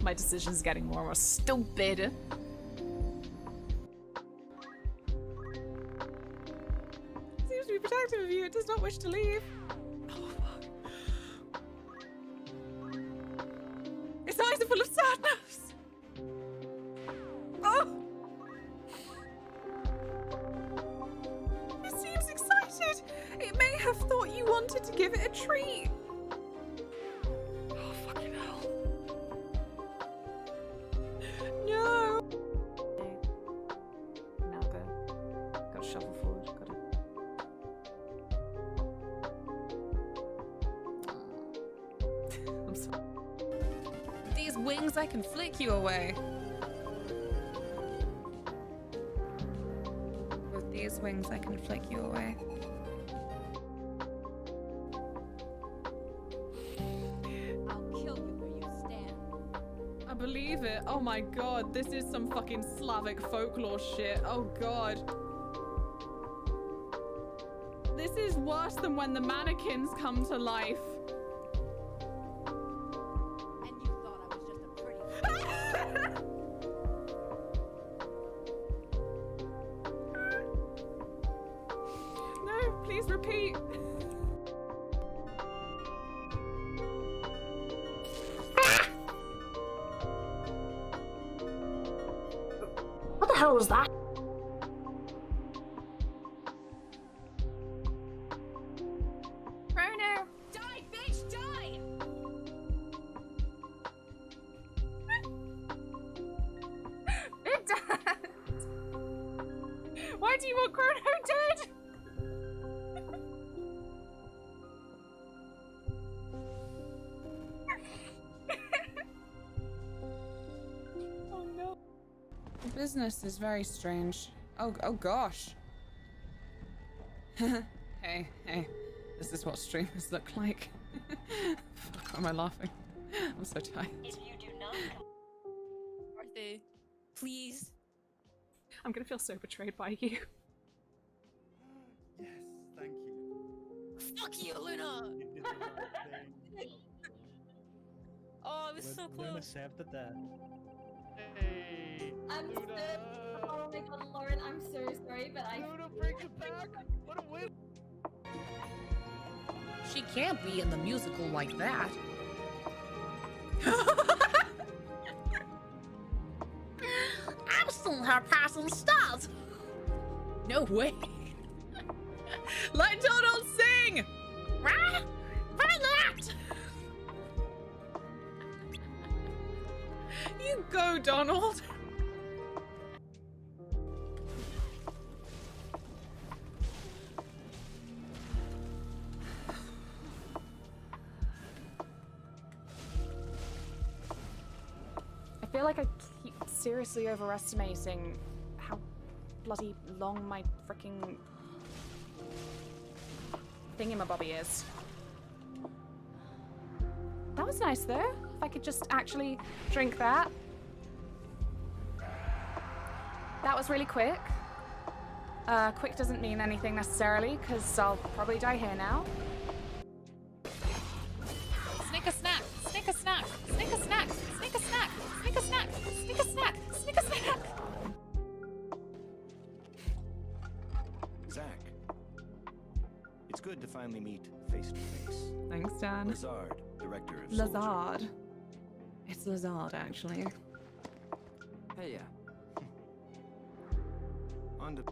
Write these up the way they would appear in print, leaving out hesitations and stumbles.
My decision's getting more and more stupid. Seems to be protective of you. It does not wish to leave. Oh, fuck. Its eyes are full of sadness. Oh! It seems excited. It may have thought you wanted to give it a treat. Oh, fucking hell. No. Now go. Gotta shuffle forward. Gotta. I'm sorry. These wings, I can flick you away. With these wings, I can flick you away. I believe it. Oh my god, this is some fucking Slavic folklore shit. Oh god. This is worse than when the mannequins come to life. And you thought I was just a pretty... No, please repeat. What the hell was that? Chrono! Die, bitch, die! It does! Why do you want Chrono dead? Oh no. The business is very strange. Oh gosh. Hey, this is what streamers look like. Fuck, why am I laughing? I'm so tired. If you do not come... Arthur, please. I'm gonna feel so betrayed by you. Yes, thank you. Fuck you, Luna! Oh, it was so Luna close. accepted that. Hey, I'm Luna. so... Oh my god, Lauren, I'm so sorry, but I... Luna brings it back. What a win. She can't be in the musical like that. I'm still her passing stars. No way. Let Donald sing! Why not? You go, Donald. I feel like I keep seriously overestimating how bloody long my freaking thingamabobby is. That was nice though. If I could just actually drink that. That was really quick. Quick doesn't mean anything necessarily, because I'll probably die here now. Snick a snack, snick a snack, snick a snack, snick a snack, snick a snack, snick a snack, snick a snack. Zach, it's good to finally meet face to face. Thanks, Dan. Lazard, director of Soldier. Lazard. It's Lazard, actually. Hey, yeah. On to...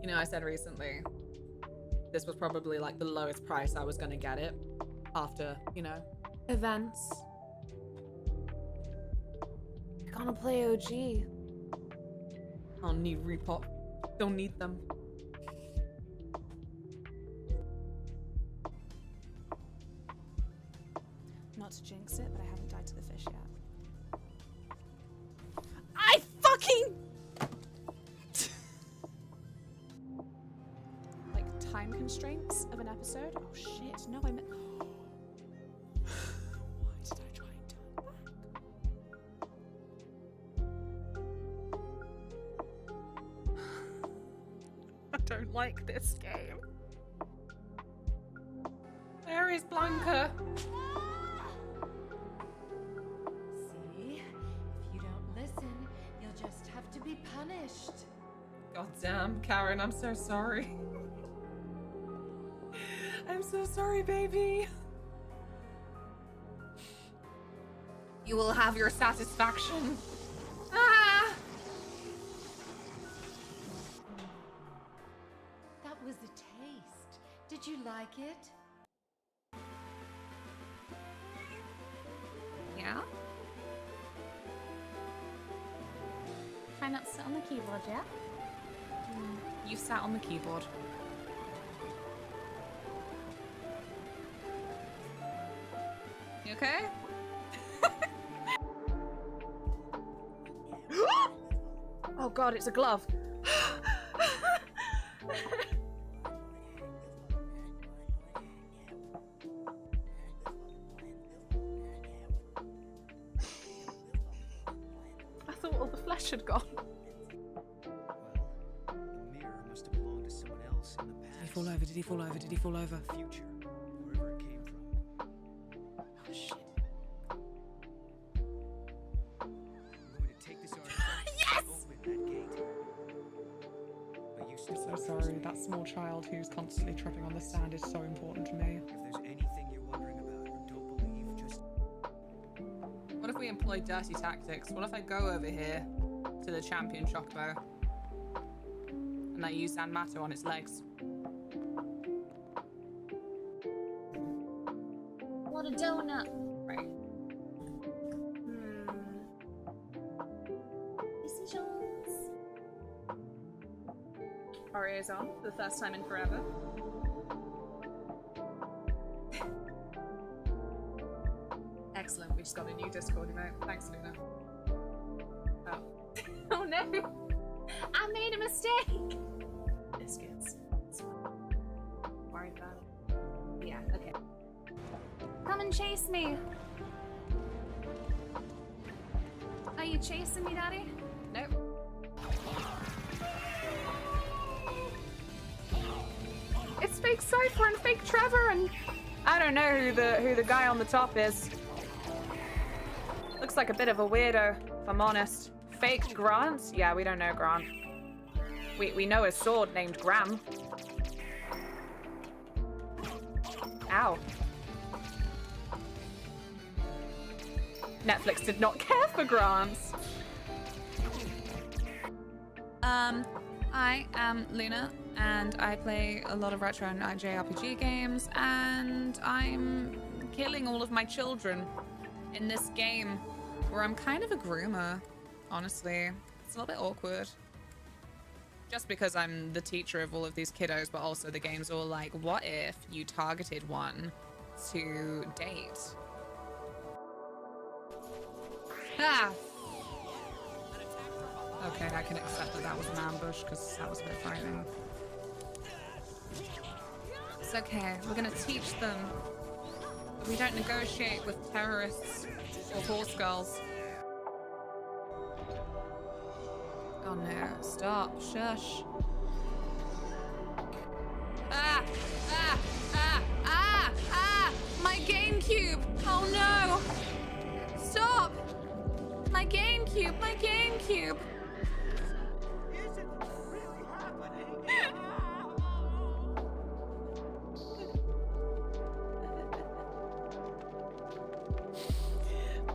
You know, I said recently, this was probably like the lowest price I was gonna get it after, you know, events. I'm gonna play OG. I'll need repop. Don't need them. Not to jinx it, but I haven't died to the fish yet. I fucking... like, time constraints of an episode? Oh shit, no, I meant... Why did I try and turn back? I don't like this game. Where is Blanca. See? If you don't listen, you'll just have to be punished. God damn, Karen, I'm so sorry. I'm so sorry, baby. You will have your satisfaction. Ah! That was a taste. Did you like it? Yeah? Try not to sit on the keyboard, yeah? You sat on the keyboard. You okay? Oh god, it's a glove. I thought all the flesh had gone. Well, the mirror must have belonged to someone else in the past. Did he fall over? Did he fall over? Did he fall over? The future, wherever it came from. Oh shit. I'm going to take this artifact. Yes! Open that gate. But you still I'm so sorry, that small child who's constantly tripping on the stand is so important to me. If there's anything you're wondering about or don't believe, just What if we employ dirty tactics? What if I go over here to the champion Chocobo and I use Zanmato on its legs? What a donut. Right. Decisions. Oreo's on for the first time in forever. Excellent, we just got a new Discord emote. Thanks, Luna. Oh. Oh no! I made a mistake! Biscuits. It's fine. Worried about it. Yeah, okay. Come and chase me! Are you chasing me, Daddy? Nope. It's fake Cypher and fake Trevor and I don't know who the guy on the top is. Looks like a bit of a weirdo, if I'm honest. Faked Grant? Yeah, we don't know Grant. We know a sword named Graham. Ow. Netflix did not care for Grants. I am Luna, and I play a lot of retro and JRPG games, and I'm killing all of my children in this game where I'm kind of a groomer, honestly. It's a little bit awkward. Just because I'm the teacher of all of these kiddos, but also the game's all like, what if you targeted one to date? Ah! Okay, I can accept that that was an ambush, because that was a bit frightening. It's okay, we're gonna teach them that we don't negotiate with terrorists or horse girls. Oh no, stop, shush. Ah! Ah! Ah! Ah! Ah! My GameCube! Oh no! Stop! My GameCube! My GameCube! Is it really happening?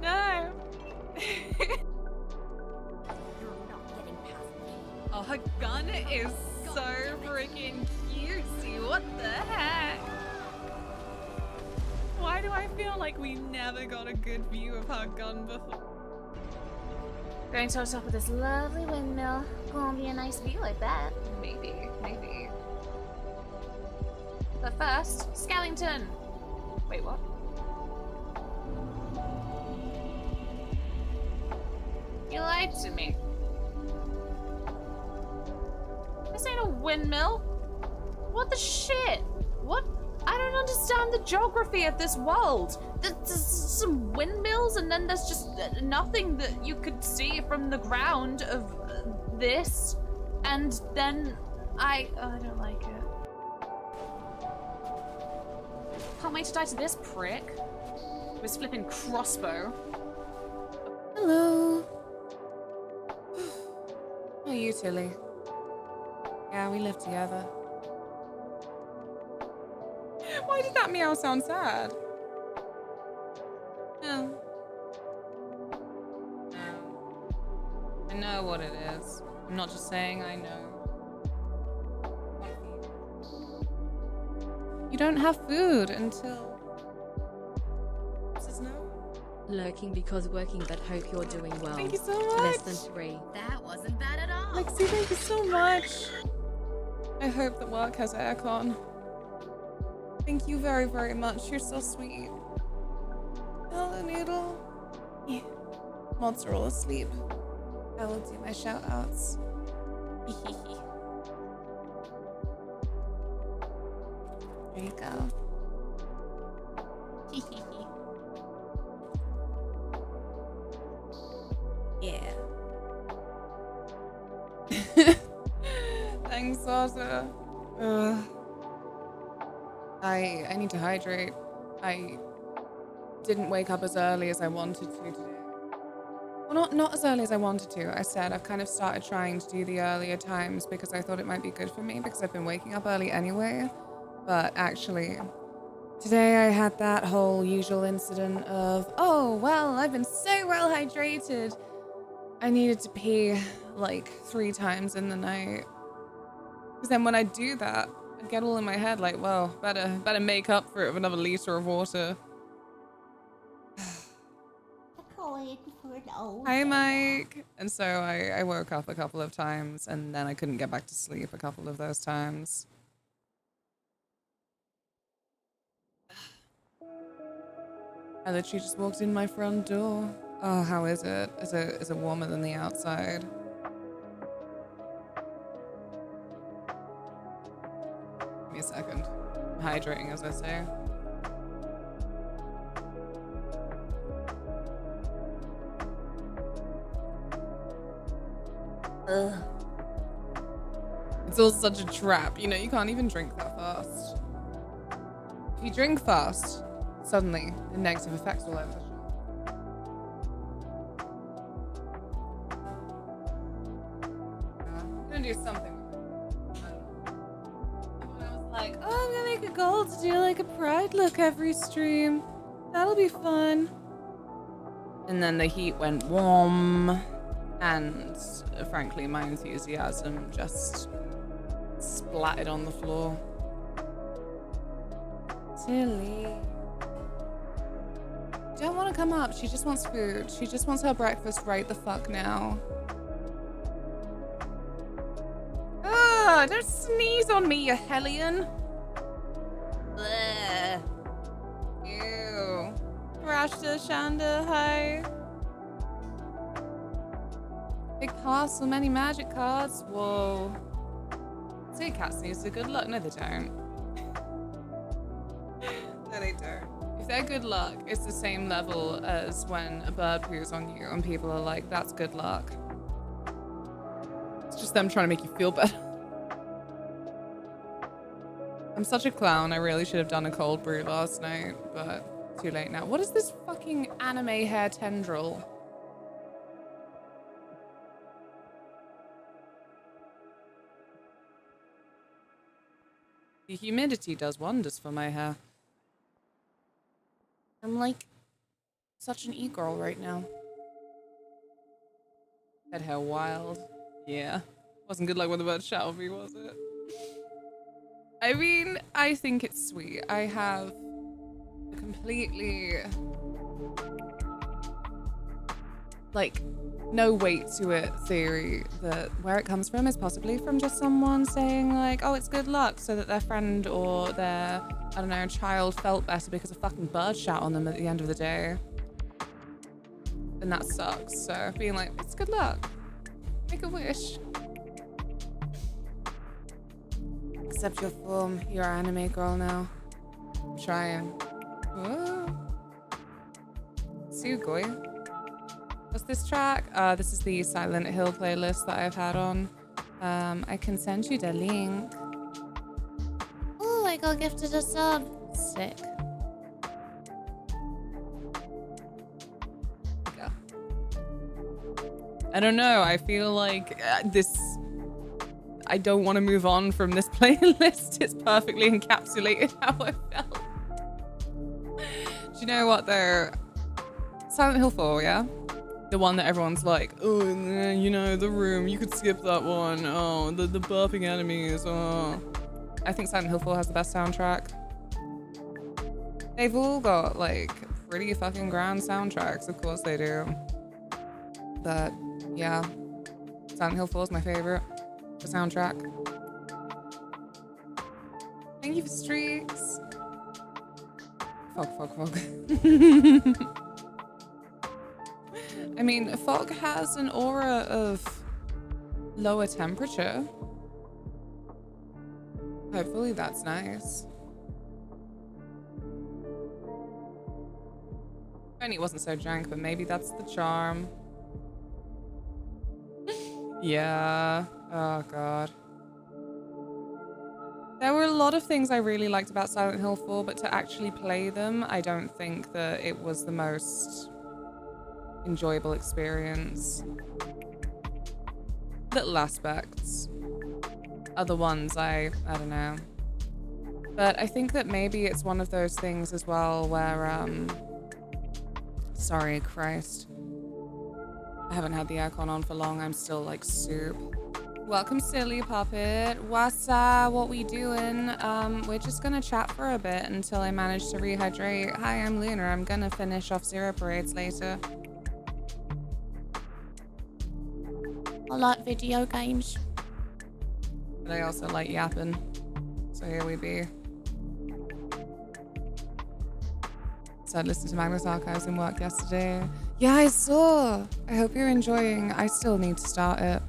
No! You're not getting past me. Oh, her gun is so freaking cutesy. What the heck? Why do I feel like we never got a good view of her gun before? Going to the top of this lovely windmill. Gonna be a nice view, I bet. Maybe, maybe. But first, Skellington. Wait, what? You lied to me. This ain't a windmill. What the shit? What? I don't understand the geography of this world. There's some windmills and then there's just nothing that you could see from the ground of this. And then I don't like it. Can't wait to die to this prick. With his flipping crossbow. Hello. How are you, Tilly? Yeah, we live together. Why did that meow sound sad? No. No. I know what it is. I'm not just saying I know. You don't have food until... Says no? Lurking because working, but hope you're doing well. Thank you so much. Less than 3. That wasn't bad at all. Lexi, thank you so much. I hope that work has aircon. Thank you very, very much. You're so sweet. Hello, Noodle. Yeah. Mods are all asleep. I will do my shout outs. There you go. Yeah. Thanks, Sasa. I need to hydrate. I didn't wake up as early as I wanted to today. Well, not as early as I wanted to. I said I've kind of started trying to do the earlier times because I thought it might be good for me because I've been waking up early anyway. But actually, today I had that whole usual incident of, oh, well, I've been so well hydrated. I needed to pee like 3 times in the night. Because then when I do that, I get all in my head like, well, better make up for it with another liter of water. Hi, Mike. And so I woke up a couple of times and then I couldn't get back to sleep a couple of those times. I literally just walked in my front door. Oh, how is it? Is it warmer than the outside? Give me a second. I'm hydrating, as I say. Ugh. It's all such a trap, you know, you can't even drink that fast. If you drink fast, suddenly the negative effects will overshadow. I'm gonna do something. I was like, oh, I'm gonna make a goal to do like a pride look every stream. That'll be fun. And then the heat went warm. And frankly, my enthusiasm just splattered on the floor. Tilly. Don't want to come up. She just wants food. She just wants her breakfast right the fuck now. Ah, don't sneeze on me, you hellion. Bleh. Ew. Rashta, Shanda, hi. Big castle, many magic cards. Whoa. Say cat sneezes are good luck. No, they don't. No, they don't. If they're good luck, it's the same level as when a bird poos on you and people are like, that's good luck. It's just them trying to make you feel better. I'm such a clown. I really should have done a cold brew last night, but too late now. What is this fucking anime hair tendril? The humidity does wonders for my hair. I'm like such an e-girl right now. Head hair wild. Yeah. Wasn't good luck when the bird shot on me, was it? I mean, I think it's sweet. I have a completely like no weight to it theory that where it comes from is possibly from just someone saying like, oh, it's good luck, so that their friend or their, I don't know, child felt better because a fucking bird shot on them at the end of the day. And that sucks. So being like, it's good luck. Make a wish. Accept your form. You're an anime girl now. I'm trying. Whoa. Sugoi. What's this track? This is the Silent Hill playlist that I've had on. I can send you the link. Oh, I got gifted a sub. Sick. I don't know. I feel like I don't want to move on from this playlist. It's perfectly encapsulated how I felt. Do you know what though? Silent Hill 4, yeah? The one that everyone's like, oh, you know, the room, you could skip that one. Oh, the burping enemies. Oh. I think Silent Hill 4 has the best soundtrack. They've all got like pretty fucking grand soundtracks, of course they do. But yeah, Silent Hill 4 is my favorite. The soundtrack. Thank you for streaks. Fog. I mean, fog has an aura of lower temperature. Hopefully that's nice. Only it wasn't so jank, but maybe that's the charm. Yeah. Oh, God. There were a lot of things I really liked about Silent Hill 4, but to actually play them, I don't think that it was the most enjoyable experience. Little aspects. Other ones, I don't know. But I think that maybe it's one of those things as well where, sorry, Christ. I haven't had the aircon on for long. I'm still like soup. Welcome, Silly Puppet. What's what we doing? We're just gonna chat for a bit until I manage to rehydrate. Hi, I'm Luna. I'm gonna finish off Zero Parades later. I like video games. But I also like yapping. So here we be. So I listened to Magnus Archives in work yesterday. Yeah, I saw. I hope you're enjoying. I still need to start it.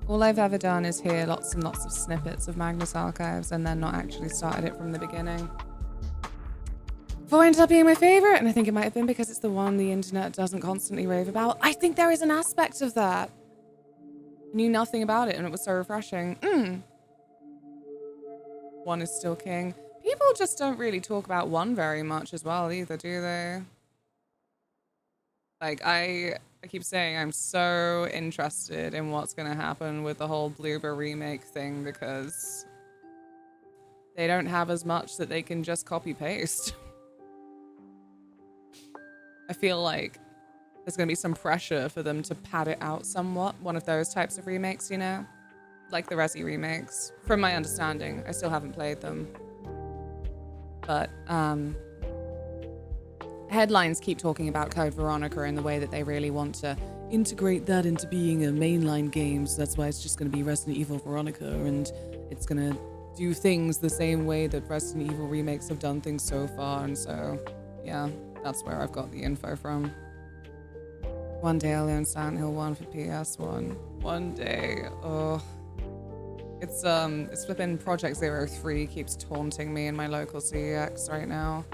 All I've ever done is hear lots and lots of snippets of Magnus Archives and then not actually started it from the beginning. Four ended up being my favorite, and I think it might have been because it's the one the internet doesn't constantly rave about. I think there is an aspect of that. I knew nothing about it, and it was so refreshing. One is still king. People just don't really talk about one very much as well either, do they? Like, I keep saying I'm so interested in what's going to happen with the whole Bloober remake thing because they don't have as much that they can just copy paste. I feel like there's going to be some pressure for them to pad it out somewhat. One of those types of remakes, you know? Like the Resi remakes. From my understanding, I still haven't played them. But, headlines keep talking about Code Veronica in the way that they really want to integrate that into being a mainline game. So that's why it's just going to be Resident Evil Veronica, and it's going to do things the same way that Resident Evil remakes have done things so far. And so, yeah, that's where I've got the info from. One day I'll learn Silent Hill 1 for PS1. One day. Oh. It's flipping Project 03 keeps taunting me in my local CEX right now.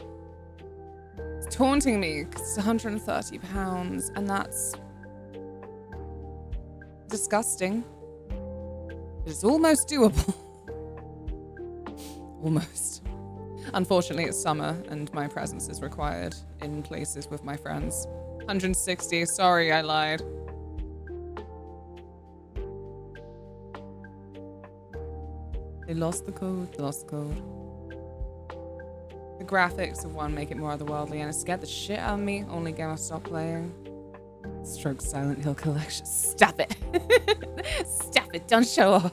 It's taunting me because it's £130 and that's disgusting. It's almost doable. Almost. Unfortunately, it's summer and my presence is required in places with my friends. 160, sorry, I lied. They lost the code, they lost the code. The graphics of one make it more otherworldly and it scared the shit out of me. Only game I stopped playing. Stroke Silent Hill Collection. Stop it. Stop it, don't show off.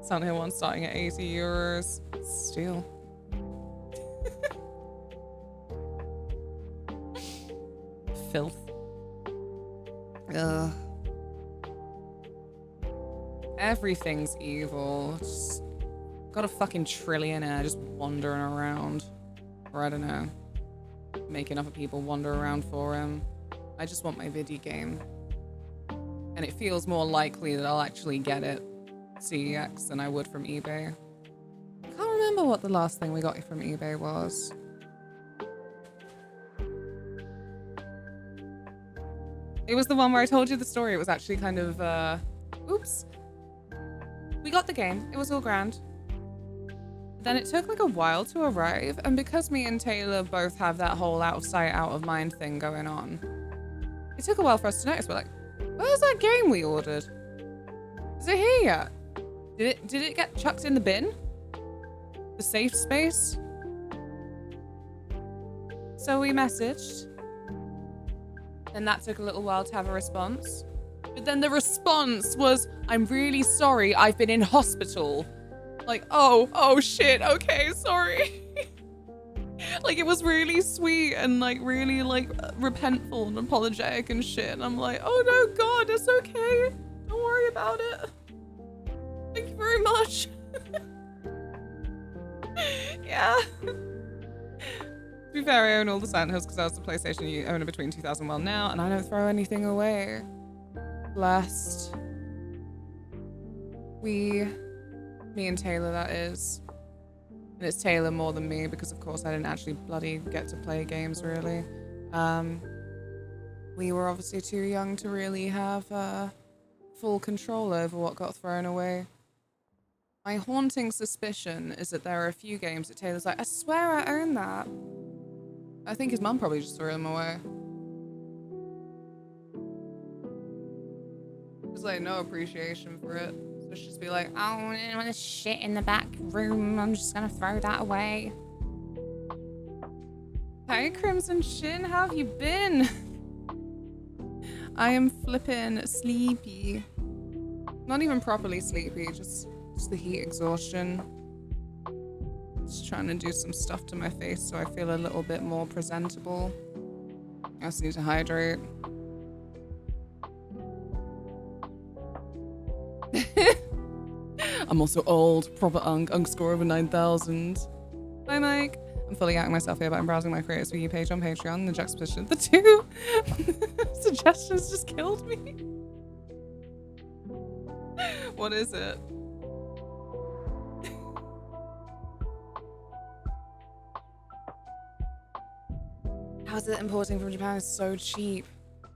Silent Hill 1 starting at €80. Steal. Filth. Ugh. Everything's evil. Just got a fucking trillionaire just wandering around. Or I don't know. Making other people wander around for him. I just want my video game. And it feels more likely that I'll actually get it CEX than I would from eBay. I can't remember what the last thing we got from eBay was. It was the one where I told you the story. It was actually kind of, oops. We got the game. It was all grand. then it took like a while to arrive, and because me and Taylor both have that whole out of sight, out of mind thing going on, it took a while for us to notice. We're like, where's that game we ordered? Is it here yet? Did it get chucked in the bin? The safe space? So we messaged, and that took a little while to have a response. But then the response was, I'm really sorry, I've been in hospital. Like, oh shit, okay, sorry. Like, it was really sweet and like really like repentful and apologetic and shit. And I'm like, oh no, God, it's okay. Don't worry about it. Thank you very much. Yeah. To be fair, I own all the Silent Hills because I was the PlayStation owner between 2001 now, and I don't throw anything away. Blessed. Me and Taylor, that is. And it's Taylor more than me because, of course, I didn't actually bloody get to play games, really. We were obviously too young to really have full control over what got thrown away. My haunting suspicion is that there are a few games that Taylor's like, I swear I own that. I think his mum probably just threw them away. There's like no appreciation for it. So she'll just be like, oh, I want to shit in the back room. I'm just gonna throw that away. Hey, Crimson Shin, how have you been? I am flipping sleepy. Not even properly sleepy, just the heat exhaustion. Just trying to do some stuff to my face so I feel a little bit more presentable. I just need to hydrate. I'm also old, proper unk score over 9,000. Hi, Mike. I'm fully outing myself here, but I'm browsing my creators wiki page on Patreon. The juxtaposition of the two suggestions just killed me. What is it? How is it importing from Japan is so cheap?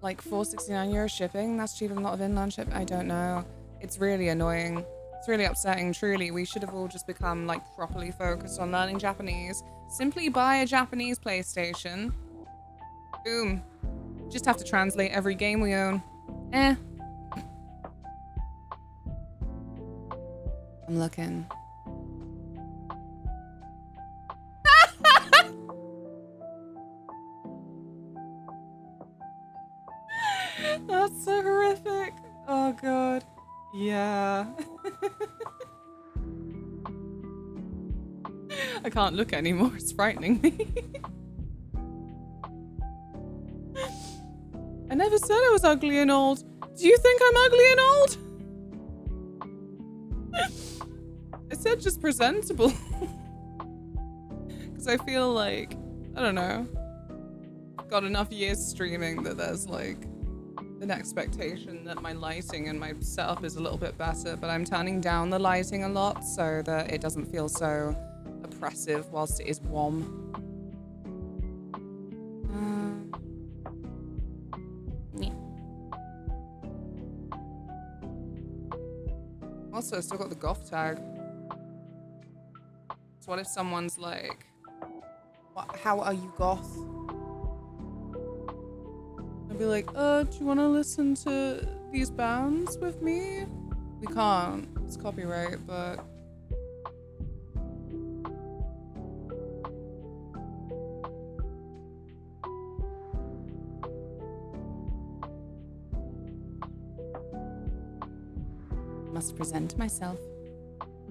Like €4.69 shipping? That's cheaper than a lot of inland ship. I don't know. It's really annoying. It's really upsetting, truly. We should have all just become like properly focused on learning Japanese. Simply buy a Japanese PlayStation. Boom. Just have to translate every game we own. I'm looking. That's so horrific. Oh God. Yeah. I can't look anymore. It's frightening me. I never said I was ugly and old. Do you think I'm ugly and old? I said just presentable. Because I feel like, I don't know, I've got enough years streaming that there's like an expectation that my lighting and my setup is a little bit better, but I'm turning down the lighting a lot so that it doesn't feel so oppressive whilst it is warm. Yeah. Also, I still got the goth tag. So what if someone's like, how are you goth? I'd be like, do you want to listen to these bands with me? We can't. It's copyright, but... Must present myself.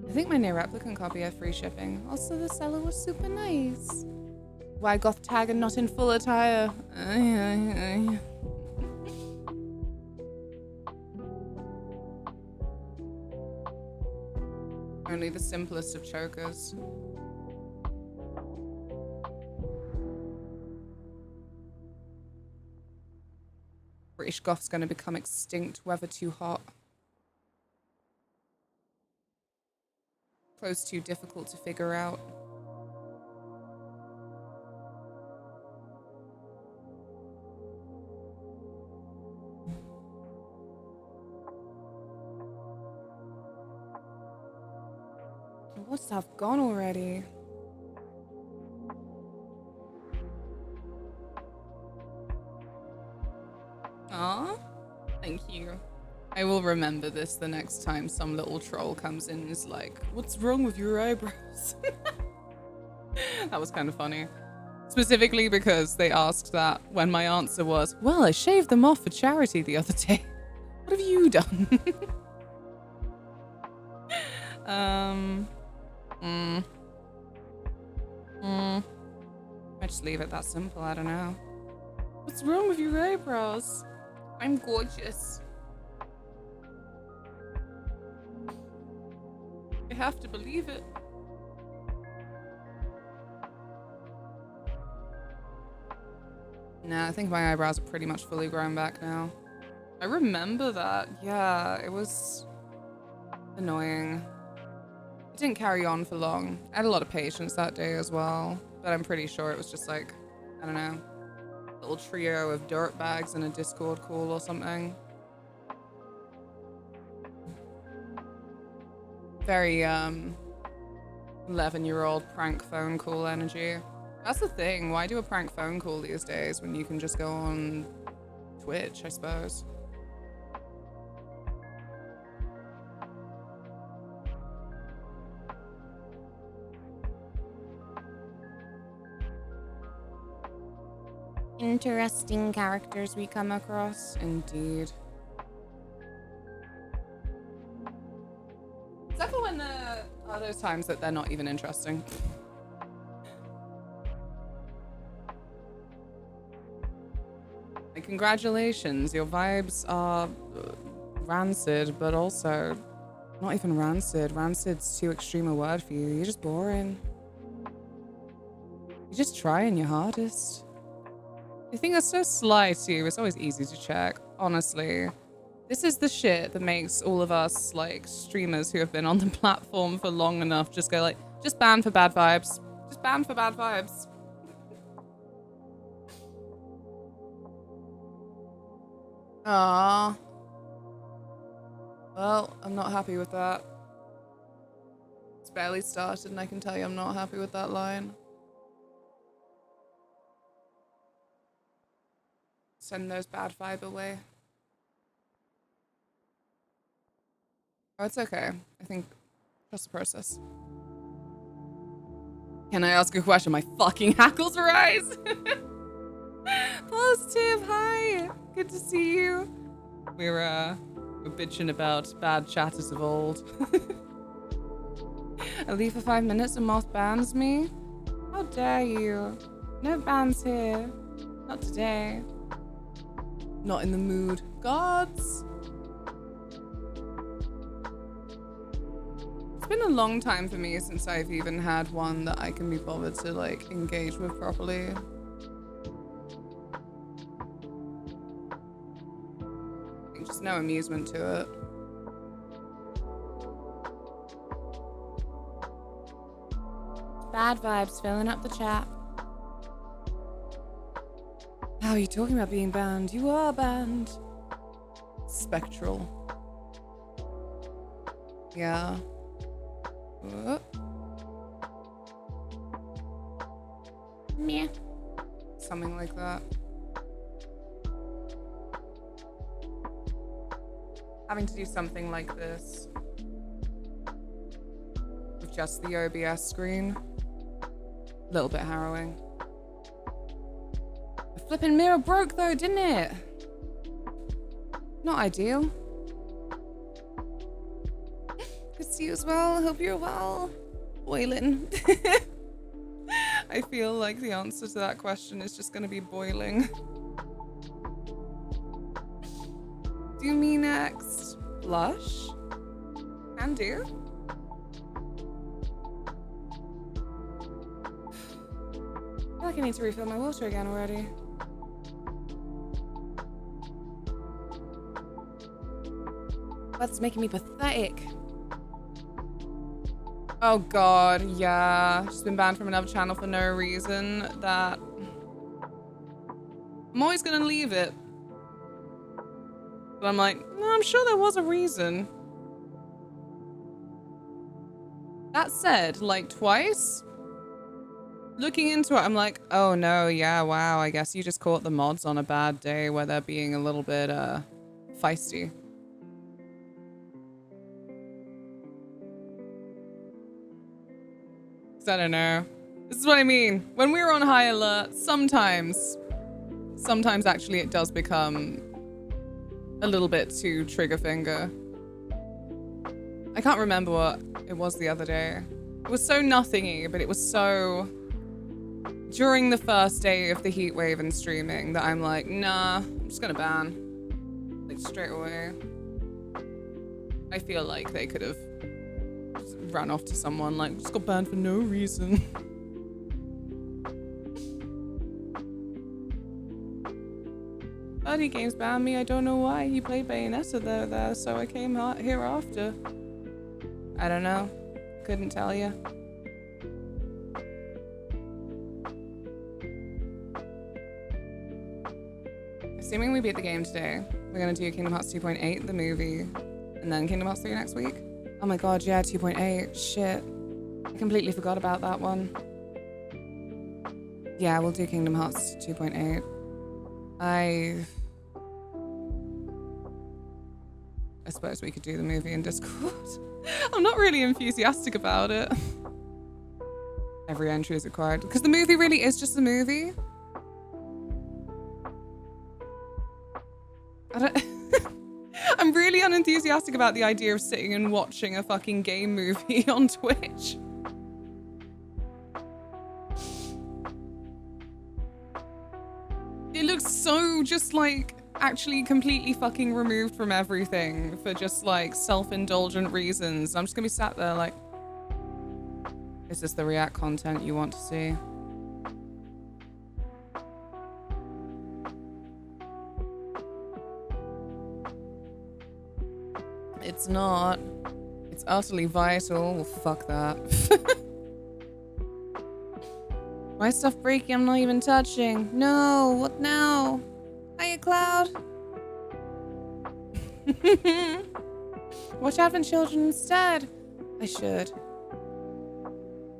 I think my near replicant copy had free shipping. Also, the seller was super nice. Why goth tag and not in full attire? Only the simplest of chokers. British goth's gonna become extinct, weather too hot. Clothes too difficult to figure out. What's that gone already? Aw, thank you. I will remember this the next time some little troll comes in and is like, what's wrong with your eyebrows? That was kind of funny. Specifically because they asked that when my answer was, well, I shaved them off for charity the other day. What have you done? I just leave it that simple, I don't know. What's wrong with your eyebrows? I'm gorgeous. I have to believe it. Nah, I think my eyebrows are pretty much fully grown back now. I remember that. Yeah, it was annoying. It didn't carry on for long. I had a lot of patience that day as well, but I'm pretty sure it was just like, I don't know, a little trio of dirtbags in a Discord call or something. Very 11-year-old prank phone call energy. That's the thing. Why do a prank phone call these days when you can just go on Twitch, I suppose? Interesting characters we come across. Indeed. Except for when are those times that they're not even interesting. Like, congratulations, your vibes are rancid, but also not even rancid. Rancid's too extreme a word for you. You're just boring. You're just trying your hardest. You think that's so sly too. It's always easy to check, honestly. This is the shit that makes all of us, like, streamers who have been on the platform for long enough just go like, just ban for bad vibes. Just ban for bad vibes. Ah. Well, I'm not happy with that. It's barely started and I can tell you I'm not happy with that line. Send those bad vibe away. Oh, it's okay. I think trust the process. Can I ask a question? My fucking hackles rise. Positive, hi. Good to see you. We're bitching about bad chatters of old. I leave for 5 minutes and Moth bans me? How dare you? No bans here. Not today. Not in the mood. Gods! It's been a long time for me since I've even had one that I can be bothered to, like, engage with properly. Just no amusement to it. Bad vibes filling up the chat. How are you talking about being banned? You are banned. Spectral. Yeah. Meh. Something like that. Having to do something like this with just the OBS screen, a little bit harrowing. The flipping mirror broke though, didn't it? Not ideal. Good to see you as well. Hope you're well. Boiling. I feel like the answer to that question is just gonna be boiling. Do me next. Blush? Can do. I feel like I need to refill my water again already. That's making me pathetic. Oh god, yeah. Just been banned from another channel for no reason. That... I'm always gonna leave it. But I'm like, no, I'm sure there was a reason. That said, like twice, looking into it, I'm like, oh no, yeah, wow, I guess you just caught the mods on a bad day where they're being a little bit feisty. 'Cause I don't know. This is what I mean. When we're on high alert, sometimes actually it does become a little bit too trigger finger. I can't remember what it was the other day. It was so nothingy, but it was so... During the first day of the heat wave and streaming that I'm like, nah, I'm just gonna ban. Like, straight away. I feel like they could have just run off to someone, like, just got banned for no reason. Buddy Games banned me, I don't know why. He played Bayonetta there, so I came here after. I don't know. Couldn't tell you. Assuming we beat the game today, we're gonna do Kingdom Hearts 2.8, the movie, and then Kingdom Hearts 3 next week. Oh my god, yeah, 2.8. Shit. I completely forgot about that one. Yeah, we'll do Kingdom Hearts 2.8. I suppose we could do the movie in Discord. I'm not really enthusiastic about it. Every entry is required. Because the movie really is just a movie. I'm really unenthusiastic about the idea of sitting and watching a fucking game movie on Twitch. It looks so just like actually completely fucking removed from everything for just like self-indulgent reasons. I'm just gonna be sat there like, is this the React content you want to see? It's not. It's utterly vital. Well, fuck that. My stuff breaking, I'm not even touching. No, what now? Hiya, Cloud. Watch out for children instead. I should.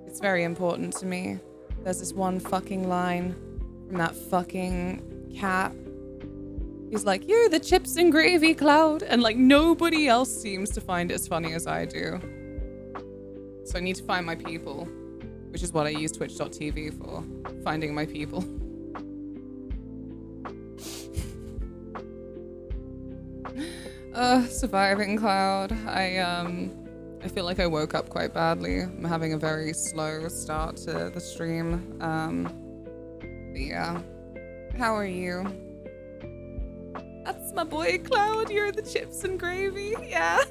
It's very important to me. There's this one fucking line from that fucking cat. He's like, you're the chips and gravy, Cloud. And like nobody else seems to find it as funny as I do. So I need to find my people, which is what I use twitch.tv for, finding my people. Surviving, Cloud. I feel like I woke up quite badly. I'm having a very slow start to the stream. But yeah. How are you? That's my boy, Cloud. You're the chips and gravy. Yeah.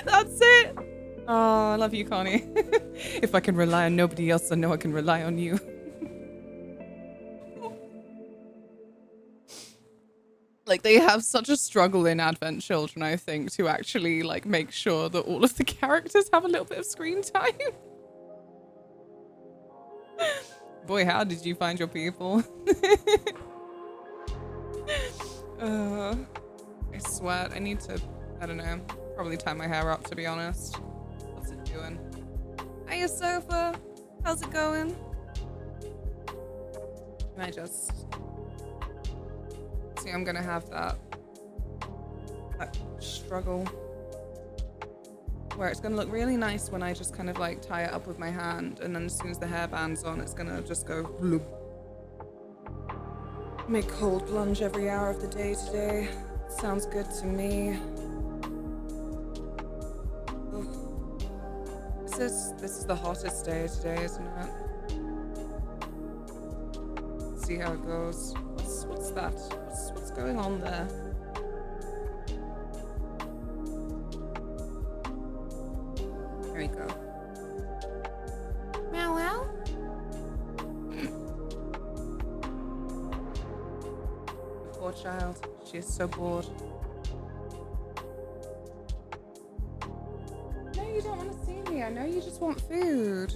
That's it. Oh, I love you, Connie. If I can rely on nobody else, I know I can rely on you. Like, they have such a struggle in Advent Children, I think, to actually, like, make sure that all of the characters have a little bit of screen time. Boy, how did you find your people? I sweat. I need to, I don't know, probably tie my hair up, to be honest. What's it doing? Hiya, Sofa. How's it going? Can I just... See, I'm gonna have that struggle where it's gonna look really nice when I just kind of like tie it up with my hand, and then as soon as the hairband's on, it's gonna just go bloop. Make cold plunge every hour of the day today. Sounds good to me. This is the hottest day today, isn't it? Let's see how it goes. What's that? What's going on there? There we go. Meow meow. Poor child. She is so bored. No, you don't want to see me. I know you just want food.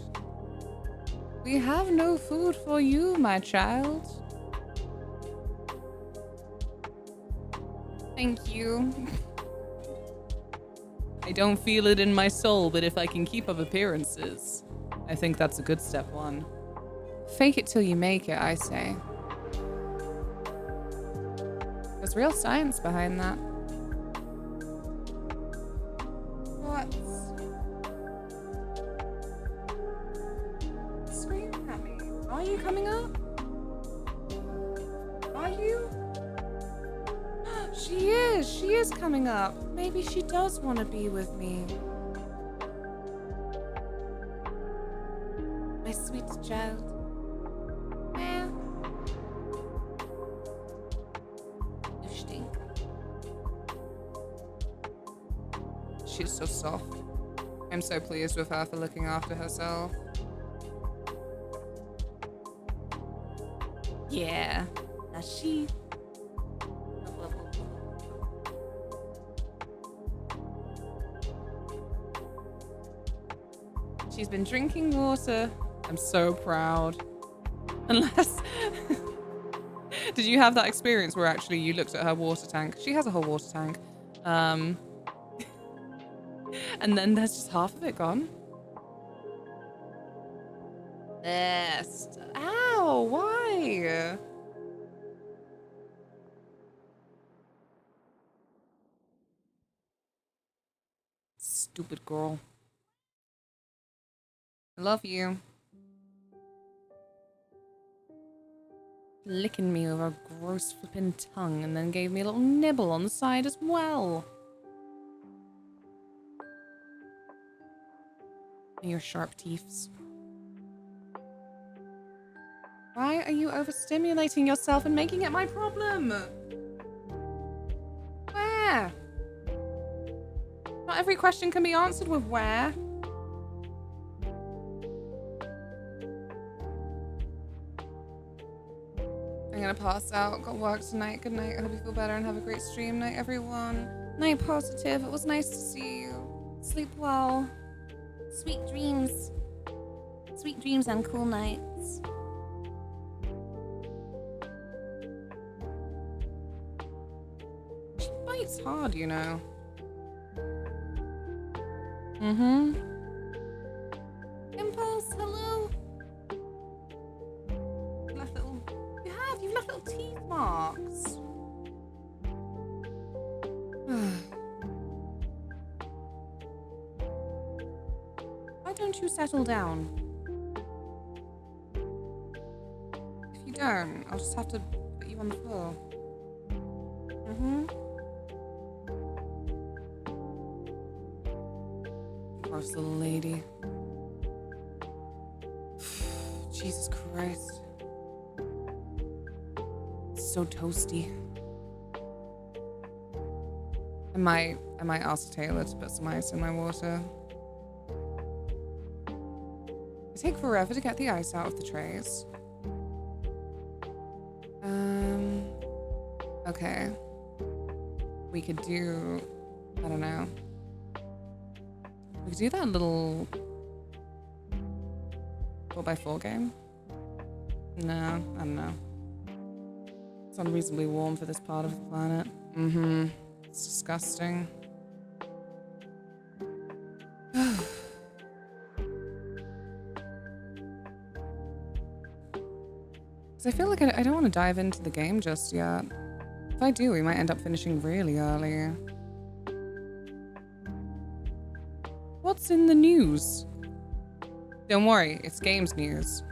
We have no food for you, my child. Thank you. I don't feel it in my soul, but if I can keep up appearances, I think that's a good step one. Fake it till you make it, I say. There's real science behind that. What? Screaming at me. Are you coming up? Are you? She is. She is coming up. Maybe she does want to be with me. My sweet child. Eh. You stink. She's so soft. I'm so pleased with her for looking after herself. Yeah. Now she. She's been drinking water. I'm so proud. Unless... Did you have that experience where actually you looked at her water tank? She has a whole water tank. And then there's just half of it gone. Best. Ow, why? Stupid girl. I love you. Licking me with her gross flipping tongue and then gave me a little nibble on the side as well. And your sharp teeths. Why are you overstimulating yourself and making it my problem? Where? Not every question can be answered with where. I'm gonna pass out. Got work tonight. Good night. I hope you feel better and have a great stream. Night, everyone. Night, positive. It was nice to see you. Sleep well. Sweet dreams. Sweet dreams and cool nights. She bites hard, you know. Mm-hmm. Impulse, hello. You've left little teeth marks. Why don't you settle down? If you don't, I'll just have to put you on the floor. Mm-hmm. Gross little lady. Jesus Christ. So toasty. I might ask Taylor to put some ice in my water. It take forever to get the ice out of the trays. Okay. We could do, I don't know. We could do that little 4x4 game. No, I don't know. It's unreasonably warm for this part of the planet. Mm-hmm. It's disgusting. Because I feel like I don't want to dive into the game just yet. If I do, we might end up finishing really early. What's in the news? Don't worry, it's games news.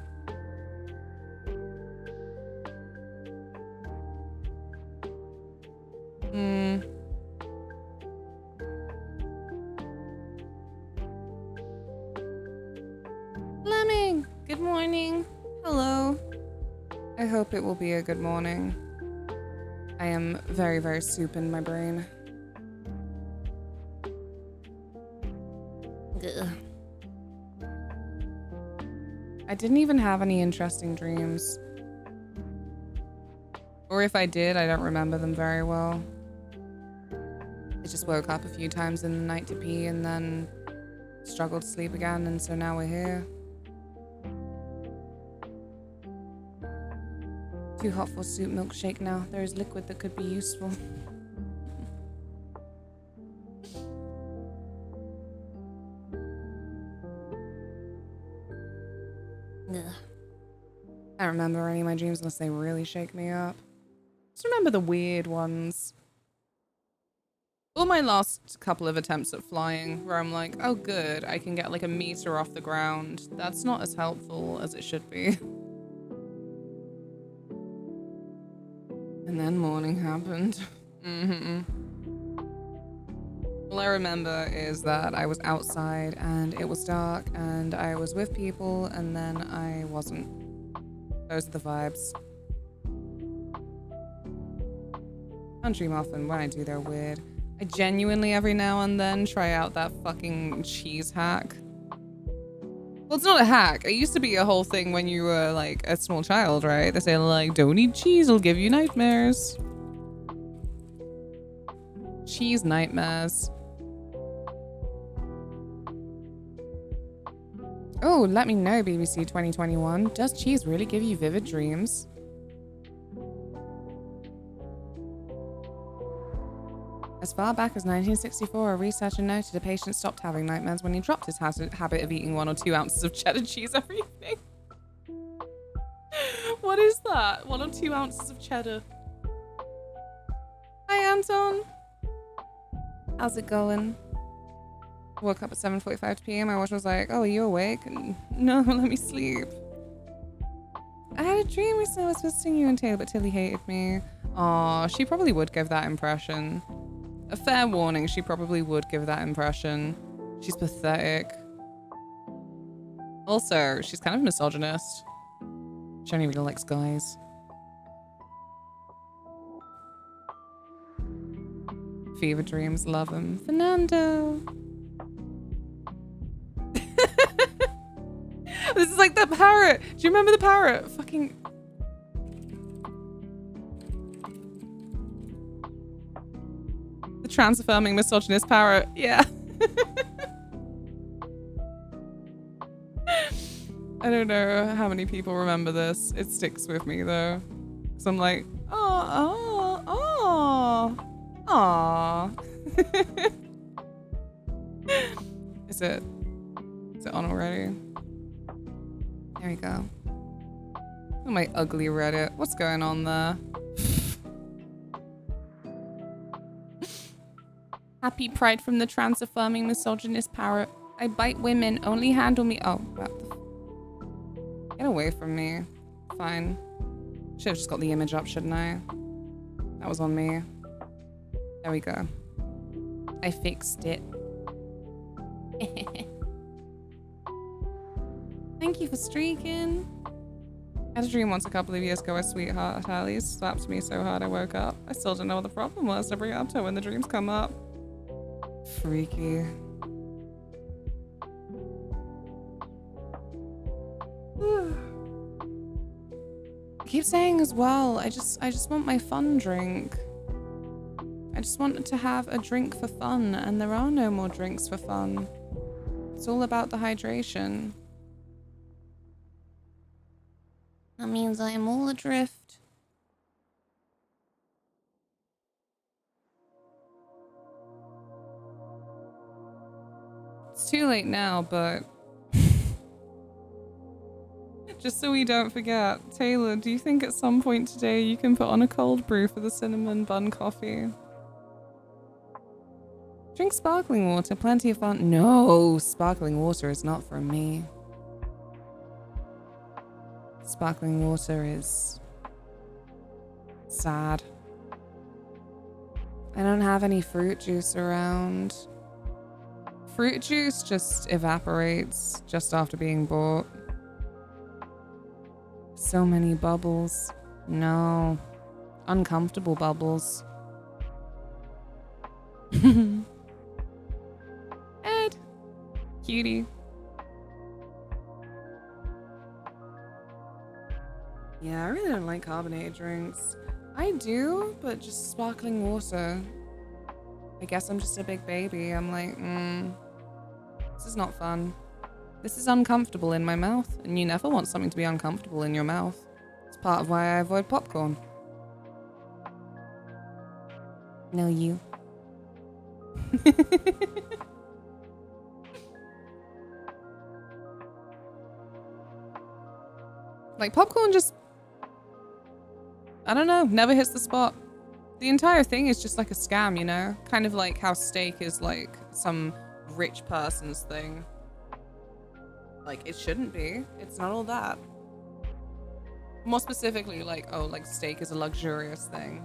Lemming, good morning. Hello. I hope it will be a good morning. I am very, very soup in my brain. Ugh. I didn't even have any interesting dreams. Or if I did, I don't remember them very well. I just woke up a few times in the night to pee and then struggled to sleep again, and so now we're here. Too hot for soup milkshake now. There is liquid that could be useful. I don't remember any of my dreams unless they really shake me up. Just remember the weird ones. All my last couple of attempts at flying where I'm like, oh good, I can get like a meter off the ground. That's not as helpful as it should be. And then morning happened. All I remember is that I was outside and it was dark and I was with people and then I wasn't. Those are the vibes. I don't dream often. When I do, they're weird. I genuinely every now and then try out that fucking cheese hack. Well, it's not a hack. It used to be a whole thing when you were like a small child, right? They say like, don't eat cheese, it'll give you nightmares. Cheese nightmares. Oh, let me know, BBC 2021. Does cheese really give you vivid dreams? As far back as 1964, a researcher noted a patient stopped having nightmares when he dropped his habit of eating 1 or 2 ounces of cheddar cheese every evening. What is that? 1 or 2 ounces of cheddar. Hi, Anton. How's it going? Woke up at 7:45 p.m. My watch was like, oh, are you awake? And, no, let me sleep. I had a dream recently I was visiting you and Taylor, but Tilly hated me. Aw, she probably would give that impression. A fair warning, she probably would give that impression. She's pathetic. Also, she's kind of misogynist. She only really likes guys. Fever dreams, love him. Fernando! This is like the parrot! Do you remember the parrot? Fucking... The trans-affirming misogynist parrot. Yeah. I don't know how many people remember this. It sticks with me though. So I'm like, Is it on already? There we go. Oh, my ugly Reddit. What's going on there? Happy Pride from the trans-affirming misogynist parrot. I bite women, only handle me. Oh, get away from me. Fine. Should have just got the image up, shouldn't I? That was on me. There we go. I fixed it. Thank you for streaking. I had a dream once a couple of years ago where sweetheart Harley slapped me so hard I woke up. I still don't know what the problem was. I bring it up to her when the dreams come up. Freaky. I keep saying as well, I just want my fun drink. I just want to have a drink for fun, and there are no more drinks for fun. It's all about the hydration. That means I am all adrift. It's too late now, but... Just so we don't forget, Taylor, do you think at some point today you can put on a cold brew for the cinnamon bun coffee? Drink sparkling water, plenty of fun. No, sparkling water is not for me. Sparkling water is sad. I don't have any fruit juice around. Fruit juice just evaporates just after being bought. So many bubbles. No. Uncomfortable bubbles. Ed. Cutie. Yeah, I really don't like carbonated drinks. I do, but just sparkling water. I guess I'm just a big baby. I'm like, this is not fun. This is uncomfortable in my mouth, and you never want something to be uncomfortable in your mouth. It's part of why I avoid popcorn. No, you. Like, popcorn just, I don't know, never hits the spot. The entire thing is just like a scam, you know? Kind of like how steak is like some rich person's thing. Like, it shouldn't be. It's not all that. More specifically, like, oh, like steak is a luxurious thing.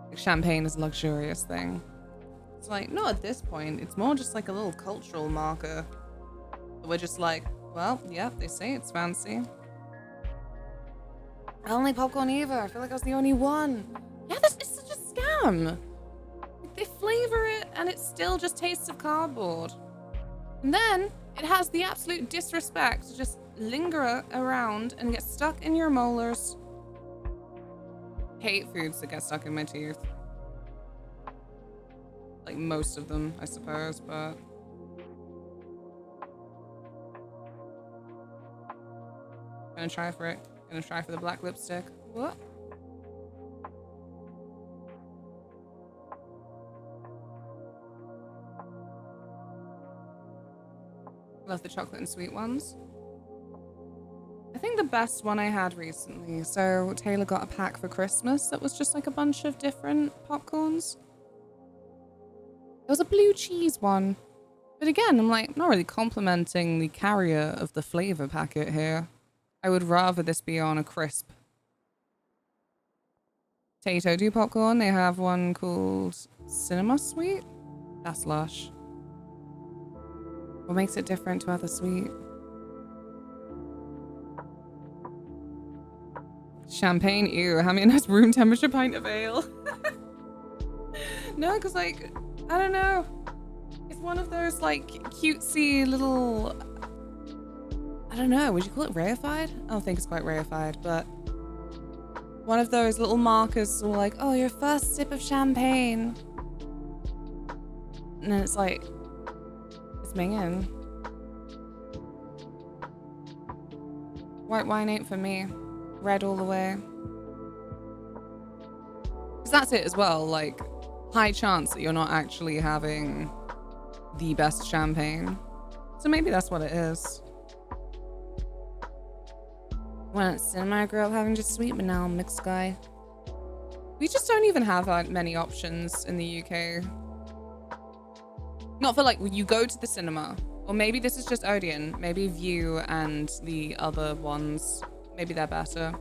Like champagne is a luxurious thing. It's like, not at this point. It's more just like a little cultural marker. We're just like, well, yeah, they say it's fancy. I don't like popcorn either. I feel like I was the only one. Yeah, this is such a scam. They flavor it and it still just tastes of cardboard. And then it has the absolute disrespect to just linger around and get stuck in your molars. Hate foods that get stuck in my teeth. Like most of them, I suppose, but... Gonna try for it. Gonna try for the black lipstick. What? Love the chocolate and sweet ones. I think the best one I had recently, so Taylor got a pack for Christmas that was just like a bunch of different popcorns. It was a blue cheese one. But again, I'm like, not really complimenting the carrier of the flavor packet here. I would rather this be on a crisp. Tato do popcorn. They have one called Cinema Sweet. That's lush. What makes it different to other sweet? Champagne, ew. How many nice room temperature pint of ale? No, because like, I don't know. It's one of those like cutesy little, I don't know, would you call it reified? I don't think it's quite reified, but one of those little markers were like, oh, your first sip of champagne. And then it's like, it's minging. White wine ain't for me. Red all the way. Because that's it as well, like, high chance that you're not actually having the best champagne. So maybe that's what it is. When it's cinema, I grew up having just sweet, but now I'm mixed guy. We just don't even have that many options in the UK. Not for like, when you go to the cinema. Or maybe this is just Odeon. Maybe View and the other ones, maybe they're better.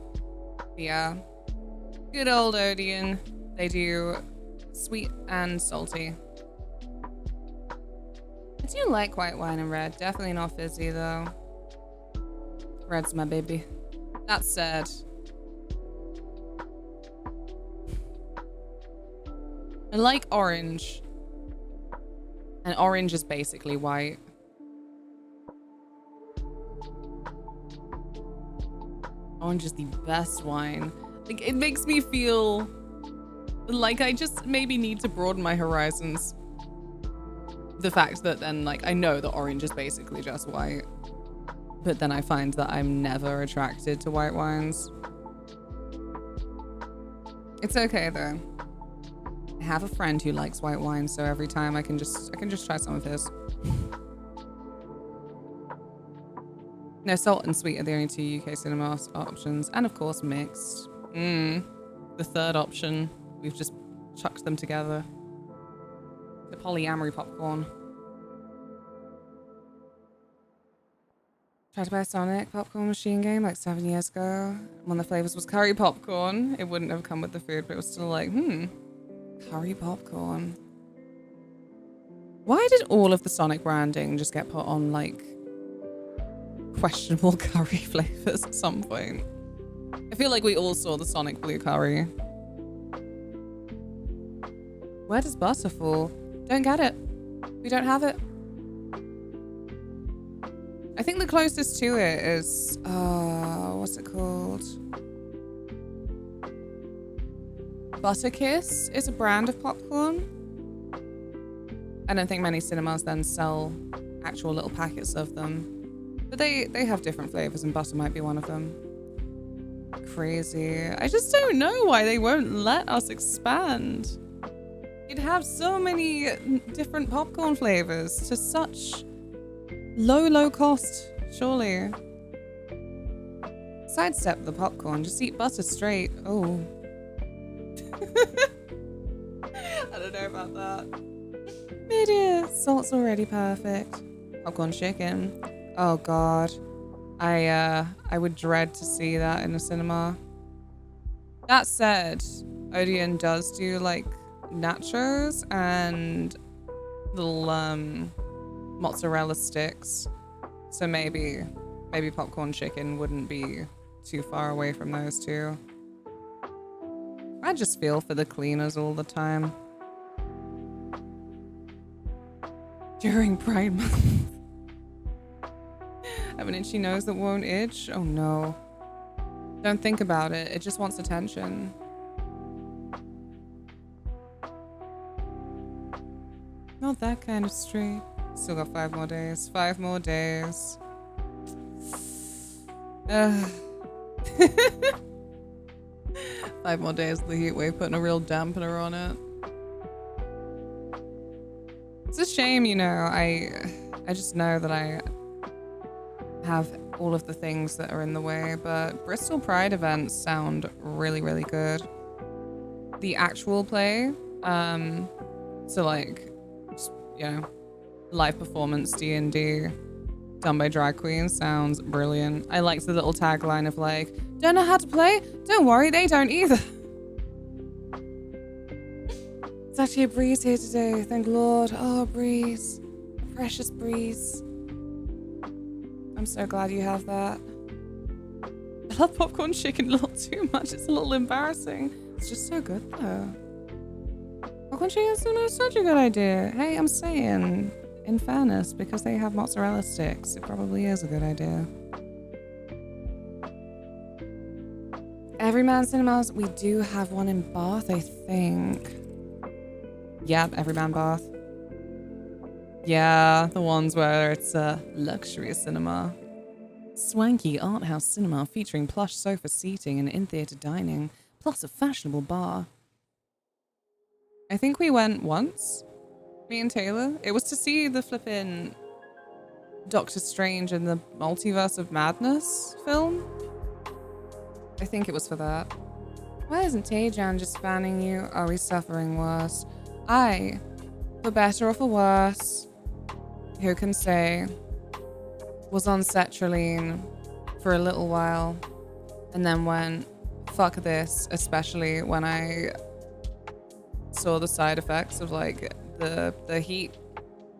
But yeah. Good old Odeon. They do sweet and salty. I do like white wine and red. Definitely not fizzy though. Red's my baby. That said, I like orange. And orange is basically white. Orange is the best wine. Like, it makes me feel like I just maybe need to broaden my horizons. The fact that then, like, I know that orange is basically just white. But then I find that I'm never attracted to white wines. It's okay though. I have a friend who likes white wine, so every time I can just try some of his. No, salt and sweet are the only two UK cinema options. And of course, mixed. The third option. We've just chucked them together. The polyamory popcorn. Tried to buy a Sonic popcorn machine game like 7 years ago. One of the flavors was curry popcorn. It wouldn't have come with the food, but it was still like, curry popcorn. Why did all of the Sonic branding just get put on like questionable curry flavors at some point? I feel like we all saw the Sonic blue curry. Where does butter fall? Don't get it. We don't have it. I think the closest to it is, what's it called? Butter Kiss is a brand of popcorn. I don't think many cinemas then sell actual little packets of them. But they have different flavors and butter might be one of them. Crazy. I just don't know why they won't let us expand. You'd have so many different popcorn flavors to such low cost, surely. Sidestep the popcorn. Just eat butter straight. Oh. I don't know about that. Media. Salt's already perfect. Popcorn chicken. Oh god. I would dread to see that in a cinema. That said, Odeon does do like nachos and little mozzarella sticks. So maybe popcorn chicken wouldn't be too far away from those two. I just feel for the cleaners all the time. During Pride Month. Have an itchy nose that won't itch? Oh no. Don't think about it. It just wants attention. Not that kind of street. Still got 5 more days. 5 more days. 5 more days of the heat wave, putting a real dampener on it. It's a shame, you know, I just know that I have all of the things that are in the way, but Bristol Pride events sound really, really good. The actual play, so like, just, you know, live performance D&D done by drag queens sounds brilliant. I liked the little tagline of like, don't know how to play? Don't worry, they don't either. It's actually a breeze here today, thank Lord. Oh, breeze. A precious breeze. I'm so glad you have that. I love popcorn chicken a little too much. It's a little embarrassing. It's just so good though. Popcorn chicken is such a good idea. Hey, I'm saying, in fairness, because they have mozzarella sticks, it probably is a good idea. Everyman Cinemas, we do have one in Bath, I think. Yep, Everyman Bath. Yeah, the ones where it's a luxury cinema. Swanky art house cinema featuring plush sofa seating and in-theater dining, plus a fashionable bar. I think we went once, me and Taylor. It was to see the flippin' Doctor Strange and the Multiverse of Madness film. I think it was for that. Why isn't Taejan just fanning you? Are we suffering worse? I, for better or for worse, who can say, was on Cetraline for a little while and then went, fuck this, especially when I saw the side effects of like the heat.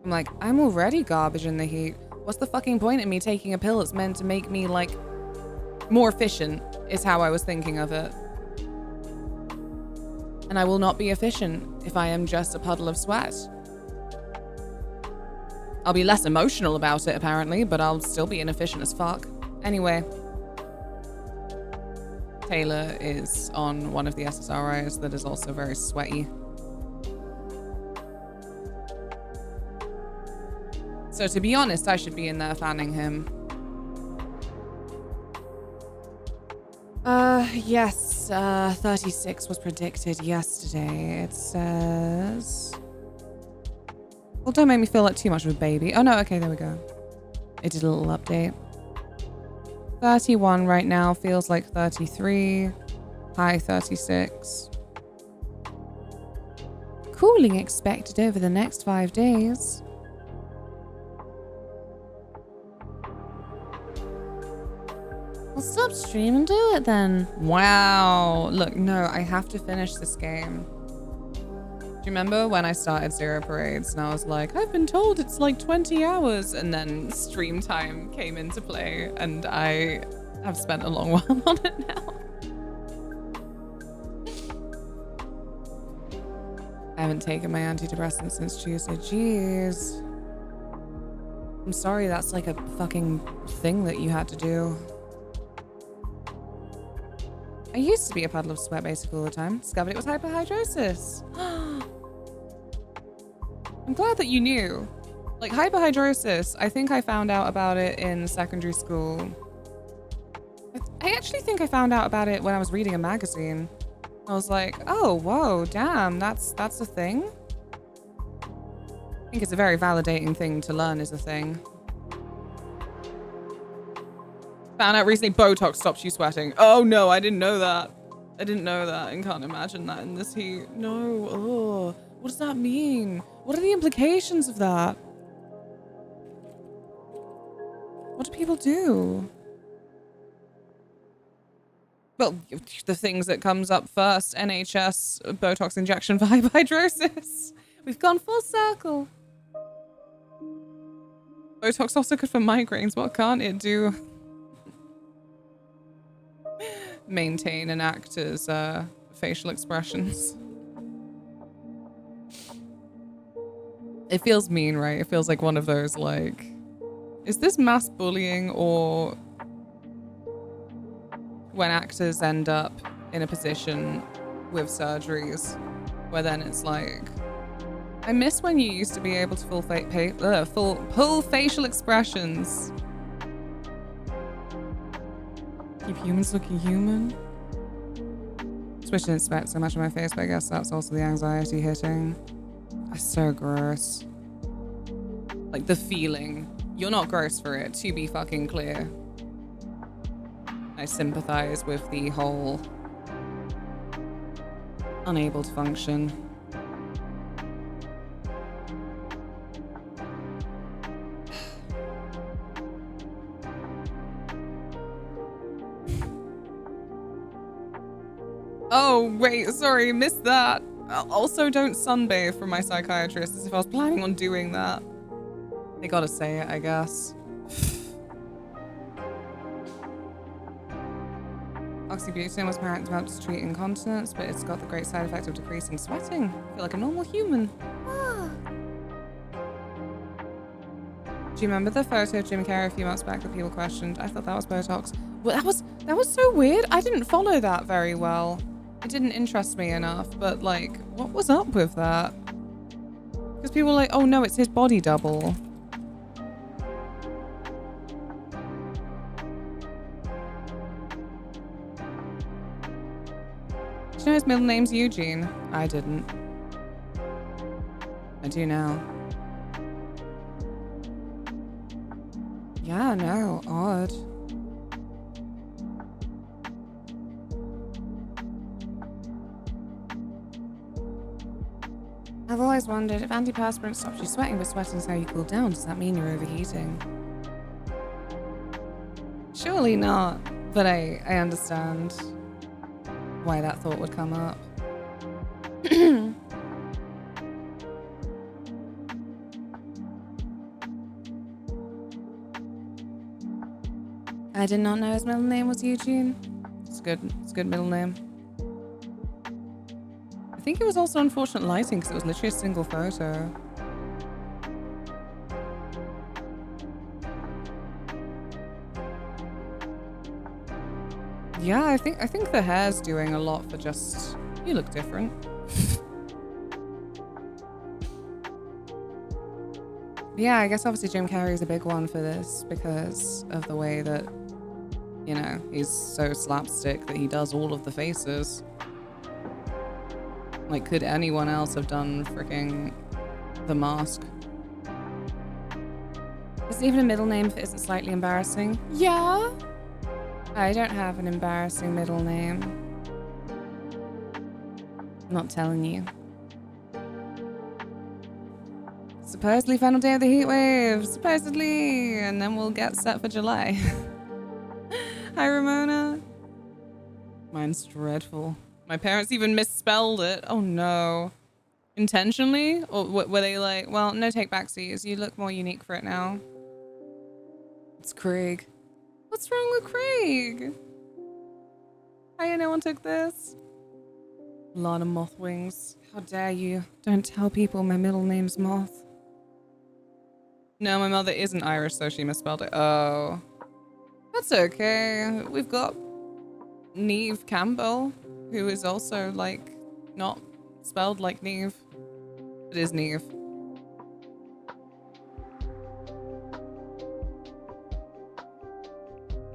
I'm like, I'm already garbage in the heat. What's the fucking point in me taking a pill that's meant to make me like more efficient is how I was thinking of it. And I will not be efficient if I am just a puddle of sweat. I'll be less emotional about it apparently, but I'll still be inefficient as fuck. Anyway. Taylor is on one of the SSRIs that is also very sweaty. So to be honest, I should be in there fanning him. Yes, 36 was predicted yesterday. It says... Well, don't make me feel like too much of a baby. Oh no, okay, there we go. It did a little update. 31 right now, feels like 33. High 36. Cooling expected over the next 5 days. Well, stop stream and do it then. Wow. Look, no, I have to finish this game. Do you remember when I started Zero Parades and I was like, I've been told it's like 20 hours, and then stream time came into play and I have spent a long while on it now. I haven't taken my antidepressant since Tuesday. Jeez. I'm sorry that's like a fucking thing that you had to do. I used to be a puddle of sweat basically all the time. Discovered it was hyperhidrosis. I'm glad that you knew. Like hyperhidrosis, I think I found out about it in secondary school. I actually think I found out about it when I was reading a magazine. I was like, oh, whoa, damn, that's a thing? I think it's a very validating thing to learn is a thing. Found out recently Botox stops you sweating. Oh no, I didn't know that. I didn't know that and can't imagine that in this heat. No, oh, what does that mean? What are the implications of that? What do people do? Well, the things that comes up first, NHS, Botox injection for hyperhidrosis. We've gone full circle. Botox also good for migraines. What can't it do? Maintain an actor's facial expressions. It feels mean, right? It feels like one of those, like... Is this mass bullying or... when actors end up in a position with surgeries where then it's like... I miss when you used to be able to pull facial expressions. Keep humans looking human. Switch didn't expect so much on my face, but I guess that's also the anxiety hitting. That's so gross. Like the feeling. You're not gross for it, to be fucking clear. I sympathize with the whole unable to function. Oh, wait, sorry, missed that. Also, don't sunbathe from my psychiatrist, as if I was planning on doing that. They gotta say it, I guess. Oxybutynin was apparently developed to treat incontinence, but it's got the great side effect of decreasing sweating. I feel like a normal human. Do you remember the photo of Jim Carrey a few months back that people questioned? I thought that was Botox. Well, that was so weird. I didn't follow that very well. It didn't interest me enough, but like, what was up with that? Because people were like, oh no, it's his body double. Do you know his middle name's Eugene? I didn't. I do now. Yeah, no, odd. I've always wondered, if antiperspirant stops you sweating, but sweating is how you cool down, does that mean you're overheating? Surely not, but I understand why that thought would come up. I did not know his middle name was Eugene. It's a good middle name. I think it was also unfortunate lighting because it was literally a single photo. Yeah, I think the hair's doing a lot for just... You look different. Yeah, I guess obviously Jim Carrey's a big one for this because of the way that, you know, he's so slapstick that he does all of the faces. Like, could anyone else have done freaking The Mask? Is it even a middle name if it isn't slightly embarrassing? Yeah. I don't have an embarrassing middle name. I'm not telling you. Supposedly final day of the heat wave. Supposedly. And then we'll get set for July. Hi, Ramona. Mine's dreadful. My parents even misspelled it. Oh no. Intentionally? Or were they like, well, no take backsies. You look more unique for it now. It's Craig. What's wrong with Craig? Hiya, no one took this. Lot of moth wings. How dare you? Don't tell people my middle name's Moth. No, my mother isn't Irish, so she misspelled it. Oh. That's okay. We've got Neve Campbell, who is also, like, not spelled like Neve. It is Neve.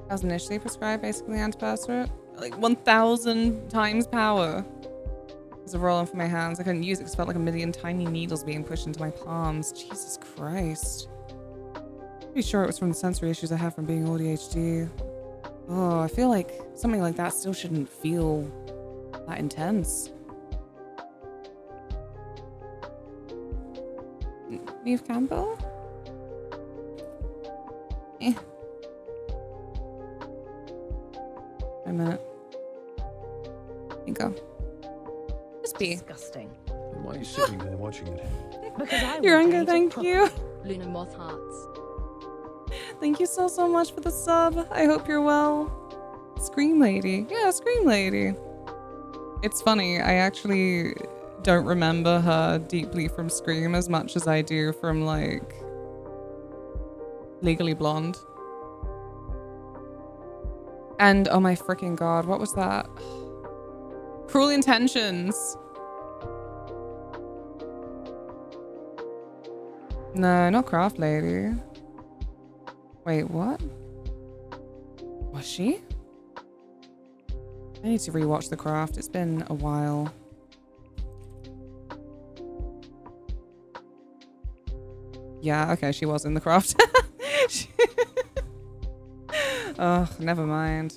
I was initially prescribed basically antiperspirant. Like 1,000 times power. There's a roll-on for my hands. I couldn't use it because it felt like a million tiny needles being pushed into my palms. Jesus Christ. Pretty sure it was from the sensory issues I have from being ADHD. Oh, I feel like something like that still shouldn't feel that intense. Neve Campbell? Eh. Wait a minute. Here you go. Just be. Disgusting. Why are you sitting there watching it? Because I Your want to anger, eat it thank properly. you. Luna Moth Hearts. Thank you so, so much for the sub. I hope you're well. Scream Lady. Yeah, Scream Lady. It's funny, I actually don't remember her deeply from Scream as much as I do from, like, Legally Blonde. And, oh my freaking god, what was that? Cruel Intentions. No, not Craft Lady. Wait, what? Was she? I need to rewatch The Craft. It's been a while. Yeah, okay, she was in The Craft. Oh, never mind.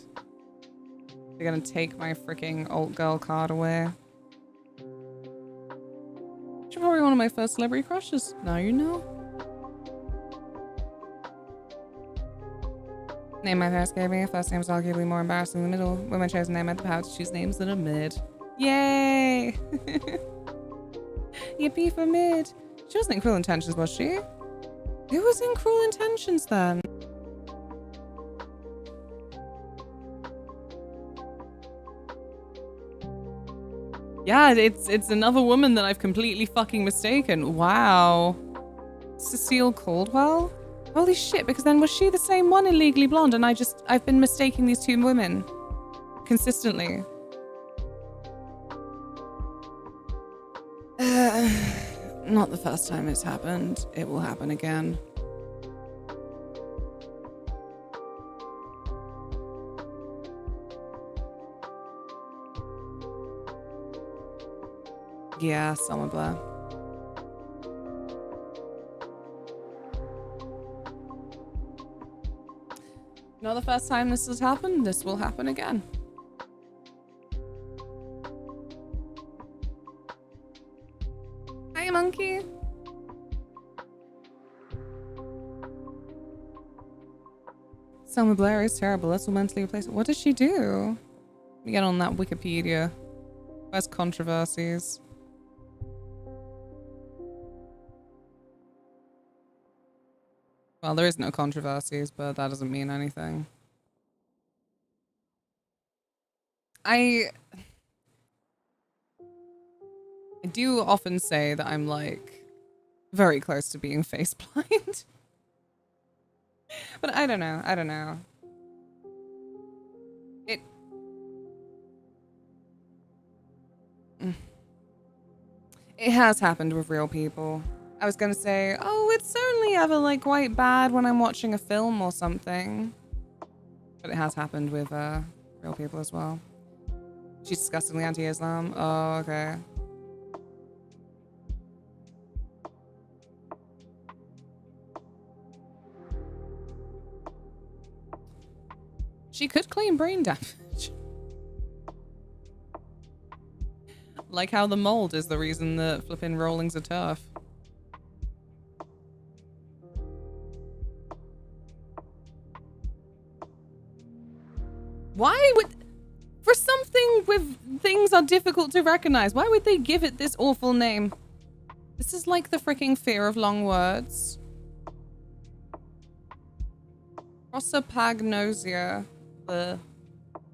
They're gonna take my freaking alt girl card away. She's probably one of my first celebrity crushes. Now you know. Name my parents gave me. First name is arguably more embarrassing than the middle. When my chosen name, I had the power to choose names that are mid. Yay! Yippee for mid. She wasn't in Cruel Intentions, was she? Who was in Cruel Intentions then? Yeah, it's another woman that I've completely fucking mistaken. Wow. Cecile Caldwell? Holy shit, because then was she the same one in Legally Blonde and I've been mistaking these two women consistently. Not the first time it's happened. It will happen again. Yeah, Summer Blair. Not the first time this has happened. This will happen again. Hi, monkey. Selma Blair is terrible. Let's mentally replace it. What did she do? Let me get on that Wikipedia. Where's controversies? Well, there is no controversies, but that doesn't mean anything. I do often say that I'm, like, very close to being face blind. But I don't know. I don't know. It has happened with real people. I was gonna say, oh, it's only ever, like, quite bad when I'm watching a film or something. But it has happened with real people as well. She's disgustingly anti-Islam. Oh, okay. She could claim brain damage. Like how the mold is the reason that flipping rollings are tough. Why would... For something with things are difficult to recognize, why would they give it this awful name? This is like the freaking fear of long words. Prosopagnosia.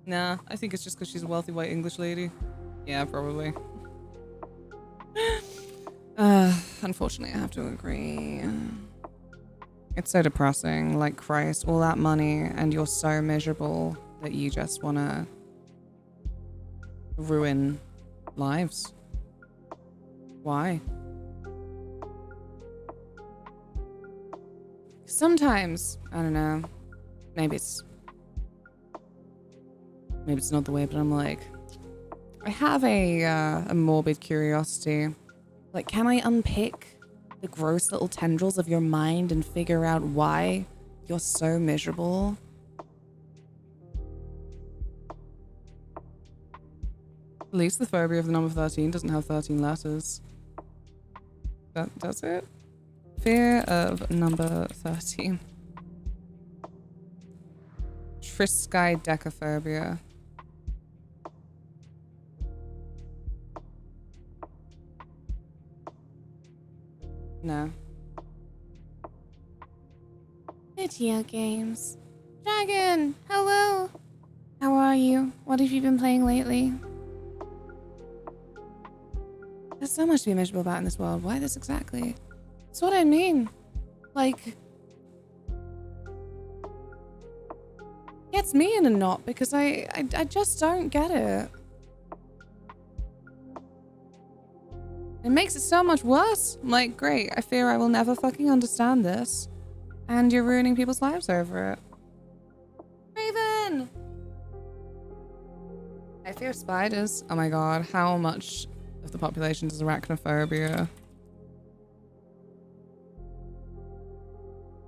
Nah, I think it's just because she's a wealthy white English lady. Yeah, probably. Unfortunately, I have to agree. It's so depressing. Like, Christ, all that money and you're so miserable that you just want to ruin lives. Why? Sometimes, I don't know, maybe it's not the way, but I'm like, I have a morbid curiosity. Like, can I unpick the gross little tendrils of your mind and figure out why you're so miserable? At least the phobia of the number 13 doesn't have 13 letters. That's it? Fear of number 13. Triskaidekaphobia. No. Video games. Dragon, hello. How are you? What have you been playing lately? There's so much to be miserable about in this world. Why this exactly? That's what I mean. Like, gets me in a knot because I just don't get it. It makes it so much worse. I'm like, great, I fear I will never fucking understand this. And you're ruining people's lives over it. Raven! I fear spiders. Oh my god, how much of the population does arachnophobia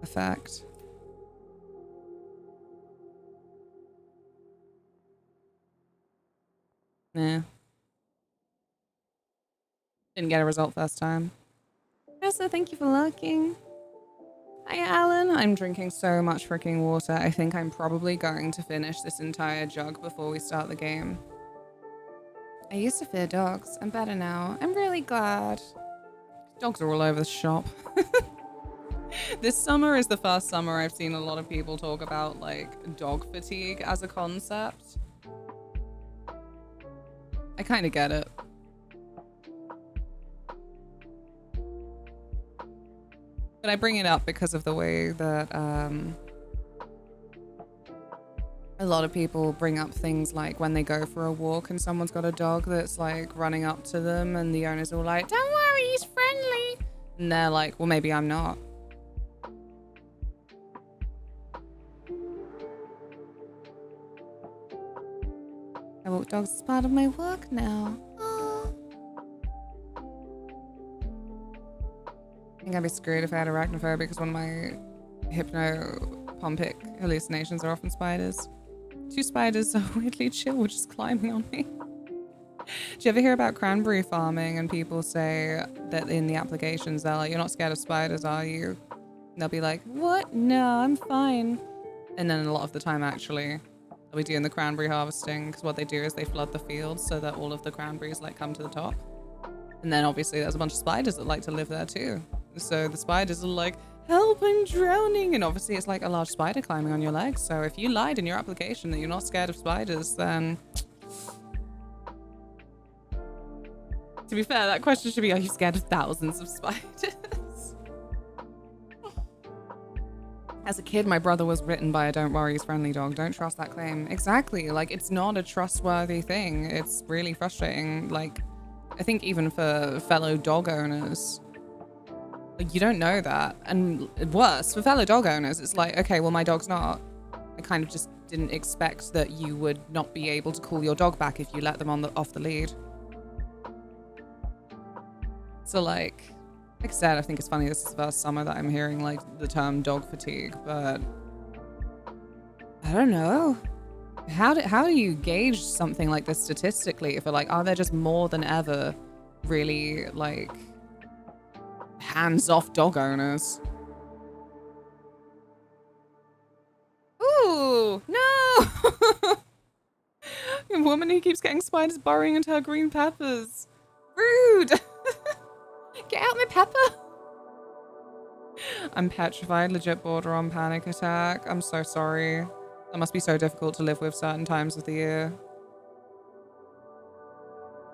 affect? Nah. Didn't get a result first time. Also, thank you for lurking. Hi, Alan. I'm drinking so much freaking water. I think I'm probably going to finish this entire jug before we start the game. I used to fear dogs. I'm better now. I'm really glad. Dogs are all over the shop. This summer is the first summer I've seen a lot of people talk about, like, dog fatigue as a concept. I kind of get it. But I bring it up because of the way that a lot of people bring up things like when they go for a walk and someone's got a dog that's like running up to them and the owner's all like, don't worry, he's friendly. And they're like, well, maybe I'm not. I walk dogs as part of my work now. I think I'd be screwed if I had arachnophobia because one of my hypnopompic hallucinations are often spiders. 2 spiders are weirdly chill, just climbing on me. Do you ever hear about cranberry farming and people say that in the applications they're like, you're not scared of spiders, are you? And they'll be like, what? No, I'm fine. And then a lot of the time actually they'll be doing the cranberry harvesting because what they do is they flood the fields so that all of the cranberries like come to the top. And then obviously there's a bunch of spiders that like to live there too. So the spiders are like, help, I'm drowning. And obviously it's like a large spider climbing on your legs. So if you lied in your application that you're not scared of spiders, then to be fair, that question should be, are you scared of thousands of spiders? As a kid, my brother was bitten by a don't worry, he's friendly dog. Don't trust that claim. Exactly. Like, it's not a trustworthy thing. It's really frustrating. Like, I think even for fellow dog owners, like, you don't know that. And worse, for fellow dog owners, it's like, okay, well, my dog's not. I kind of just didn't expect that you would not be able to call your dog back if you let them off the lead. So, like I said, I think it's funny this is the first summer that I'm hearing, like, the term dog fatigue, but I don't know. How do you gauge something like this statistically? If like, are there just more than ever really, like, hands-off dog owners? Ooh, no! A woman who keeps getting spiders burrowing into her green peppers. Rude! Get out my pepper! I'm petrified, legit border on panic attack. I'm so sorry. That must be so difficult to live with certain times of the year.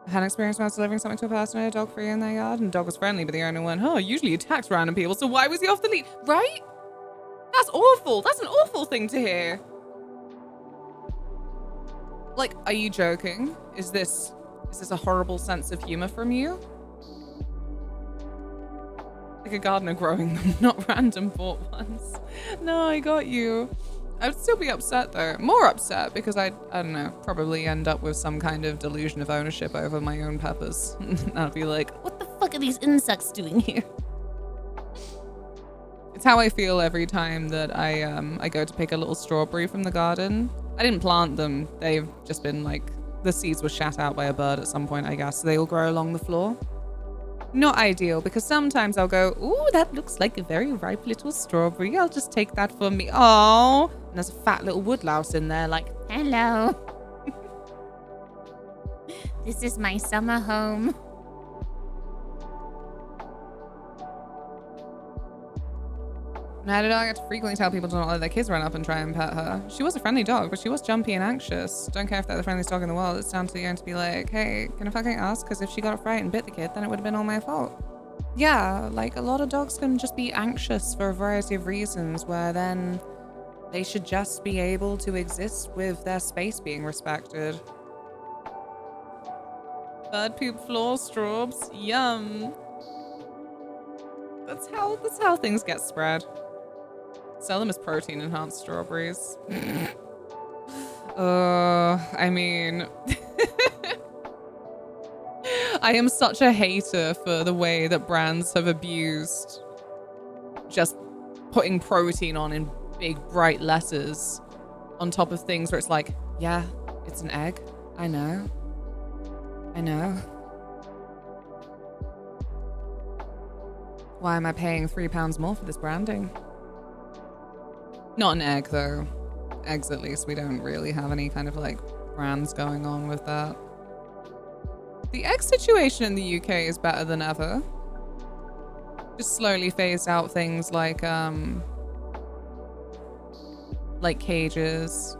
I had an experience when I was delivering something to a person who had a dog free in their yard, and the dog was friendly, but the owner went, oh, usually attacks random people, so why was he off the lead? Right? That's awful. That's an awful thing to hear. Like, are you joking? Is this a horrible sense of humor from you? Like a gardener growing them, not random bought ones. No, I got you. I would still be upset though. More upset because I don't know, probably end up with some kind of delusion of ownership over my own peppers. I'd be like, what the fuck are these insects doing here? It's how I feel every time that I go to pick a little strawberry from the garden. I didn't plant them. They've just been like the seeds were shat out by a bird at some point, I guess. So they all grow along the floor. Not ideal, because sometimes I'll go, ooh, that looks like a very ripe little strawberry. I'll just take that for me. Oh, and there's a fat little woodlouse in there like, hello. This is my summer home. And I had a dog. I had to frequently tell people to not let their kids run up and try and pet her. She was a friendly dog, but she was jumpy and anxious. Don't care if they're the friendliest dog in the world. It's down to you to be like, hey, can I fucking ask? Because if she got a fright and bit the kid, then it would have been all my fault. Yeah, like a lot of dogs can just be anxious for a variety of reasons, where then they should just be able to exist with their space being respected. Bird poop floor straws. Yum. That's how things get spread. Sell them as protein enhanced strawberries. I mean, I am such a hater for the way that brands have abused just putting protein on in big bright letters on top of things where it's like, yeah, it's an egg. I know. Why am I paying £3 more for this branding? Not an egg, though. Eggs, at least, we don't really have any kind of, like, brands going on with that. The egg situation in the UK is better than ever. Just slowly phased out things like cages.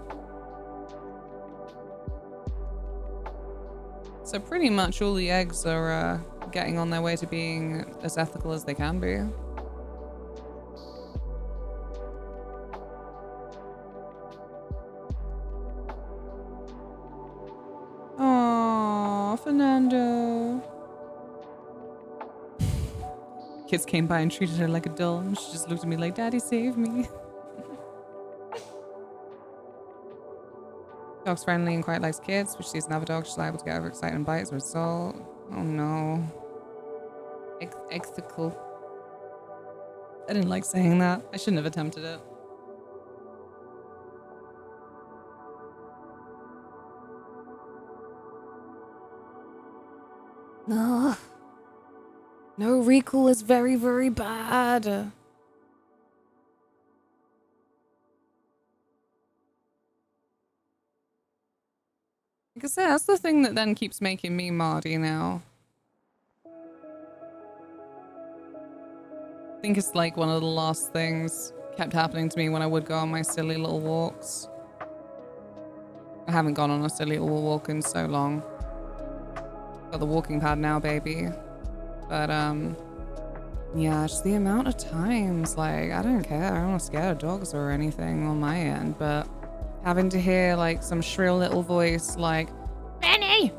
So pretty much all the eggs are getting on their way to being as ethical as they can be. Aww, Fernando. Kids came by and treated her like a doll, and she just looked at me like, Daddy, save me. Dog's friendly and quite likes kids, which sees another dog, she's liable to get overexcited and bite as a result. Oh no. Ethical. I didn't like saying that. I shouldn't have attempted it. No. No recall is very, very bad. Like I said, that's the thing that then keeps making me Mardy now. I think it's like one of the last things kept happening to me when I would go on my silly little walks. I haven't gone on a silly little walk in so long. Got the walking pad now, baby. But, yeah, just the amount of times, like, I don't care. I'm not scared of dogs or anything on my end, but having to hear, like, some shrill little voice like, Benny!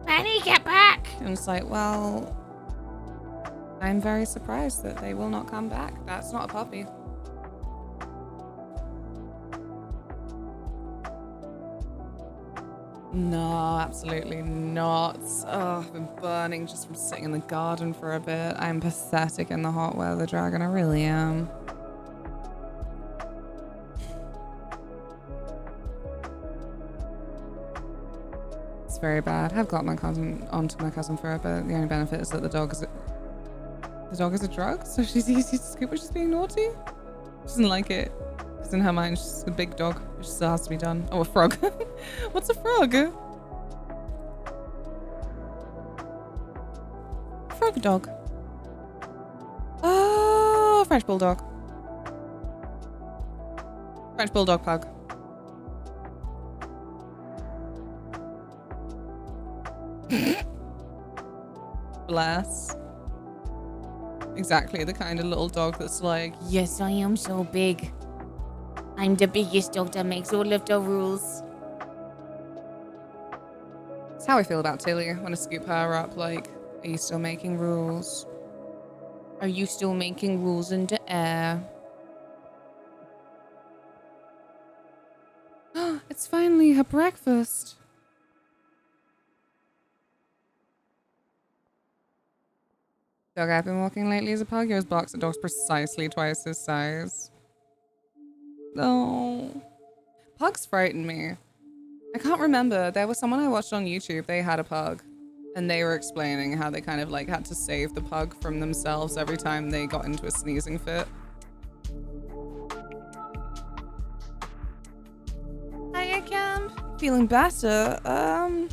Benny, get back! And it's like, well, I'm very surprised that they will not come back. That's not a puppy. No, absolutely not. Oh, I've been burning just from sitting in the garden for a bit. I'm pathetic in the hot weather, Dragon. I really am. It's very bad. I've got my cousin onto my cousin for a bit. The only benefit is that the dog is a drug, so she's easy to scoop when she's being naughty. She doesn't like it. Because in her mind, she's a big dog. Which still has to be done. Oh, a frog. What's a frog? Frog dog. Oh, French bulldog. French bulldog pug. Bless. Exactly the kind of little dog that's like, yes, I am so big. I'm the biggest dog that makes all of the rules. That's how I feel about Tilly when I scoop her up. Like, are you still making rules? Are you still making rules in the air? It's finally her breakfast. Dog I've been walking lately is a pug. He always barks at dogs precisely twice his size. Oh. Pugs frighten me. I can't remember. There was someone I watched on YouTube. They had a pug. And they were explaining how they kind of like had to save the pug from themselves every time they got into a sneezing fit. Hiya, Camp. Feeling better? I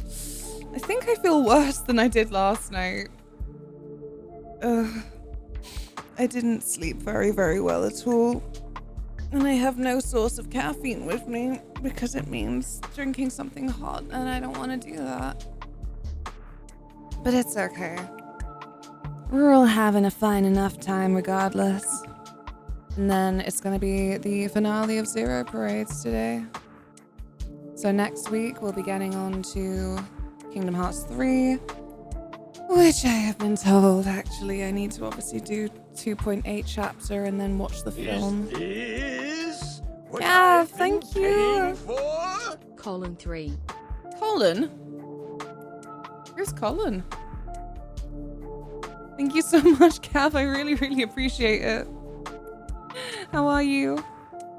think I feel worse than I did last night. I didn't sleep very, very well at all. And I have no source of caffeine with me because it means drinking something hot and I don't want to do that. But it's okay. We're all having a fine enough time regardless. And then it's gonna be the finale of Zero Parades today. So next week we'll be getting on to Kingdom Hearts 3, which I have been told actually I need to obviously do 2.8 chapter and then watch the film. Is what Yeah, I've been thank you. paying for? Colon 3. Colin? Where's Colin? Thank you so much, Cav. I really, really appreciate it. How are you?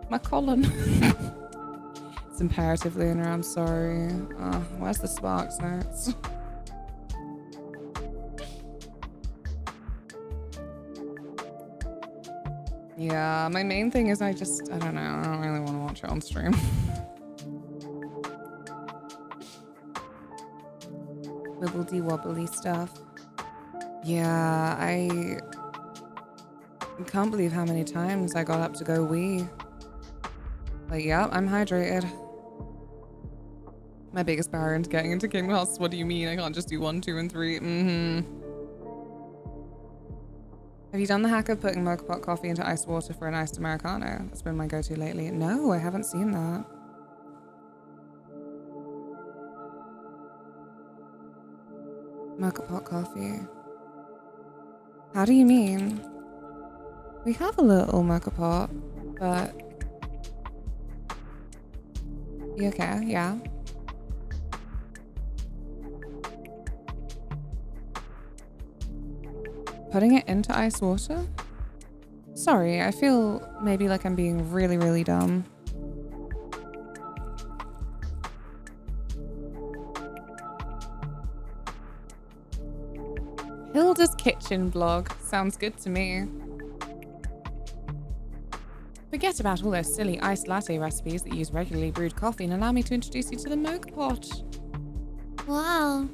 My Colin. It's imperative, Luna. I'm sorry. Where's the Sparks notes? Yeah, my main thing is I don't know. I don't really want to watch it on stream. Wibbledy wobbly stuff. Yeah, I can't believe how many times I got up to go wee. Like, yeah, I'm hydrated. My biggest barrier into getting into Kingdom Hearts. What do you mean? I can't just do 1, 2, and 3. Have you done the hack of putting mocha pot coffee into iced water for an iced Americano? That's been my go-to lately. No, I haven't seen that. Mocha pot coffee. How do you mean? We have a little mocha pot, but... You okay? Yeah. Putting it into ice water? Sorry, I feel maybe like I'm being really, really dumb. Hilda's Kitchen blog. Sounds good to me. Forget about all those silly iced latte recipes that use regularly brewed coffee and allow me to introduce you to the mocha pot. Wow.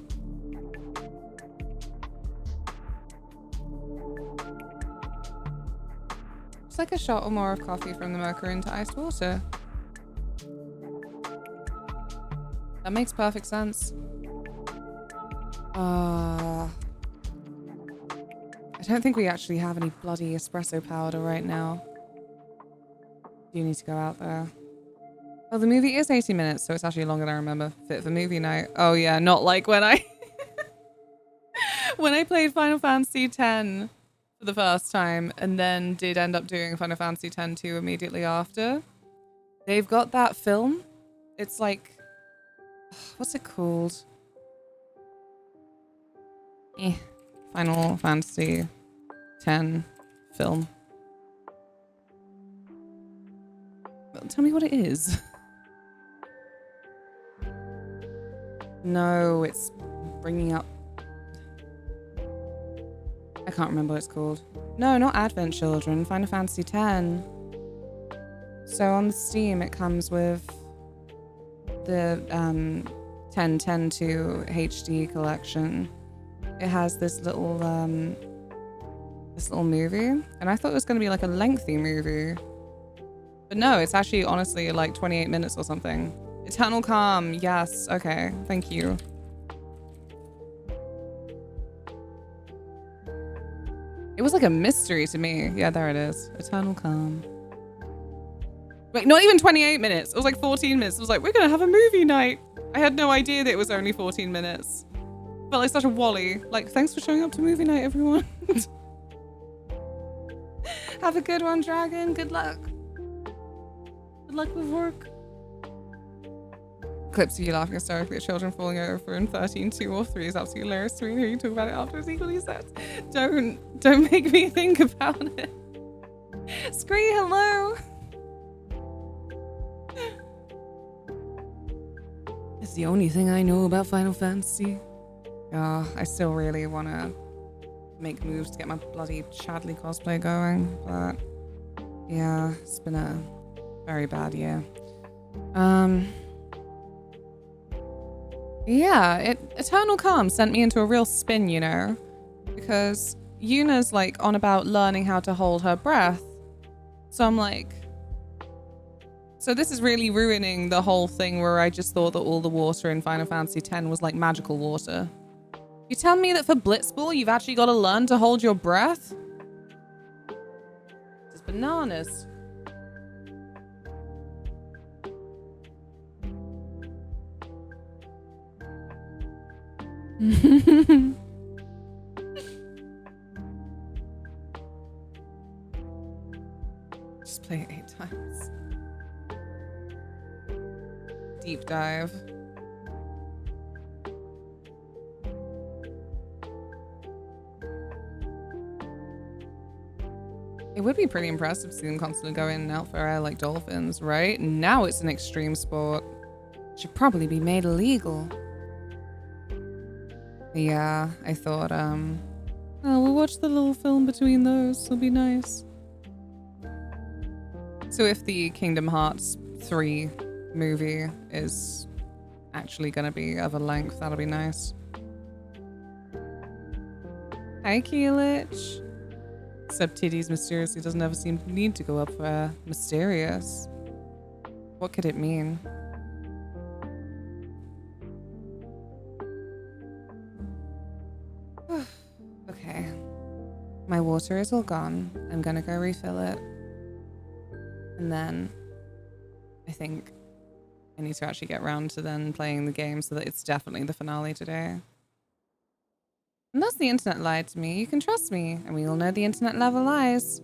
It's like a shot or more of coffee from the mocha into iced water. That makes perfect sense. I don't think we actually have any bloody espresso powder right now. You need to go out there. Oh, the movie is 80 minutes, so it's actually longer than I remember. Fit for movie night. Oh yeah, not like when I when I played Final Fantasy X for the first time and then did end up doing Final Fantasy X 2 immediately after. They've got that film. It's like, what's it called? Final Fantasy X film. Tell me what it is. No, it's bringing up... I can't remember what it's called. No, not Advent Children. Final Fantasy X. So on the Steam, it comes with the 10-10-2 HD collection. It has this little movie, and I thought it was going to be like a lengthy movie. But no, it's actually honestly like 28 minutes or something. Eternal Calm, yes, okay, thank you. It was like a mystery to me. Yeah, there it is. Eternal Calm. Wait, not even 28 minutes. It was like 14 minutes. It was like, we're gonna have a movie night. I had no idea that it was only 14 minutes. Felt like such a wally. Like, thanks for showing up to movie night, everyone. Have a good one, Dragon. Good luck. Good luck with work. Clips of you laughing hysterically at children falling over in 13, 2 or 3 is absolutely hilarious to me. Hearing you talk about it after it's equally sad. Don't make me think about it. Scree, hello. the only thing I know about Final Fantasy. I still really want to make moves to get my bloody Chadley cosplay going, but yeah, it's been a very bad year. Yeah, Eternal Calm sent me into a real spin, you know, because Yuna's like on about learning how to hold her breath. So I'm like, so this is really ruining the whole thing where I just thought that all the water in Final Fantasy X was like magical water. You tell me that for Blitzball, you've actually got to learn to hold your breath? It's bananas. Just play it 8 times. Deep dive. It would be pretty impressive to see them constantly go in and out for air like dolphins, right? Now it's an extreme sport. Should probably be made illegal. Yeah, I thought, oh, we'll watch the little film between those. It'll be nice. So if the Kingdom Hearts 3 movie is actually gonna be of a length, that'll be nice. Hi, Keelich. Except titties mysteriously doesn't ever seem to need to go up for air. Mysterious. What could it mean? Okay. My water is all gone. I'm gonna go refill it. And then I think I need to actually get around to then playing the game so that it's definitely the finale today. Unless the internet lied to me, you can trust me. And we all know the internet never lies.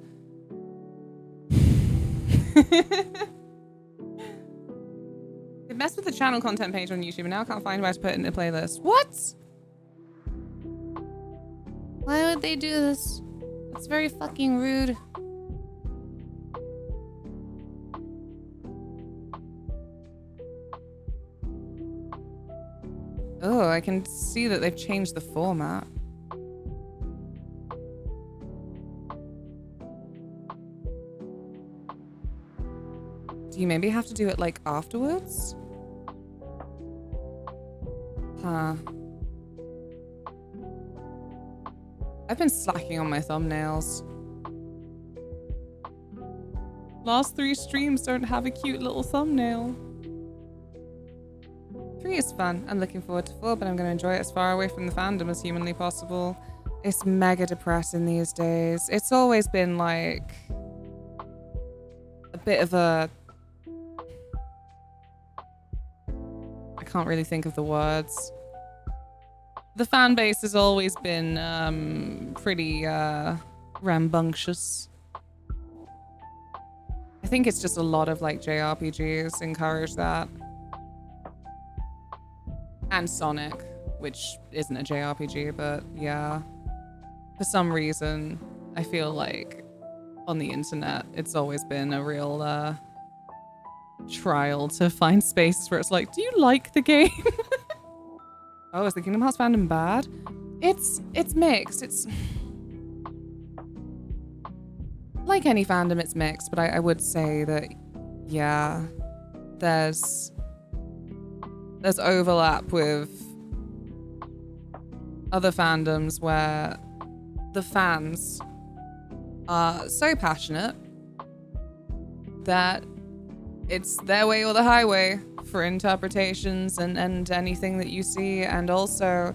It messed with the channel content page on YouTube and now I can't find where to put it in the playlist. What? Why would they do this? It's very fucking rude. Oh, I can see that they've changed the format. Do you maybe have to do it like afterwards? Huh. I've been slacking on my thumbnails. Last 3 streams don't have a cute little thumbnail. 3 is fun. I'm looking forward to 4, but I'm going to enjoy it as far away from the fandom as humanly possible. It's mega depressing these days. It's always been like a bit of a... I can't really think of the words. The fan base has always been pretty rambunctious. I think it's just a lot of like JRPGs encourage that. And Sonic, which isn't a JRPG, but yeah. For some reason, I feel like on the internet, it's always been a real trial to find spaces where it's like, do you like the game? Oh, is the Kingdom Hearts fandom bad? It's mixed. It's like any fandom, it's mixed, but I would say that, yeah, there's overlap with other fandoms where the fans are so passionate that it's their way or the highway for interpretations and anything that you see. And also,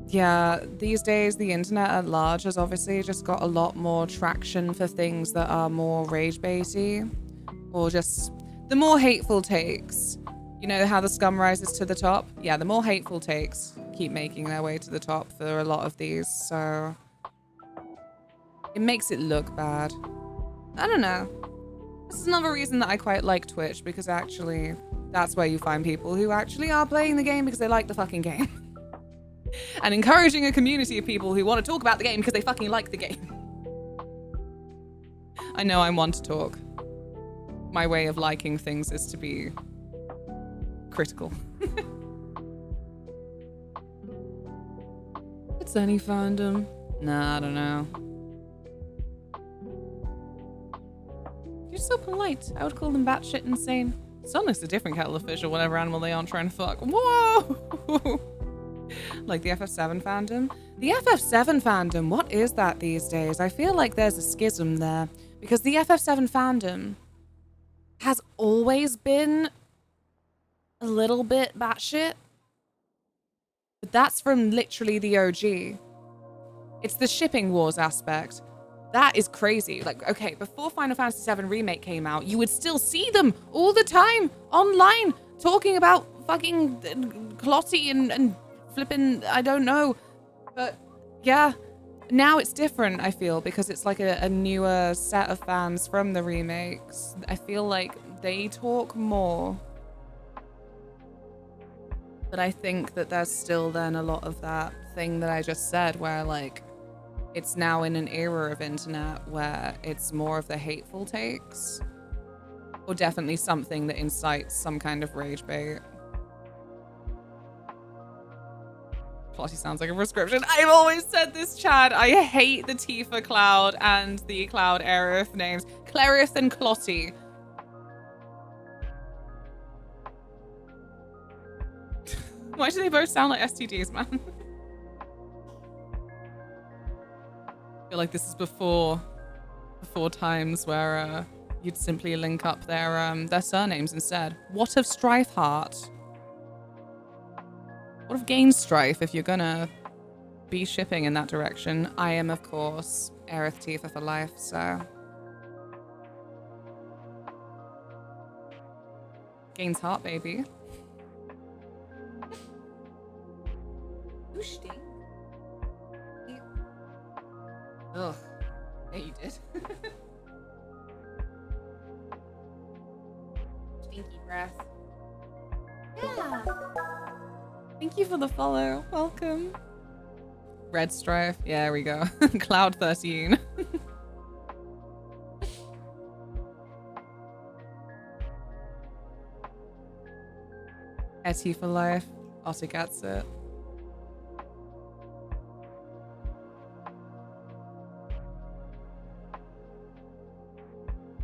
yeah, these days the internet at large has obviously just got a lot more traction for things that are more rage-baity or just the more hateful takes. You know how the scum rises to the top? Yeah, the more hateful takes keep making their way to the top for a lot of these, so it makes it look bad. I don't know. This is another reason that I quite like Twitch, because actually that's where you find people who actually are playing the game because they like the fucking game. And encouraging a community of people who want to talk about the game because they fucking like the game. I know I'm one to talk. My way of liking things is to be critical. It's any fandom. Nah, I don't know. You're so polite. I would call them batshit insane. Sonic's a different kettle of fish or whatever animal they aren't trying to fuck. Whoa! Like the FF7 fandom? The FF7 fandom, what is that these days? I feel like there's a schism there. Because the FF7 fandom has always been a little bit batshit. But that's from literally the OG. It's the shipping wars aspect. That is crazy. Like, okay, before Final Fantasy VII Remake came out, you would still see them all the time online talking about fucking Clotty and flipping, I don't know. But yeah, now it's different, I feel, because it's like a newer set of fans from the remakes. I feel like they talk more. But I think that there's still then a lot of that thing that I just said where like, it's now in an era of internet where it's more of the hateful takes. Or definitely something that incites some kind of rage bait. Clotty sounds like a prescription. I've always said this, Chad. I hate the Tifa Cloud and the Cloud Aerith names. Clerith and Clotty. Why do they both sound like STDs, man? I feel like this is before times where you'd simply link up their surnames instead. What of Strifeheart? What of Gainstrife if you're gonna be shipping in that direction? I am, of course, Aerith Tifa for life, so. Gain's heart, baby. Oosty. Ugh. Yeah, you did. Stinky breath. Yeah. Thank you for the follow. Welcome. Red Strife. Yeah, there we go. Cloud 13. Etty for life. Otter gets it.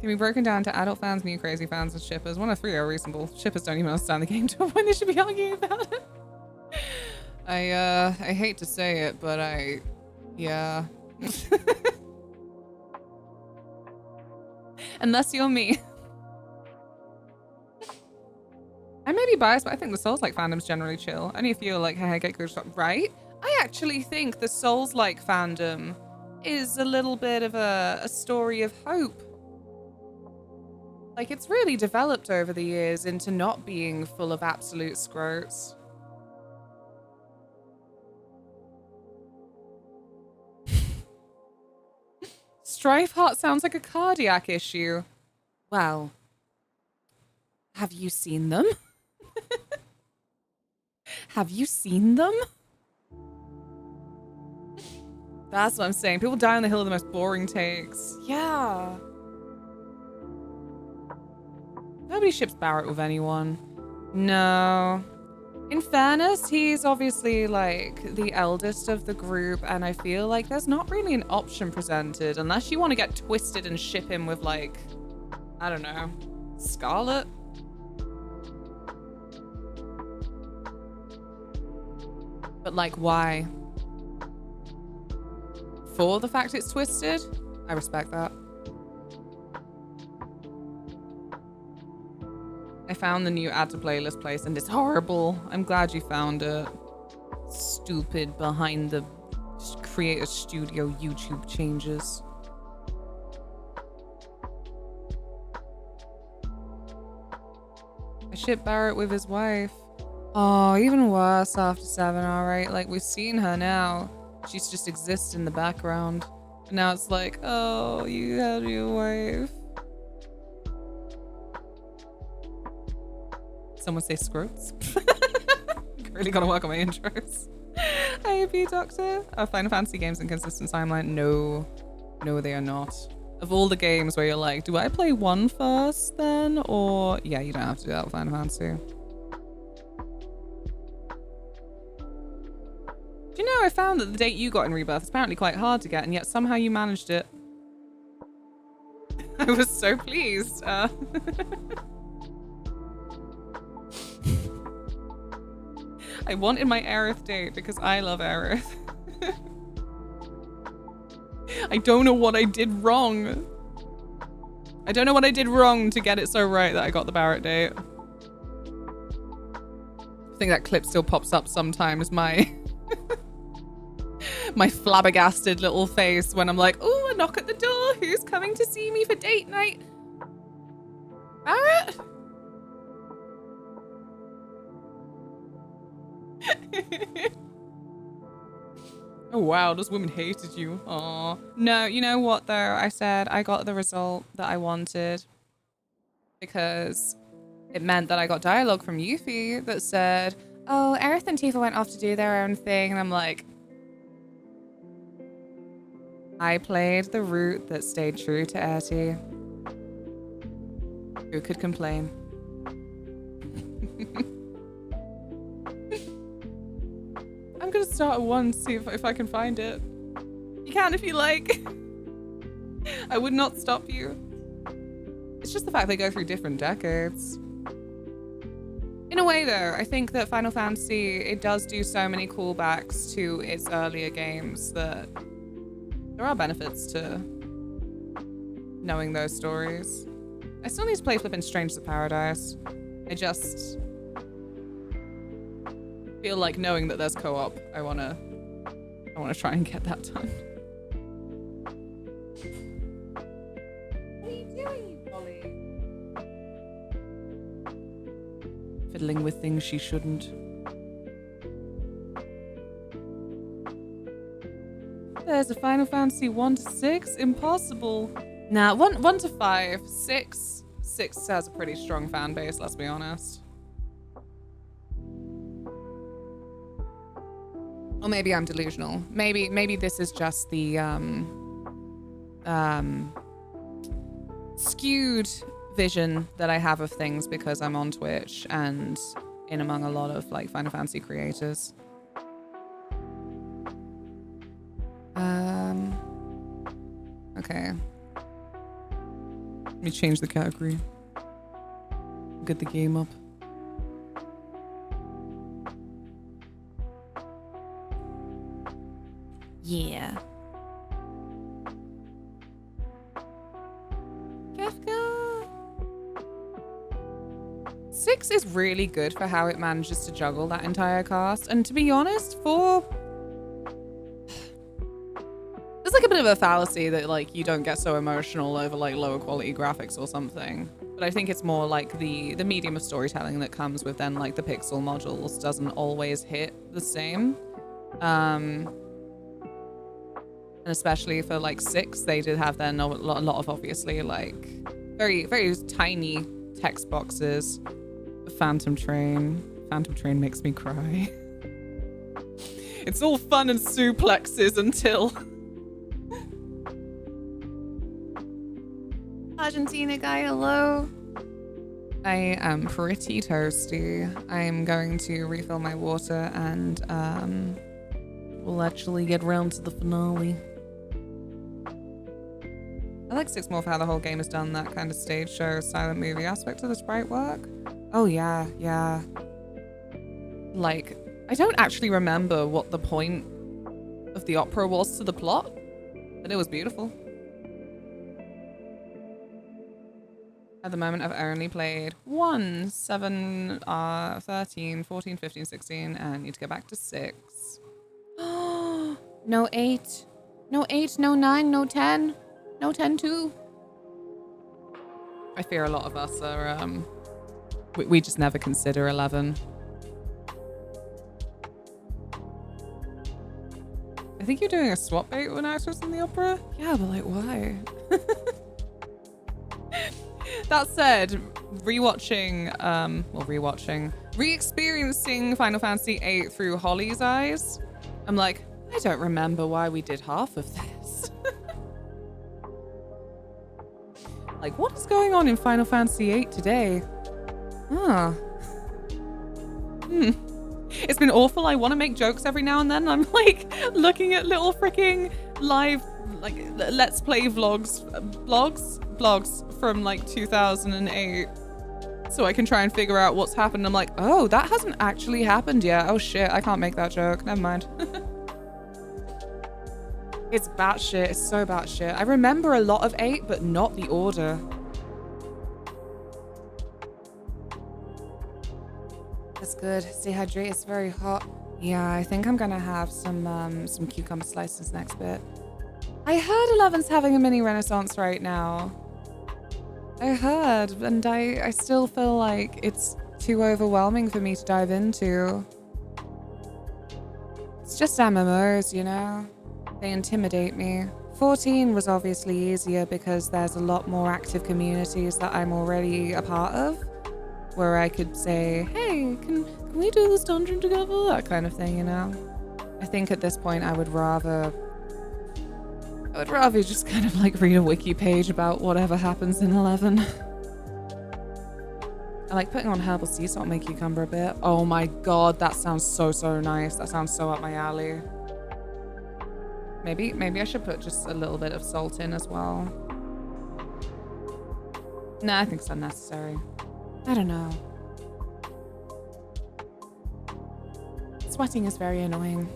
Can be broken down to adult fans, new crazy fans, and shippers. One of three are reasonable. Shippers don't even understand the game to a point they should be arguing about it. I hate to say it, but yeah. Unless you're me. I may be biased, but I think the Souls-like fandom's generally chill. Only if you're like, hey, get good stuff, right? I actually think the Souls-like fandom is a little bit of a story of hope. Like, it's really developed over the years into not being full of absolute scrotes. Strifeheart sounds like a cardiac issue. Well, have you seen them? Have you seen them? That's what I'm saying. People die on the hill of the most boring takes. Yeah. Nobody ships Barrett with anyone. No. In fairness, he's obviously like the eldest of the group, and I feel like there's not really an option presented unless you want to get twisted and ship him with like, I don't know, Scarlet? But like, why? For the fact it's twisted? I respect that. I found the new add to playlist place and it's horrible. I'm glad you found it. Stupid behind the Creator Studio YouTube changes. I ship Barrett with his wife. Oh, even worse after 7, alright. Like, we've seen her now. She's just exists in the background. And now it's like, oh, you had your wife. Someone say scrotes. Really gotta work on my intros. Hi, AP Doctor. Are Final Fantasy games in consistent timeline? No. No, they are not. Of all the games where you're like, do I play one first then? Or, yeah, you don't have to do that with Final Fantasy. Do you know I found that the date you got in Rebirth is apparently quite hard to get, and yet somehow you managed it. I was so pleased. I wanted my Aerith date because I love Aerith. I don't know what I did wrong. I don't know what I did wrong to get it so right that I got the Barrett date. I think that clip still pops up sometimes, my my flabbergasted little face when I'm like, oh, a knock at the door. Who's coming to see me for date night? Barrett? Oh wow, those women hated you. Aw. No, you know what though? I said I got the result that I wanted because it meant that I got dialogue from Yuffie that said, oh, Aerith and Tifa went off to do their own thing. And I'm like, I played the route that stayed true to Ertie. Who could complain? I'm gonna start at 1, see if I can find it. You can if you like. I would not stop you. It's just the fact they go through different decades. In a way though, I think that Final Fantasy, it does do so many callbacks to its earlier games that there are benefits to knowing those stories. I still need to play flippin' Strangers of Paradise. I just feel like knowing that there's co-op, I wanna try and get that done. What are you doing, Polly? Fiddling with things she shouldn't. There's a Final Fantasy 1 to 6? Impossible. Nah, 1 to 5. 6 has a pretty strong fan base, let's be honest. Or maybe I'm delusional. Maybe this is just the skewed vision that I have of things because I'm on Twitch and in among a lot of like Final Fantasy creators. Okay. Let me change the category. Get the game up. Yeah. Kefka. 6 is really good for how it manages to juggle that entire cast. And to be honest, 4... There's like a bit of a fallacy that like you don't get so emotional over like lower quality graphics or something. But I think it's more like the medium of storytelling that comes with then like the pixel modules doesn't always hit the same. And especially for like 6, they did have then a lot of obviously like very, very tiny text boxes. Phantom Train makes me cry. It's all fun and suplexes until... Argentina guy, hello. I am pretty toasty. I'm going to refill my water and we'll actually get round to the finale. I like 6 more for how the whole game is done, that kind of stage show, silent movie aspect of the sprite work. Oh yeah. Like, I don't actually remember what the point of the opera was to the plot, but it was beautiful. At the moment, I've only played 1, 7, 13, 14, 15, 16, and need to go back to 6. No 8. No 8, no 9, no 10. No 10 too. I fear a lot of us are, we just never consider 11. I think you're doing a swap bait with actors in the opera? Yeah, but like, why? That said, re-experiencing Final Fantasy VIII through Holly's eyes, I'm like, I don't remember why we did half of this. Like, what is going on in Final Fantasy VIII today? It's been awful. I want to make jokes every now and then. I'm like looking at little freaking live, like let's play vlogs from like 2008. So I can try and figure out what's happened. I'm like, oh, that hasn't actually happened yet. Oh shit, I can't make that joke. Never mind. It's batshit. It's so batshit. I remember a lot of 8, but not the order. That's good. Stay hydrated. It's very hot. Yeah, I think I'm gonna have some cucumber slices next bit. I heard 11's having a mini renaissance right now. I heard, and I still feel like it's too overwhelming for me to dive into. It's just MMOs, you know? They intimidate me. 14 was obviously easier because there's a lot more active communities that I'm already a part of, where I could say, hey, can we do this dungeon together? That kind of thing, you know? I think at this point I would rather just kind of like read a wiki page about whatever happens in 11. I like putting on herbal sea salt and make cucumber a bit. Oh my god, that sounds so nice. That sounds so up my alley. Maybe I should put just a little bit of salt in as well. Nah, I think it's unnecessary. I don't know. Sweating is very annoying.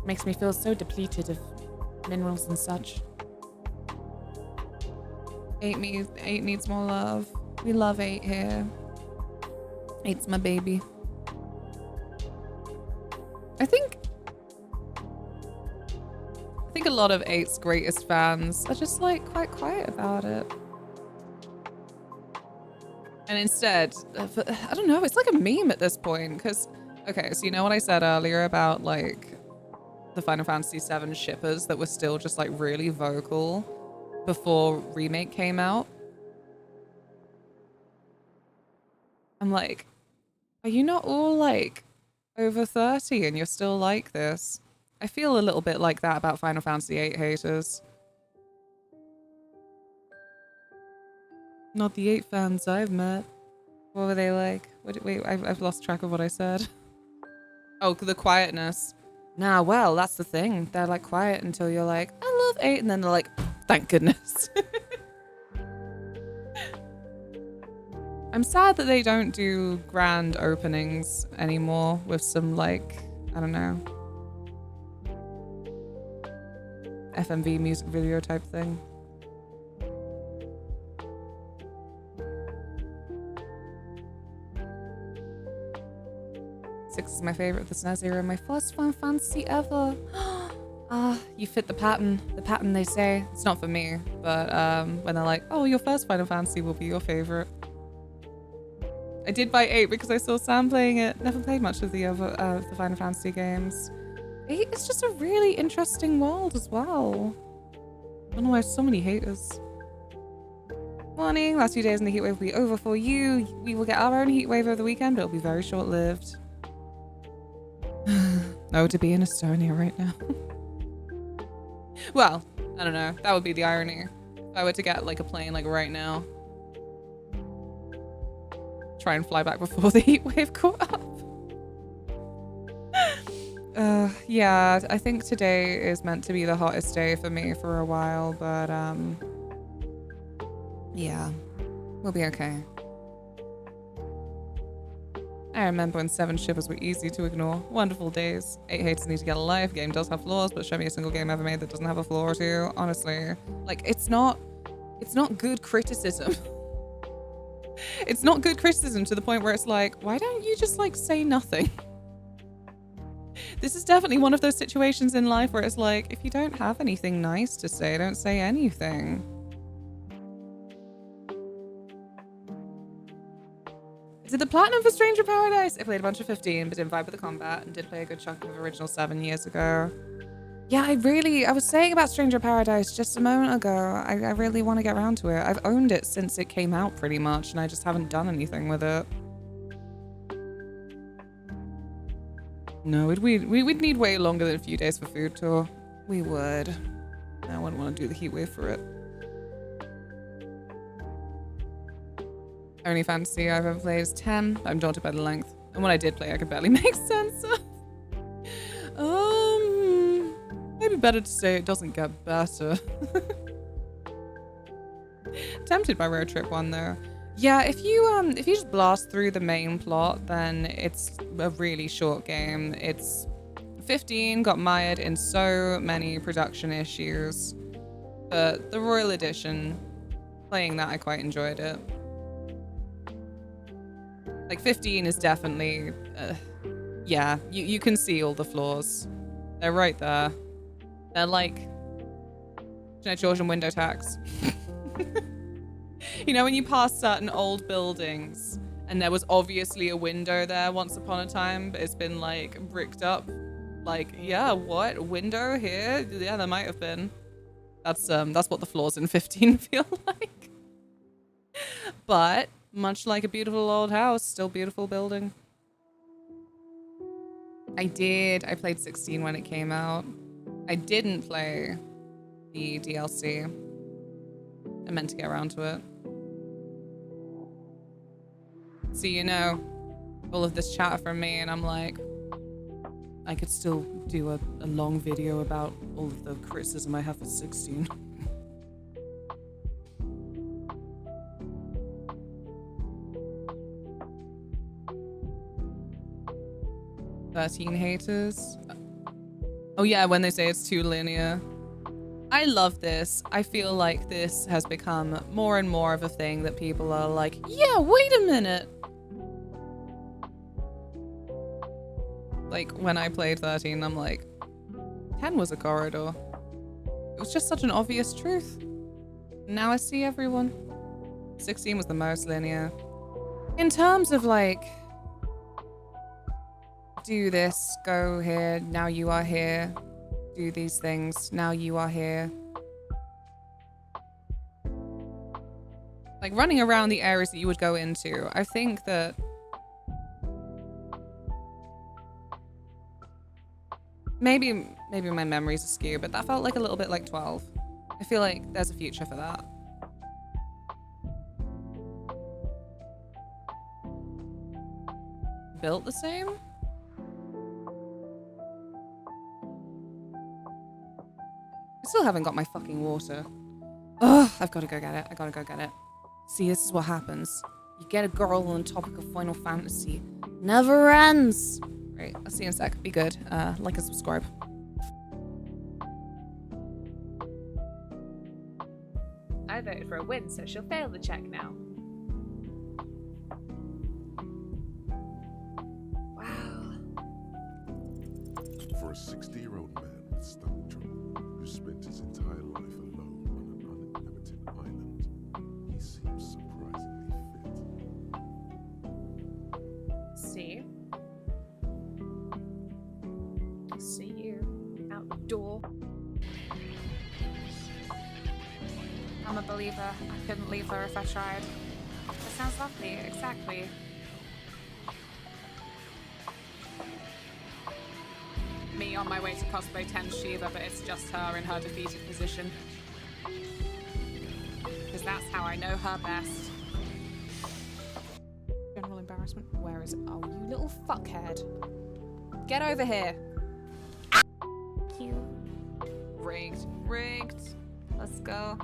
Makes me feel so depleted of minerals and such. 8 needs more love. We love 8 here. 8's my baby. I think a lot of 8's greatest fans are just like quite quiet about it. And instead, I don't know, it's like a meme at this point, because, okay, so you know what I said earlier about like the Final Fantasy VII shippers that were still just like really vocal before Remake came out? I'm like, are you not all like over 30 and you're still like this? I feel a little bit like that about Final Fantasy VIII haters. Not the 8 fans I've met. What were they like? Wait, I've lost track of what I said. Oh, the quietness. Nah, well, that's the thing. They're like quiet until you're like, I love 8, and then they're like, thank goodness. I'm sad that they don't do grand openings anymore with some like, I don't know, FMV music video type thing. Six is my favorite of the SNES era, my first Final Fantasy ever. You fit the pattern they say. It's not for me, but when they're like, oh, your first Final Fantasy will be your favorite. I did buy 8 because I saw Sam playing it. Never played much of the other the Final Fantasy games. 8 is just a really interesting world as well. I don't know why so many haters. Morning, last few days in the heatwave will be over for you. We will get our own heatwave over the weekend, but it'll be very short-lived. No, to be in Estonia right now. Well, I don't know. That would be the irony. If I were to get like a plane like right now. Try and fly back before the heatwave caught up. Yeah, I think today is meant to be the hottest day for me for a while, but yeah, we'll be okay. I remember when 7 shippers were easy to ignore. Wonderful days. 8 haters need to get a life. Game does have flaws, but show me a single game ever made that doesn't have a flaw or two. Honestly, like it's not good criticism. It's not good criticism to the point where it's like, why don't you just like say nothing? This is definitely one of those situations in life where it's like, if you don't have anything nice to say, don't say anything. Did the platinum for Stranger Paradise? I played a bunch of 15, but didn't vibe with the combat, and did play a good chunk of original 7 years ago. Yeah, I was saying about Stranger Paradise just a moment ago. I really want to get around to it. I've owned it since it came out pretty much, and I just haven't done anything with it. No, we'd need way longer than a few days for food tour. We would. I wouldn't want to do the heat wave for it. Only fantasy I've ever played is 10. I'm daunted by the length. And when I did play, I could barely make sense of. Maybe better to say it doesn't get better. Tempted by Road Trip 1 though. Yeah, if you just blast through the main plot, then it's a really short game. It's 15, got mired in so many production issues. But the Royal Edition, playing that, I quite enjoyed it. Like 15 is definitely, yeah, you can see all the flaws. They're right there. They're like Georgian window tax. You know, when you pass certain old buildings and there was obviously a window there once upon a time, but it's been like bricked up. Like, yeah, what? A window here? Yeah, there might have been. That's what the flaws in 15 feel like. But much like a beautiful old house, still beautiful building. I played 16 when it came out. I didn't play the DLC. I meant to get around to it. So, you know, all of this chatter from me, and I'm like, I could still do a long video about all of the criticism I have for 16. haters. Oh yeah, when they say it's too linear. I love this. I feel like this has become more and more of a thing that people are like, yeah, wait a minute. Like when I played 13, I'm like, 10 was a corridor. It was just such an obvious truth. Now I see everyone. 16 was the most linear. In terms of like, do this, go here, now you are here. Do these things, now you are here. Like running around the areas that you would go into, I think that maybe my memories are skewed, but that felt like a little bit like 12. I feel like there's a future for that. Built the same? I still haven't got my fucking water. Ugh, I've got to go get it. I gotta go get it. See, this is what happens. You get a girl on the topic of Final Fantasy. Never ends! Right, I'll see you in a sec. Be good. Like and subscribe. I voted for a win, so she'll fail the check now. Wow. For a 60-year-old man with stomach trouble who spent his entire life alone on an uninhabited island, he seems surprisingly fit. See? See you out the door. I'm a believer. I couldn't leave her if I tried. That sounds lovely, exactly. Me on my way to cosplay 10 Shiva, but it's just her in her defeated position. Because that's how I know her best. General embarrassment? Where is it? Oh, you little fuckhead. Get over here. Cute. Rigged. Rigged. Let's go.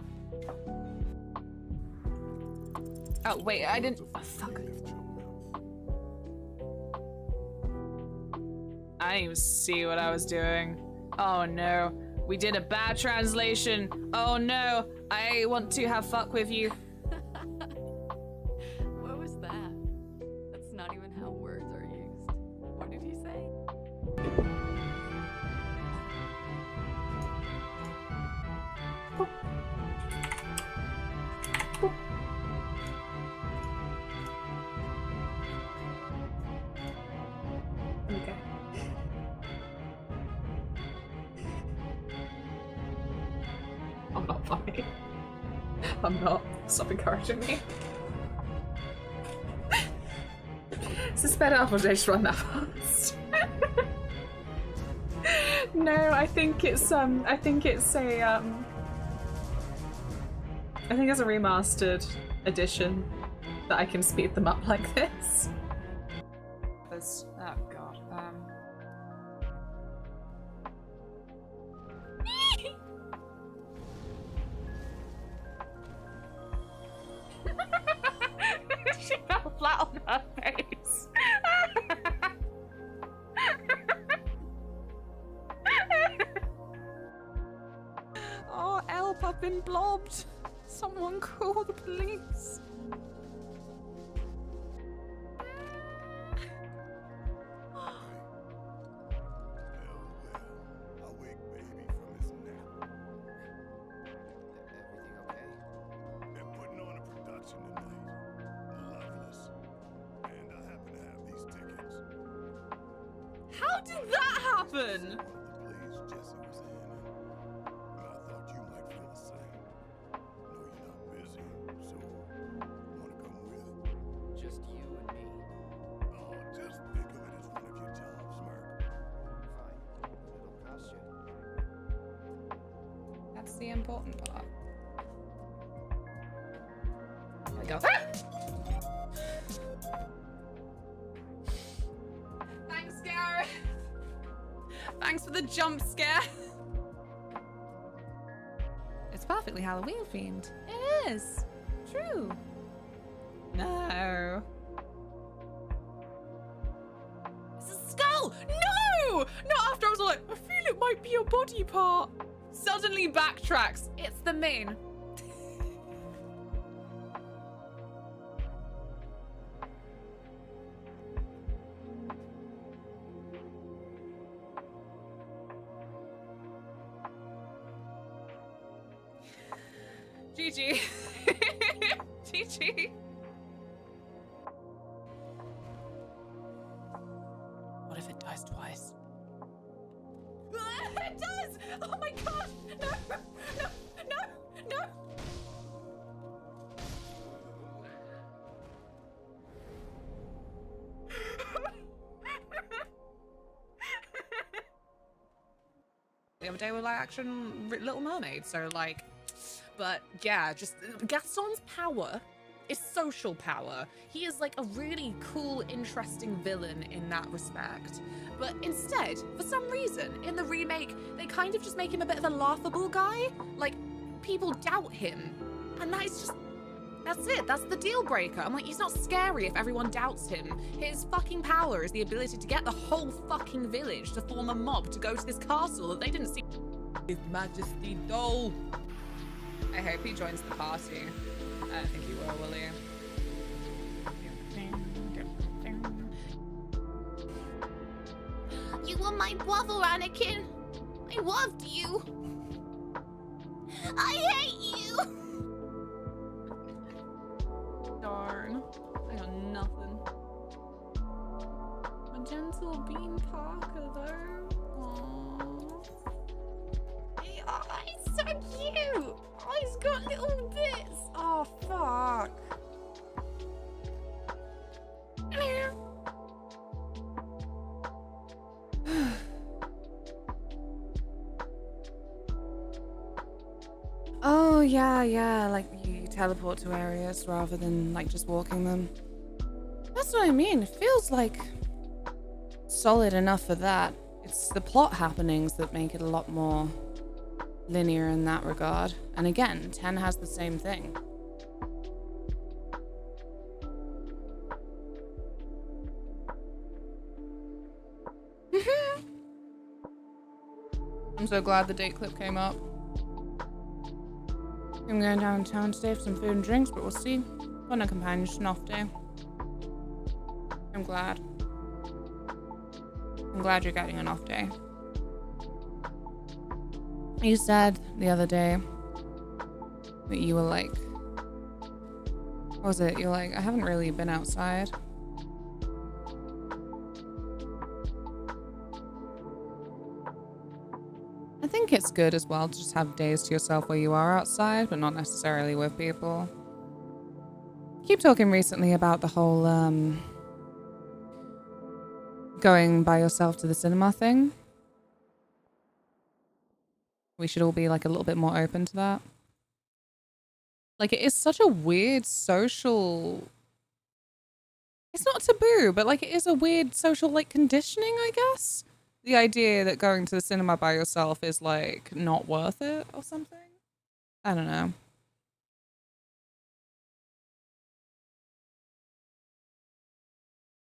Oh, wait, I didn't. Oh, fuck. I didn't even see what I was doing. Oh no. We did a bad translation. Oh no. I want to have fuck with you. What was that? That's not even how words are used. What did he say? Okay. I'm not funny. I'm not. Stop encouraging me. Is this better up or did I just run that fast? No, I think it's a I think it's a remastered edition that I can speed them up like this. words. Oh god. She fell flat on her face. Oh, help, I've been blobbed. Someone call the police. Awake baby from his nap. Everything okay? They're putting on a production tonight. Loveless. And I happen to have these tickets. How did that happen? One of the plays Jesse was in, and I thought you might feel the same. Know you're not busy, so wanna come with? Just you and me. Oh, just think of it as one of your jobs, Merc. Fine. It'll cost you. That's the important part. There we go. Thanks, Gareth. Thanks for the jump scare. It's perfectly Halloween themed. It is. True. No. It's a skull! No! Not after I was like, I feel it might be a body part. Suddenly backtracks. It's the main. GG. GG. What if it dies twice? It does! Oh my god! No! No! No! No! The other day we were like action Little Mermaid, so like, but yeah, just Gaston's power is social power. He is like a really cool, interesting villain in that respect. But instead, for some reason, in the remake, they kind of just make him a bit of a laughable guy. Like, people doubt him. And that is just, that's it, that's the deal breaker. I'm like, he's not scary if everyone doubts him. His fucking power is the ability to get the whole fucking village to form a mob to go to this castle that they didn't see. His Majesty Dole. I hope he joins the party. I don't think he will he? You were my brother, Anakin. I loved you. I hate you. Darn. I got nothing. A gentle bean Parker, though. Aww. Oh, he's so cute. Oh, he's got little bits. Oh, fuck. Oh, yeah, like you teleport to areas rather than like just walking them. That's what I mean. It feels like solid enough for that. It's the plot happenings that make it a lot more linear in that regard. And again, 10 has the same thing. I'm so glad the date clip came up. I'm going downtown today for some food and drinks, but we'll see. On a companionship off day. I'm glad. I'm glad you're getting an off day. You said the other day that you were like, what was it? You're like, I haven't really been outside. I think it's good as well to just have days to yourself where you are outside, but not necessarily with people. Keep talking recently about the whole going by yourself to the cinema thing. We should all be like a little bit more open to that. Like, it is such a weird social it's not taboo, but like it is a weird social like conditioning, I guess. The idea that going to the cinema by yourself is like not worth it or something. I don't know.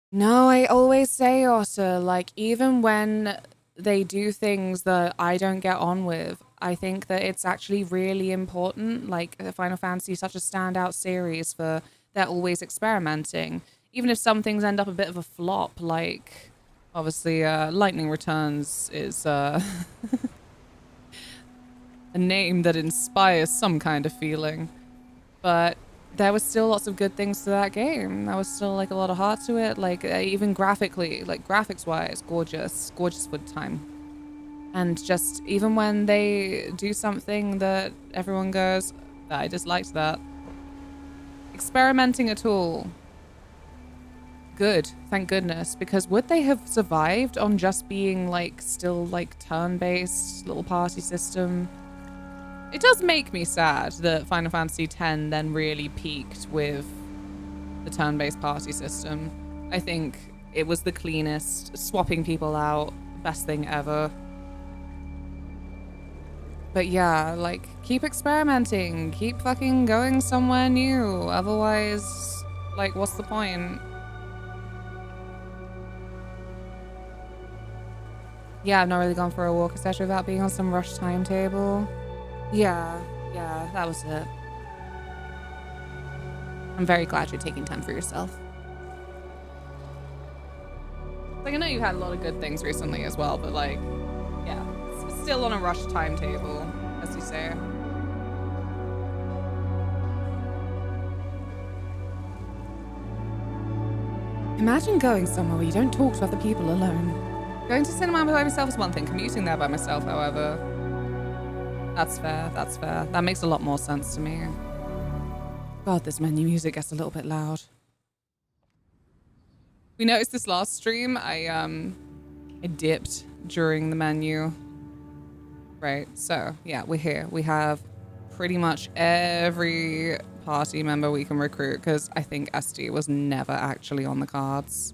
No, I always say, Otter, like, even when they do things that I don't get on with, I think that it's actually really important. Like, Final Fantasy is such a standout series for they're always experimenting. Even if some things end up a bit of a flop, like, obviously, Lightning Returns is a name that inspires some kind of feeling. But there was still lots of good things to that game. There was still like a lot of heart to it. Like even graphically, like graphics wise, gorgeous for the time. And just even when they do something that everyone goes, I disliked that. Experimenting at all. Good, thank goodness. Because would they have survived on just being like still like turn-based little party system? It does make me sad that Final Fantasy X then really peaked with the turn-based party system. I think it was the cleanest, swapping people out, best thing ever. But yeah, like, keep experimenting, keep fucking going somewhere new. Otherwise, like, what's the point? Yeah, I've not really gone for a walk, etc. without being on some rush timetable. Yeah, that was it. I'm very glad you're taking time for yourself. Like, I know you've had a lot of good things recently as well, but like, yeah, it's still on a rush timetable, as you say. Imagine going somewhere where you don't talk to other people alone. Going to cinema by myself is one thing, commuting there by myself, however. That's fair, that's fair. That makes a lot more sense to me. God, this menu music gets a little bit loud. We noticed this last stream, I dipped during the menu. Right, so yeah, we're here. We have pretty much every party member we can recruit because I think SD was never actually on the cards.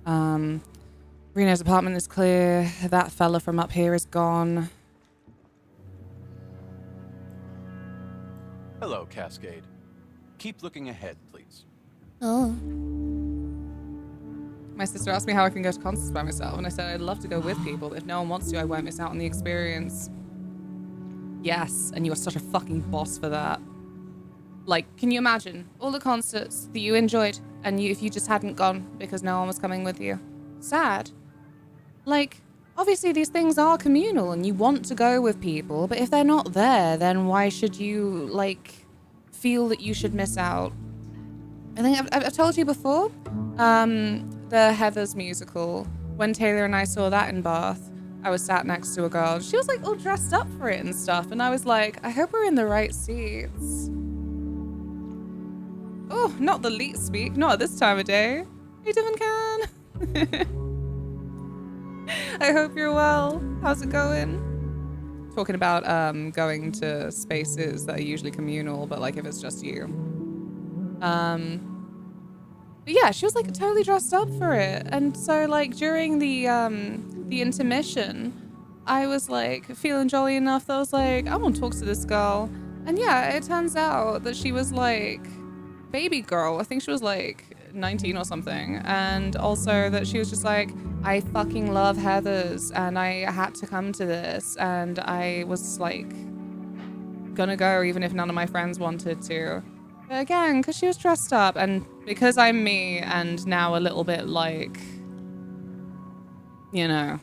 Reno's apartment is clear. That fella from up here is gone. Hello, Cascade. Keep looking ahead, please. Oh. My sister asked me how I can go to concerts by myself, and I said I'd love to go with people, but if no one wants to, I won't miss out on the experience. Yes, and you are such a fucking boss for that. Like, can you imagine all the concerts that you enjoyed, and if you just hadn't gone because no one was coming with you? Sad. Like, obviously these things are communal, and you want to go with people, but if they're not there, then why should you, like, feel that you should miss out? I think I've told you before, the Heathers musical, when Taylor and I saw that in Bath, I was sat next to a girl, and she was like all dressed up for it and stuff, and I was like, I hope we're in the right seats. Oh, not the leet speak, not at this time of day. Hey, Devin Can. I hope you're well. How's it going? Talking about going to spaces that are usually communal, but like if it's just you. But yeah, she was like totally dressed up for it, and so like during the intermission, I was like feeling jolly enough that I was like, I want to talk to this girl, and yeah, it turns out that she was like baby girl. I think she was like 19 or something, and also that she was just like, I fucking love Heathers, and I had to come to this, and I was like gonna go even if none of my friends wanted to. Again, because she was dressed up, and because I'm me, and now a little bit like, you know,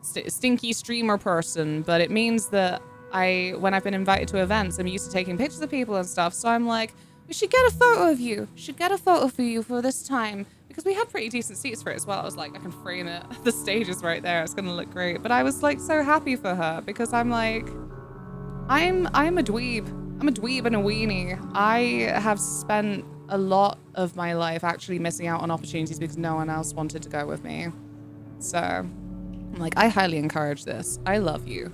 stinky streamer person, but it means that when I've been invited to events, I'm used to taking pictures of people and stuff, so I'm like, we should get a photo of you. Should get a photo for you for this time, because we had pretty decent seats for it as well. I was like, I can frame it. The stage is right there. It's gonna look great. But I was like so happy for her because I'm like, I'm a dweeb. I'm a dweeb and a weenie. I have spent a lot of my life actually missing out on opportunities because no one else wanted to go with me. So I'm like, I highly encourage this. I love you.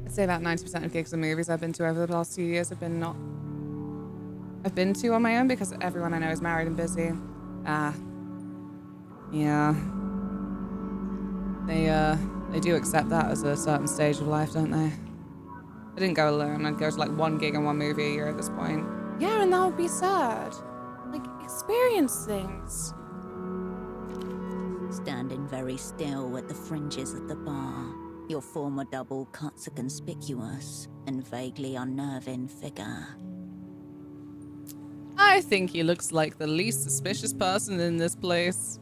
I'd say about 90% of gigs and movies I've been to over the past 2 years have been not I've been to on my own because everyone I know is married and busy. Ah. Yeah. They do accept that as a certain stage of life, don't they? I didn't go alone. I'd go to like 1 gig and 1 movie a year at this point. Yeah, and that would be sad. Like, experience things. Standing very still at the fringes of the bar, your former double cuts a conspicuous and vaguely unnerving figure. I think he looks like the least suspicious person in this place.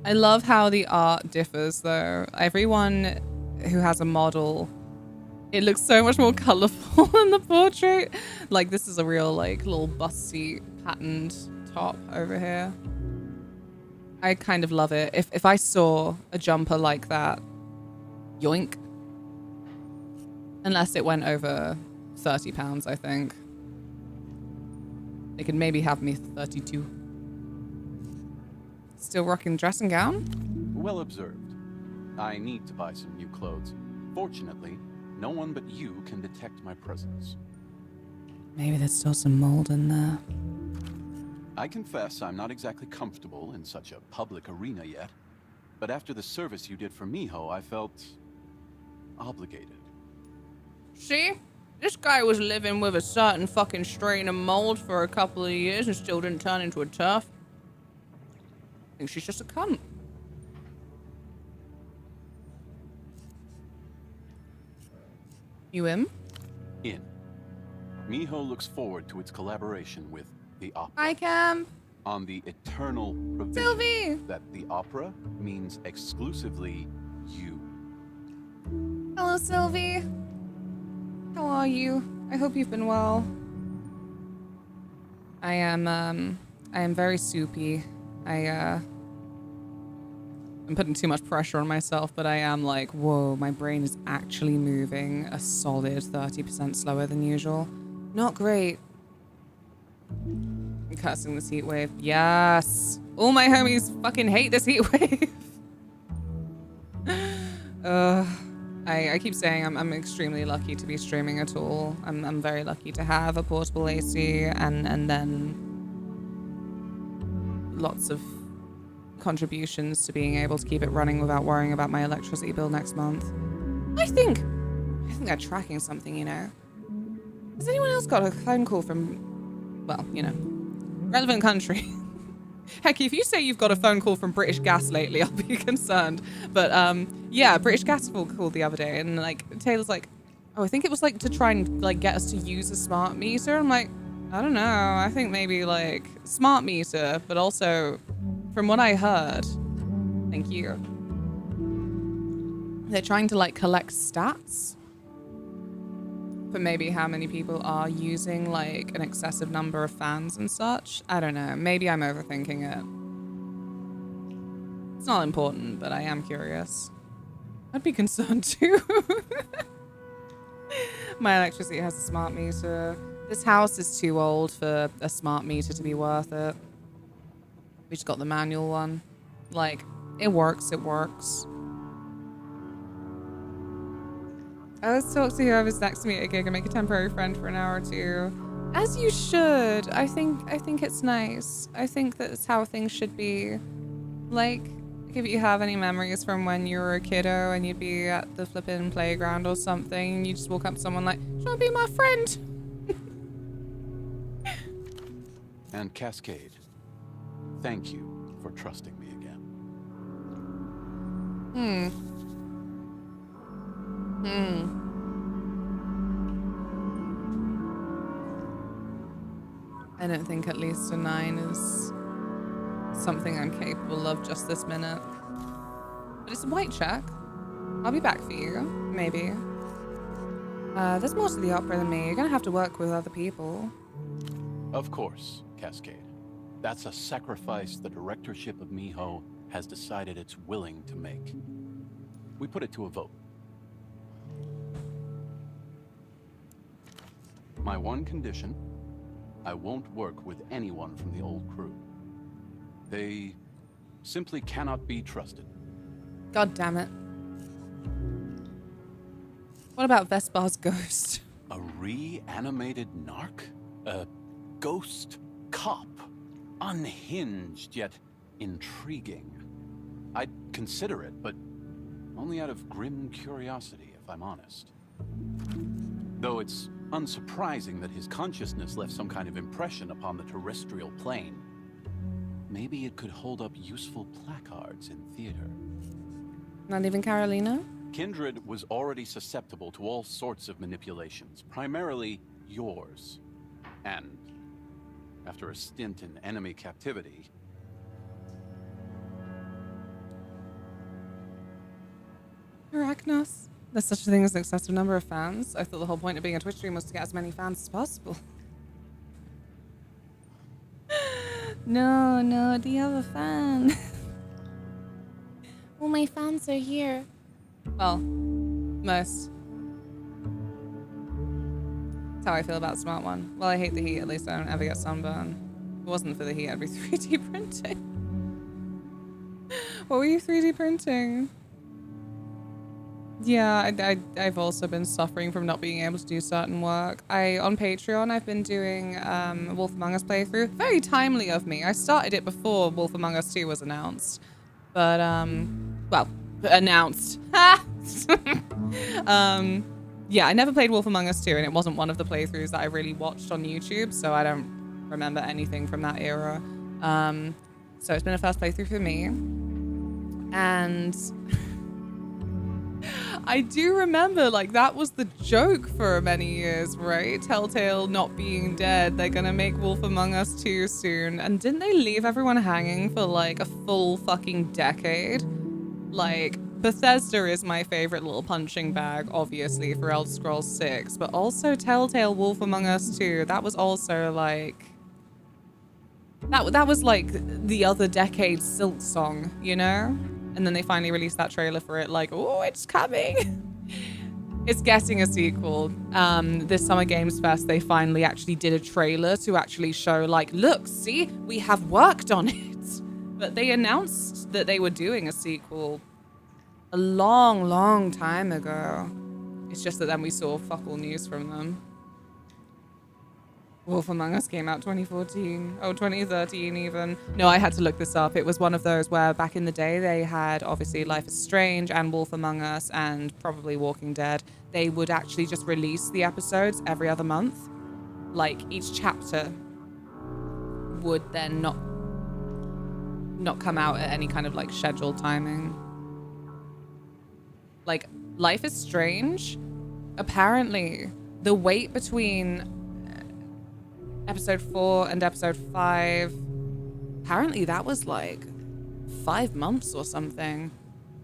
I love how the art differs, though. Everyone who has a model, it looks so much more colorful in the portrait. Like, this is a real, like, little bust seat patterned top over here. I kind of love it. If I saw a jumper like that, yoink. Unless it went over £30, I think. They could maybe have me 32. Still rocking dressing gown? Well observed. I need to buy some new clothes. Fortunately, no one but you can detect my presence. Maybe there's still some mold in there. I confess I'm not exactly comfortable in such a public arena yet, but after the service you did for Miho, I felt obligated. See? This guy was living with a certain fucking strain of mold for a couple of years and still didn't turn into a turf. I think she's just a cunt. You in? In. Miho looks forward to its collaboration with the opera. Hi, Cam. On the eternal provision Sylvie. that the opera means exclusively you. Hello, Sylvie. How are you? I hope you've been well. I am very soupy. I'm putting too much pressure on myself, but I am like, whoa, my brain is actually moving a solid 30% slower than usual. Not great. I'm cursing this heat wave. Yes. All my homies fucking hate this heat wave. I keep saying I'm extremely lucky to be streaming at all. I'm very lucky to have a portable AC and then lots of contributions to being able to keep it running without worrying about my electricity bill next month. I think they're tracking something, you know. Has anyone else got a phone call from, well, you know, relevant country? Heck, if you say you've got a phone call from British Gas lately, I'll be concerned. But yeah, British Gas called the other day, and like Taylor's like, oh, I think it was like to try and like get us to use a smart meter. I'm like, I don't know. I think maybe like smart meter, but also from what I heard, thank you, they're trying to like collect stats for maybe how many people are using like an excessive number of fans and such. I don't know. Maybe I'm overthinking it. It's not important, but I am curious. I'd be concerned too. My electricity has a smart meter. This house is too old for a smart meter to be worth it. We just got the manual one. Like, it works, it works. I always talk to whoever's next to me at a gig and make a temporary friend for an hour or two. As you should. I think it's nice. I think that's how things should be. Like, if you have any memories from when you were a kiddo and you'd be at the flippin' playground or something, and you just walk up to someone like, do you want to be my friend? And Cascade, thank you for trusting me again. I don't think at least a 9 is something I'm capable of just this minute. But it's a white check. I'll be back for you, maybe. There's more to the opera than me. You're gonna have to work with other people. Of course, Cascade. That's a sacrifice the directorship of Miho has decided it's willing to make. We put it to a vote. My one condition, I won't work with anyone from the old crew. They simply cannot be trusted. God damn it. What about Vespar's ghost? A reanimated narc? A ghost cop. Unhinged, yet intriguing. I'd consider it, but only out of grim curiosity, if I'm honest. Though it's unsurprising that his consciousness left some kind of impression upon the terrestrial plane. Maybe it could hold up useful placards in theater. Not even Carolina? Kindred was already susceptible to all sorts of manipulations, primarily yours. And after a stint in enemy captivity... Arachnos? There's such a thing as an excessive number of fans. I thought the whole point of being a Twitch stream was to get as many fans as possible. No, do you have a fan? All my fans are here. Well, most. That's how I feel about Smart One. Well, I hate the heat, at least I don't ever get sunburn. If it wasn't for the heat, I'd be 3D printing. What were you 3D printing? Yeah, I've also been suffering from not being able to do certain work. On Patreon, I've been doing Wolf Among Us playthrough. Very timely of me. I started it before Wolf Among Us 2 was announced. But, well, announced. Yeah, I never played Wolf Among Us 2, and it wasn't one of the playthroughs that I really watched on YouTube, so I don't remember anything from that era. So it's been a first playthrough for me. And... I do remember, like, that was the joke for many years, right? Telltale not being dead. They're gonna make Wolf Among Us 2 soon. And didn't they leave everyone hanging for, like, a full fucking decade? Like, Bethesda is my favorite little punching bag, obviously, for Elder Scrolls 6. But also Telltale Wolf Among Us 2. That was also, like... That was, like, the other decade's Silk Song, you know? And then they finally released that trailer for it, like, oh, it's coming. It's getting a sequel. This Summer Games Fest, they finally actually did a trailer to actually show, like, look, see, we have worked on it. But they announced that they were doing a sequel a long, long time ago. It's just that then we saw fuck all news from them. Wolf Among Us came out 2014. Oh, 2013 even. No, I had to look this up. It was one of those where back in the day they had obviously Life is Strange and Wolf Among Us and probably Walking Dead. They would actually just release the episodes every other month. Like each chapter would then not come out at any kind of like scheduled timing. Like Life is Strange, apparently the wait between episode 4 and episode 5, apparently that was like 5 months or something.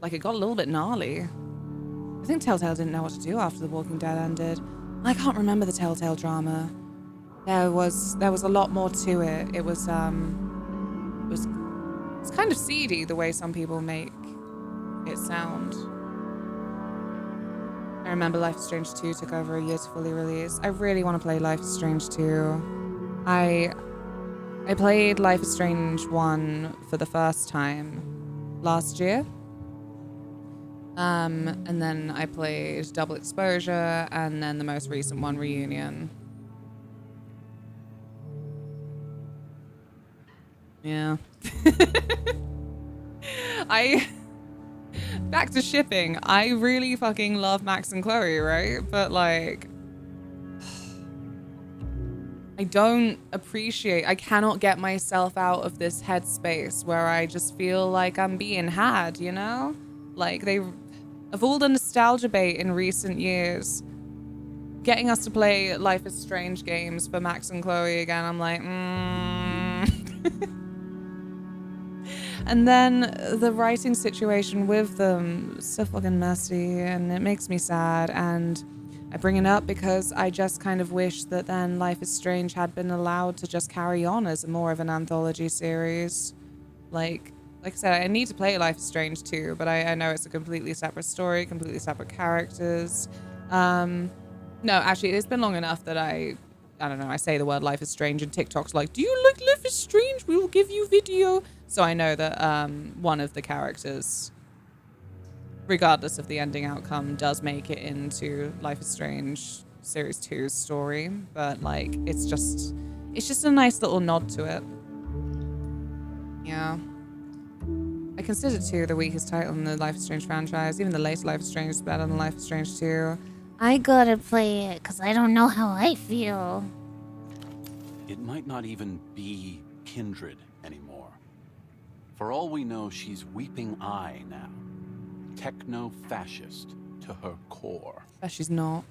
Like it got a little bit gnarly. I think Telltale didn't know what to do after The Walking Dead ended. I can't remember the Telltale drama. There was a lot more to it. It was it's kind of seedy the way some people make it sound. I remember Life is Strange 2 took over a year to fully release. I really want to play Life is Strange 2. I played Life is Strange 1 for the first time last year. And then I played Double Exposure and then the most recent one, Reunion. Yeah. Back to shipping. I really fucking love Max and Chloe, right? But like... I cannot get myself out of this headspace where I just feel like I'm being had, you know? Like, of all the nostalgia bait in recent years, getting us to play Life is Strange games for Max and Chloe again, I'm like, And then the writing situation with them, so fucking messy, and it makes me sad, and I bring it up because I just kind of wish that then Life is Strange had been allowed to just carry on as more of an anthology series. Like I said, I need to play Life is Strange too, but I know it's a completely separate story, completely separate characters. No, actually, it's been long enough that I don't know, I say the word Life is Strange and TikTok's like, do you like Life is Strange? We will give you video. So I know that one of the characters, regardless of the ending outcome, does make it into Life is Strange Series 2's story, but like it's just a nice little nod to it. Yeah. I consider 2 the weakest title in the Life is Strange franchise. Even the later Life is Strange is better than Life is Strange 2. I gotta play it because I don't know how I feel. It might not even be kindred anymore. For all we know, she's weeping eye now. Techno-fascist to her core. But she's not.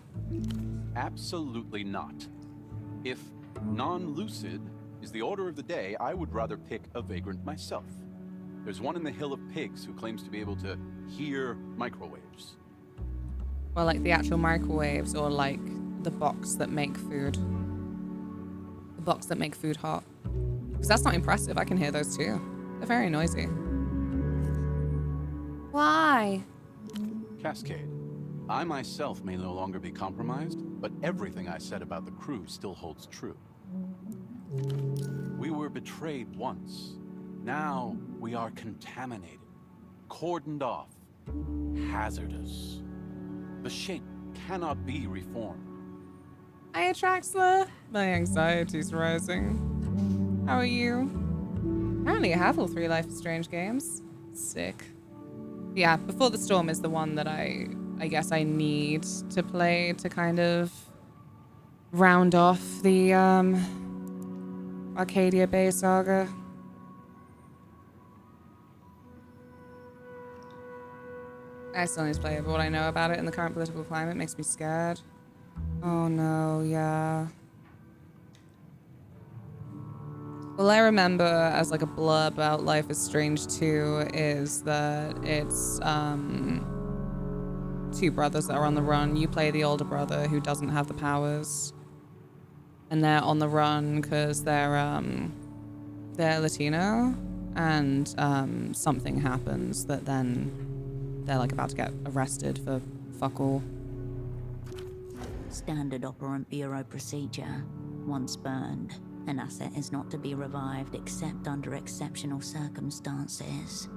Absolutely not. If non-lucid is the order of the day, I would rather pick a vagrant myself. There's one in the Hill of Pigs who claims to be able to hear microwaves. Well, like the actual microwaves, or like the box that make food. The box that make food hot. Because that's not impressive. I can hear those too. They're very noisy. Why? Cascade. I myself may no longer be compromised, but everything I said about the crew still holds true. We were betrayed once. Now we are contaminated, cordoned off, hazardous. The shape cannot be reformed. Hi, Atraxler. My anxiety's rising. How are you? Apparently I have all 3 Life is Strange games. Sick. Yeah, Before the Storm is the one that I guess I need to play to kind of round off the Arcadia Bay saga. I still need to play it, but what I know about it in the current political climate makes me scared. Oh no, yeah. All I remember as like a blurb about Life is Strange 2 is that it's 2 brothers that are on the run. You play the older brother who doesn't have the powers. And they're on the run because they're Latino, and something happens that then they're like about to get arrested for fuck all. Standard Operant Bureau procedure. Once burned, an asset is not to be revived except under exceptional circumstances.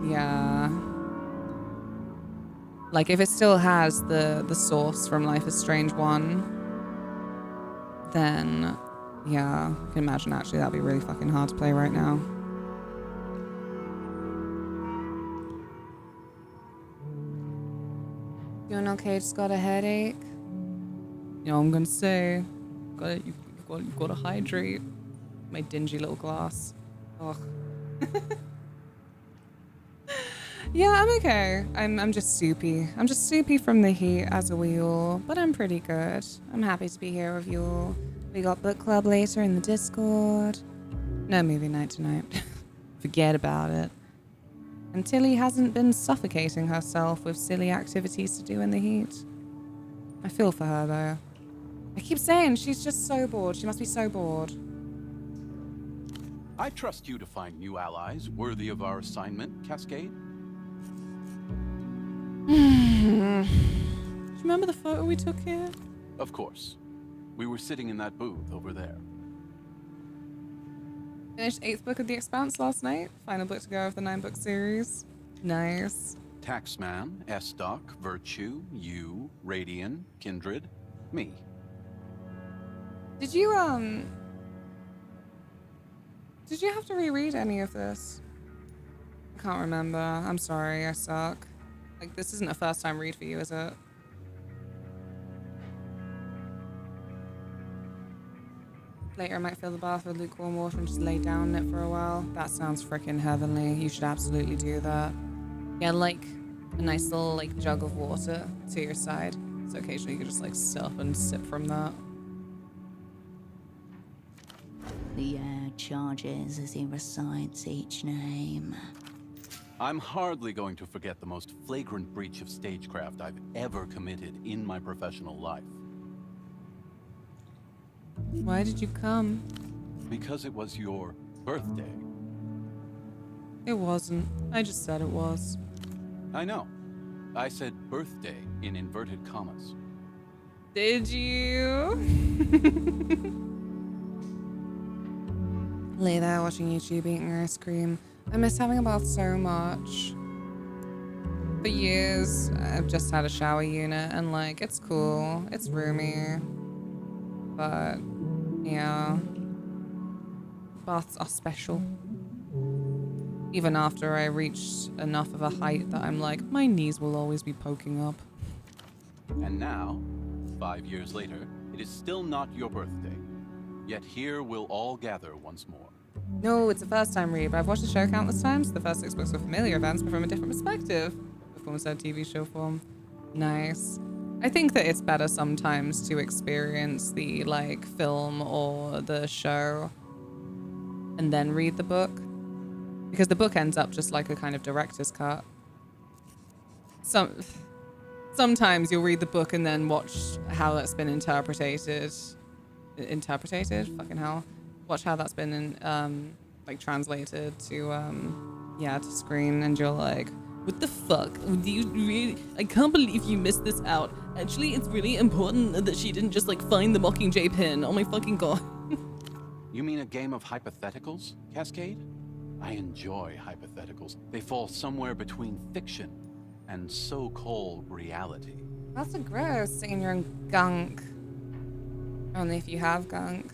Yeah. Like if it still has the source from Life is Strange 1, then yeah, I can imagine actually that'd be really fucking hard to play right now. Doing okay, just got a headache. You know what I'm gonna say? You've got to hydrate. My dingy little glass. Ugh. Yeah, I'm okay. I'm just soupy. I'm just soupy from the heat, as are we all. But I'm pretty good. I'm happy to be here with you all. We got book club later in the Discord. No movie night tonight. Forget about it. And Tilly hasn't been suffocating herself with silly activities to do in the heat. I feel for her, though. I keep saying she's just so bored. She must be so bored. I trust you to find new allies worthy of our assignment, Cascade. Do you remember the photo we took here? Of course. We were sitting in that booth over there. Finished 8th book of The Expanse last night. Final book to go of the 9-book series. Nice. Taxman, Estoc, Virtue, you, Radian, Kindred, me. Did you have to reread any of this? I can't remember. I'm sorry, I suck. Like, this isn't a first time read for you, is it? Later I might fill the bath with lukewarm water and just lay down in it for a while. That sounds freaking heavenly. You should absolutely do that. Yeah, like a nice little like jug of water to your side. So occasionally you can just like sit up and sip from that. The air charges as he recites each name. I'm hardly going to forget the most flagrant breach of stagecraft I've ever committed in my professional life. Why did you come? Because it was your birthday. It wasn't. I just said it was. I know. I said birthday in inverted commas. Did you? Lay there watching YouTube, eating ice cream. I miss having a bath so much. For years, I've just had a shower unit, and like, it's cool. It's roomy. But, yeah. Baths are special. Even after I reached enough of a height that I'm like, my knees will always be poking up. And now, 5 years later, it is still not your birthday. Yet here we'll all gather once more. No, it's a first time read, but I've watched the show countless times. The first 6 books were familiar events, but from a different perspective. The film said TV show form. Nice. I think that it's better sometimes to experience the like film or the show and then read the book. Because the book ends up just like a kind of director's cut. Sometimes you'll read the book and then watch how that's been interpreted. Fucking hell. Watch how that's been like translated to to screen, and you're like, what the fuck? Do you really? I can't believe you missed this out. Actually, it's really important that she didn't just like find the Mockingjay pin. Oh my fucking god. You mean a game of hypotheticals, Cascade? I enjoy hypotheticals. They fall somewhere between fiction and so-called reality. That's a gross, saying your own gunk. Only if you have gunk.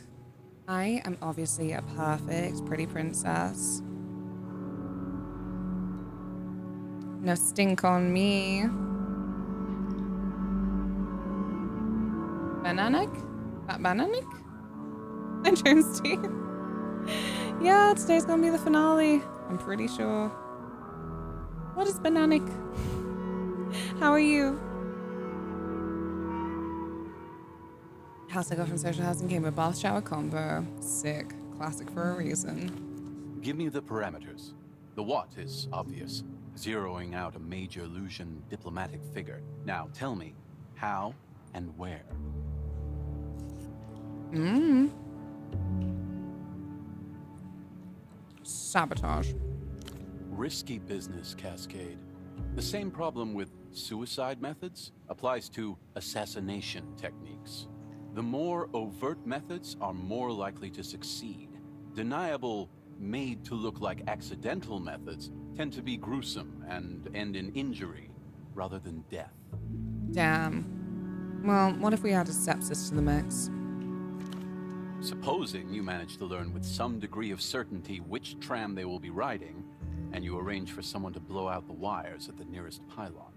I am obviously a perfect pretty princess. No stink on me. Bananic? Bananic? And James T. Yeah, today's gonna be the finale. I'm pretty sure. What is Bananic? How are you? House I got from social housing came with bath shower combo. Sick. Classic for a reason. Give me the parameters. The what is obvious. Zeroing out a major illusion diplomatic figure. Now tell me, how and where? Sabotage. Risky business, Cascade. The same problem with suicide methods applies to assassination techniques. The more overt methods are more likely to succeed. Deniable, made to look like accidental methods tend to be gruesome and end in injury rather than death. Damn. Well, what if we added sepsis to the mix? Supposing you manage to learn with some degree of certainty which tram they will be riding, and you arrange for someone to blow out the wires at the nearest pylon.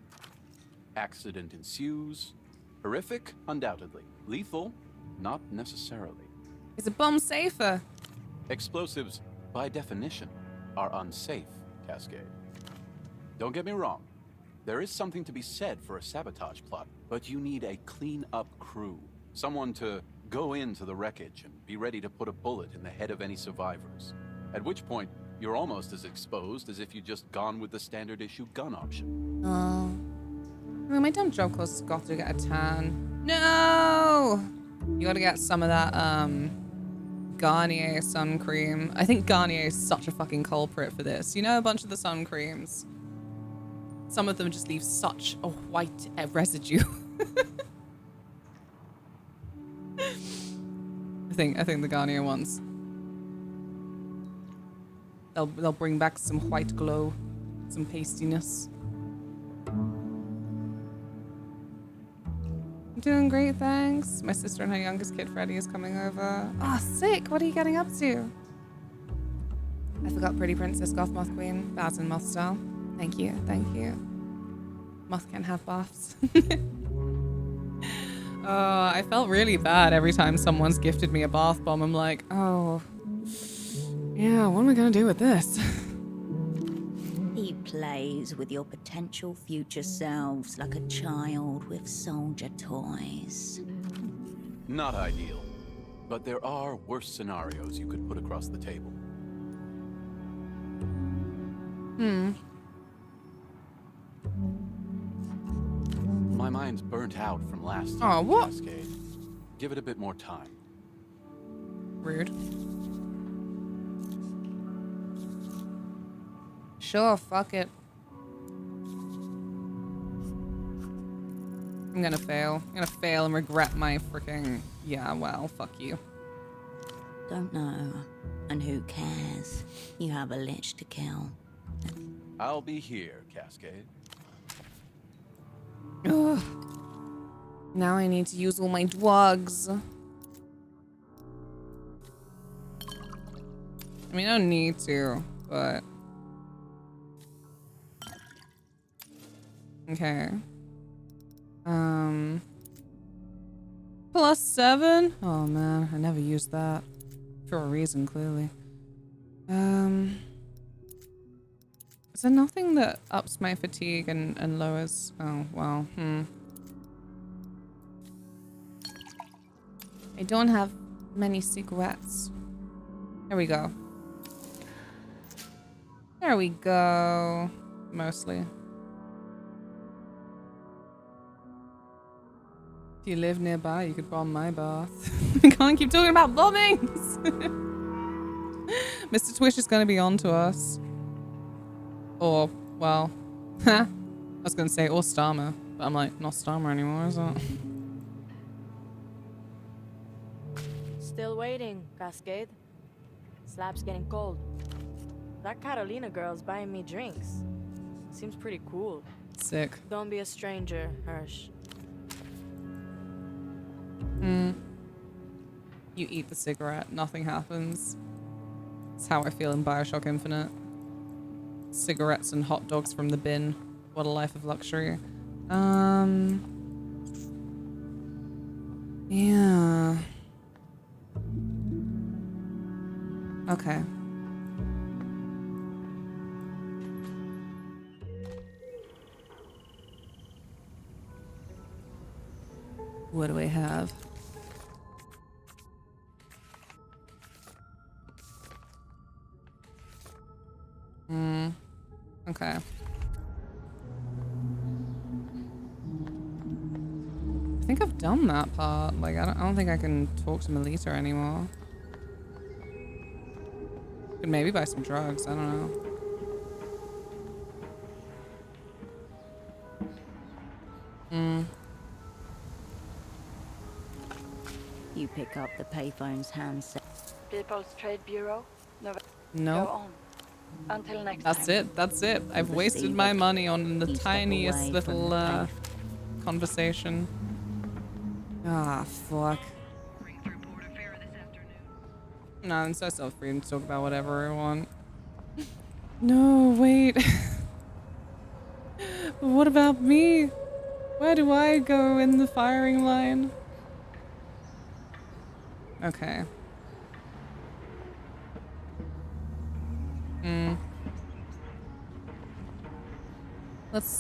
Accident ensues. Horrific? Undoubtedly. Lethal? Not necessarily. Is a bomb safer? Explosives, by definition, are unsafe, Cascade. Don't get me wrong. There is something to be said for a sabotage plot, but you need a clean-up crew. Someone to go into the wreckage and be ready to put a bullet in the head of any survivors. At which point, you're almost as exposed as if you'd just gone with the standard issue gun option. Oh. Well, my dumb job close has got to get a tan. No! You gotta get some of that, Garnier sun cream. I think Garnier is such a fucking culprit for this. You know, a bunch of the sun creams. Some of them just leave such a white residue. I think the Garnier ones. They'll bring back some white glow, some pastiness. I'm doing great, thanks. My sister and her youngest kid, Freddie, is coming over. Oh, sick! What are you getting up to? I forgot Pretty Princess, Goth Moth Queen, Baz and Moth style. Thank you, thank you. Moth can have baths. I felt really bad every time someone's gifted me a bath bomb. I'm like, oh, yeah, what am I gonna do with this? He plays with your potential future selves like a child with soldier toys. Not ideal, but there are worse scenarios you could put across the table. My mind's burnt out from last time. Oh, what? Cascade. Give it a bit more time. Rude. Sure, fuck it. I'm gonna fail. I'm gonna fail and regret my freaking... Yeah, well, fuck you. Don't know. And who cares? You have a lich to kill. I'll be here, Cascade. Ugh. Now I need to use all my drugs. I mean, I don't need to, but... Okay. +7? Oh man, I never used that. For a reason, clearly. Is there nothing that ups my fatigue and lowers? Oh, well, I don't have many cigarettes. There we go. There we go. Mostly. If you live nearby, you could bomb my bath. We can't keep talking about bombings! Mr. Twish is gonna be on to us. Or, well, I was gonna say, or Starmer. But I'm like, not Starmer anymore, is it? Still waiting, Cascade. Slab's getting cold. That Catalina girl's buying me drinks. Seems pretty cool. Sick. Don't be a stranger, Hirsch. You eat the cigarette, nothing happens. That's how I feel in Bioshock Infinite. Cigarettes and hot dogs from the bin. What a life of luxury. Yeah. Okay. What do I have? Okay. I think I've done that part. Like, I don't think I can talk to Melita anymore. Could maybe buy some drugs. I don't know. You pick up the payphone's handset. People's Trade Bureau? No. Go on. Until next That's time. it. That's it. I've wasted my money on the tiniest little conversation. Ah, fuck. No, I'm so self-free to talk about whatever I want. No, wait. But what about me? Where do I go in the firing line? Okay.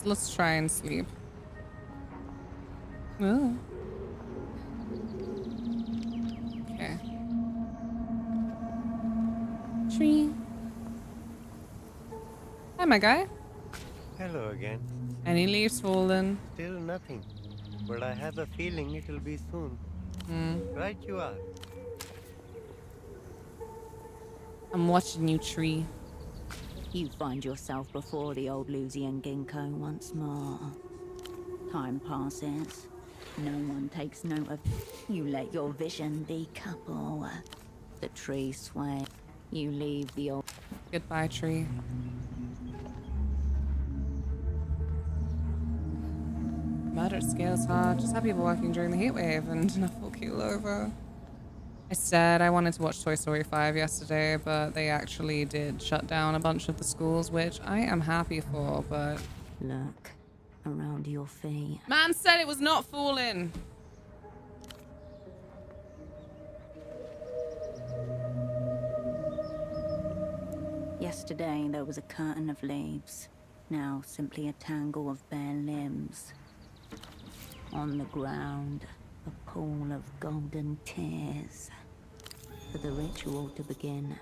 Let's try and sleep. Oh. Okay. Tree. Hi, my guy. Hello again. Any leaves fallen? Still nothing, but I have a feeling it'll be soon. Right you are. I'm watching you, Tree. You find yourself before the old Lusian ginkgo once more. Time passes. No one takes note of. You let your vision decouple. The tree sways. You leave the old. Goodbye, Tree. Murder at scale is hard. Just had people working during the heat wave and enough will keel over. I said I wanted to watch Toy Story 5 yesterday, but they actually did shut down a bunch of the schools, which I am happy for, but... Look around your feet. Man said it was not falling! Yesterday there was a curtain of leaves. Now simply a tangle of bare limbs. On the ground, a pool of golden tears. For the ritual to begin.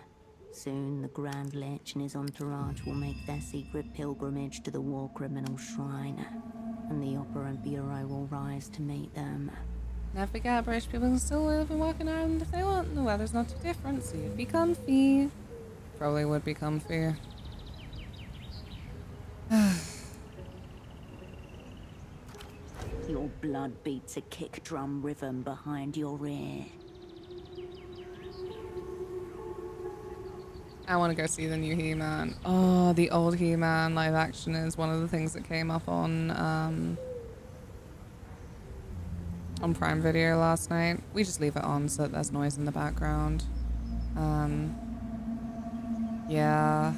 Soon the Grand Lich and his entourage will make their secret pilgrimage to the War Criminal Shrine. And the Opera Bureau will rise to meet them. Never forget, British people can still live and work in Ireland if they want. The weather's not too different, so you'd be comfy. Probably would be comfy. Your blood beats a kick drum rhythm behind your ear. I want to go see the new He-Man. Oh, the old He-Man live action is one of the things that came up on on Prime Video last night. We just leave it on so that there's noise in the background. Yeah.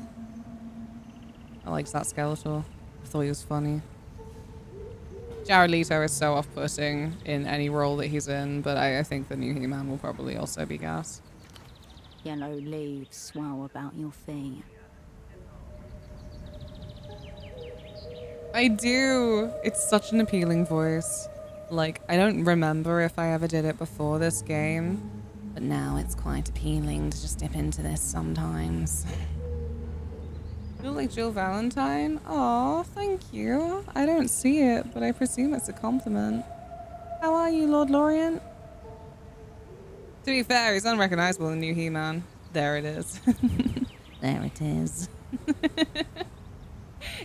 I liked that Skeletor. I thought he was funny. Jared Leto is so off-putting in any role that he's in, but I think the new He-Man will probably also be gas. Yellow leaves swell about your feet. I do. It's such an appealing voice. Like, I don't remember if I ever did it before this game, but now it's quite appealing to just dip into this sometimes. You look like Jill Valentine? Aw, thank you. I don't see it, but I presume it's a compliment. How are you, Lord Lorient? To be fair, he's unrecognizable in the new He-Man. There it is. There it is.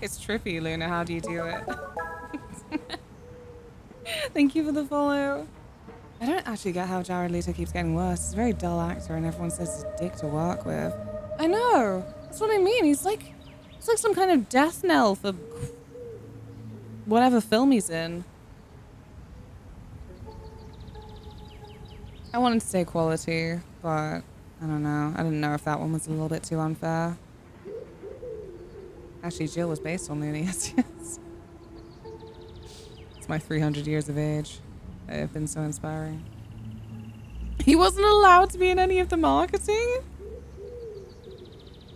It's trippy, Luna. How do you do it? Thank you for the follow. I don't actually get how Jared Leto keeps getting worse. He's a very dull actor and everyone says he's a dick to work with. I know. That's what I mean. He's like some kind of death knell for whatever film he's in. I wanted to say quality, but I don't know. I didn't know if that one was a little bit too unfair. Actually, Jill was based on Looney. Yes. It's my 300 years of age. They have been so inspiring. He wasn't allowed to be in any of the marketing?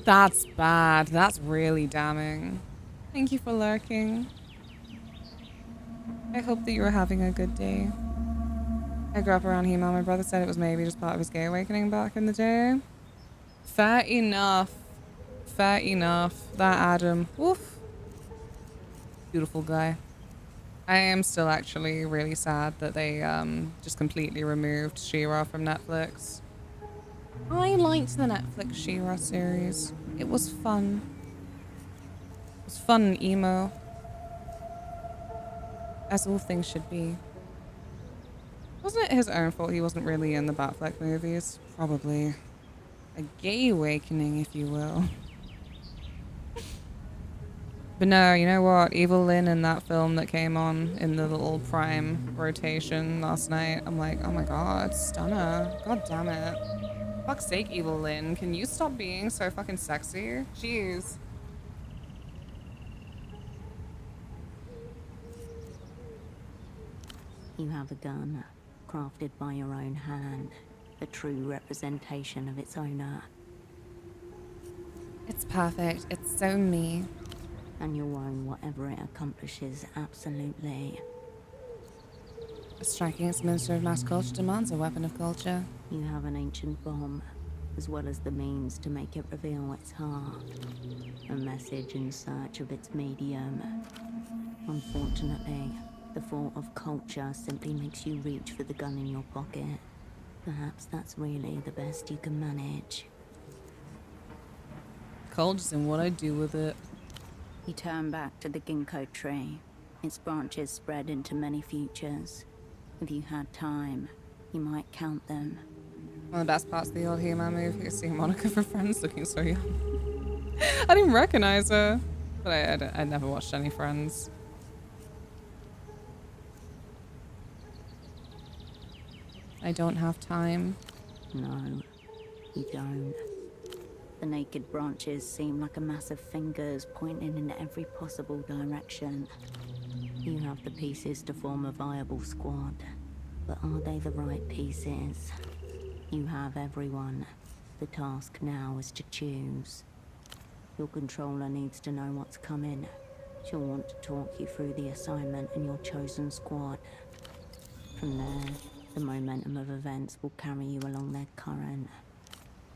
That's bad. That's really damning. Thank you for lurking. I hope that you were having a good day. I grew up around He-Man. My brother said it was maybe just part of his gay awakening back in the day. Fair enough. Fair enough. That Adam. Woof. Beautiful guy. I am still actually really sad that they just completely removed She-Ra from Netflix. I liked the Netflix She-Ra series. It was fun. It was fun and emo. As all things should be. Wasn't it his own fault he wasn't really in the Batfleck movies? Probably. A gay awakening, if you will. But no, you know what? Evil Lynn in that film that came on in the little Prime rotation last night, I'm like, oh my god, stunner. God damn it. Fuck's sake, Evil Lynn. Can you stop being so fucking sexy? Jeez. You have a gun, crafted by your own hand, a true representation of its owner. It's perfect. It's so me. And you'll own whatever it accomplishes, absolutely. Striking its Minister of Mass Culture demands a weapon of culture. You have an ancient bomb, as well as the means to make it reveal its heart. A message in search of its medium. Unfortunately, the thought of culture simply makes you reach for the gun in your pocket. Perhaps that's really the best you can manage. Culture's in what I do with it. You turn back to the ginkgo tree. Its branches spread into many futures. If you had time, you might count them. One of the best parts of the old He-Man movie is seeing Monica from Friends looking so young. I didn't recognize her, but I never watched any Friends. I don't have time. No, you don't. The naked branches seem like a mass of fingers pointing in every possible direction. You have the pieces to form a viable squad, but are they the right pieces? You have everyone. The task now is to choose. Your controller needs to know what's coming. She'll want to talk you through the assignment and your chosen squad. From there, the momentum of events will carry you along their current.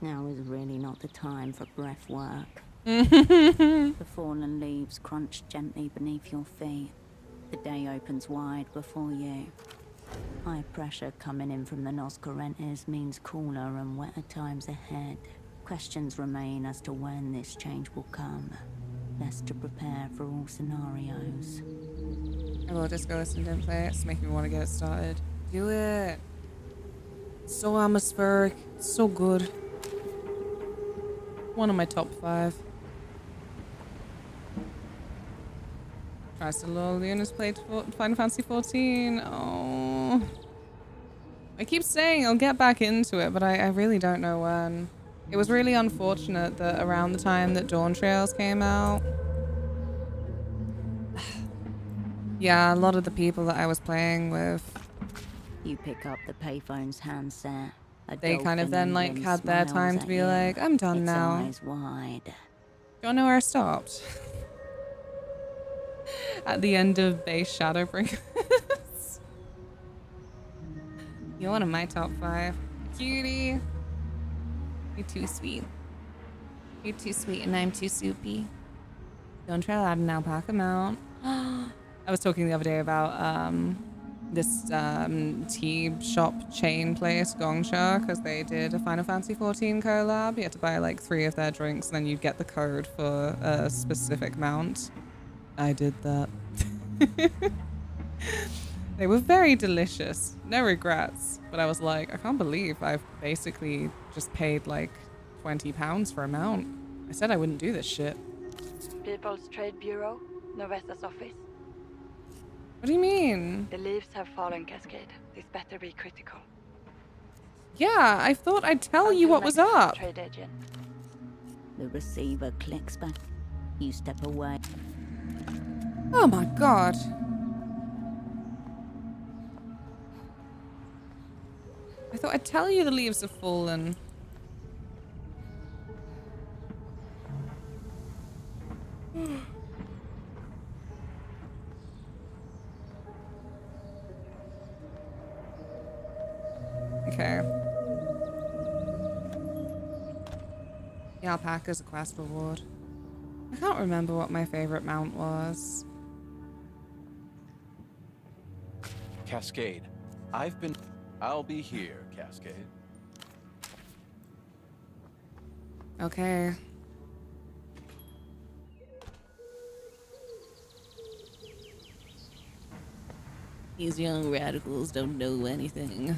Now is really not the time for breath work. The fallen leaves crunch gently beneath your feet. The day opens wide before you. High pressure coming in from the Noscarentas means cooler and wetter times ahead. Questions remain as to when this change will come. Best to prepare for all scenarios. I will just go listen and play it. It's making me want to get it started. Do it. So atmospheric. So good. One of my top 5. Tries to lull Luna's played Final Fantasy 14. Oh. I keep saying I'll get back into it, but I really don't know when. It was really unfortunate that around the time that Dawn Trails came out, yeah, a lot of the people that I was playing with, You pick up the payphone's handset. they kind of then like had their time to be like, I'm done now. Eyes wide. Do you wanna know where I stopped? At the end of base Shadowbringers. You're one of my top 5. Cutie. You're too sweet. You're too sweet and I'm too soupy. Don't try out an alpaca mount. I was talking the other day about this tea shop chain place, Gongsha, because they did a Final Fantasy XIV collab. You had to buy like 3 of their drinks and then you'd get the code for a specific mount. I did that. They were very delicious. No regrets. But I was like, I can't believe I've basically just paid like £20 for a mount. I said I wouldn't do this shit. People's Trade Bureau, Novesa's office. What do you mean? The leaves have fallen, Cascade. This better be critical. Yeah, I thought I'd tell you what was up. Trade agent. The receiver clicks back. You step away. Oh my god. I thought I'd tell you the leaves have fallen. Okay. The alpaca's a quest reward. I can't remember what my favorite mount was. Cascade. I'll be here, Cascade. Okay. These young radicals don't know anything.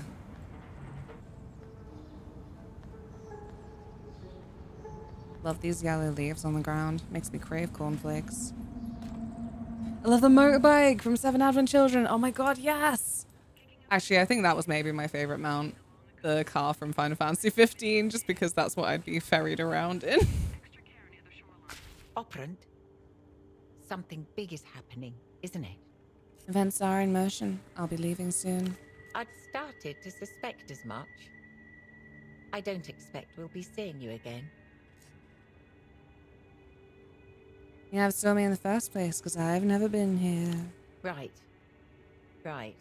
Love these yellow leaves on the ground. Makes me crave cornflakes. I love the motorbike from Seven Advent Children. Oh my god, yes! Actually, I think that was maybe my favorite mount. The car from Final Fantasy 15, just because that's what I'd be ferried around in. Operant? Something big is happening, isn't it? Events are in motion. I'll be leaving soon. I'd started to suspect as much. I don't expect we'll be seeing you again. You never saw me in the first place, because I've never been here. Right. Right.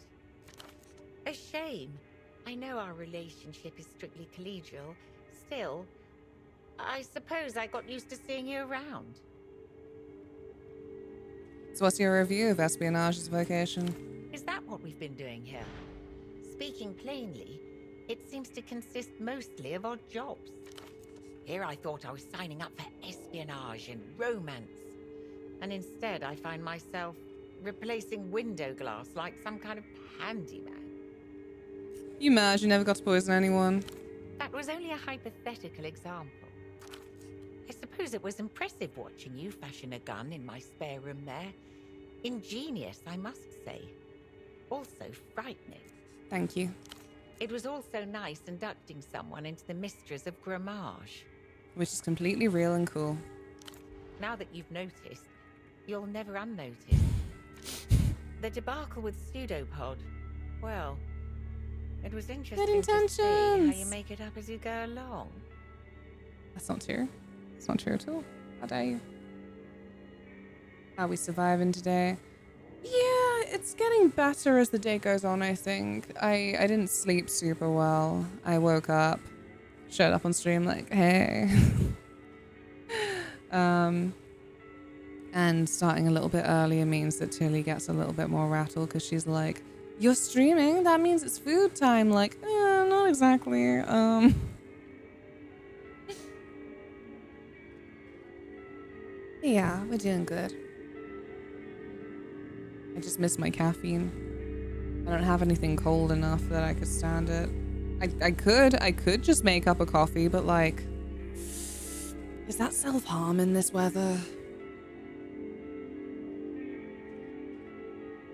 A shame. I know our relationship is strictly collegial. Still, I suppose I got used to seeing you around. So what's your review of Espionage's vocation? Is that what we've been doing here? Speaking plainly, it seems to consist mostly of odd jobs. Here I thought I was signing up for espionage and romance. And instead I find myself replacing window glass like some kind of handyman. You mad you never got to poison anyone? That was only a hypothetical example. I suppose it was impressive watching you fashion a gun in my spare room there. Ingenious, I must say. Also frightening. Thank you. It was also nice inducting someone into the Mistress of Grammage. Which is completely real and cool. Now that you've noticed, you'll never unnotice. The debacle with Pseudopod, well, it was interesting to see how you make it up as you go along. That's not true. It's not true at all. How dare you? How are we surviving today? Yeah, it's getting better as the day goes on, I think. I didn't sleep super well. I woke up, showed up on stream like, hey. And starting a little bit earlier means that Tilly gets a little bit more rattled because she's like, you're streaming? That means it's food time. Like, not exactly. Yeah, we're doing good. I just miss my caffeine. I don't have anything cold enough that I could stand it. I could just make up a coffee, but like, is that self-harm in this weather?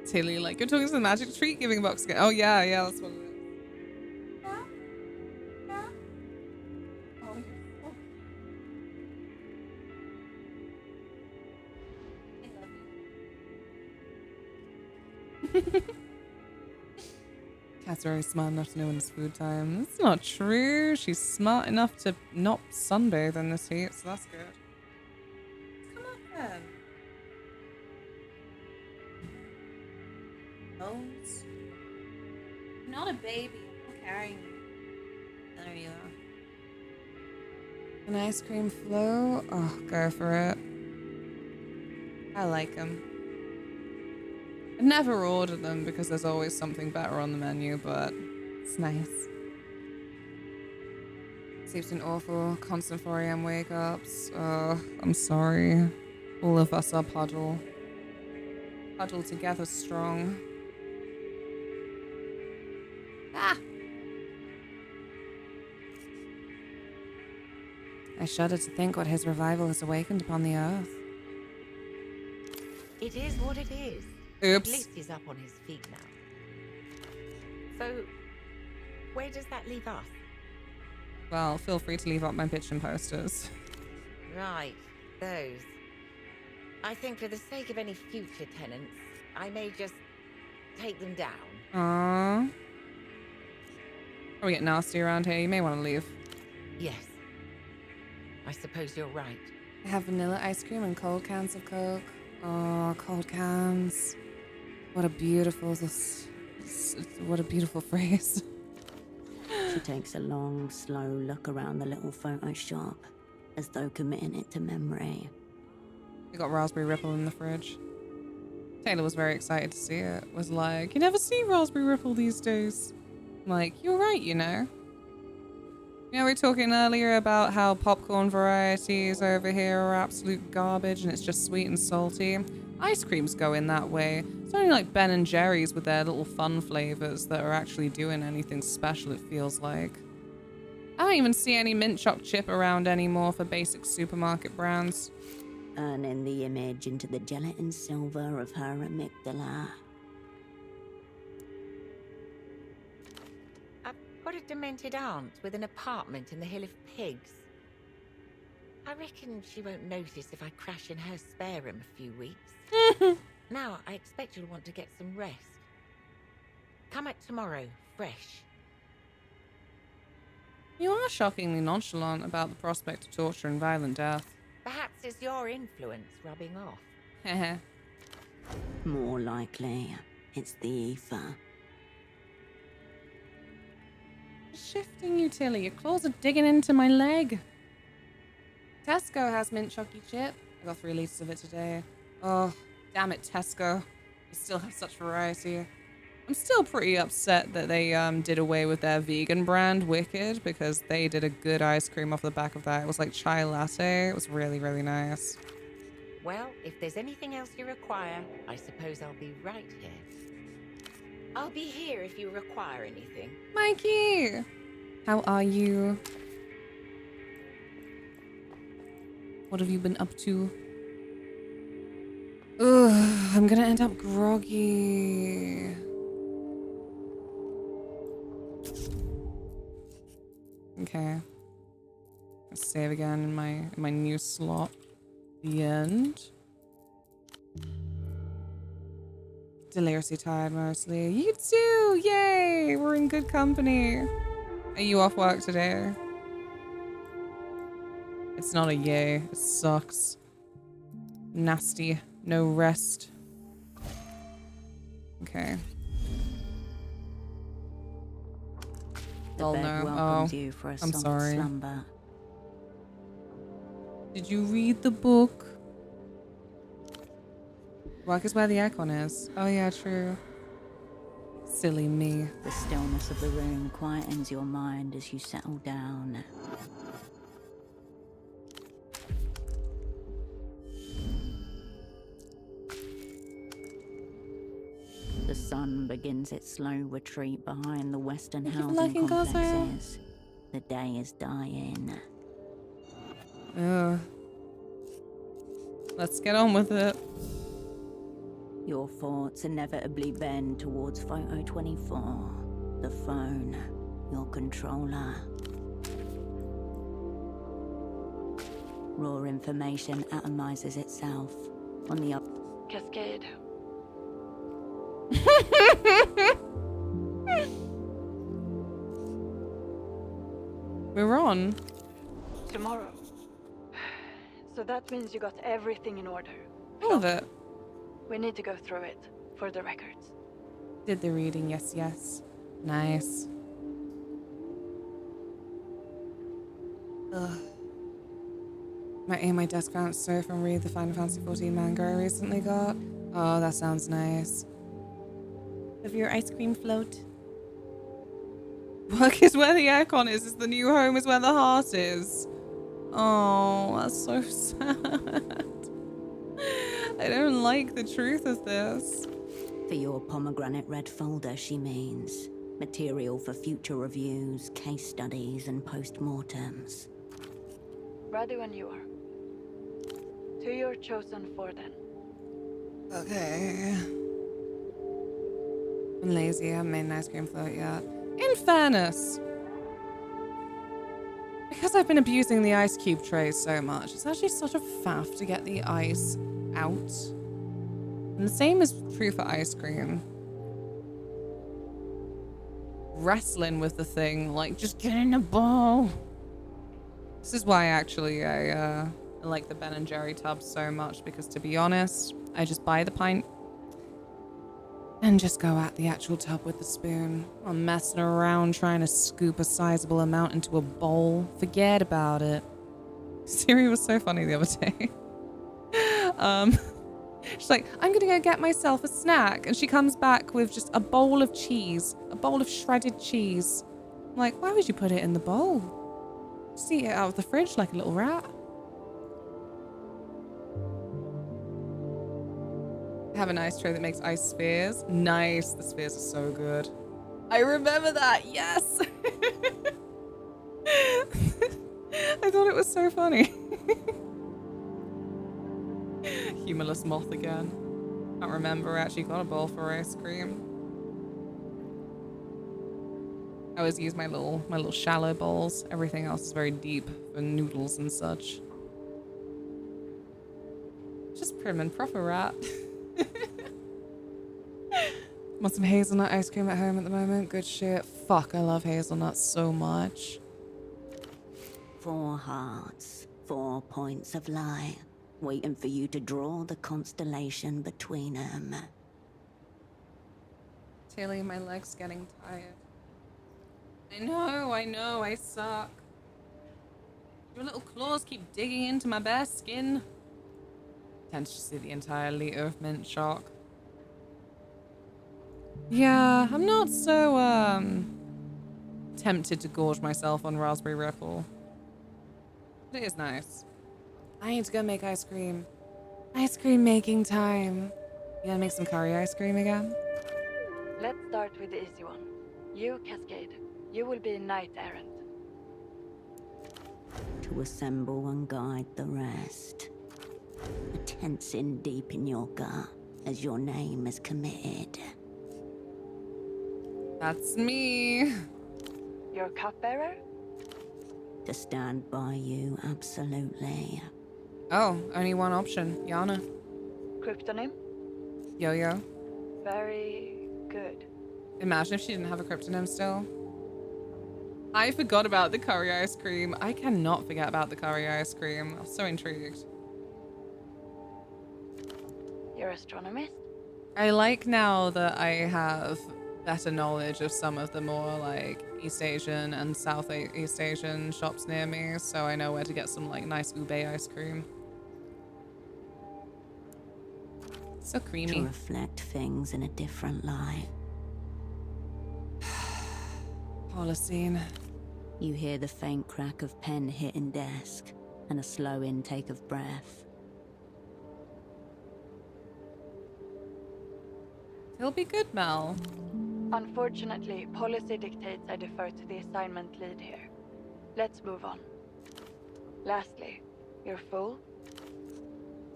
Tilly, like, you're talking to the magic treat giving box again. Oh yeah, that's what it is. Cat's very smart enough to know when it's food time. That's not true. She's smart enough to not sunbathe in this heat, so that's good. Come on then. Bones. You're not a baby. I'm carrying you. There you are. An ice cream flow? Oh, go for it. I like them. I never order them because there's always something better on the menu, but it's nice. Sleep's been awful. Constant 4 a.m. wake-ups. Oh, I'm sorry. All of us are puddle. Puddle together strong. Ah! I shudder to think what his revival has awakened upon the earth. It is what it is. Oops. At least he's up on his feet now. So, where does that leave us? Well, feel free to leave up my pitch and posters. Right, those. I think for the sake of any future tenants, I may just take them down. Aww. Oh, we get nasty around here. You may want to leave. Yes. I suppose you're right. I have vanilla ice cream and cold cans of Coke. Oh, cold cans. What a beautiful, what a beautiful phrase. She takes a long, slow look around the little photo shop, as though committing it to memory. We got Raspberry Ripple in the fridge. Taylor was very excited to see it. Was like, you never see Raspberry Ripple these days. I'm like, you're right, you know. You know, we were talking earlier about how popcorn varieties over here are absolute garbage and it's just sweet and salty. Ice creams go in that way. It's only like Ben and Jerry's with their little fun flavors that are actually doing anything special, it feels like. I don't even see any mint choc chip around anymore for basic supermarket brands. Earning the image into the gelatin silver of her amygdala. Got a demented aunt with an apartment in the Hill of Pigs. I reckon she won't notice if I crash in her spare room a few weeks. Now, I expect you'll want to get some rest. Come out tomorrow, fresh. You are shockingly nonchalant about the prospect of torture and violent death. Perhaps it's your influence rubbing off. Heh. More likely, it's the ether. Shifting you, Tilly. Your claws are digging into my leg. Tesco has mint chocky chip. I got 3 litres of it today. Oh, damn it, Tesco. You still have such variety. I'm still pretty upset that they did away with their vegan brand, Wicked, because they did a good ice cream off the back of that. It was like chai latte. It was really, really nice. Well, if there's anything else you require, I suppose I'll be right here. I'll be here if you require anything. Mikey! How are you? What have you been up to? Ugh, I'm gonna end up groggy. Okay. Let's save again in my new slot. The end. Deliriously tired mostly. You too! Yay! We're in good company. Are you off work today? It's not a yay. It sucks. Nasty. No rest. Okay. The Oh bed no. welcomes Oh, you for a I'm soft sorry. slumber. Did you read the book? Work is where the icon is. Oh yeah, true. Silly me. The stillness of the room quietens your mind as you settle down. The sun begins its slow retreat behind the western Thank you for housing liking Gaza. complexes. The day is dying. Ugh. Let's get on with it. Your thoughts inevitably bend towards photo 24. The phone. Your controller. Raw information atomizes itself. On the up. Cascade. We're on. Tomorrow. So that means you got everything in order. All of it. We need to go through it for the records. Did the reading, yes, yes. Nice. Ugh. My desk bounced so from read the Final Fantasy 14 manga I recently got. Oh, that sounds nice. Of your ice cream float. Work is where the aircon is the new home is where the heart is. Oh, that's so sad. I don't like the truth of this. For your pomegranate red folder, she means. Material for future reviews, case studies, and post-mortems. Ready when you are. To your chosen four then. Okay. I'm lazy, I haven't made an ice cream float yet. In fairness, because I've been abusing the ice cube trays so much, it's actually such a faff to get the ice out. And the same is true for ice cream. Wrestling with the thing, like, just get in the bowl. This is why actually I like the Ben & Jerry tubs so much, because to be honest, I just buy the pint and just go at the actual tub with the spoon. I'm messing around trying to scoop a sizable amount into a bowl. Forget about it. Siri was so funny the other day. She's like, I'm gonna go get myself a snack. And she comes back with just a bowl of cheese, a bowl of shredded cheese. I'm like, why would you put it in the bowl? Just eat it out of the fridge like a little rat. I have an ice tray that makes ice spheres. Nice. The spheres are so good. I remember that. Yes. I thought it was so funny. Humorless moth again. Can't remember. I actually got a bowl for ice cream. I always use my little shallow bowls. Everything else is very deep for noodles and such. Just prim and proper rat. Want some hazelnut ice cream at home at the moment? Good shit. Fuck, I love hazelnuts so much. 4 hearts, 4 points of light, waiting for you to draw the constellation between them. Tilly, my leg's getting tired. I know, I suck. Your little claws keep digging into my bare skin. Tends to see the entire liter of mint shock. Yeah, I'm not so, tempted to gorge myself on Raspberry Ripple. But it is nice. I need to go make ice cream. Ice cream making time. You gonna make some curry ice cream again? Let's start with the easy one. You, Cascade. You will be knight errant. To assemble and guide the rest. A tensing deep in your gut as your name is committed. That's me. Your cupbearer? To stand by you, absolutely. Oh, only one option. Yana. Cryptonym? Yo-Yo. Very good. Imagine if she didn't have a cryptonym still. I forgot about the curry ice cream. I cannot forget about the curry ice cream. I'm so intrigued. You're astronomist? I like now that I have better knowledge of some of the more like East Asian and South East Asian shops near me, so I know where to get some like nice ube ice cream. So creamy. To reflect things in a different light. Holocene. You hear the faint crack of pen hitting desk and a slow intake of breath. He'll be good, Mel. Unfortunately, policy dictates I defer to the assignment lead here. Let's move on. Lastly, you're full?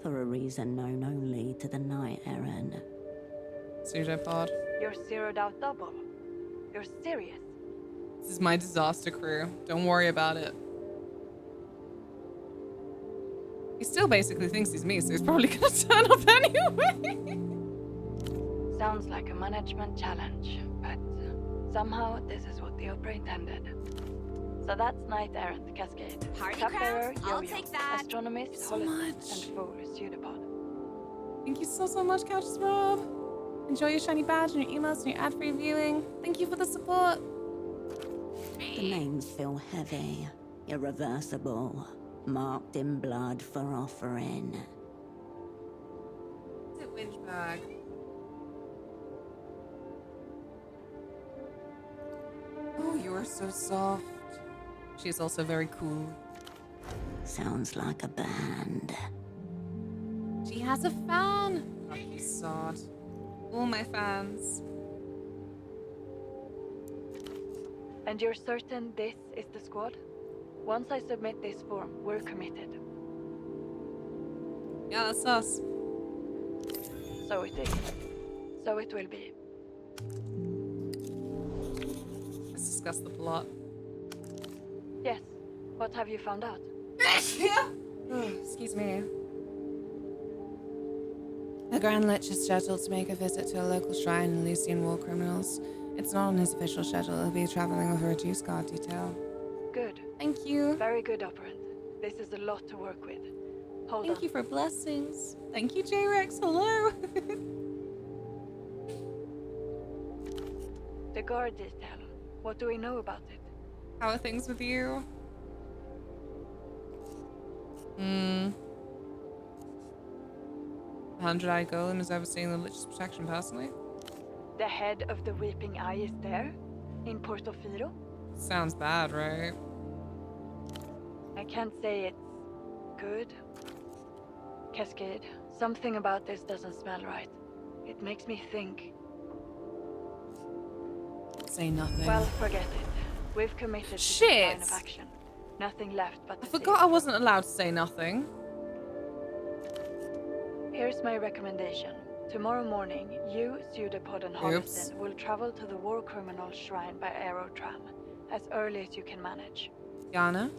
For a reason known only to the Knight Errant. Pseudopod. You're zeroed out double. You're serious. This is my disaster crew. Don't worry about it. He still basically thinks he's me, so he's probably gonna turn up anyway. Sounds like a management challenge, but somehow this is what the opera intended. So that's Knight Errant, Cascade. Party Cupbearer, crowns? I'll Yo-Yo, take that. Astronomist, So Holocene, much. and Fool, Pseudopod. Thank you so much, Couches Rob. Enjoy your shiny badge and your emails and your ad-free viewing. Thank you for the support. The names feel heavy, irreversible, marked in blood for offering. Is it winch bag? Oh, you are so soft. She's also very cool. Sounds like a band. She has a fan. Lucky sod. All my fans. And you're certain this is the squad? Once I submit this form, we're committed. Yeah, that's us. So it is. So it will be. Let's discuss the plot. Yes. What have you found out? Excuse me. The Grand Lich is scheduled to make a visit to a local shrine in Lucian war criminals. It's not on his official schedule. He'll be traveling with a reduced guard detail. Good. Thank you. Very good, Operant. This is a lot to work with. Hold on. Thank you for blessings. Thank you, J-Rex. Hello. The guard detail. What do we know about it? How are things with you? The 100-eyed golem is overseeing the Lich's protection personally. The head of the Weeping Eye is there? In Portofino? Sounds bad, right? I can't say it's good. Cascade, something about this doesn't smell right. It makes me think. Say nothing. Well, forget it. We've committed to this line of action. Nothing left but I forgot I wasn't allowed to say nothing. Here's my recommendation. Tomorrow morning, you, Pseudopod, and Holocene will travel to the war criminal shrine by aerotram, as early as you can manage. Yana?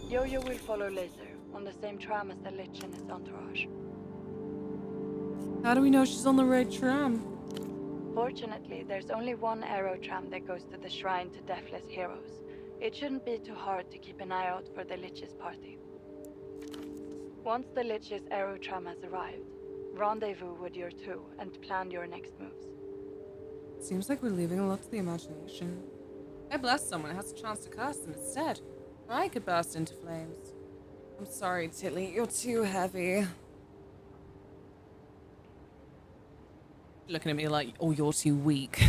Yo-Yo will follow later, on the same tram as the Lich and his entourage. How do we know she's on the right tram? Fortunately, there's only one aerotram that goes to the shrine to deathless heroes. It shouldn't be too hard to keep an eye out for the Lich's party. Once the Lich's aerotram has arrived, rendezvous with your two and plan your next moves. Seems like we're leaving a lot to the imagination. I bless someone who has a chance to curse them instead. Or I could burst into flames. I'm sorry, Titley, you're too heavy. Looking at me like, oh, you're too weak.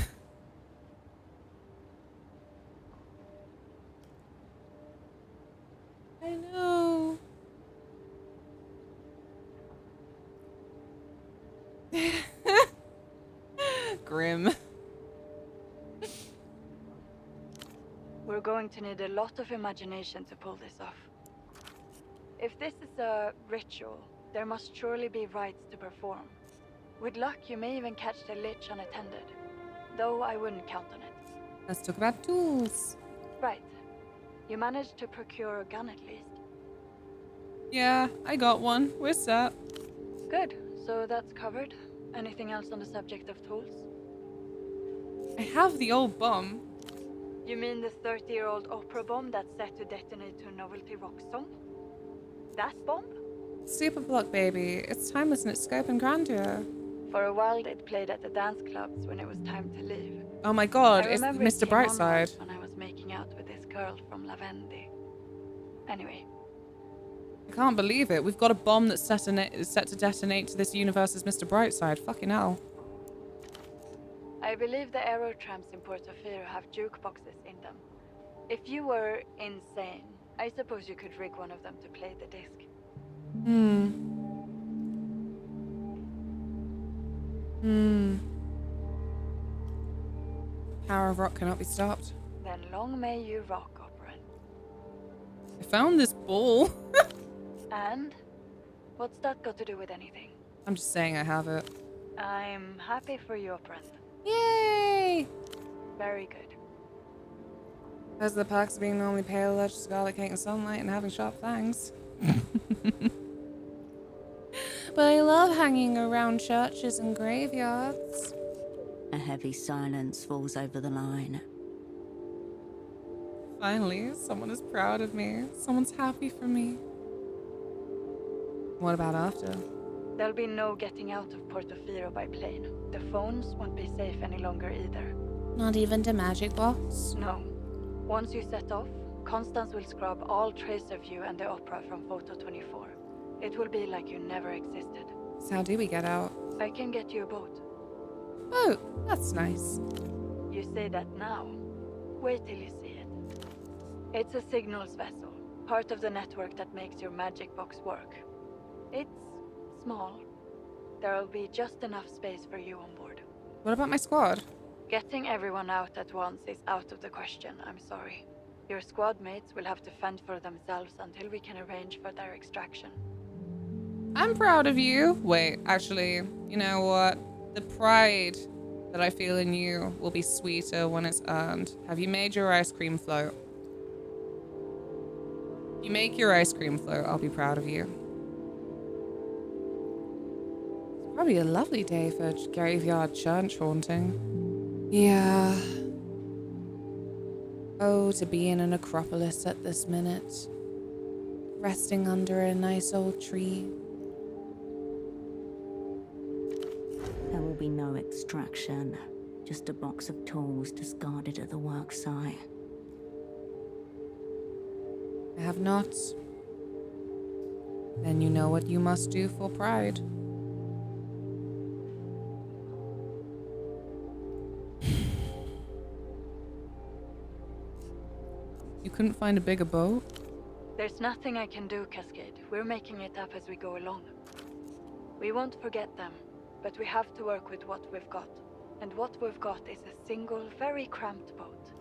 I know. Grim. We're going to need a lot of imagination to pull this off. If this is a ritual, there must surely be rites to perform. With luck, you may even catch the Lich unattended, though I wouldn't count on it. Let's talk about tools. Right. You managed to procure a gun at least. Yeah, I got one. We're set. Good. So that's covered. Anything else on the subject of tools? I have the old bomb. You mean the 30-year-old opera bomb that's set to detonate to a novelty rock song? That bomb? Super block, baby. It's timeless in its scope and grandeur. For a while, it played at the dance clubs when it was time to leave. Oh my god, I it's remember it Mr. came on Brightside. once when I was making out with this girl from Lavendi. Anyway. I can't believe it. We've got a bomb that's set to detonate to this universe's Mr. Brightside. Fucking hell. I believe the aerotrams in Portofino have jukeboxes in them. If you were insane, I suppose you could rig one of them to play the disc. Power of rock cannot be stopped. Then long may you rock, Operan. I found this ball. And? What's that got to do with anything? I'm just saying I have it. I'm happy for you, Operan. Yay! Very good. Those are the perks of being normally pale, allergic to scarlet cake and sunlight and having sharp fangs. But I love hanging around churches and graveyards. A heavy silence falls over the line. Finally, someone is proud of me. Someone's happy for me. What about after? There'll be no getting out of Portofino by plane. The phones won't be safe any longer either. Not even the magic box? No. Once you set off, Constance will scrub all trace of you and the opera from Photo 24. It will be like you never existed. So how do we get out? I can get you a boat. Oh, that's nice. You say that now. Wait till you see it. It's a signals vessel, part of the network that makes your magic box work. It's small. There'll be just enough space for you on board. What about my squad? Getting everyone out at once is out of the question, I'm sorry. Your squad mates will have to fend for themselves until we can arrange for their extraction. I'm proud of you. Wait, actually, you know what? The pride that I feel in you will be sweeter when it's earned. Have you made your ice cream float? If you make your ice cream float, I'll be proud of you. It's probably a lovely day for graveyard church haunting. Yeah. Oh, to be in an necropolis at this minute. Resting under a nice old tree. There will be no extraction, just a box of tools discarded at the worksite. I have not. Then you know what you must do for pride. You couldn't find a bigger boat? There's nothing I can do, Cascade. We're making it up as we go along. We won't forget them, but we have to work with what we've got. And what we've got is a single, very cramped boat.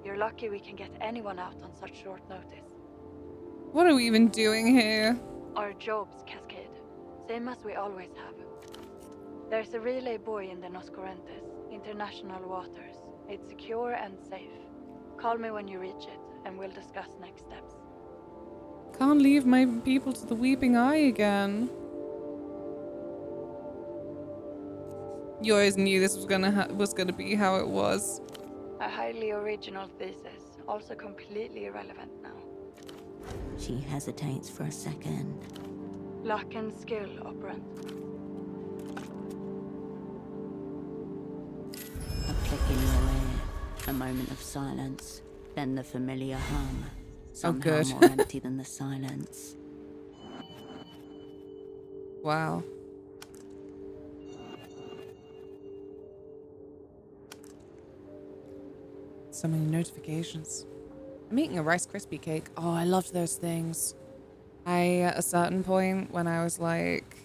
You're lucky we can get anyone out on such short notice. What are we even doing here? Our jobs, Cascade. Same as we always have. There's a relay buoy in the Nos Correntes, international waters. It's secure and safe. Call me when you reach it, and we'll discuss next steps. Can't leave my people to the weeping eye again. You always knew this was gonna be how it was. A highly original thesis, also completely irrelevant now. She hesitates for a second. Luck and skill, operant. A click in your ear, a moment of silence, then the familiar hum. Somehow good. more empty than the silence. Wow. So many notifications. I'm eating a Rice Krispie cake. Oh, I loved those things. At a certain point when I was like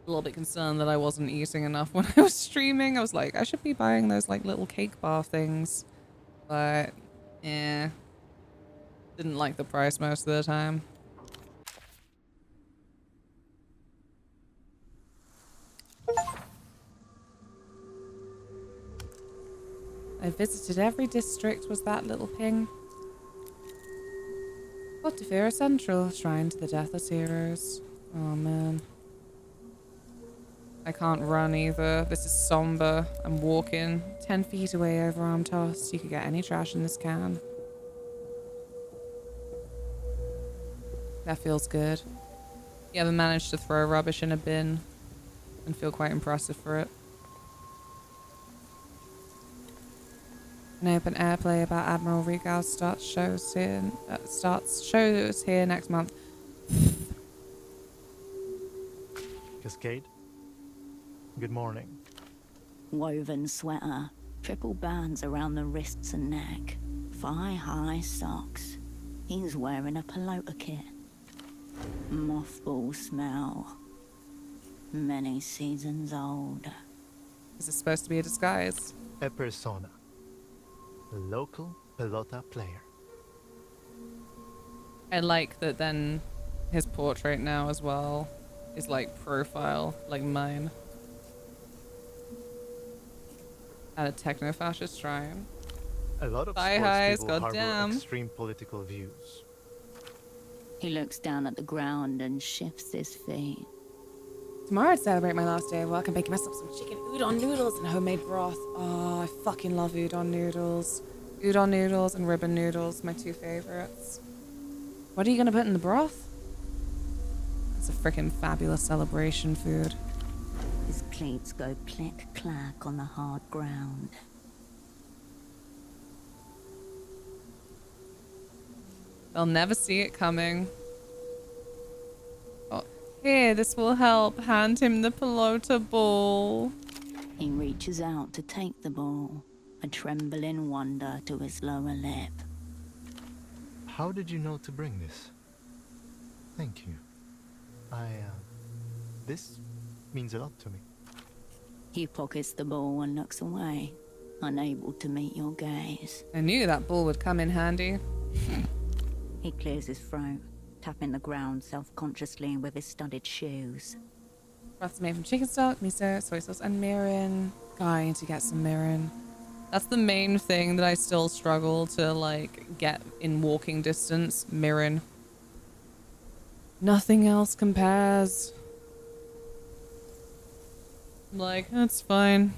a little bit concerned that I wasn't eating enough when I was streaming, I was like, I should be buying those like little cake bar things. But, yeah. Didn't like the price most of the time. I visited every district, was that little ping. Portofino Central, Shrine to the Deathless Heroes. Oh man. I can't run either. This is somber. I'm walking 10 feet away over arm tossed. You could get any trash in this can. That feels good. You ever managed to throw rubbish in a bin and feel quite impressive for it? An open airplay about Admiral Regal starts shows here next month. Cascade. Good morning. Woven sweater, triple bands around the wrists and neck, thigh-high socks. He's wearing a pelota kit. Mothball smell. Many seasons old. Is this supposed to be a disguise? A persona. A local pelota player. I like that then his portrait now as well is like profile, like mine. At a techno-fascist shrine. A lot of Thigh sports highs, people harbor goddamn. extreme political views. He looks down at the ground and shifts his feet. Tomorrow I'd celebrate my last day of work and making myself some chicken udon noodles and homemade broth. Oh, I fucking love udon noodles. Udon noodles and ribbon noodles, my two favorites. What are you gonna put in the broth? It's a freaking fabulous celebration food. His cleats go click-clack on the hard ground. They'll never see it coming. Oh, here, this will help. Hand him the pelota ball. He reaches out to take the ball, a trembling wonder to his lower lip. How did you know to bring this? Thank you. This means a lot to me. He pockets the ball and looks away, unable to meet your gaze. I knew that ball would come in handy. He clears his throat, tapping the ground self-consciously with his studded shoes. Broth's made from chicken stock, miso, soy sauce, and mirin. God, I need to get some mirin. That's the main thing that I still struggle to, like, get in walking distance. Mirin. Nothing else compares. I'm like, that's fine.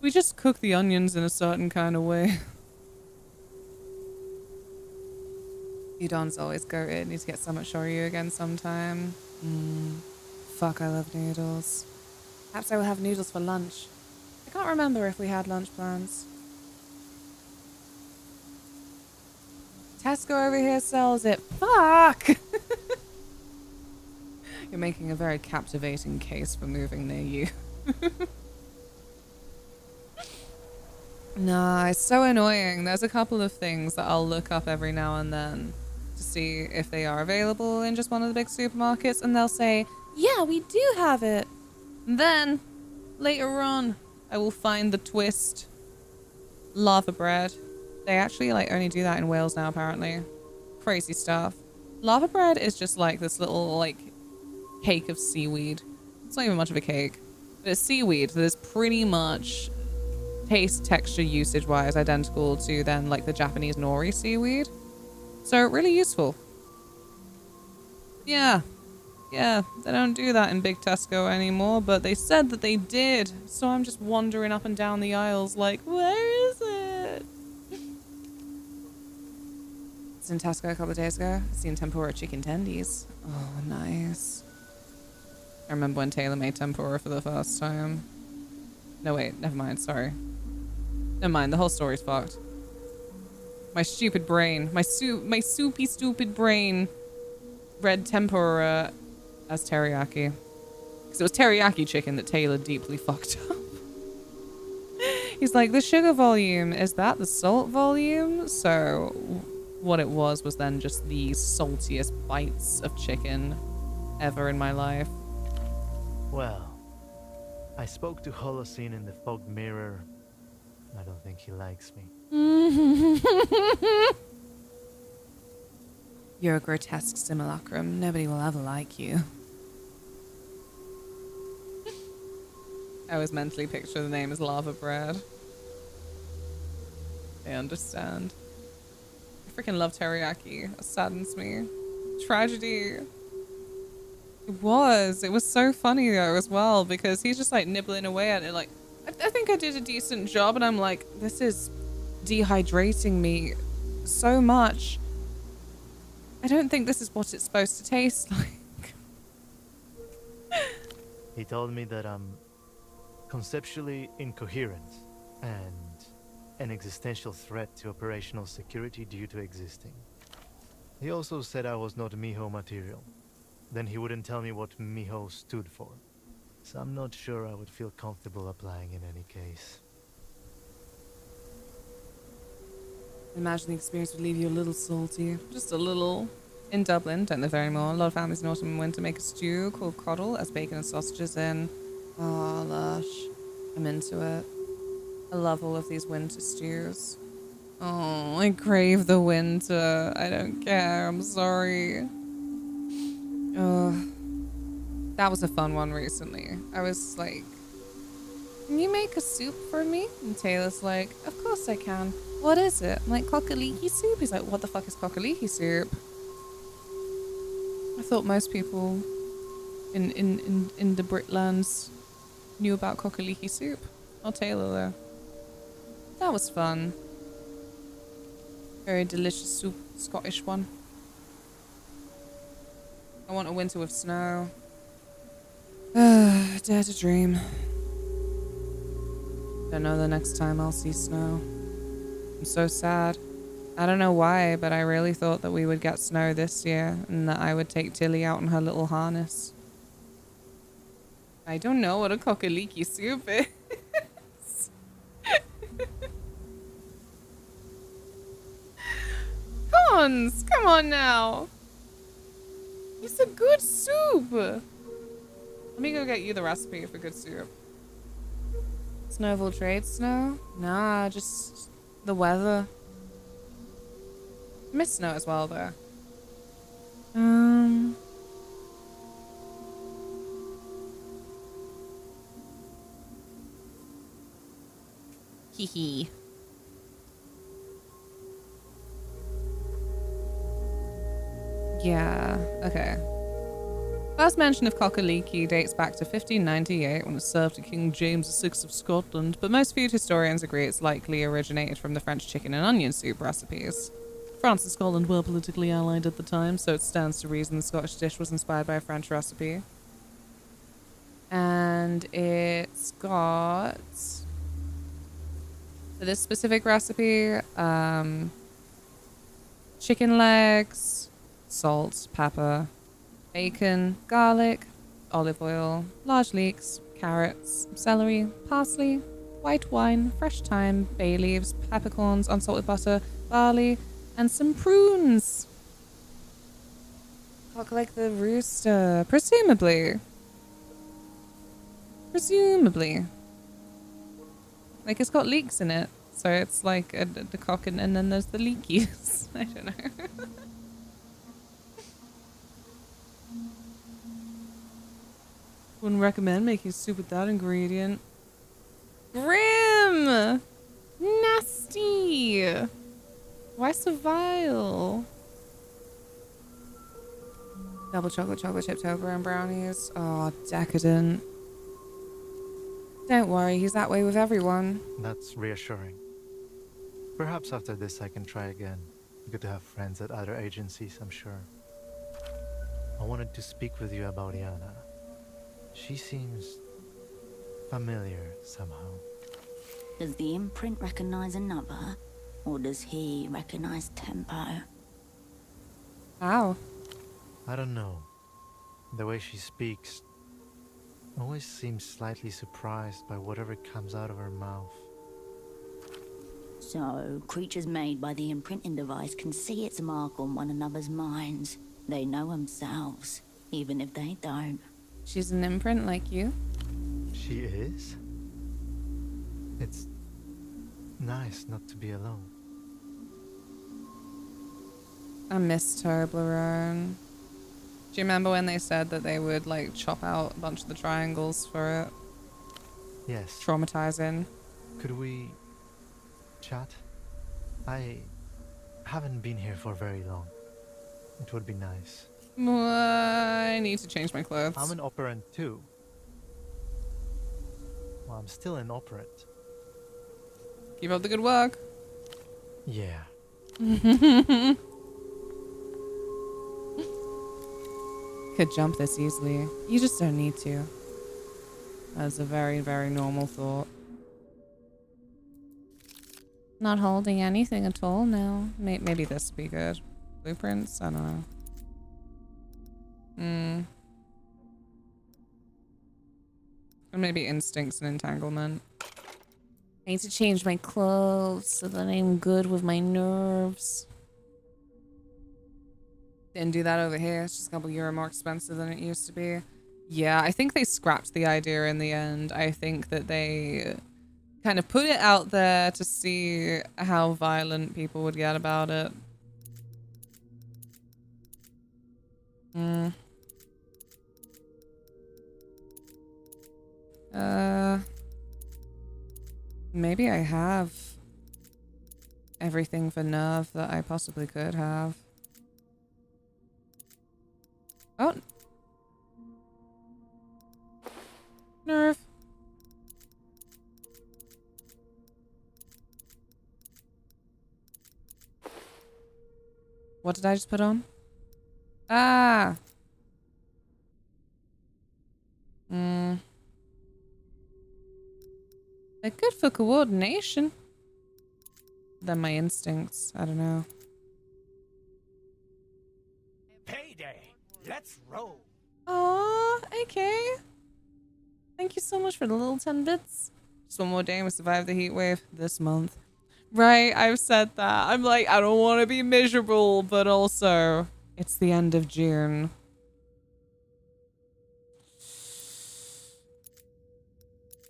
We just cook the onions in a certain kind of way. Udon's always goated. Need to get some at Shoryu again sometime. Fuck, I love noodles. Perhaps I will have noodles for lunch. I can't remember if we had lunch plans. Tesco over here sells it. Fuck! You're making a very captivating case for moving near you. Nah, it's so annoying. There's a couple of things that I'll look up every now and then to see if they are available in just one of the big supermarkets, and they'll say, yeah, we do have it. And then, later on, I will find the twist. Lava bread. They actually, like, only do that in Wales now, apparently. Crazy stuff. Lava bread is just, like, this little, like, cake of seaweed. It's not even much of a cake. But it's seaweed that is pretty much taste, texture, usage-wise identical to then, like, the Japanese nori seaweed. So, really useful. Yeah. Yeah, they don't do that in Big Tesco anymore, but they said that they did. So I'm just wandering up and down the aisles like, where is it? It's in Tesco a couple of days ago. I seen tempura chicken tendies. Oh, nice. I remember when Taylor made tempura for the first time. No, wait, never mind, sorry. Never mind, the whole story's fucked. My stupid brain, my soupy stupid brain read tempura as teriyaki. Because it was teriyaki chicken that Taylor deeply fucked up. He's like, the sugar volume, is that the salt volume? So what it was then just the saltiest bites of chicken ever in my life. Well, I spoke to Holocene in the fog mirror. I don't think he likes me. You're a grotesque simulacrum. Nobody will ever like you. I always mentally picture the name as Lava Bread. I understand. I freaking love teriyaki. It saddens me. Tragedy. It was so funny though as well, because he's just like nibbling away at it like, I think I did a decent job, and I'm like, this is dehydrating me so much. I don't think this is what it's supposed to taste like. He told me that I'm conceptually incoherent and an existential threat to operational security due to existing. He also said I was not Miho material. Then he wouldn't tell me what Miho stood for. So I'm not sure I would feel comfortable applying in any case. Imagine the experience would leave you a little salty. Just a little. In Dublin, don't live there anymore, a lot of families in autumn and winter make a stew called coddle as bacon and sausages in. Oh, lush. I'm into it. I love all of these winter stews. Oh, I crave the winter. I don't care. I'm sorry. Oh, that was a fun one recently. I was like, can you make a soup for me? And Taylor's like, of course I can. What is it? I'm like, kokaliki soup? He's like, what the fuck is kokaliki soup? I thought most people in the Britlands knew about cockaliki soup. Not Taylor though. That was fun. Very delicious soup, Scottish one. I want a winter with snow. Dare to dream. Don't know the next time I'll see snow. I'm so sad. I don't know why, but I really thought that we would get snow this year and that I would take Tilly out in her little harness. I don't know what a cockaliki soup is. Cons, come on now. It's a good soup. Let me go get you the recipe for good soup. Snowfall trade snow? Nah, just the weather. I miss snow as well though. Hee hee. Yeah, okay. First mention of cockaliki dates back to 1598 when it served to King James VI of Scotland, but most food historians agree it's likely originated from the French chicken and onion soup recipes. France and Scotland were politically allied at the time, so it stands to reason the Scottish dish was inspired by a French recipe. And it's got, for this specific recipe, chicken legs, salt, pepper, bacon, garlic, olive oil, large leeks, carrots, celery, parsley, white wine, fresh thyme, bay leaves, peppercorns, unsalted butter, barley, and some prunes. Cock like the rooster. Presumably. Presumably. Like, it's got leeks in it. So it's like the cock and then there's the leekies. I don't know. Wouldn't recommend making soup with that ingredient. Grim! Nasty! Why so vile? Double chocolate chip Toblerone brownies. Oh, decadent. Don't worry, he's that way with everyone. That's reassuring. Perhaps after this I can try again. Good to have friends at other agencies, I'm sure. I wanted to speak with you about Iana. She seems familiar somehow. Does the imprint recognize another? Or does he recognize Tempo? How? I don't know. The way she speaks always seems slightly surprised by whatever comes out of her mouth. So, creatures made by the imprinting device can see its mark on one another's minds. They know themselves, even if they don't. She's an imprint like you? She is? It's nice not to be alone. I miss Toblerone. Do you remember when they said that they would like chop out a bunch of the triangles for it? Yes. Traumatizing. Could we chat? I haven't been here for very long. It would be nice. I need to change my clothes. I'm an operant too. Well, I'm still an operant. Keep up the good work. Yeah. Could jump this easily. You just don't need to. That's a very, very normal thought. Not holding anything at all now. Maybe this would be good. Blueprints? I don't know. Or maybe instincts and entanglement. I need to change my clothes so that I'm good with my nerves. Didn't do that over here. It's just a couple euro more expensive than it used to be. Yeah, I think they scrapped the idea in the end. I think that they kind of put it out there to see how violent people would get about it. Maybe I have everything for nerve that I possibly could have. Oh. Nerve. What did I just put on? Ah. They're good for coordination. Than my instincts. I don't know. Payday. Let's roll. Aw, okay. Thank you so much for the little 10 bits. Just one more day and we survive the heat wave this month. Right, I've said that. I'm like, I don't want to be miserable, but also, it's the end of June.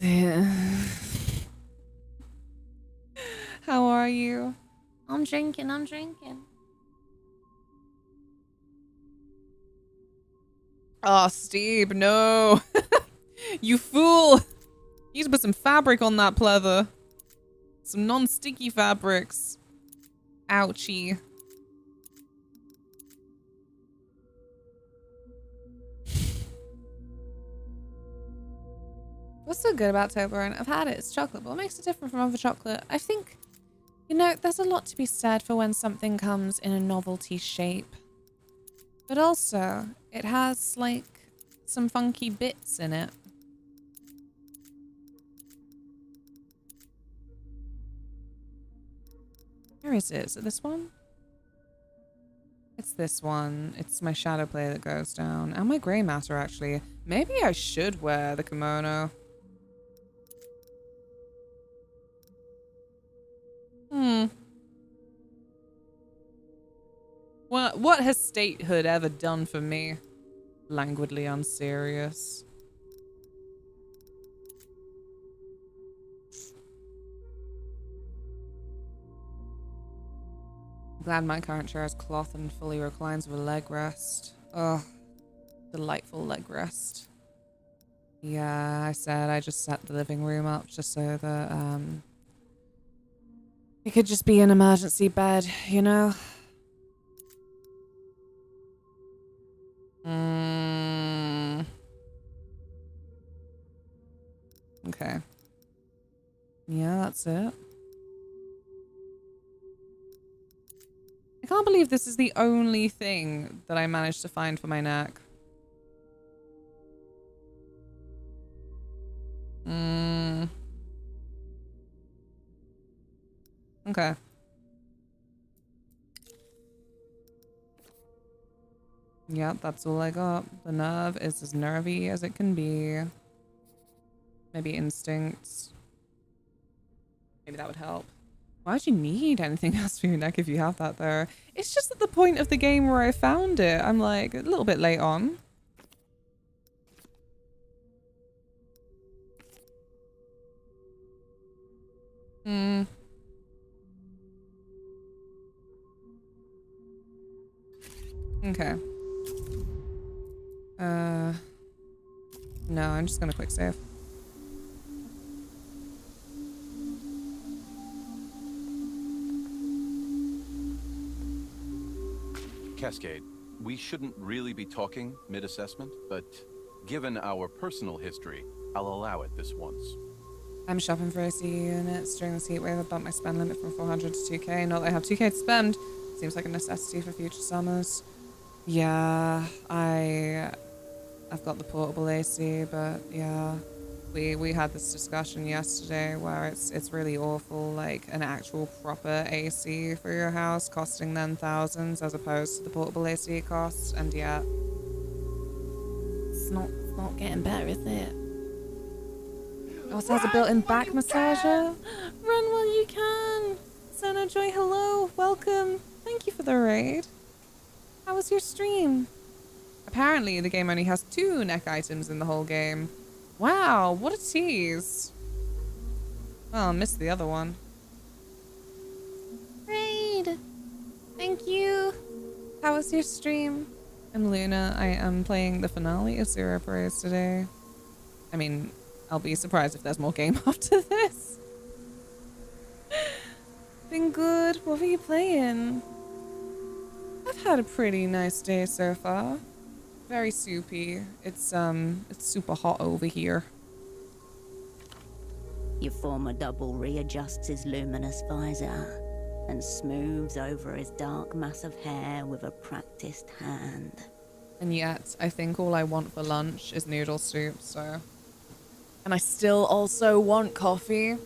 Yeah. How are you? I'm drinking, I'm drinking. Oh, Steve, no. You fool. You need to put some fabric on that pleather. Some non-sticky fabrics. Ouchie. What's so good about Toblerone? I've had it. It's chocolate, but what makes it different from other chocolate? I think, you know, there's a lot to be said for when something comes in a novelty shape. But also, it has, like, some funky bits in it. Where is it? Is it this one? It's this one. It's my shadow play that goes down. And my grey matter, actually. Maybe I should wear the kimono. What has statehood ever done for me? Languidly unserious. I'm glad my current chair has cloth and fully reclines with a leg rest. Oh, delightful leg rest. Yeah, I said I just set the living room up just so that it could just be an emergency bed, you know? Okay. Yeah, that's it. I can't believe this is the only thing that I managed to find for my neck. Okay. Yep, that's all I got. The nerve is as nervy as it can be. Maybe instincts. Maybe that would help. Why would you need anything else for your neck if you have that there? It's just at the point of the game where I found it. I'm like, a little bit late on. Okay. No, I'm just gonna quick save. Cascade, we shouldn't really be talking mid-assessment, but given our personal history, I'll allow it this once. I'm shopping for AC units during this heat wave. I bumped my spend limit from 400 to 2k. Not that I have 2k to spend. Seems like a necessity for future summers. Yeah, I've got the portable AC, but yeah, we had this discussion yesterday where it's really awful, like an actual proper AC for your house costing them thousands as opposed to the portable AC costs, and yeah, it's not getting better, is it? It also has a built-in back massager. Run while you can. Sona Joy, hello, welcome. Thank you for the raid. How was your stream? Apparently, the game only has 2 neck items in the whole game. Wow, what a tease. Well, I missed the other one. Raid! Thank you. How was your stream? I'm Luna. I am playing the finale of Zero Praise today. I mean, I'll be surprised if there's more game after this. Been good. What were you playing? I've had a pretty nice day so far. Very soupy. It's super hot over here. Your former double readjusts his luminous visor and smooths over his dark mass of hair with a practiced hand. And yet, I think all I want for lunch is noodle soup, so... And I still also want coffee.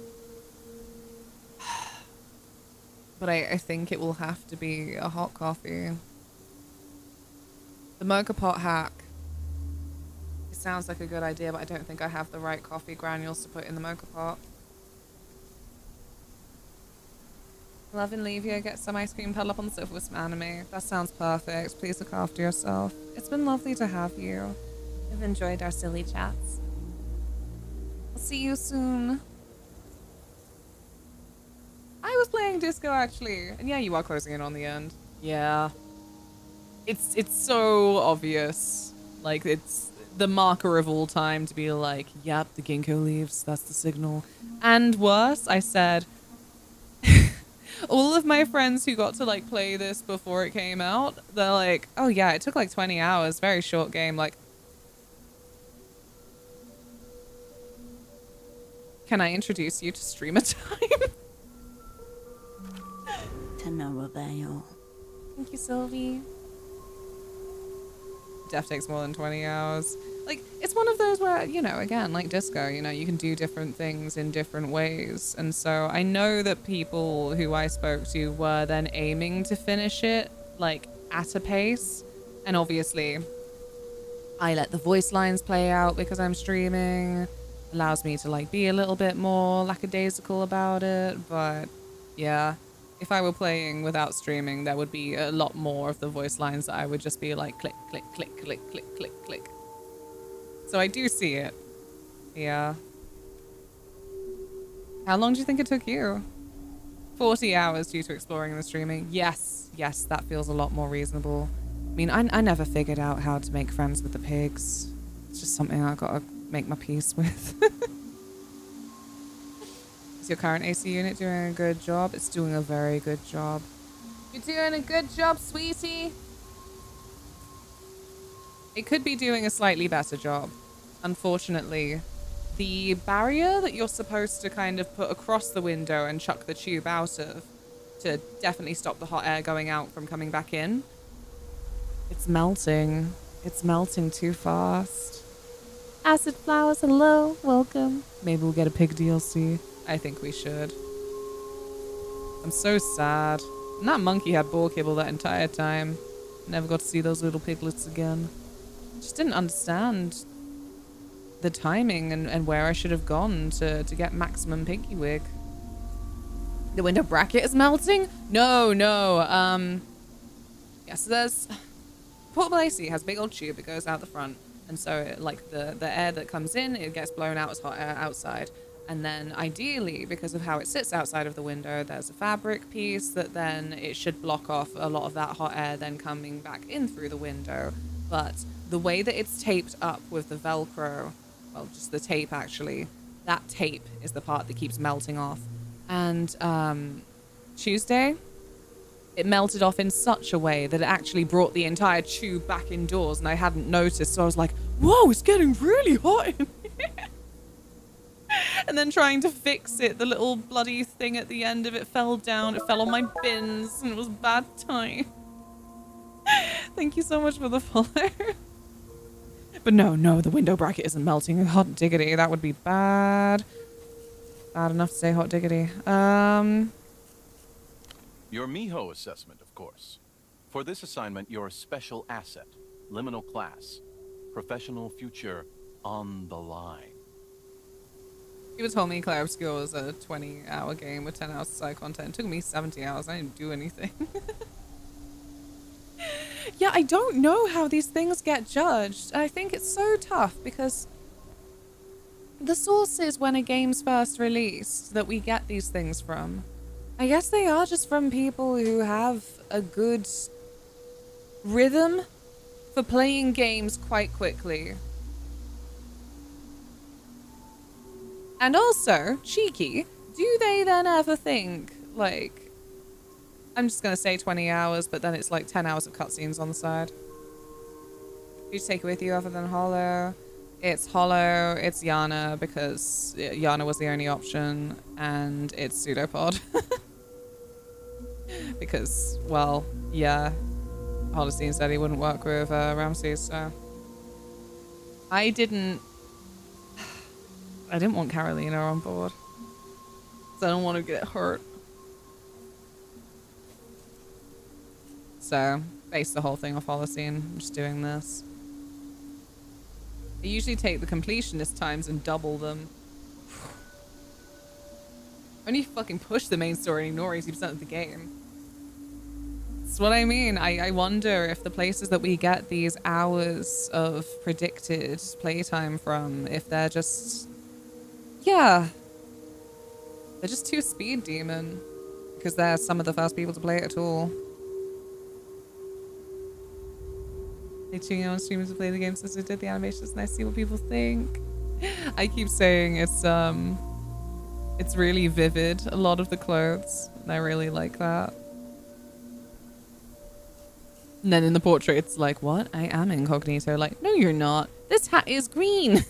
But I think it will have to be a hot coffee. The mocha pot hack. It sounds like a good idea, but I don't think I have the right coffee granules to put in the mocha pot. Love and leave you. Get some ice cream, cuddle up on the sofa with some anime. That sounds perfect. Please look after yourself. It's been lovely to have you. I've enjoyed our silly chats. I'll see you soon. I was playing disco actually. And yeah, you are closing in on the end. Yeah. It's so obvious. Like, it's the marker of all time to be like, yep, the ginkgo leaves, that's the signal. And worse, I said, all of my friends who got to like play this before it came out, they're like, oh yeah, it took like 20 hours, very short game. Like, can I introduce you to streamer time? To no avail. Thank you, Sylvie. Def takes more than 20 hours. Like, it's one of those where, you know, again, like disco, you know, you can do different things in different ways. And so I know that people who I spoke to were then aiming to finish it, like, at a pace. And obviously, I let the voice lines play out because I'm streaming. Allows me to, like, be a little bit more lackadaisical about it. But, yeah. If I were playing without streaming, there would be a lot more of the voice lines that I would just be like click, click, click, click, click, click, click. So I do see it. Yeah. How long do you think it took you? 40 hours due to exploring and the streaming. Yes, yes, that feels a lot more reasonable. I mean, I never figured out how to make friends with the pigs. It's just something I gotta make my peace with. Is your current AC unit doing a good job? It's doing a very good job. You're doing a good job, sweetie. It could be doing a slightly better job. Unfortunately, the barrier that you're supposed to kind of put across the window and chuck the tube out of to definitely stop the hot air going out from coming back in, it's melting. It's melting too fast. Acid Flowers, hello, welcome. Maybe we'll get a pig DLC. I think we should. I'm so sad. And that monkey had boar kibble that entire time. Never got to see those little piglets again. Just didn't understand the timing and where I should have gone to get maximum piggy wig. The window bracket is melting? No. Yeah, so there's... Portable AC has a big old tube that goes out the front. And so, like, the air that comes in, it gets blown out as hot air outside. And then ideally, because of how it sits outside of the window, there's a fabric piece that then it should block off a lot of that hot air then coming back in through the window. But the way that it's taped up with the Velcro, well, just the tape actually, that tape is the part that keeps melting off. And Tuesday, it melted off in such a way that it actually brought the entire tube back indoors and I hadn't noticed. So I was like, whoa, it's getting really hot in here. And then trying to fix it, the little bloody thing at the end of it fell down. It fell on my bins and it was bad time. Thank you so much for the follow. But no, the window bracket isn't melting. Hot diggity, that would be bad. Bad enough to say hot diggity. Your Miho assessment, of course. For this assignment, your special asset, liminal class, professional future on the line. People told me Clair Obscure was a 20-hour game with 10 hours of side content. It took me 70 hours. I didn't do anything. Yeah, I don't know how these things get judged. I think it's so tough because the sources when a game's first released that we get these things from, I guess they are just from people who have a good rhythm for playing games quite quickly. And also, cheeky, do they then ever think, like, I'm just going to say 20 hours, but then it's like 10 hours of cutscenes on the side. Who'd you take it with you other than Hollow? It's Hollow, it's Yana, because Yana was the only option, and it's Pseudopod. Because, well, yeah, Holocene said he wouldn't work with Ramses, so... I didn't want Carolina on board. So I don't want to get hurt. So, base the whole thing off Holocene. I'm just doing this. I usually take the completionist times and double them. Only fucking push the main story and ignore 80% of the game. That's what I mean. I wonder if the places that we get these hours of predicted playtime from, if they're just... Yeah. They're just too speed demon. Because they're some of the first people to play it at all. They tuning on streamers to play the game since we did the animations, and I see what people think. I keep saying it's really vivid, a lot of the clothes, and I really like that. And then in the portrait, it's like, what? I am incognito. Like, no, you're not. This hat is green.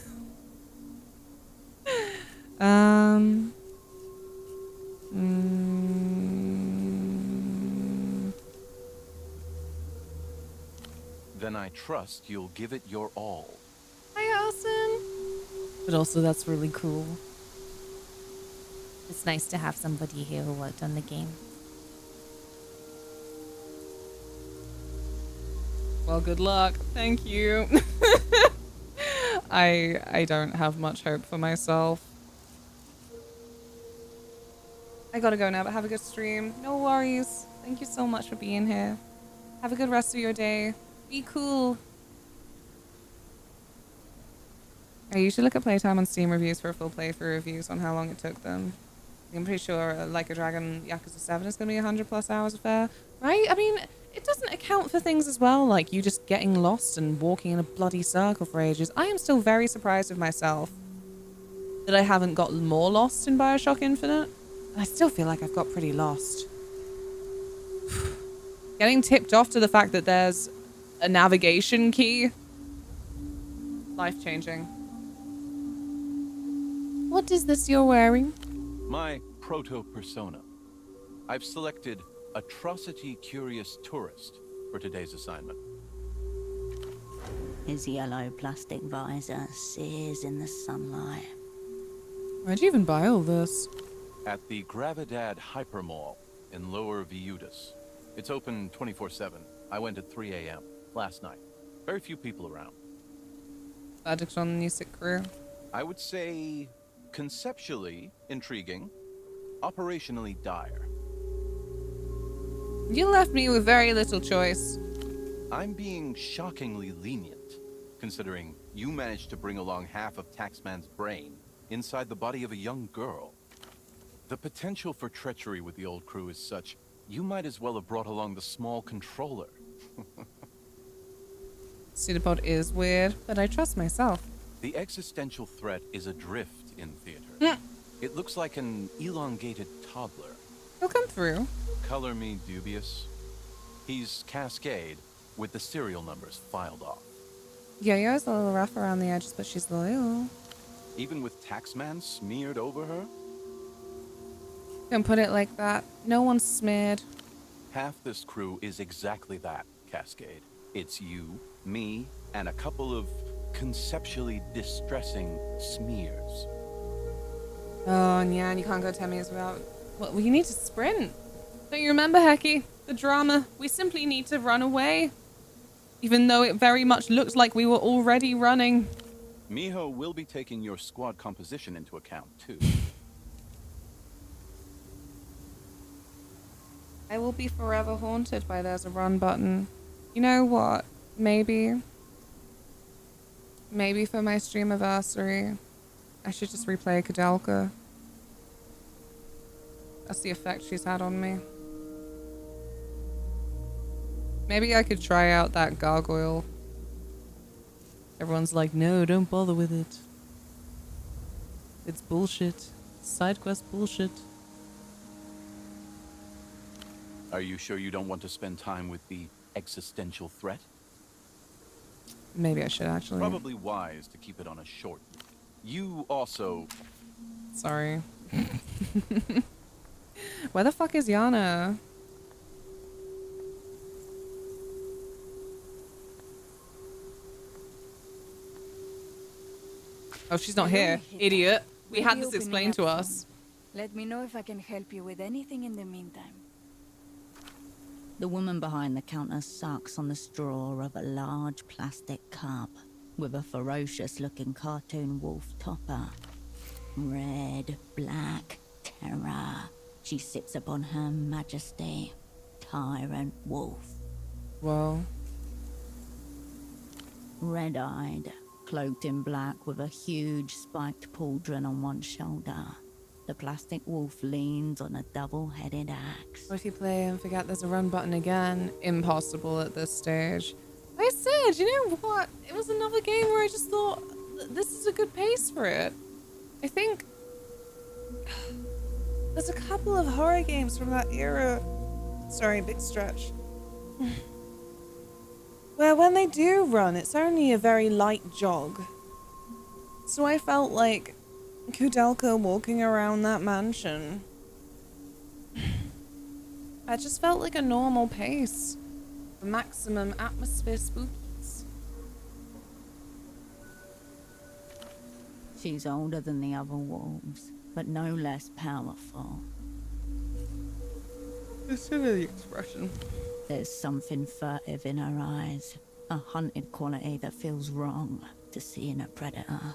Then I trust you'll give it your all. Hi, Allison. But also, that's really cool. It's nice to have somebody here who worked on the game. Well, good luck. Thank you. I don't have much hope for myself. I gotta go now, but have a good stream. No worries. Thank you so much for being here. Have a good rest of your day. Be cool. I usually look at playtime on Steam reviews for full playthrough reviews on how long it took them. I'm pretty sure Like a Dragon Yakuza 7 is going to be 100 plus hours of fare, right? I mean, it doesn't account for things as well, like you just getting lost and walking in a bloody circle for ages. I am still very surprised with myself that I haven't gotten more lost in Bioshock Infinite. And I still feel like I've got pretty lost. Getting tipped off to the fact that there's a navigation key. Life-changing. What is this you're wearing? My proto-persona. I've selected Atrocity-Curious Tourist for today's assignment. His yellow plastic visor sears in the sunlight. Where'd you even buy all this? At the Gravidad Hypermall in Lower Viudas. It's open 24/7. I went at 3 a.m. last night. Very few people around. Addict on the new sick crew. I would say conceptually intriguing, operationally dire. You left me with very little choice. I'm being shockingly lenient, considering you managed to bring along half of Taxman's brain inside the body of a young girl. The potential for treachery with the old crew is such, you might as well have brought along the small controller. Pseudopod is weird, but I trust myself. The existential threat is adrift in theater. It looks like an elongated toddler. He'll come through. Color me dubious. He's Cascade, with the serial numbers filed off. Yo-Yo's a little rough around the edges, but she's loyal. Even with Taxman smeared over her? Don't put it like that. No one's smeared. Half this crew is exactly that, Cascade. It's you, me, and a couple of conceptually distressing smears. Oh, yeah, and you can't go 10 meters without... Well, you need to sprint. Don't you remember, Hecky? The drama. We simply need to run away. Even though it very much looks like we were already running. Miho will be taking your squad composition into account, too. I will be forever haunted by there's a run button. You know what? Maybe for my streamiversary, I should just replay Kadelka. That's the effect she's had on me. Maybe I could try out that gargoyle. Everyone's like, no, don't bother with it. It's bullshit. Side quest bullshit. Are you sure you don't want to spend time with the existential threat? Maybe I should actually. Probably wise to keep it on a short. You also... Sorry. Where the fuck is Yana? Oh, she's not here. Idiot. We had this explained to us. Let me know if I can help you with anything in the meantime. The woman behind the counter sucks on the straw of a large plastic cup with a ferocious-looking cartoon wolf topper. Red, black, terror. She sits upon Her Majesty, Tyrant Wolf. Whoa. Red-eyed, cloaked in black with a huge spiked pauldron on one shoulder. The plastic wolf leans on a double-headed axe. What if you play and forget there's a run button again? Impossible at this stage. I said, you know what? It was another game where I just thought, this is a good pace for it. I think there's a couple of horror games from that era. Sorry, big stretch. Where when they do run, it's only a very light jog. So I felt like Kudelka walking around that mansion. I just felt like a normal pace. The maximum atmosphere spookies. She's older than the other wolves, but no less powerful. Listen to the expression. There's something furtive in her eyes, a hunted quality that feels wrong to see in a predator.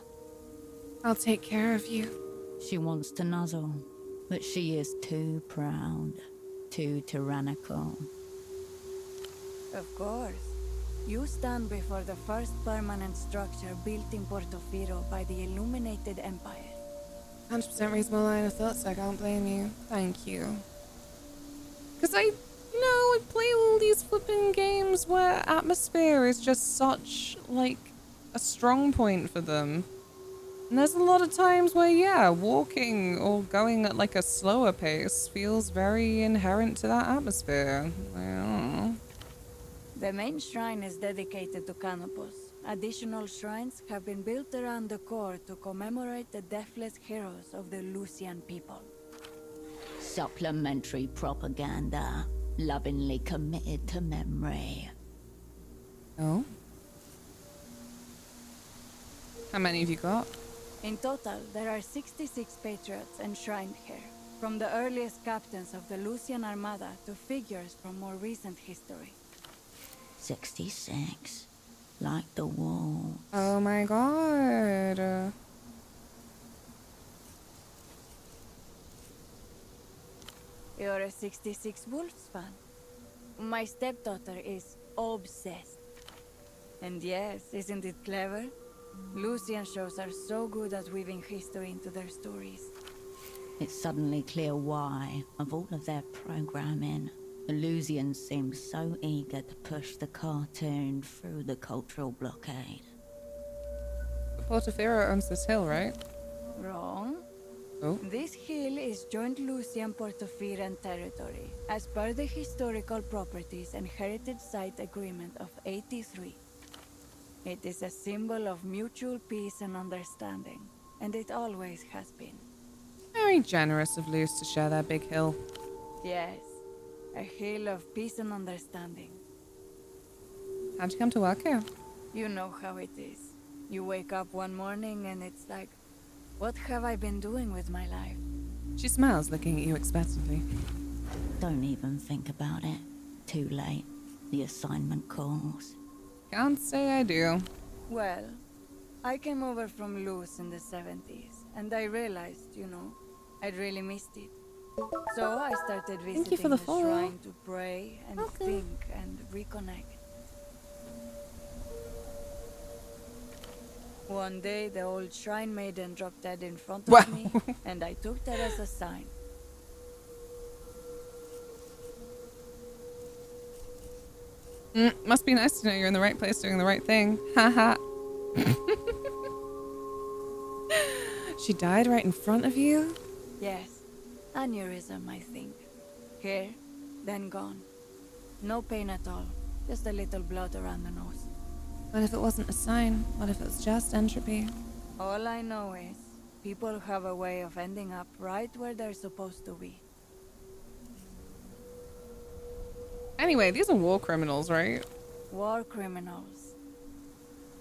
I'll take care of you. She wants to nuzzle, but she is too proud, too tyrannical. Of course. You stand before the first permanent structure built in Portofino by the Illuminated Empire. 100% reasonable line of thought, so I can't blame you. Thank you. Because I play all these flipping games where atmosphere is just such, like, a strong point for them. And there's a lot of times where, yeah, walking or going at, like, a slower pace feels very inherent to that atmosphere. I don't know. The main shrine is dedicated to Canopus. Additional shrines have been built around the core to commemorate the deathless heroes of the Lucian people. Supplementary propaganda, lovingly committed to memory. Oh? How many have you got? In total, there are 66 patriots enshrined here, from the earliest captains of the Lucian Armada to figures from more recent history. 66. Like the wall. Oh my god. You're a 66 Wolves fan. My stepdaughter is obsessed. And yes, isn't it clever? Lucian shows are so good at weaving history into their stories. It's suddenly clear why, of all of their programming, the Lusians seem so eager to push the cartoon through the cultural blockade. Portofino owns this hill, right? Wrong. Oh. This hill is joint Lucian Portofiran territory, as per the Historical Properties and Heritage Site Agreement of 83. It is a symbol of mutual peace and understanding, and it always has been. Very generous of Luce to share their big hill. Yes, a hill of peace and understanding. How'd you come to work here? You know how it is. You wake up one morning and it's like, what have I been doing with my life? She smiles, looking at you expectantly. Don't even think about it. Too late. The assignment calls. Can't say I do. Well, I came over from Luz in the 70s, and I realized, I'd really missed it. So I started visiting the shrine to pray and think and reconnect. One day, the old shrine maiden dropped dead in front of me, and I took that as a sign. Must be nice to know you're in the right place doing the right thing. Haha. She died right in front of you? Yes. Aneurysm, I think. Here, then gone. No pain at all. Just a little blood around the nose. What if it wasn't a sign? What if it was just entropy? All I know is people have a way of ending up right where they're supposed to be. Anyway, these are war criminals, right? War criminals.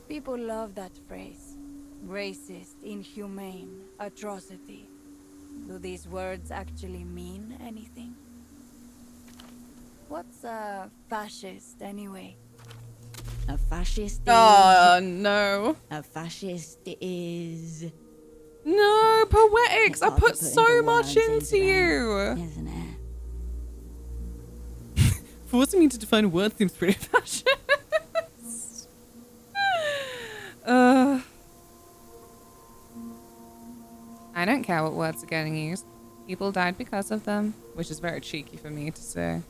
People love that phrase. Racist, inhumane, atrocity. Do these words actually mean anything? What's a fascist, anyway? A fascist is... Oh, no. A fascist is... No, poetics! I It's hard to put put so into much words into them, you! Isn't it? Forcing me to define a word seems pretty fascist. I don't care what words are getting used. People died because of them, which is very cheeky for me to say.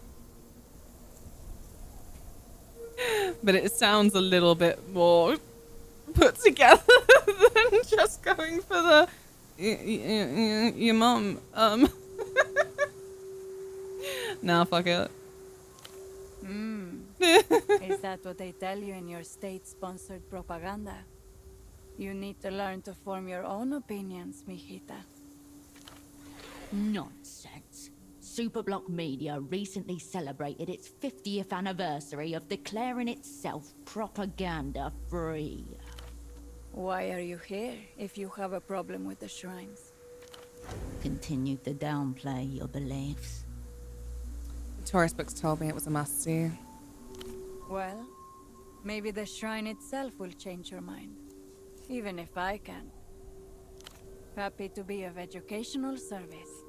But it sounds a little bit more put together than just going for the your mom. Nah, fuck it. Is that what they tell you in your state-sponsored propaganda? You need to learn to form your own opinions, mijita. Nonsense. Superblock Media recently celebrated its 50th anniversary of declaring itself propaganda-free. Why are you here if you have a problem with the shrines? Continue to downplay your beliefs. The tourist books told me it was a must-see. Well, maybe the shrine itself will change your mind. Even if I can. Happy to be of educational service.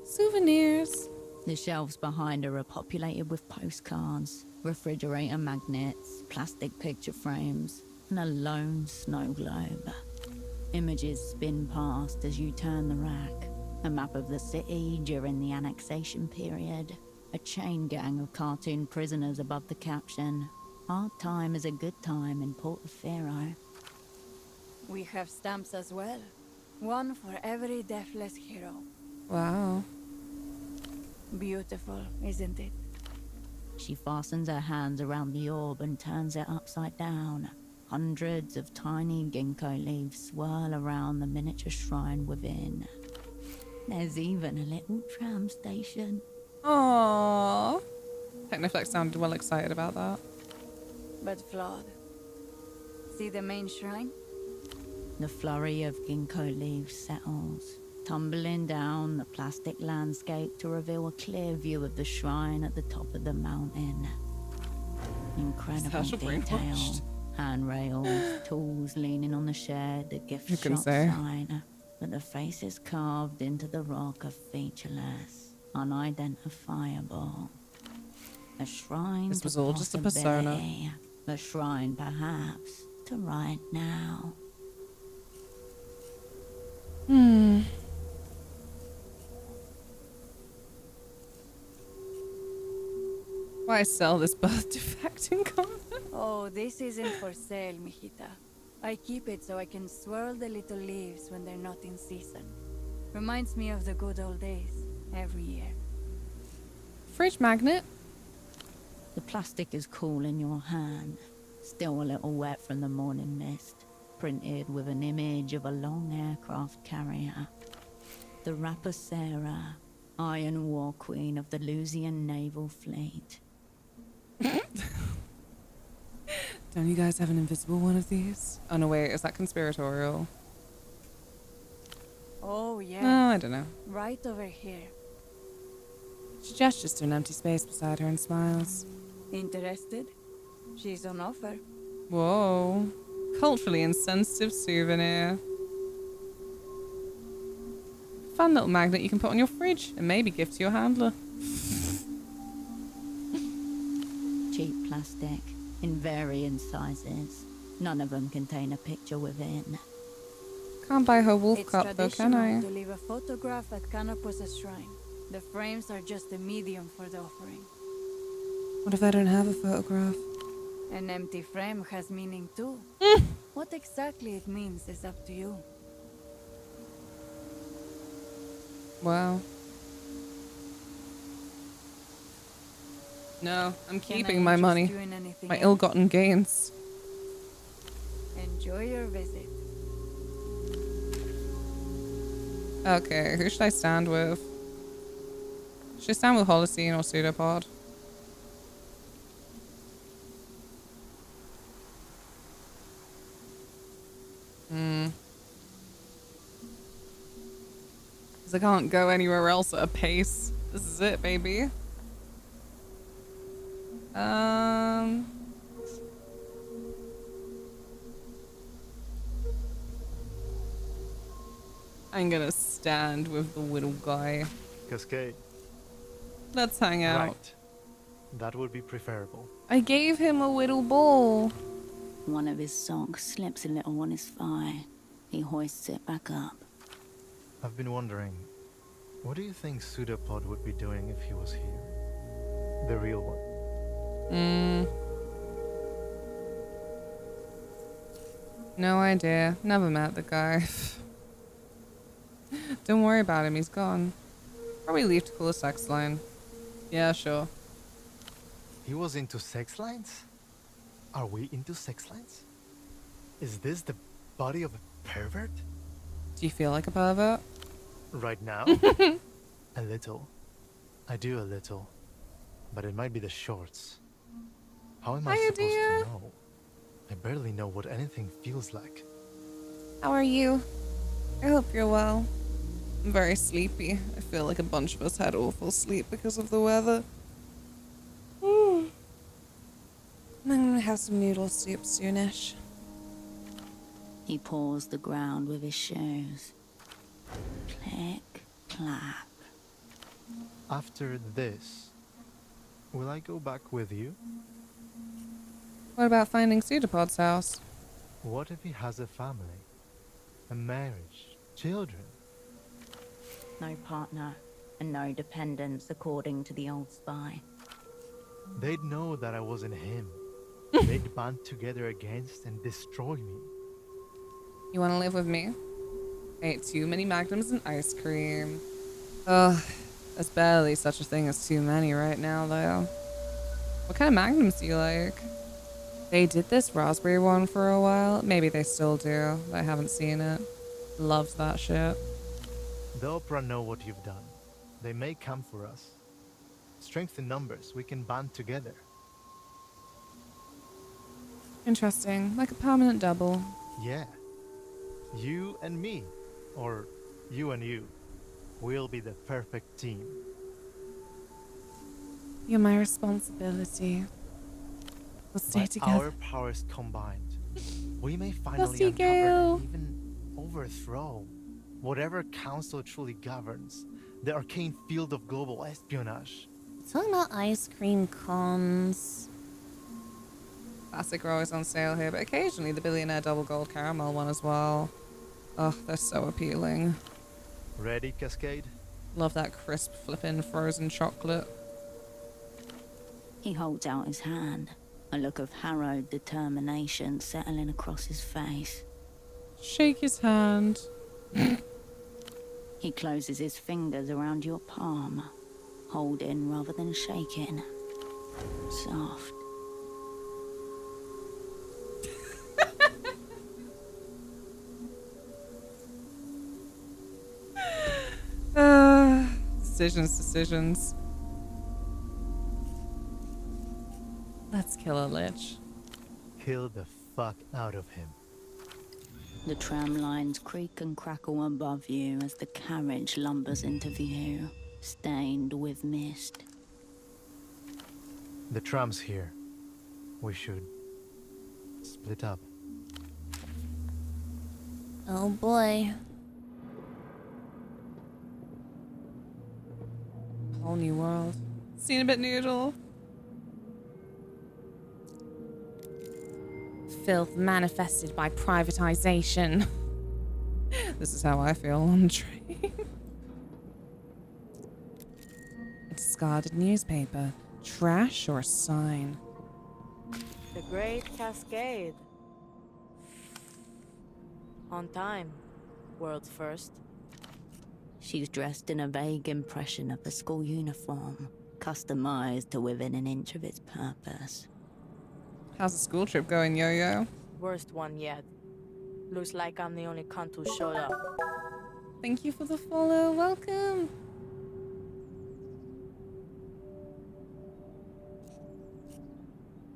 Souvenirs. The shelves behind her are populated with postcards, refrigerator magnets, plastic picture frames, and a lone snow globe. Images spin past as you turn the rack. A map of the city during the annexation period. A chain gang of cartoon prisoners above the caption, "Hard time is a good time in Portofino." We have stamps as well. One for every deathless hero. Wow. Beautiful, isn't it? She fastens her hands around the orb and turns it upside down. Hundreds of tiny ginkgo leaves swirl around the miniature shrine within. There's even a little tram station. Aww. Technoflex sounded well excited about that. But flawed. See the main shrine? The flurry of ginkgo leaves settles, tumbling down the plastic landscape to reveal a clear view of the shrine at the top of the mountain. Incredible Sasha detail. brainwashed. Handrails, tools leaning on the shed, the gift You can shop say. sign. But the faces carved into the rock are featureless, unidentifiable. A shrine This to was all just a persona. possibility. A shrine, perhaps, to right now. Why sell this birth defecting comment? Oh, this isn't for sale, mijita. I keep it so I can swirl the little leaves when they're not in season. Reminds me of the good old days, every year. Fridge magnet. The plastic is cool in your hand, still a little wet from the morning mist, printed with an image of a long aircraft carrier. The Rapper Sarah, Iron War Queen of the Lusian Naval Fleet. Don't you guys have an invisible one of these? Oh no, wait, is that conspiratorial? Oh, yeah. No, I don't know. Right over here. She gestures to an empty space beside her and smiles. Interested? She's on offer. Whoa. Culturally insensitive souvenir. Fun little magnet you can put on your fridge and maybe gift to your handler. Cheap plastic, in varying sizes. None of them contain a picture within. Can't buy her wolf It's cup though, can I? traditional to leave a photograph at Canopus's shrine. The frames are just a medium for the offering. What if I don't have a photograph? An empty frame has meaning too. What exactly it means is up to you. Wow. No, I'm Can I keeping my interest money. you in anything My else? ill-gotten gains. Enjoy your visit. Okay, who should I stand with? Should I stand with Holocene or Pseudopod? Because I can't go anywhere else at a pace. This is it, baby. I'm gonna stand with the little guy. Cascade. Let's hang out. Right. That would be preferable. I gave him a little ball. One of his socks slips a little on his thigh. He hoists it back up. I've been wondering, what do you think Pseudopod would be doing if he was here? The real one. No idea. Never met the guy. Don't worry about him, he's gone. Probably leave to call a sex line. Yeah, sure. He was into sex lines? Are we into sex lines? Is this the body of a pervert? Do you feel like a pervert? Right now? A little. I do a little. But it might be the shorts. How am I supposed to know? I barely know what anything feels like. How are you? I hope you're well. I'm very sleepy. I feel like a bunch of us had awful sleep because of the weather. I'm gonna have some noodle soup soonish. He paws the ground with his shoes. Click, clack. After this, will I go back with you? What about finding Pseudopod's house? What if he has a family? A marriage? Children? No partner and no dependents, according to the old spy. They'd know that I wasn't him. They'd band together against and destroy me. You want to live with me? I ate too many magnums and ice cream. Ugh, there's barely such a thing as too many right now, though. What kind of magnums do you like? They did this raspberry one for a while. Maybe they still do. I haven't seen it. Loves that shit. The Opera know what you've done. They may come for us. Strength in numbers, we can band together. Interesting. Like a permanent double. Yeah. You and me. Or you and you. We'll be the perfect team. You're my responsibility. We'll stay By together. our powers combined, we may finally see, uncover Gale. and even overthrow whatever council truly governs the arcane field of global espionage. Talking about ice cream cones. Classic are always on sale here, but occasionally the billionaire double gold caramel one as well. Ugh, they're so appealing. Ready, Cascade? Love that crisp flippin' frozen chocolate. He holds out his hand, a look of harrowed determination settling across his face. Shake his hand. He closes his fingers around your palm, holding rather than shaking. Soft. Decisions. Let's kill a lich. Kill the fuck out of him. The tram lines creak and crackle above you as the carriage lumbers into view, stained with mist. The tram's here. We should split up. Oh boy. Whole new world. Seen a bit noodle. Filth manifested by privatization. This is how I feel on the train. A discarded newspaper. Trash or a sign? The Great Cascade. On time. World's first. She's dressed in a vague impression of a school uniform, customized to within an inch of its purpose. How's the school trip going, Yo-Yo? Worst one yet. Looks like I'm the only cunt who showed up. Thank you for the follow. Welcome.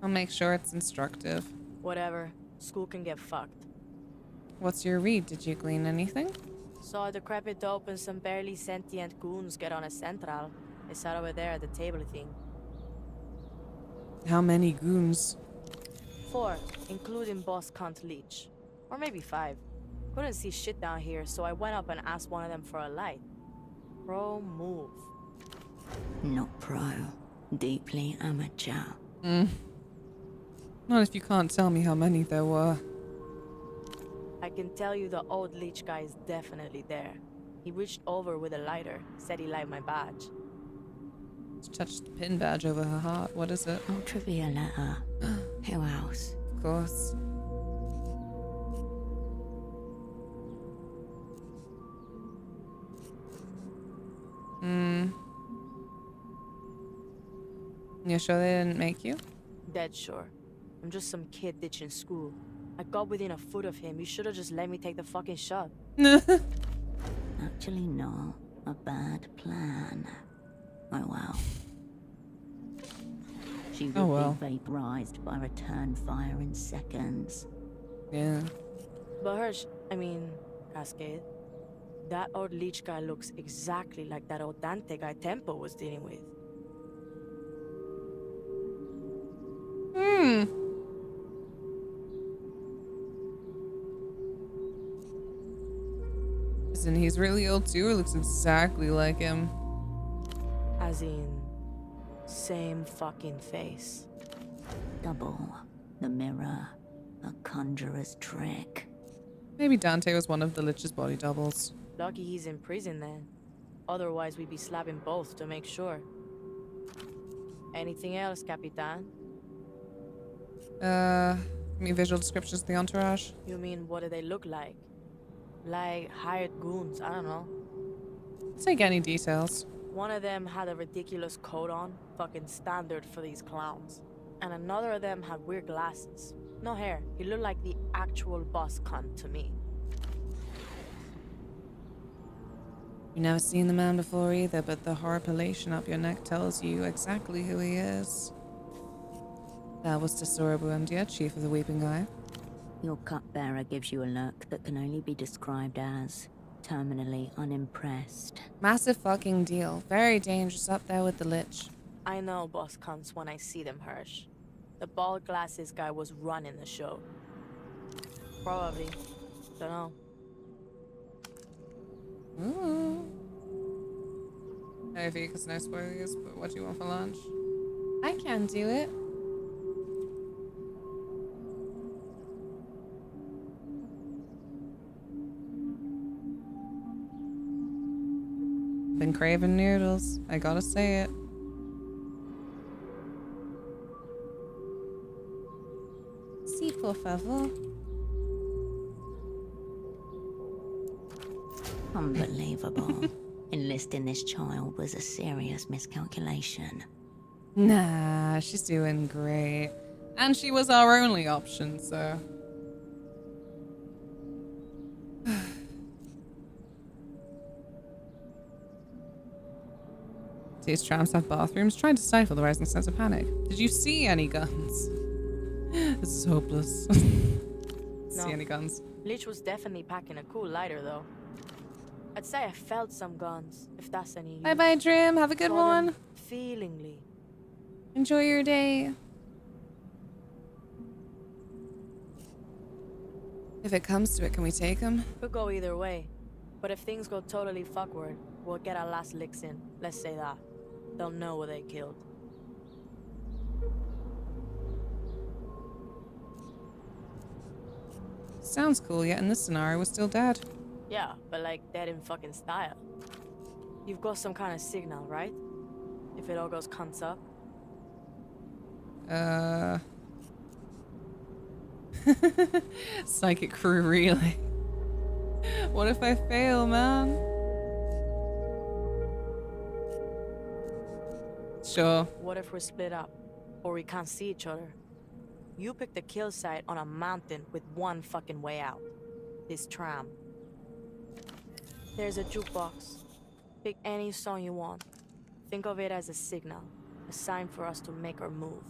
I'll make sure it's instructive. Whatever. School can get fucked. What's your read? Did you glean anything? Saw a decrepit dope and some barely sentient goons get on a central. They sat over there at the table thing. How many goons? 4, including boss cunt Leech. Or maybe 5. Couldn't see shit down here, so I went up and asked one of them for a light. Pro move. Not pro. Deeply amateur. Not if you can't tell me how many there were. I can tell you the old Leech guy is definitely there. He reached over with a lighter, said he liked my badge. She touched the pin badge over her heart. What is it? Ultravioletta. Who else? Of course. You sure they didn't make you? Dead sure. I'm just some kid ditching school. I got within a foot of him. You should have just let me take the fucking shot. Actually, no. A bad plan. Oh well. She would be vaporized by return fire in seconds. Yeah. But Cascade, that old Leech guy looks exactly like that old Dante guy Tempo was dealing with. Listen, he's really old too, or looks exactly like him. As in, same fucking face. Double. The mirror. A conjurer's trick. Maybe Dante was one of the Lich's body doubles. Lucky he's in prison then. Otherwise we'd be slapping both to make sure. Anything else, Capitan? Give me visual descriptions of the entourage. You mean, what do they look like? Like hired goons, I don't know. Take any details. One of them had a ridiculous coat on, fucking standard for these clowns. And another of them had weird glasses. No hair. He looked like the actual boss cunt to me. You've never seen the man before either, but the horripilation up your neck tells you exactly who he is. That was Tesoro Buendia, Chief of the Weeping Eye. Your cupbearer gives you a look that can only be described as terminally unimpressed. Massive fucking deal. Very dangerous up there with the Lich. I know boss cunts when I see them, Hirsch. The bald glasses guy was running the show. Probably. Dunno. Ooh. Hey, Vika's no spoilers, but what do you want for lunch? I can do it. Been craving noodles. I gotta say it. Si, por favor. Unbelievable. Enlisting this child was a serious miscalculation. Nah, she's doing great. And she was our only option, so... These trams have bathrooms, trying to stifle the rising sense of panic. Did you see any guns? This is hopeless. See any guns? Leech was definitely packing a cool lighter, though. I'd say I felt some guns, if that's any use. Bye-bye, Drim. Have a good one. Feelingly. Enjoy your day. If it comes to it, can we take him? Could go either way. But if things go totally fuckward, we'll get our last licks in. Let's say that. They'll know what they killed. Sounds cool, yet in this scenario, we're still dead. Yeah, but like dead in fucking style. You've got some kind of signal, right? If it all goes cunts up. Psychic crew, really? What if I fail, man? Sure. What if we're split up? Or we can't see each other? You picked the kill site on a mountain with one fucking way out. this tram. There's a jukebox. Pick any song you want. Think of it as a signal, a sign for us to make our move.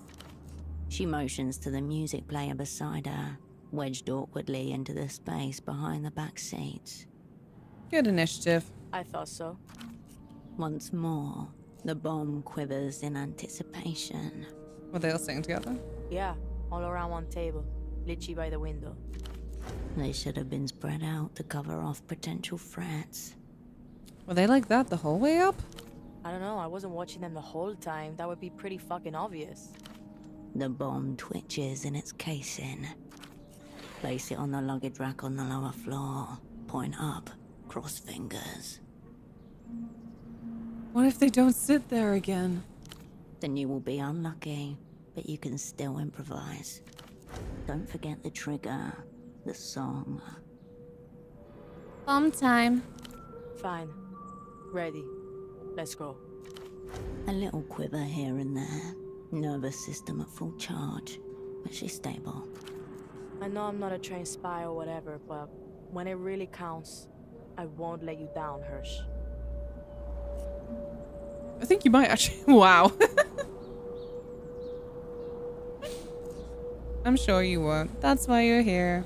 She motions to the music player beside her, wedged awkwardly into the space behind the back seats. Good initiative. I thought so. Once more, the bomb quivers in anticipation. Were they all sitting together? Yeah, all around one table, Litchi by the window. They should have been spread out to cover off potential threats. Were they like that the whole way up? I don't know, I wasn't watching them the whole time. That would be pretty fucking obvious. The bomb twitches in its casing. Place it on the luggage rack on the lower floor. Point up, cross fingers. What if they don't sit there again? Then you will be unlucky, but you can still improvise. Don't forget the trigger, the song. Bomb time. Fine. Ready. Let's go. A little quiver here and there. Nervous system at full charge, but she's stable. I know I'm not a trained spy or whatever, but when it really counts, I won't let you down, Hirsch. I think you might actually. Wow. I'm sure you won't. That's why you're here.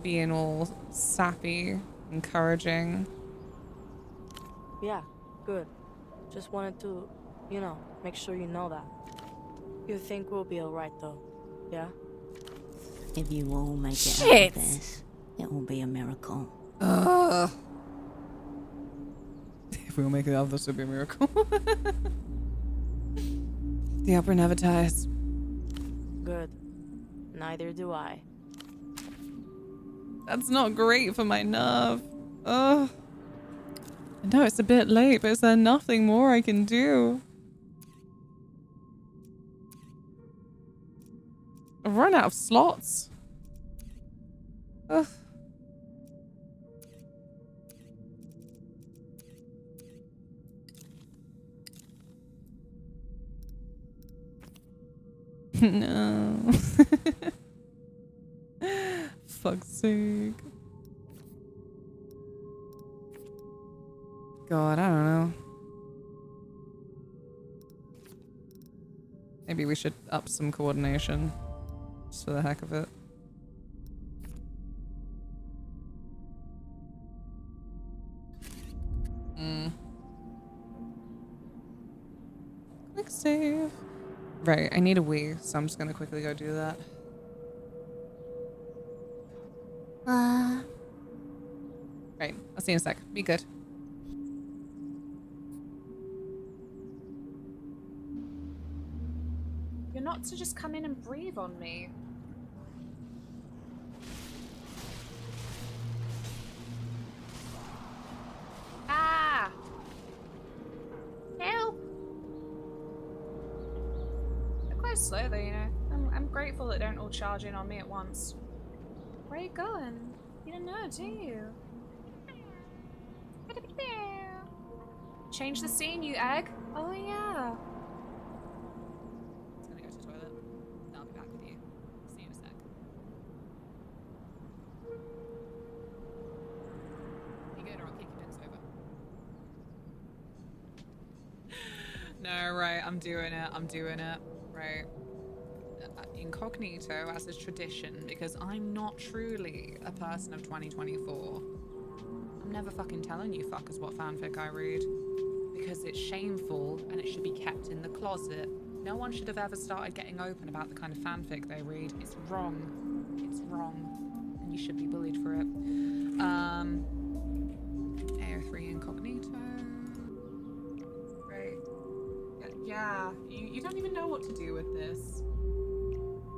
Being all sappy, encouraging. Yeah, good. Just wanted to, you know, make sure you know that. You think we'll be alright though, yeah? If you all make it out of this, it will be a miracle. If we'll make it out of this, it'll be a miracle. The opera never dies. Good. Neither do I. That's not great for my nerve. Ugh. I know it's a bit late, but is there nothing more I can do? I've run out of slots. Ugh. No. Fuck's sake. God, I don't know. Maybe we should up some coordination. Just for the heck of it. Quick save. Right, I need a wee, so I'm just gonna quickly go do that. Right, I'll see you in a sec. Be good. You're not to just come in and breathe on me. Ah! Help! They're quite slow though, you know. I'm grateful that they don't all charge in on me at once. Where are you going? You don't know, do you? Change the scene, you egg. Oh yeah. It's gonna go to the toilet. I'll be back with you. See you in a sec. You good, or I'll kick your pins over. No, right. I'm doing it. I'm doing it. Right. Incognito as is tradition, because I'm not truly a person of 2024. I'm never fucking telling you fuckers what fanfic I read. Because it's shameful and it should be kept in the closet. No one should have ever started getting open about the kind of fanfic they read. It's wrong. It's wrong. And you should be bullied for it. AO3 Incognito. Right. Yeah, you don't even know what to do with this.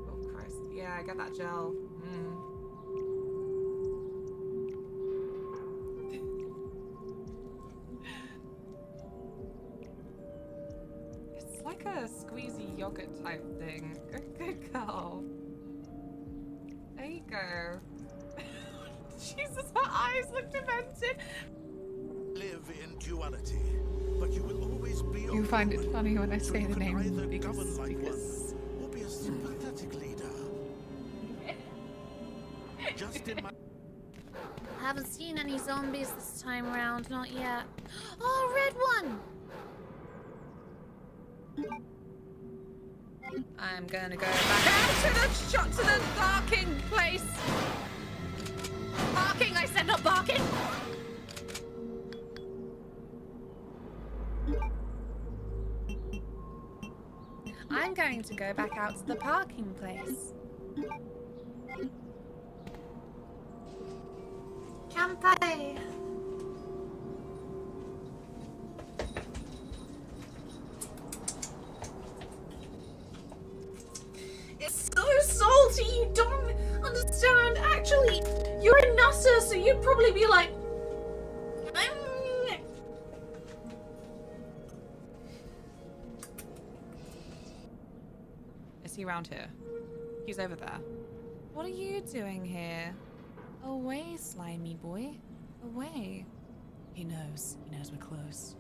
Oh, Christ. Yeah, get that gel. It's like a squeezy yogurt type thing. Good girl. There you go. Jesus, her eyes look demented. Live in duality, but you will always be. You find it funny when I say the name because or be a sympathetic leader. Just in my haven't seen any zombies this time around, not yet. Oh, red one! I'm gonna go back out to the barking place. Barking, I said, not barking. I'm going to go back out to the parking place. Kampai! It's so salty, you don't understand. Actually, you're a nutter, so you'd probably be like... Is he around here? He's over there. What are you doing here? Away, slimy boy. Away. He knows. He knows we're close.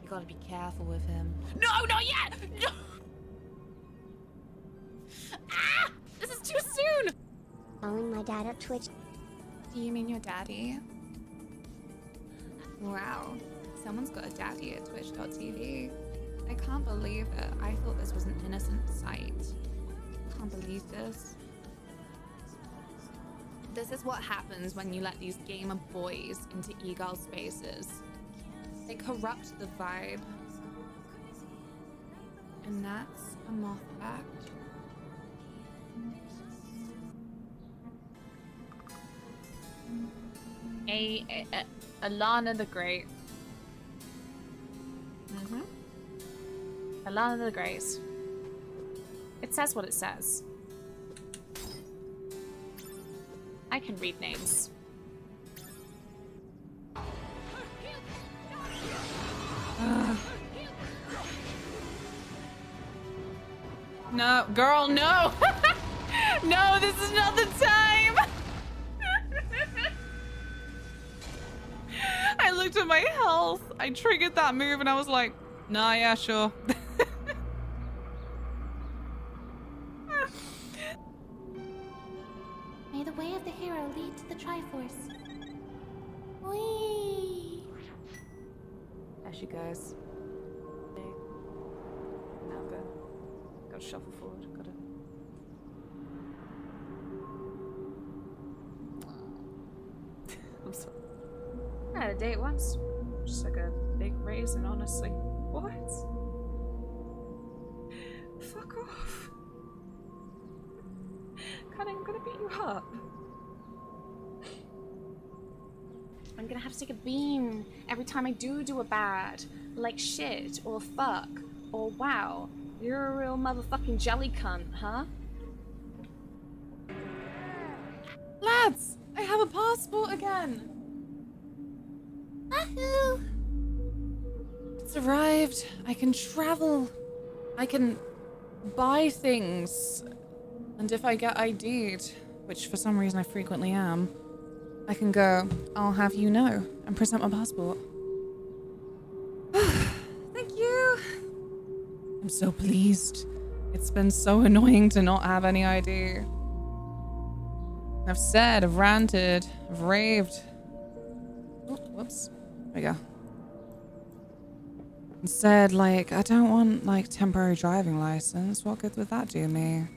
You gotta be careful with him. No, not yet! No! Ah! This is too soon! Following my dad at Twitch. Do you mean your daddy? Wow. Someone's got a daddy at twitch.tv. I can't believe it. I thought this was an innocent site. Can't believe this. This is what happens when you let these gamer boys into e-girl spaces. They corrupt the vibe. And that's a moth fact. Alana the Great. Alana the Great. It says what it says. I can read names. No, girl, no! No, this is not the time! I looked at my health. I triggered that move and I was like, nah, yeah, sure. May the way of the hero lead to the Triforce. Whee! There she goes. Now gotta shuffle forward. Gotta. I'm sorry. I had a date once. Just like a big raisin, honestly. What? Fuck off. God, I'm gonna beat you up. I'm gonna have to take a beam every time I do a bad. Like shit, or fuck, or wow. You're a real motherfucking jelly cunt, huh? Lads! I have a passport again! Wahoo! It's arrived. I can travel. I can buy things. And if I get ID'd, which for some reason I frequently am, I can go, I'll have you know, and present my passport. Thank you. I'm so pleased. It's been so annoying to not have any ID. I've said, I've ranted, I've raved. Oh, whoops. There we go. And said, like, I don't want, like, temporary driving license. What good would that do me?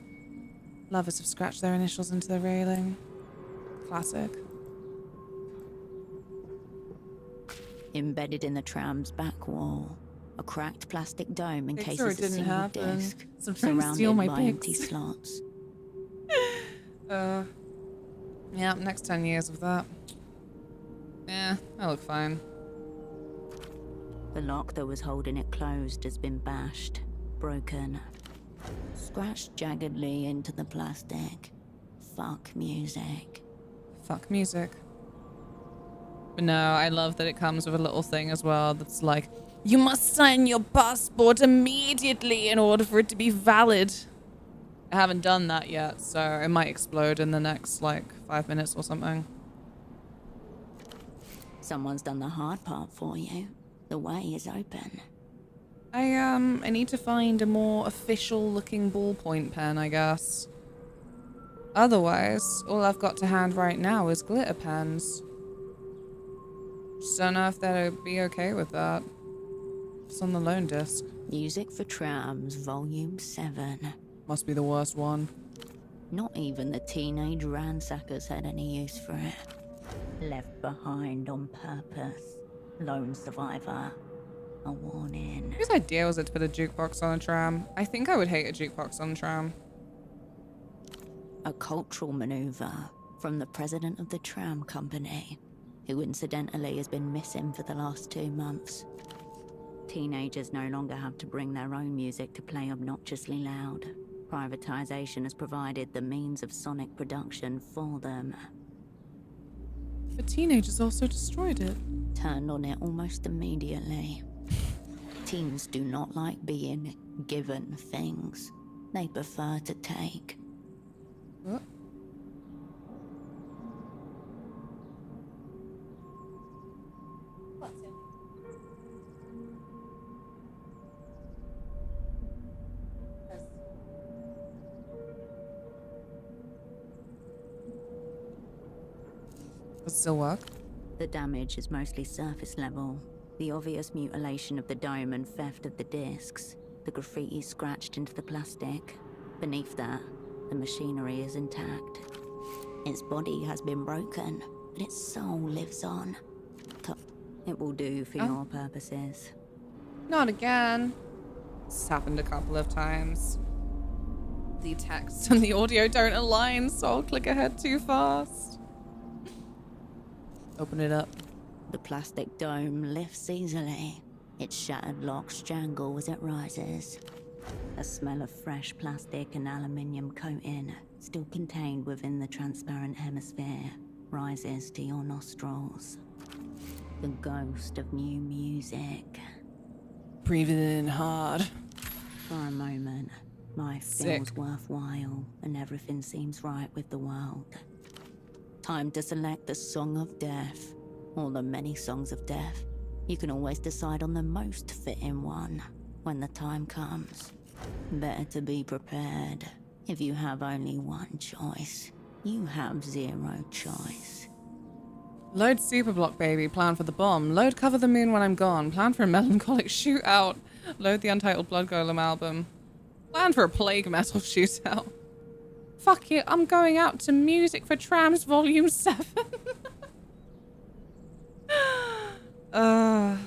Lovers have scratched their initials into the railing. Classic. Embedded in the tram's back wall, a cracked plastic dome encases Sure a it didn't single happen. disc, So I'm trying to steal surrounded my by empty pics. slots. Yeah, next 10 years of that. Yeah, I look fine. The lock that was holding it closed has been bashed, broken, scratched jaggedly into the plastic. Fuck music. Fuck music. But no, I love that it comes with a little thing as well that's like, you must sign your passport immediately in order for it to be valid. I haven't done that yet, so it might explode in the next, like, 5 minutes or something. Someone's done the hard part for you. The way is open. I need to find a more official-looking ballpoint pen, I guess. Otherwise, all I've got to hand right now is glitter pens. Just don't know if they'd be okay with that. It's on the loan disc. Music for Trams, Volume 7. Must be the worst one. Not even the teenage ransackers had any use for it. Left behind on purpose. Lone survivor. A warning. Whose idea was it to put a jukebox on a tram? I think I would hate a jukebox on a tram. A cultural maneuver from the president of the tram company, who incidentally has been missing for the last 2 months. Teenagers no longer have to bring their own music to play obnoxiously loud. Privatization has provided the means of sonic production for them. The teenagers also destroyed it. Turned on it almost immediately. Teens do not like being given things. They prefer to take. What? Does it still work? The damage is mostly surface level. The obvious mutilation of the dome and theft of the discs. The graffiti scratched into the plastic. Beneath that, the machinery is intact. Its body has been broken, but its soul lives on. It will do for your purposes. Not again. It's happened a couple of times. The text and the audio don't align, so I'll click ahead too fast. Open it up. The plastic dome lifts easily. Its shattered locks jangle as it rises. A smell of fresh plastic and aluminium coating, still contained within the transparent hemisphere, rises to your nostrils. The ghost of new music. Breathe it in hard. For a moment, life feels worthwhile and everything seems right with the world. Time to select the Song of Death, or the many songs of death. You can always decide on the most fitting one when the time comes. Better to be prepared. If you have only one choice, you have zero choice. Load Superblock, baby. Plan for the bomb. Load Cover the Moon when I'm gone. Plan for a melancholic shootout. Load the Untitled Blood Golem album. Plan for a plague metal shootout. Fuck it, I'm going out to Music for Trams Volume 7. I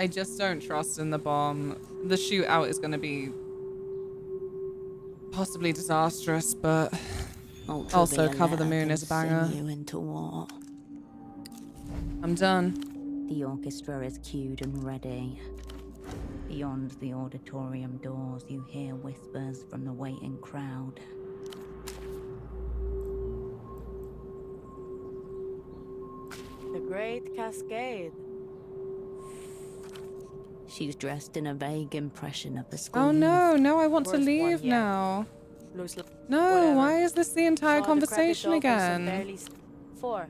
just don't trust in the bomb. The shootout is going to be possibly disastrous, but also Cover the Moon is a banger. You into war. I'm done. The orchestra is cued and ready. Beyond the auditorium doors, you hear whispers from the waiting crowd. The Great Cascade. She's dressed in a vague impression of the school. Oh no, youth. no, I want to leave now. No, why is this the entire conversation again? 4.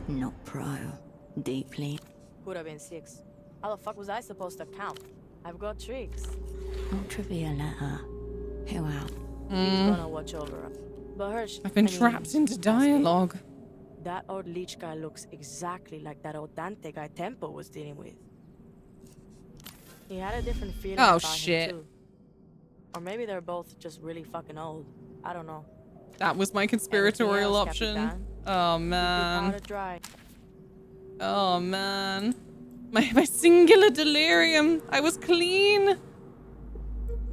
Not pro. Deeply. Could have been 6. How the fuck was I supposed to count? I've got tricks. Ultravioletta. Who out? He's gonna watch over her. But Hirsch, I've been trapped into dialogue. That old leech guy looks exactly like that old Dante guy Tempo was dealing with. He had a different feeling about him too. Or maybe they're both just really fucking old. I don't know. That was my conspiratorial option. Capitan? Oh man. Powder dry. Oh man. My singular delirium. I was clean.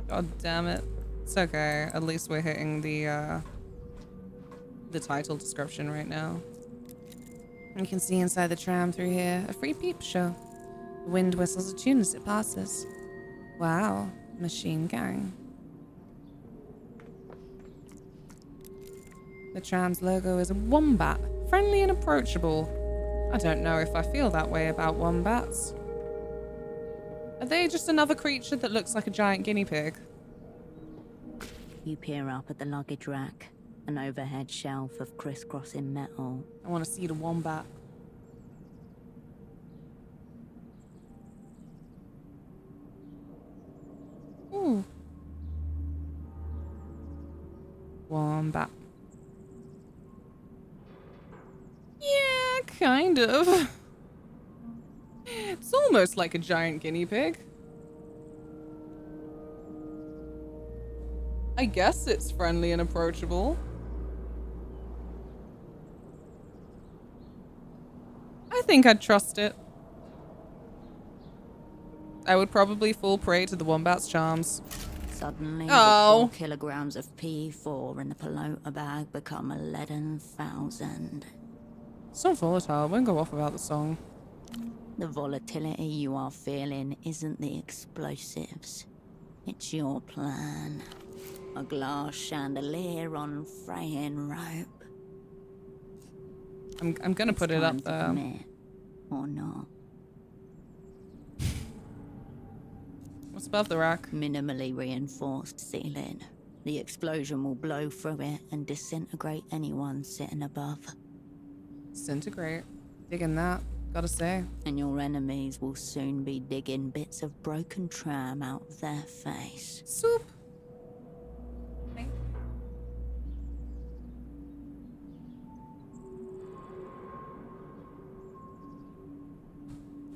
God damn it. It's okay. At least we're hitting the title description right now. You can see inside the tram through here. A free peep show. The wind whistles a tune as it passes. Wow. Machine gang. The tram's logo is a wombat. Friendly and approachable. I don't know if I feel that way about wombats. Are they just another creature that looks like a giant guinea pig? You peer up at the luggage rack, an overhead shelf of crisscrossing metal. I want to see the wombat. Ooh. Wombat. Yeah, kind of. It's almost like a giant guinea pig. I guess it's friendly and approachable. I think I'd trust it. I would probably fall prey to the wombat's charms. Suddenly, Oh. the 4 kilograms of P4 in the pelota bag become 11,000. It's not volatile. I won't go off about the song. The volatility you are feeling isn't the explosives. It's your plan. A glass chandelier on fraying rope. I'm gonna put it up Time to there. commit, or not. What's above the rack? Minimally reinforced ceiling. The explosion will blow through it and disintegrate anyone sitting above. Disintegrate. Digging that. Gotta say. And your enemies will soon be digging bits of broken tram out of their face. Soup.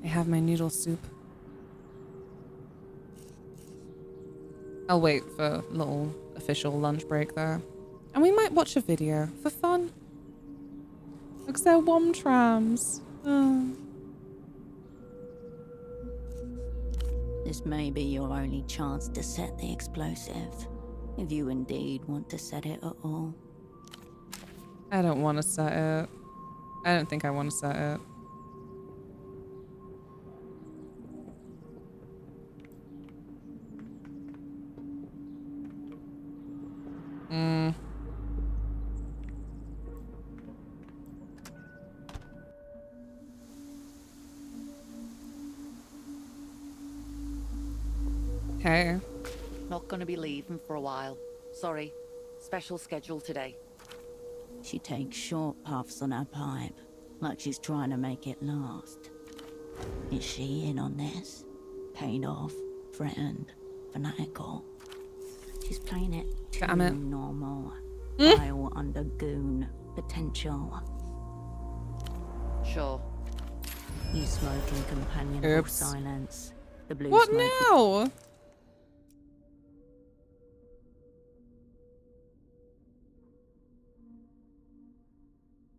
I have my noodle soup. I'll wait for a little official lunch break there. And we might watch a video for fun. Looks they're wom trams. Oh. This may be your only chance to set the explosive, if you indeed want to set it at all. I don't want to set it. I don't think I want to set it. Okay. Not gonna be leaving for a while. Sorry. Special schedule today. She takes short puffs on her pipe, like she's trying to make it last. Is she in on this? Paid off, threatened, fanatical. She's playing it too Damn it. normal. Vile under goon potential. Sure. You smoke in companionable Oops. silence. The blue What smoke now?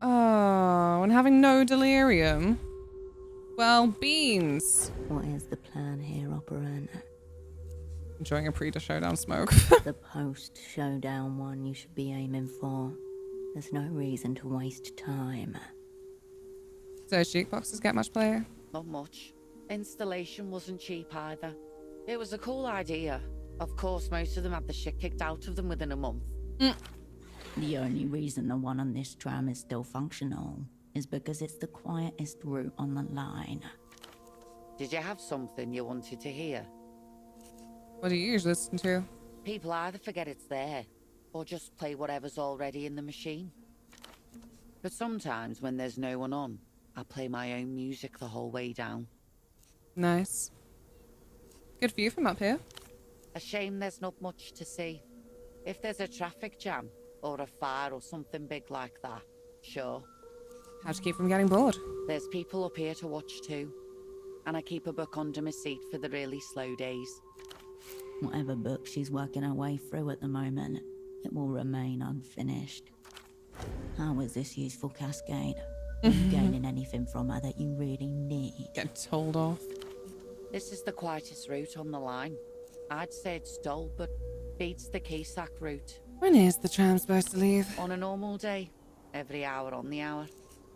Oh, and having no delirium. Well, beans. What is the plan here, operant? Enjoying a pre-showdown smoke. The post-showdown one you should be aiming for. There's no reason to waste time. So jukeboxes get much play? Not much. Installation wasn't cheap either. It was a cool idea. Of course, most of them had the shit kicked out of them within a month. The only reason the one on this tram is still functional is because it's the quietest route on the line. Did you have something you wanted to hear? What do you usually listen to? People either forget it's there, or just play whatever's already in the machine. But sometimes when there's no one on, I play my own music the whole way down. Nice. Good view from up here. A shame there's not much to see. If there's a traffic jam, or a fire or something big like that, sure. How to keep from getting bored? There's people up here to watch too. And I keep a book under my seat for the really slow days. Whatever book she's working her way through at the moment, it will remain unfinished. How is this useful cascade? Are you gaining anything from her that you really need? Get told off. This is the quietest route on the line. I'd say it's dull, but beats the Keysack route. When is the tram supposed to leave? On a normal day, every hour on the hour.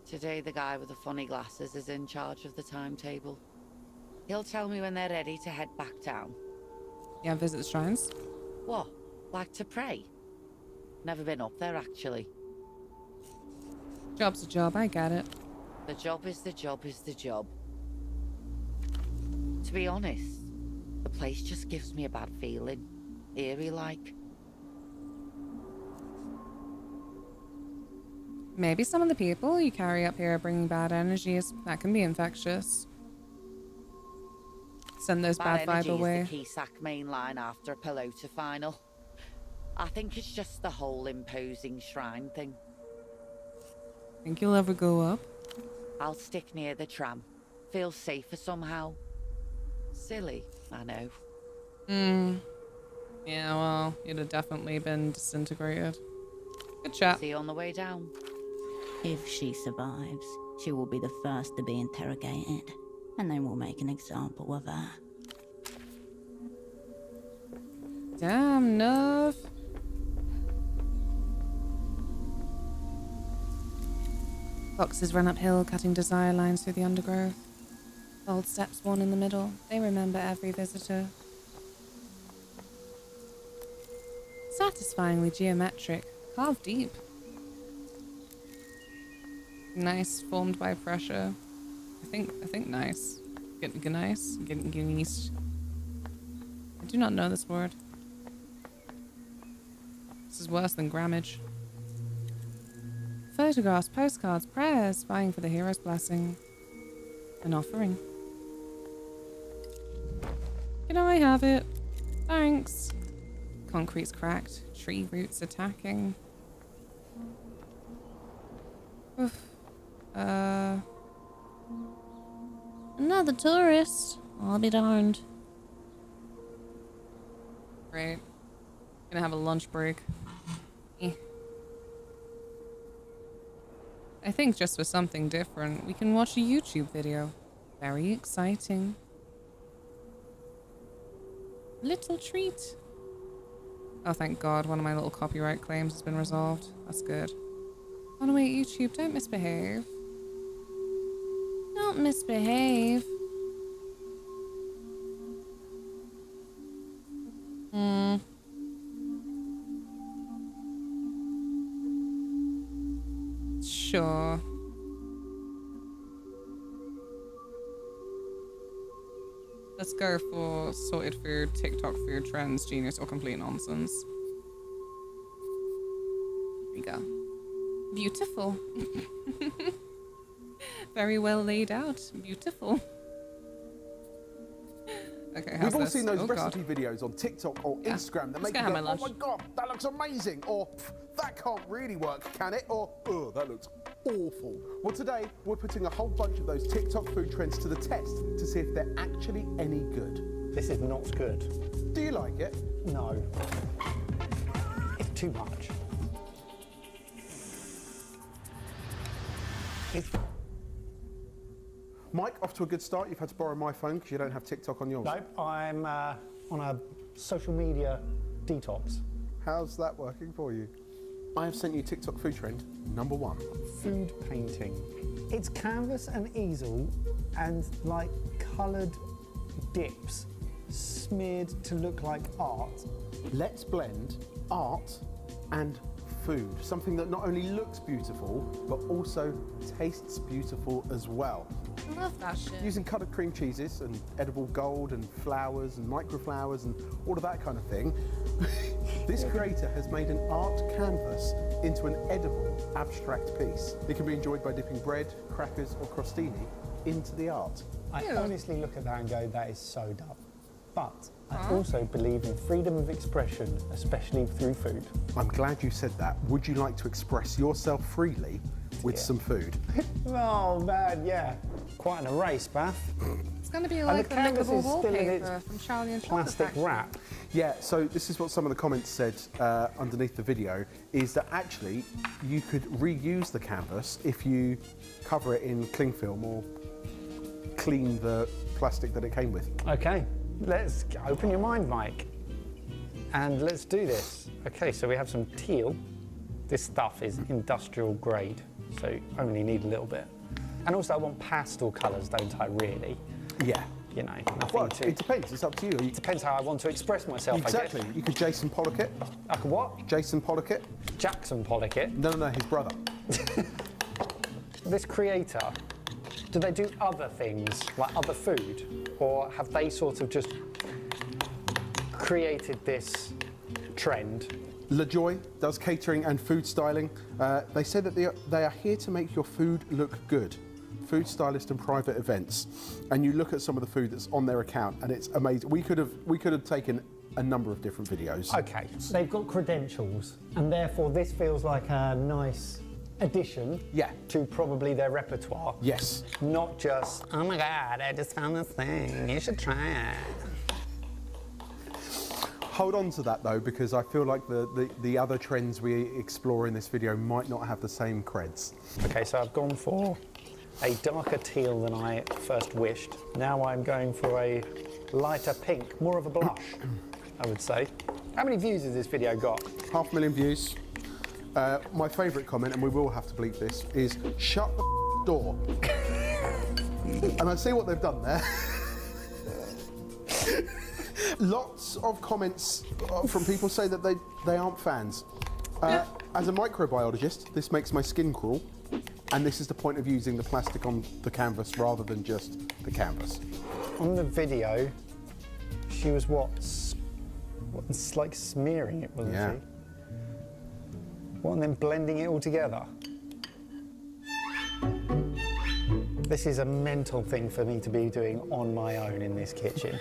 Today the guy with the funny glasses is in charge of the timetable. He'll tell me when they're ready to head back down. Yeah, visit the shrines. What? Like to pray? Never been up there, actually. Job's a job, I get it. The job is the job is the job. To be honest, the place just gives me a bad feeling. Eerie-like. Maybe some of the people you carry up here are bringing bad energies. That can be infectious. Send those bad vibes away. Is the Keysack main line after a pelota final. I think it's just the whole imposing shrine thing. Think you'll ever go up? I'll stick near the tram. Feel safer somehow. Silly, I know. Yeah, well, you'd have definitely been disintegrated. Good chat. See you on the way down. If she survives, she will be the first to be interrogated, and then we'll make an example of her. Damn, Nuv. Foxes run uphill, cutting desire lines through the undergrowth. Old steps worn in the middle. They remember every visitor. Satisfyingly geometric. Carved deep. Nice, formed by pressure. I think nice. Nice. Genie's. I do not know this word. This is worse than grammage. Photographs, postcards, prayers, vying for the hero's blessing. An offering. Can I have it? Thanks. Concrete's cracked. Tree roots attacking. Oof. Another tourist. I'll be darned. Great. Gonna have a lunch break. I think just for something different, we can watch a YouTube video. Very exciting. Little treat. Oh, thank God, one of my little copyright claims has been resolved. That's good. Oh no, wait, YouTube, don't misbehave. Don't misbehave. Sure. Let's go for sorted food, TikTok food trends, genius, or complete nonsense. Here we go. Beautiful. Very well laid out. Beautiful. Okay, how's We've all this? seen those Oh, God. recipe videos on TikTok or Instagram that Just make you gonna have go, my oh my God, that looks amazing, or that can't really work, can it? Or, oh, that looks awful. Well, today we're putting a whole bunch of those TikTok food trends to the test to see if they're actually any good. This is not good. Do you like it? No. It's too much. Mike, off to a good start. You've had to borrow my phone because you don't have TikTok on yours. Nope, I'm on a social media detox. How's that working for you? I have sent you TikTok food trend number 1. Food painting. It's canvas and easel and like coloured dips smeared to look like art. Let's blend art and food. Something that not only looks beautiful, but also tastes beautiful as well. I love that shit. Using coloured cream cheeses and edible gold and flowers and microflowers and all of that kind of thing, this creator has made an art canvas into an edible abstract piece. It can be enjoyed by dipping bread, crackers or crostini into the art. I honestly look at that and go, that is so dumb. But I also believe in freedom of expression, especially through food. I'm glad you said that. Would you like to express yourself freely with some food? Oh man, yeah. Quite an erase, Bath. It's going to be And like the the canvas lickable is still in its wallpaper from Charlie and Chocolate plastic Factory. wrap. Yeah, so this is what some of the comments said underneath the video, is that actually you could reuse the canvas if you cover it in cling film or clean the plastic that it came with. Okay, let's open your mind, Mike. And let's do this. Okay, so we have some teal. This stuff is industrial grade, so you only need a little bit. And also I want pastel colours, don't I, really? Yeah. You know, nothing Well, too... it depends, it's up to you. It depends how I want to express myself, Exactly. I guess. You could Jason Pollock it. I could what? Jason Pollock it. Jackson Pollock it. No, his brother. This creator, do they do other things, like other food? Or have they sort of just created this trend? LaJoy does catering and food styling. They say that they are here to make your food look good. Food stylist and private events. And you look at some of the food that's on their account and it's amazing. We could have taken a number of different videos. Okay, they've got credentials, and therefore this feels like a nice addition to probably their repertoire. Yes. Not just, oh my God, I just found this thing, you should try it. Hold on to that though, because I feel like the other trends we explore in this video might not have the same creds. Okay, so I've gone for a darker teal than I first wished. Now I'm going for a lighter pink, more of a blush, I would say. How many views has this video got? 500,000 views. My favourite comment, and we will have to bleep this, is shut the door. And I see what they've done there. Lots of comments from people say that they aren't fans. As a microbiologist, this makes my skin crawl, and this is the point of using the plastic on the canvas rather than just the canvas. On the video, she was it's like smearing it, wasn't she? What, and then blending it all together? This is a mental thing for me to be doing on my own in this kitchen.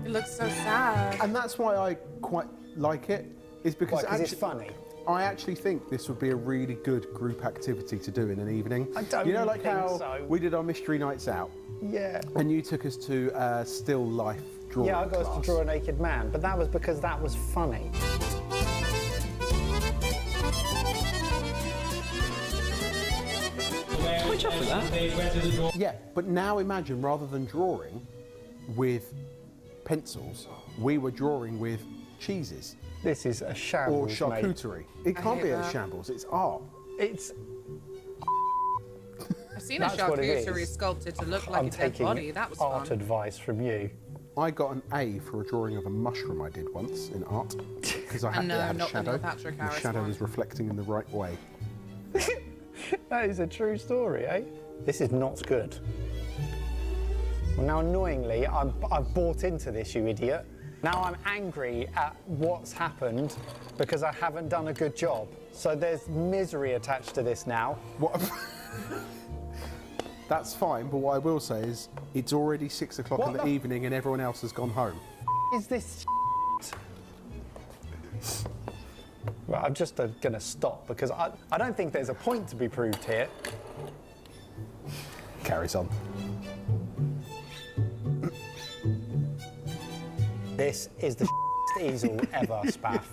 It looks so sad. And that's why I quite like it, is because it's funny. I actually think this would be a really good group activity to do in an evening. I don't You know, like think how so. we did our mystery nights out? Yeah. And you took us to still life drawing Yeah, I got us to draw a naked man, but that was because that was funny. Yeah, but now imagine, rather than drawing with pencils, we were drawing with cheeses. This is a shambles, Or charcuterie. It can't be a shambles, it's art. It's... I've seen a charcuterie sculpted to look like a dead body. That was art fun. advice from you. I got an A for a drawing of a mushroom I did once in art, because I had, And no, it had a not the shadow. Neil Patrick The Harris shadow one. was reflecting in the right way. That is a true story, eh? This is not good. Well, now, annoyingly, I've bought into this, you idiot. Now I'm angry at what's happened because I haven't done a good job. So there's misery attached to this now. What? That's fine, but what I will say is it's already 6 o'clock in the evening and everyone else has gone home. Is this Right, I'm just going to stop because I don't think there's a point to be proved here. Carries on. This is the easel ever, Spaff.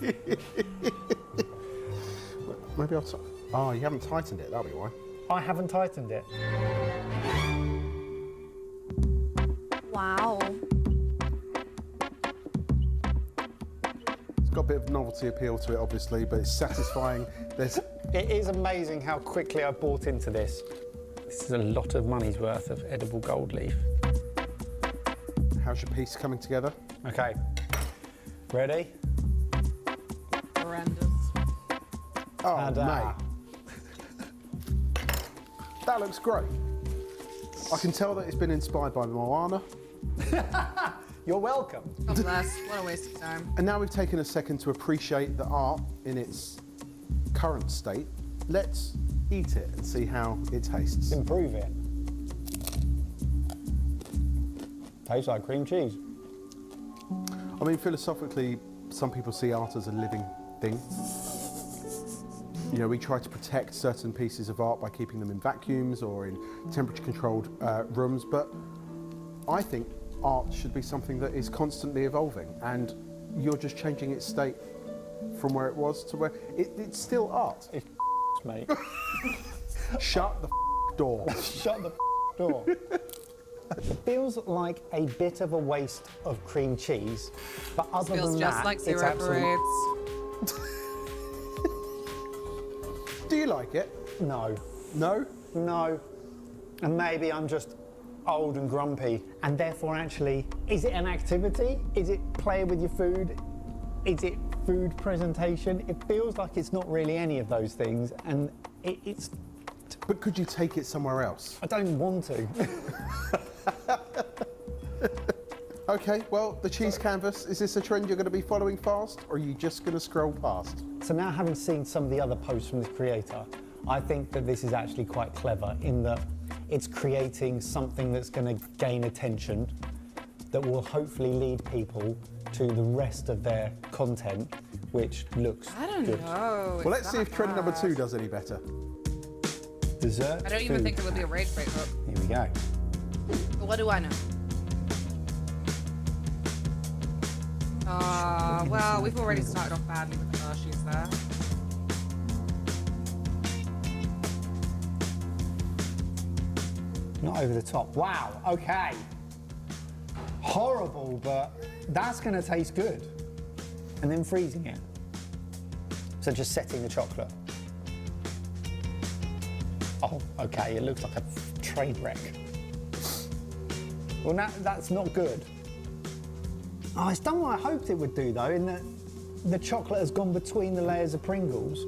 Maybe I'll... Oh, you haven't tightened it, that'll be why. I haven't tightened it. Wow. It's got a bit of novelty appeal to it, obviously, but it's satisfying. It is amazing how quickly I bought into this. This is a lot of money's worth of edible gold leaf. How's your piece coming together? Okay. Ready? Horrendous. Oh, mate. That looks great. I can tell that it's been inspired by Moana. You're welcome. God bless. What a waste of time. And now we've taken a second to appreciate the art in its current state. Let's eat it and see how it tastes. Improve it. Tastes like cream cheese. I mean, philosophically, some people see art as a living thing. You know, we try to protect certain pieces of art by keeping them in vacuums or in temperature-controlled rooms, but I think art should be something that is constantly evolving, and you're just changing its state from where it was to where it's still art. It's mate. Shut the door. Shut the door. It feels like a bit of a waste of cream cheese, but other Feels than just that, like it's zero absolutely... parades. Do you like it? No. No? No. And maybe I'm just old and grumpy, and therefore actually, is it an activity? Is it playing with your food? Is it food presentation? It feels like it's not really any of those things, and it's... But could you take it somewhere else? I don't want to. Okay, well, the cheese canvas, is this a trend you're going to be following fast, or are you just going to scroll past? So now, having seen some of the other posts from this creator, I think that this is actually quite clever in that it's creating something that's going to gain attention, that will hopefully lead people to the rest of their content, which looks I don't good. know. Well, let's see if trend number 2 does any better. Dessert. I don't even food think it would be a can. rage bait hook. Here we go. But what do I know? Well, we've already started off badly with the Hershey's there. Not over the top. Wow, okay. Horrible, but that's going to taste good. And then freezing it. So just setting the chocolate. Oh, okay, it looks like a train wreck. Well, that's not good. Oh, it's done what I hoped it would do, though, in that the chocolate has gone between the layers of Pringles.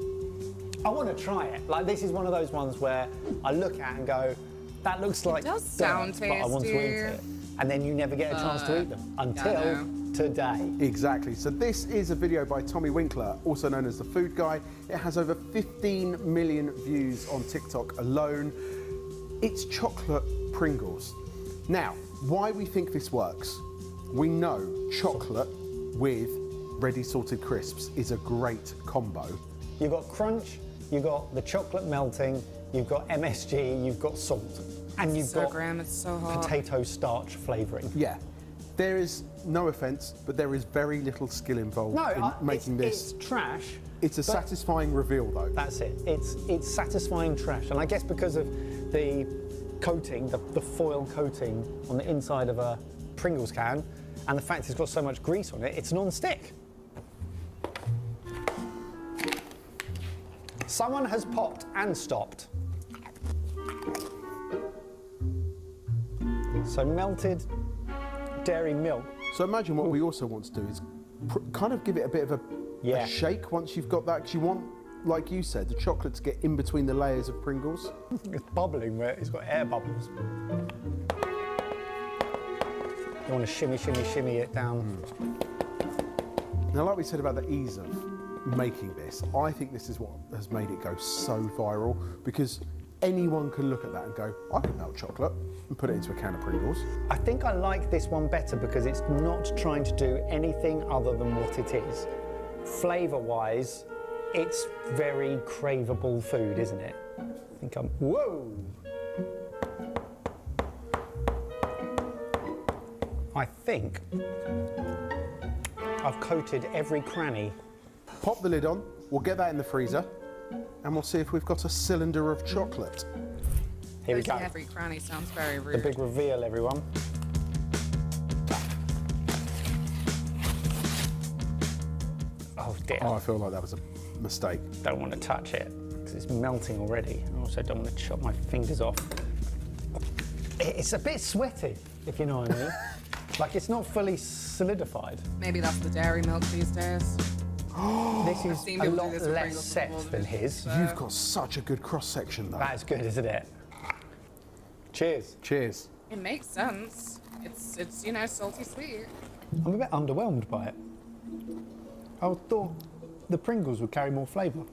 I want to try it. Like, this is one of those ones where I look at and go, that looks like does dirt, sound but I want to eat tasty. it. And then you never get a chance to eat them until today. Exactly. So this is a video by Tommy Winkler, also known as The Food Guy. It has over 15 million views on TikTok alone. It's chocolate Pringles. Now, why we think this works? We know chocolate with ready salted crisps is a great combo. You've got crunch, you've got the chocolate melting, you've got MSG, you've got salt, and you've So got Graham, it's so hot. potato starch flavouring. Yeah. There is, no offence, but there is very little skill involved in making this. It's trash. It's a but satisfying reveal, though. That's it. It's satisfying trash, and I guess because of the coating, the foil coating on the inside of a Pringles can, and the fact it's got so much grease on it, it's non-stick. Someone has popped and stopped. So melted dairy milk. So imagine what we also want to do is kind of give it a bit of a shake once you've got that, because you want, like you said, the chocolate to get in between the layers of Pringles. It's bubbling where it's got air bubbles. You want to shimmy, shimmy, shimmy it down. Now, like we said about the ease of making this, I think this is what has made it go so viral, because anyone can look at that and go, I can melt chocolate and put it into a can of Pringles. I think I like this one better because it's not trying to do anything other than what it is. Flavour-wise, it's very craveable food, isn't it? I think I'm... Whoa! I think I've coated every cranny. Pop the lid on, we'll get that in the freezer, and we'll see if we've got a cylinder of chocolate. Here we go. Every cranny sounds very The rude. big reveal, everyone. Oh dear. Oh, I feel like that was a mistake. Don't want to touch it because it's melting already. I also don't want to chop my fingers off. It's a bit sweaty, if you know what I mean. Like, it's not fully solidified. Maybe that's the dairy milk these days. This is seen a people do lot this with less Pringles set before, than his. You've got such a good cross-section, though. That is good, isn't it? Cheers. Cheers. It makes sense. It's you know, salty sweet. I'm a bit underwhelmed by it. I thought the Pringles would carry more flavour.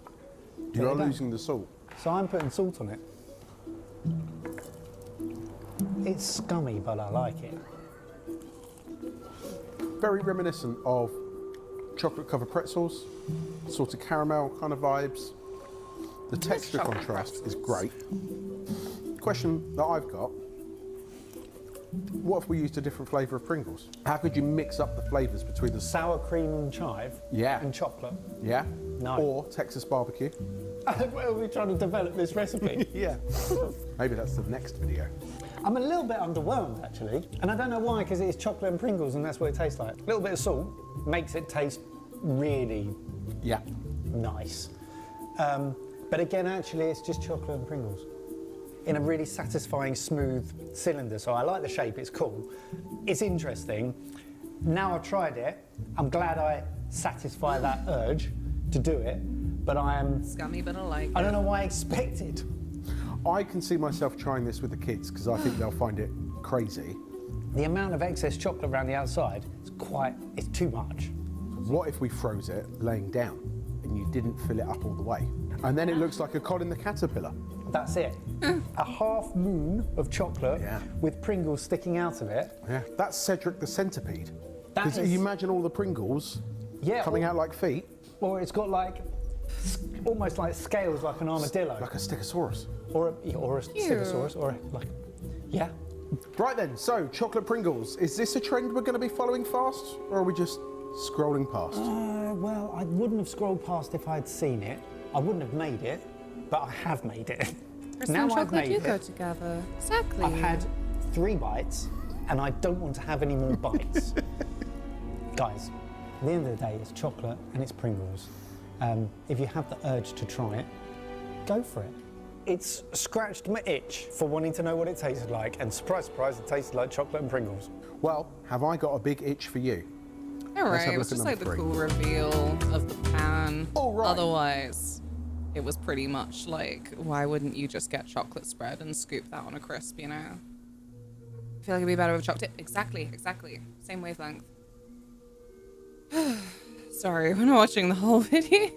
You are losing the salt. So I'm putting salt on it. It's scummy, but I like it. Very reminiscent of chocolate-covered pretzels, salted caramel kind of vibes. The texture contrast is great. Question that I've got, what if we used a different flavour of Pringles? How could you mix up the flavours between the sour cream and chive and chocolate? Yeah. No. Or Texas barbecue? Well, we're trying to develop this recipe. Yeah. Maybe that's the next video. I'm a little bit underwhelmed, actually. And I don't know why, because it's chocolate and Pringles and that's what it tastes like. A little bit of salt makes it taste really nice. But again, actually, it's just chocolate and Pringles in a really satisfying, smooth cylinder. So I like the shape, it's cool. It's interesting. Now I've tried it, I'm glad I satisfy that urge to do it, but I am... Scummy, but I like it. I don't know why I expected. I can see myself trying this with the kids because I think they'll find it crazy. The amount of excess chocolate around the outside is it's too much. What if we froze it laying down and you didn't fill it up all the way? And then it looks like a cod in the caterpillar. That's it. A half moon of chocolate with Pringles sticking out of it. Yeah, that's Cedric the centipede. Because you imagine all the Pringles coming out like feet. Or it's got like, almost like scales like an armadillo. Like a Stegosaurus. Or a Stegosaurus, or like, yeah. Right then, so chocolate Pringles. Is this a trend we're going to be following fast, or are we just scrolling past? Well, I wouldn't have scrolled past if I had seen it. I wouldn't have made it, but I have made it. Crystal and chocolate do go together. Exactly. I've had 3 bites, and I don't want to have any more bites. Guys, at the end of the day, it's chocolate and it's Pringles. If you have the urge to try it, go for it. It's scratched my itch for wanting to know what it tasted like, and surprise, surprise, it tasted like chocolate and Pringles. Well, have I got a big itch for you? Alright, it was just like the cool reveal of the pan. Right. Otherwise, it was pretty much like, why wouldn't you just get chocolate spread and scoop that on a crisp, you know? I feel like it'd be better with chocolate. Exactly. Same wavelength. Sorry, we're not watching the whole video.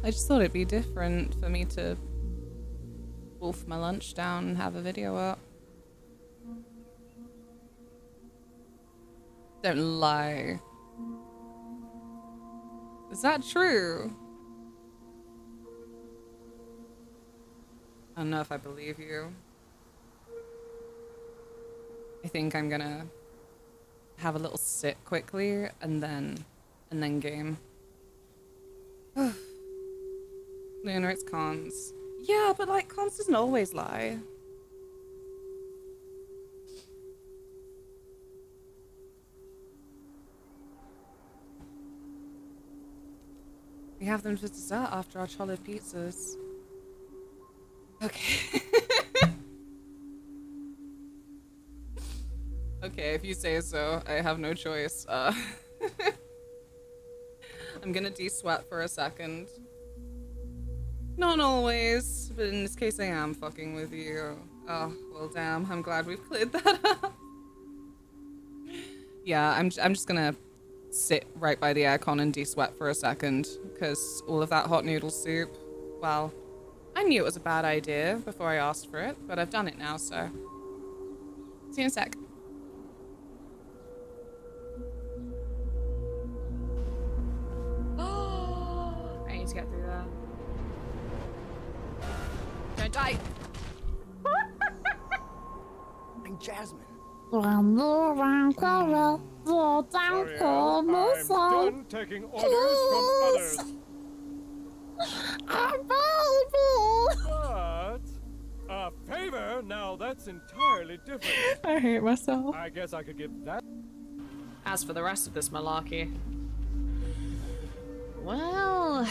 I just thought it'd be different for me to wolf my lunch down and have a video up. Don't lie. Is that true? I don't know if I believe you. I think I'm gonna have a little sit quickly and then game. Luna, it's cons. Yeah, but like cons doesn't always lie. We have them for dessert after our chollo pizzas. Okay. Okay, if you say so, I have no choice. I'm gonna de-sweat for a second. Not always, but in this case I am fucking with you. Oh, well damn, I'm glad we've cleared that up. Yeah, I'm just gonna sit right by the aircon and de-sweat for a second, because all of that hot noodle soup, well, I knew it was a bad idea before I asked for it, but I've done it now, so. See you in a sec. I need to get through there. Don't die! And Jasmine. I'm done taking orders from others. But a favor? Now that's entirely different. I hate myself. I guess I could give that. As for the rest of this malarkey, well,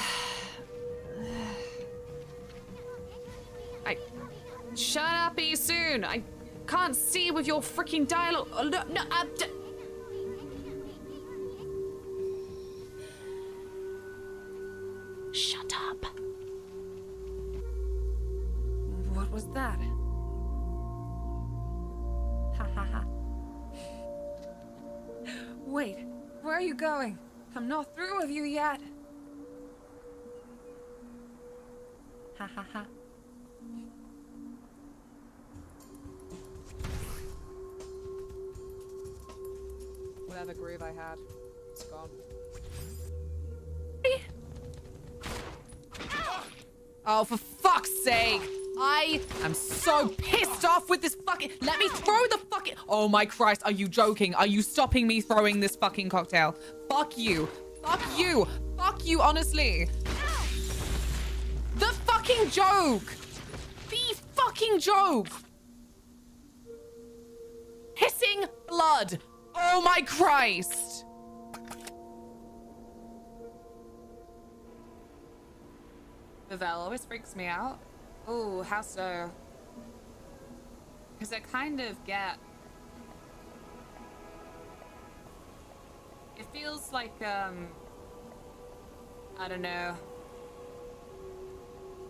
shut up, soon. I can't see with your freaking dialogue. Oh, no, shut up. What was that? Ha ha ha. Wait, where are you going? I'm not through with you yet. Ha ha ha. Whatever groove I had, it's gone. Oh, for fuck's sake! I am so pissed off with this fucking— Let me throw the fucking— Oh my Christ, are you joking? Are you stopping me throwing this fucking cocktail? Fuck you. Fuck you. Fuck you, honestly. The fucking joke! The fucking joke! Hissing blood! Oh my Christ! Vivel always freaks me out. Oh, how so? Because I kind of get... It feels like, I don't know.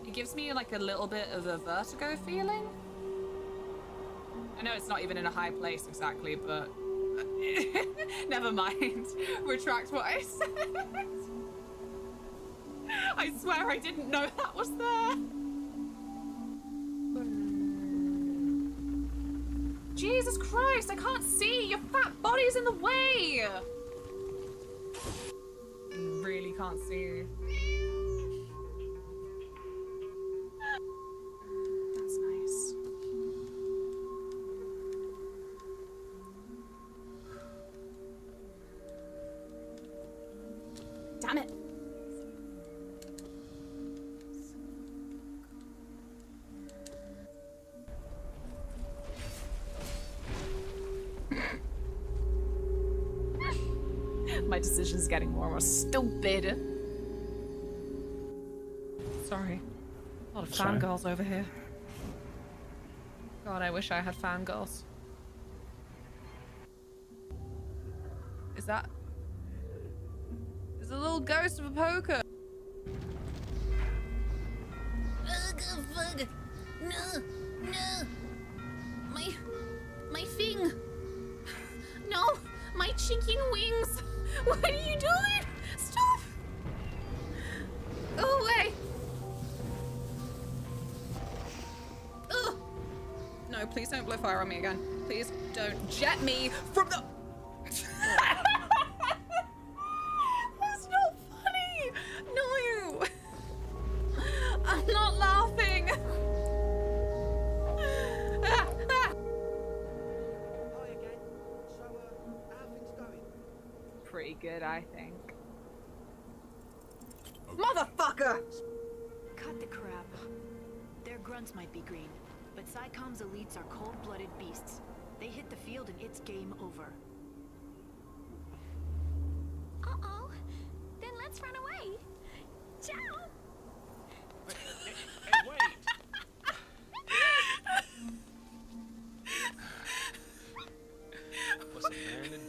It gives me like a little bit of a vertigo feeling. I know it's not even in a high place exactly, but... Never mind. Retract what I said. I swear I didn't know that was there. Jesus Christ, I can't see! Your fat body's in the way! You really can't see. That's nice. Damn it! My decision's getting more and more stupid. Sorry. A lot of fangirls over here. God, I wish I had fangirls. Is that... There's a little ghost of a poker. Ugh, fuck. No, no. My thing. No, my chicken wings. What are you doing? Stop. Go away. Ugh. No, please don't blow fire on me again. Please don't jet me from the... That's not funny. No. I'm not laughing. Pretty good, I think. Motherfucker! Cut the crap. Their grunts might be green, but SciComm's elites are cold-blooded beasts. They hit the field and it's game over. Uh-oh. Then let's run away. Ciao. Hey, wait! What's a man to do?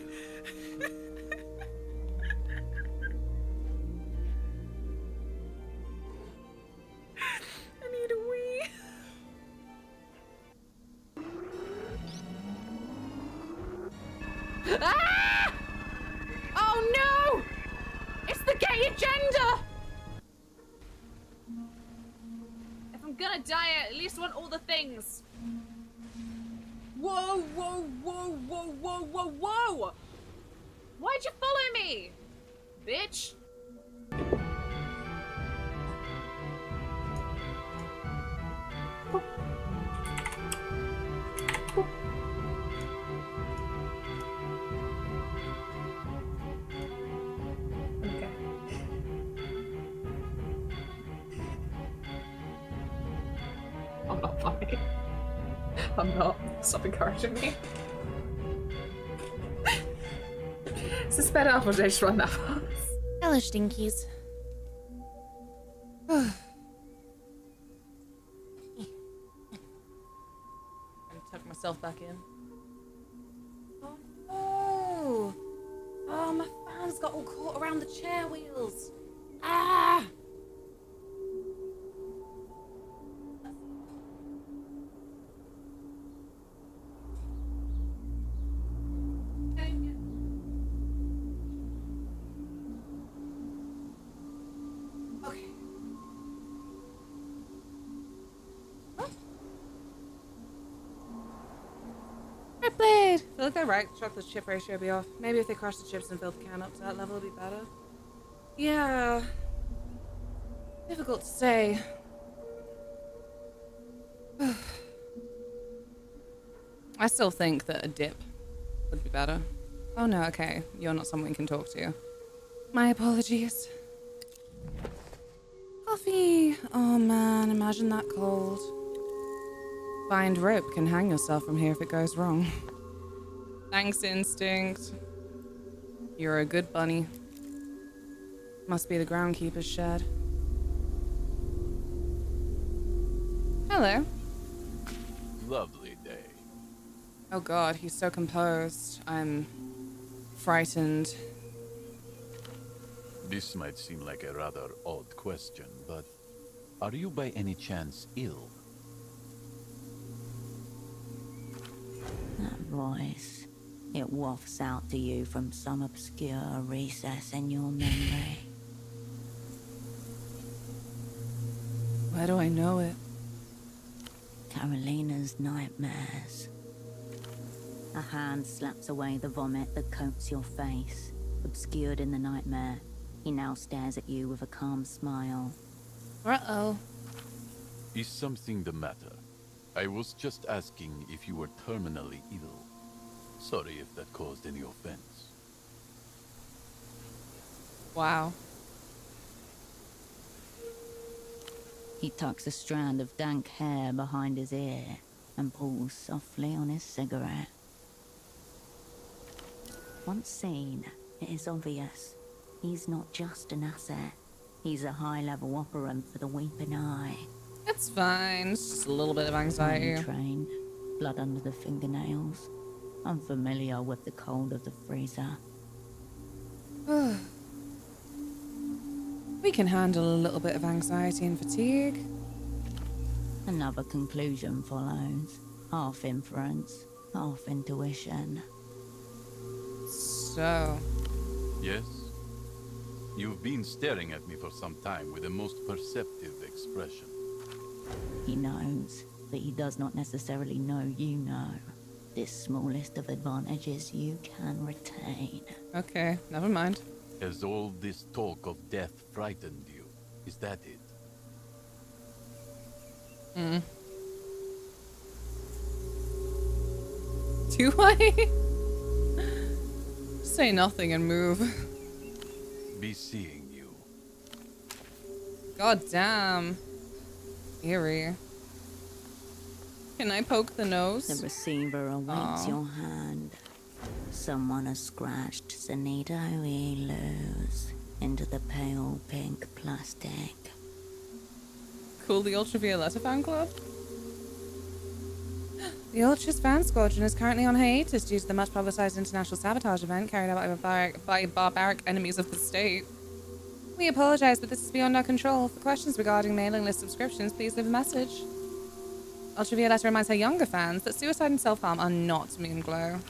I need a wee. Ah! Oh no! It's the gay agenda! If I'm gonna die, I at least want all the things. Whoa, whoa, whoa, whoa, whoa, whoa, whoa! Why'd you follow me? Bitch! Okay. I'm not funny. I'm not. Stop encouraging me. Is this sped up or did I just run that fast? Hello, stinkies. Tuck myself back in. Oh no! Oh, my fan's got all caught around the chair wheels. Ah! Okay. Red blade! I feel like they're right. Chocolate chip ratio will be off. Maybe if they crush the chips and fill the can up to that level, it'll be better. Yeah. Difficult to say. I still think that a dip would be better. Oh no, okay. You're not someone we can talk to. My apologies. Coffee! Oh man, imagine that cold. Find rope, can hang yourself from here if it goes wrong. Thanks, Instinct. You're a good bunny. Must be the groundkeeper's shed. Hello. Lovely day. Oh god, he's so composed. I'm frightened. This might seem like a rather odd question, but are you by any chance ill? That voice, it wafts out to you from some obscure recess in your memory. Why do I know it? Carolina's nightmares. A hand slaps away the vomit that coats your face. Obscured in the nightmare, he now stares at you with a calm smile. Uh-oh. Is something the matter? I was just asking if you were terminally ill. Sorry if that caused any offense. Wow. He tucks a strand of dank hair behind his ear and pulls softly on his cigarette. Once seen, it is obvious. He's not just an asset. He's a high-level operant for the Weeping Eye. It's fine. It's just a little bit of anxiety. Trained, blood under the fingernails. Unfamiliar with the cold of the freezer. We can handle a little bit of anxiety and fatigue. Another conclusion follows. Half inference, half intuition. So... Yes? You've been staring at me for some time with a most perceptive expression. He knows, but he does not necessarily know you know. This smallest of advantages you can retain. Okay, never mind. Has all this talk of death frightened you? Is that it? Do I? Say nothing and move. Be seeing you. God damn. Eerie. Can I poke the nose? The receiver awaits your hand. Someone has scratched Zanito Elu's into the pale pink plastic. Cool, the Ultravioletta fan club? The Ultra's fan squadron is currently on hiatus due to the much publicized international sabotage event carried out by barbaric enemies of the state. We apologize, but this is beyond our control. For questions regarding mailing list subscriptions, please leave a message. Ultravioletta reminds her younger fans that suicide and self-harm are not Moonglow.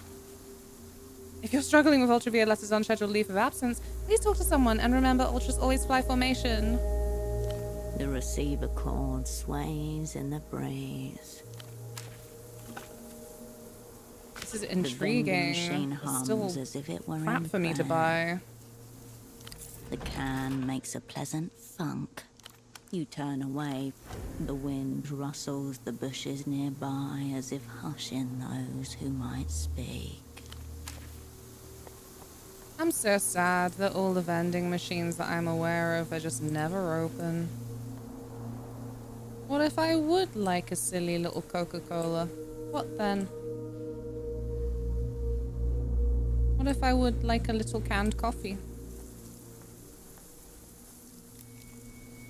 If you're struggling with Ultravioletta's unscheduled leave of absence, please talk to someone and remember Ultras always fly formation. The receiver cord sways in the breeze. This is intriguing. It's still as if it were crap for me to buy. The can makes a pleasant funk. You turn away. The wind rustles the bushes nearby as if hushing those who might speak. I'm so sad that all the vending machines that I'm aware of are just never open. What if I would like a silly little Coca-Cola? What then? What if I would like a little canned coffee?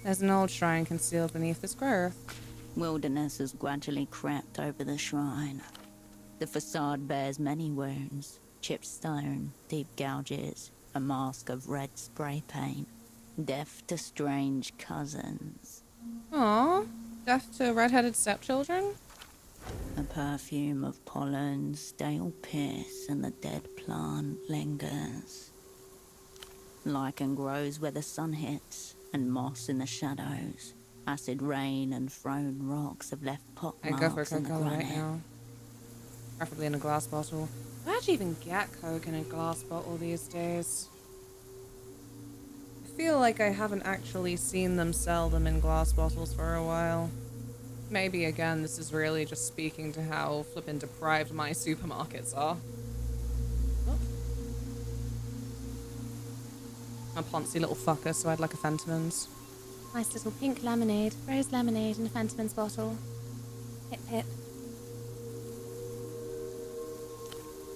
There's an old shrine concealed beneath this growth. Wilderness has gradually crept over the shrine. The facade bears many wounds. Chipped stone, deep gouges, a mask of red spray paint. Deaf to strange cousins. Aww, deaf to red-headed stepchildren? A perfume of pollen, stale piss, and the dead plant lingers. Lichen grows where the sun hits, and moss in the shadows. Acid rain and thrown rocks have left pock I'd go for a marks in the Coca-Cola granite. right now. Preferably in a glass bottle. Where would you even get Coke in a glass bottle these days? I feel like I haven't actually seen them sell them in glass bottles for a while. Maybe, again, this is really just speaking to how flippin' deprived my supermarkets are. Oh. I'm a poncy little fucker, so I'd like a Fentimans. Nice little pink lemonade, rose lemonade in a Fentimans bottle. Hip hip.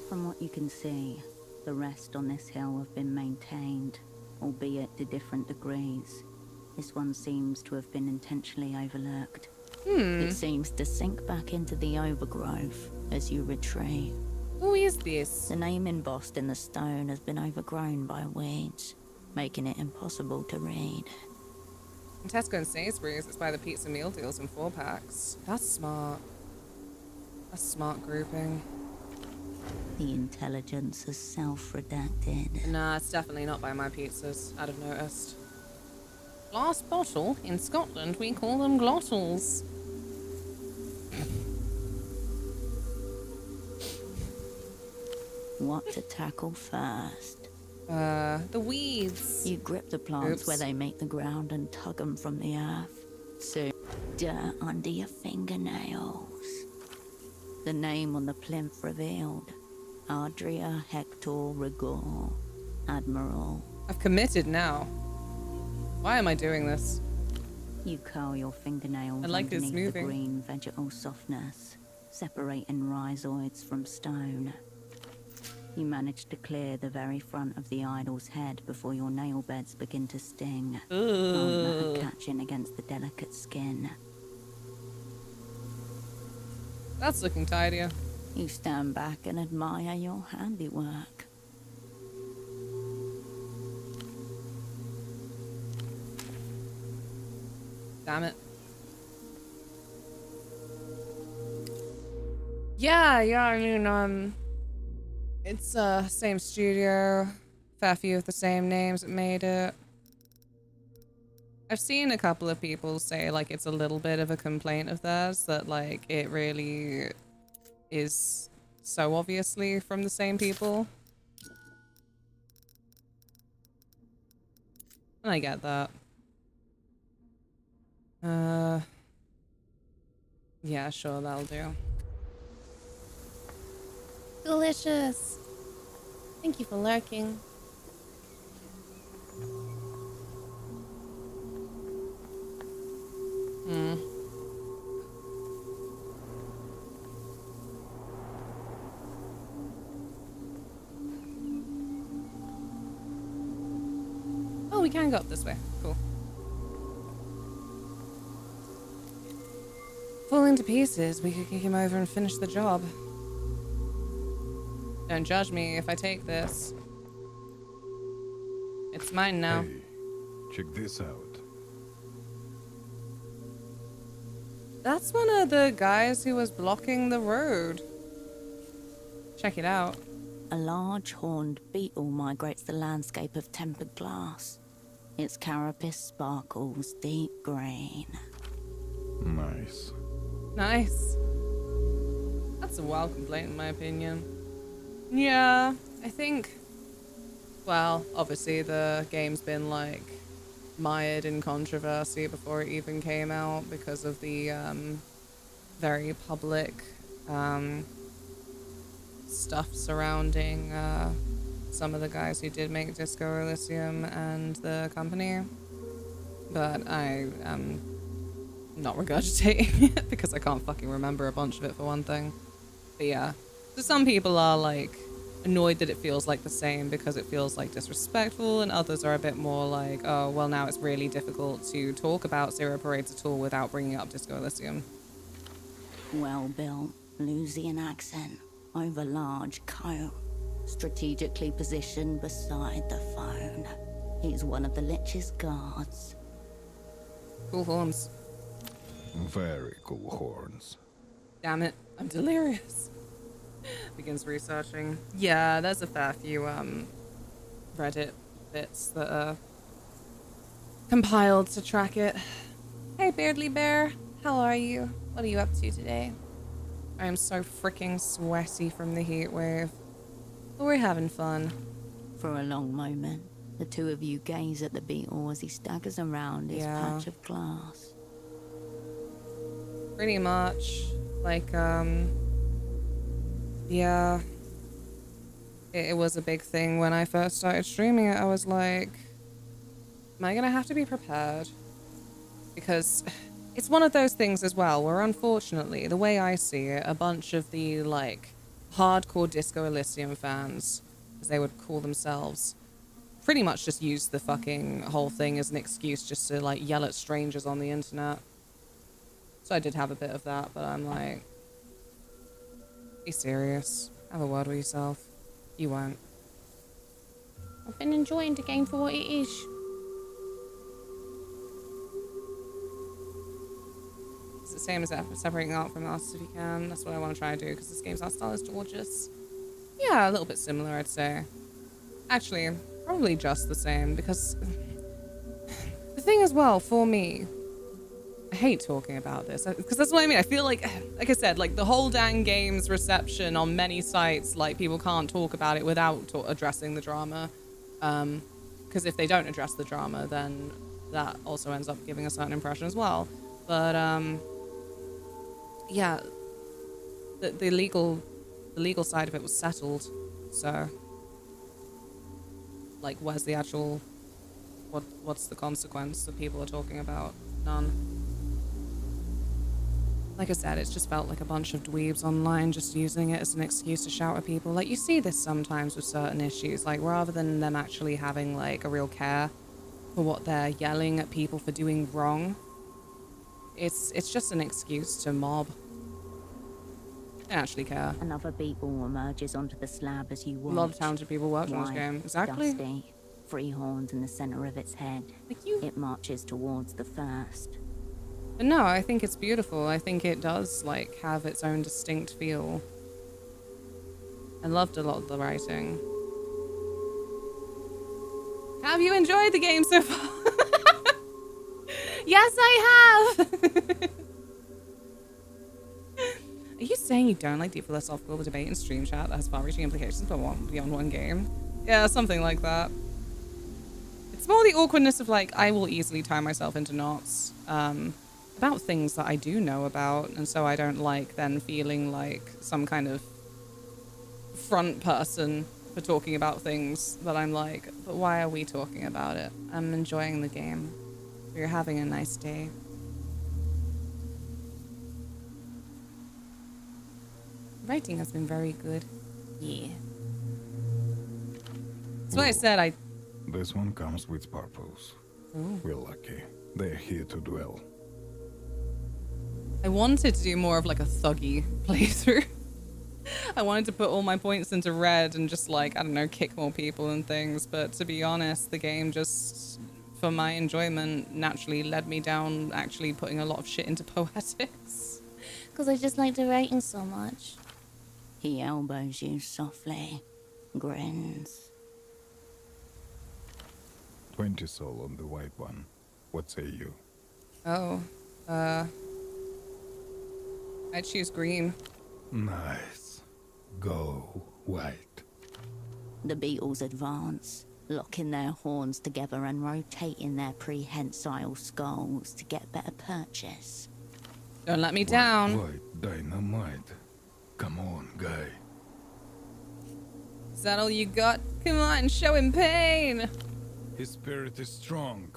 From what you can see, the rest on this hill have been maintained, albeit to different degrees. This one seems to have been intentionally overlooked. It seems to sink back into the overgrowth as you retreat. Who is this? The name embossed in the stone has been overgrown by weeds, making it impossible to read. In Tesco and Sainsbury's, it's by the pizza meal deals in 4-packs. That's smart. A smart grouping. The intelligence is self-redacted. Nah, it's definitely not by my pizzas. I'd have noticed. Glass bottle? In Scotland, we call them glottals. what to tackle first. The weeds. You grip the plants Oops. where they meet the ground and tug them from the earth. So, dirt under your fingernails. The name on the plinth revealed. Adria Hector Rigor, Admiral. I've committed now. Why am I doing this? You curl your fingernails I like this underneath the moving. green vegetal softness, separating rhizoids from stone. You manage to clear the very front of the idol's head before your nail beds begin to sting, Ugh. catching against the delicate skin. That's looking tidier. You stand back and admire your handiwork. Damn it. Yeah, I mean, it's same studio, fair few of the same names that made it. I've seen a couple of people say like it's a little bit of a complaint of theirs that like it really is so obviously from the same people. And I get that. Yeah, sure, that'll do. Delicious. Thank you for lurking. Oh, we can go up this way. Cool. Falling to pieces, we could kick him over and finish the job. Don't judge me if I take this. It's mine now. Hey, check this out. That's one of the guys who was blocking the road. Check it out. A large horned beetle migrates the landscape of tempered glass. Its carapace sparkles deep green. Nice. Nice. That's a wild complaint in my opinion. Yeah, I think, well, obviously the game's been like mired in controversy before it even came out because of the very public stuff surrounding some of the guys who did make Disco Elysium and the company. But I am not regurgitating it because I can't fucking remember a bunch of it for one thing. But yeah, so some people are like annoyed that it feels like the same because it feels like disrespectful, and others are a bit more like, oh, well now it's really difficult to talk about Zero Parades at all without bringing up Disco Elysium. Well built, Lusian accent over large coat, strategically positioned beside the phone. He's one of the Lich's guards. Cool horns. Very cool horns. Damn it, I'm delirious. Begins researching. Yeah, there's a fair few Reddit bits that are compiled to track it. Hey Beardly Bear, how are you? What are you up to today? I am so freaking sweaty from the heat wave. But we're having fun. For a long moment, the two of you gaze at the beetle as he staggers around his patch of glass. Pretty much. Like, yeah. It was a big thing when I first started streaming it. I was like, am I gonna have to be prepared? Because it's one of those things as well where unfortunately, the way I see it, a bunch of the, like, hardcore Disco Elysium fans, as they would call themselves, pretty much just used the fucking whole thing as an excuse just to, like, yell at strangers on the internet. So I did have a bit of that, but I'm like, be serious. Have a word with yourself. You won't. I've been enjoying the game for what it is. It's the same as separating art from artists if you can. That's what I want to try to do, because this game's art style is gorgeous. Yeah, a little bit similar, I'd say. Actually, probably just the same, because the thing as well, for me, I hate talking about this because that's what I mean. I feel like I said, like the whole dang game's reception on many sites, like people can't talk about it without addressing the drama. Because if they don't address the drama, then that also ends up giving a certain impression as well. But yeah, the legal side of it was settled. So, like, where's the actual what's the consequence that people are talking about? None. Like I said, it's just felt like a bunch of dweebs online just using it as an excuse to shout at people. Like, you see this sometimes with certain issues, like, rather than them actually having, like, a real care for what they're yelling at people for doing wrong, it's just an excuse to mob. They don't actually care. Another beetle emerges onto the slab as you watch. A lot of talented people worked on this game. Exactly. Dusty, 3 horns in the center of its head. It marches towards the first. But no, I think it's beautiful. I think it does, like, have its own distinct feel. I loved a lot of the writing. Have you enjoyed the game so far? Yes, I have! Are you saying you don't like deep philosophical debate in stream chat that has far-reaching implications beyond one game? Yeah, something like that. It's more the awkwardness of, like, I will easily tie myself into knots about things that I do know about, and so I don't like then feeling like some kind of front person for talking about things that I'm like, but why are we talking about it? I'm enjoying the game. We're having a nice day. Writing has been very good. Yeah. That's why I said This one comes with purpose. Ooh. We're lucky. They're here to dwell. I wanted to do more of like a thuggy playthrough. I wanted to put all my points into red and just like, I don't know, kick more people and things. But to be honest, the game just, for my enjoyment, naturally led me down actually putting a lot of shit into poetics. Because I just like the writing so much. He elbows you softly, grins. 20 soul on the white one. What say you? Oh, I choose green. Nice. Go white. The beetles advance, locking their horns together and rotating their prehensile skulls to get better purchase. Don't let me down. White dynamite. Come on, guy. Is that all you got? Come on, show him pain. His spirit is strong.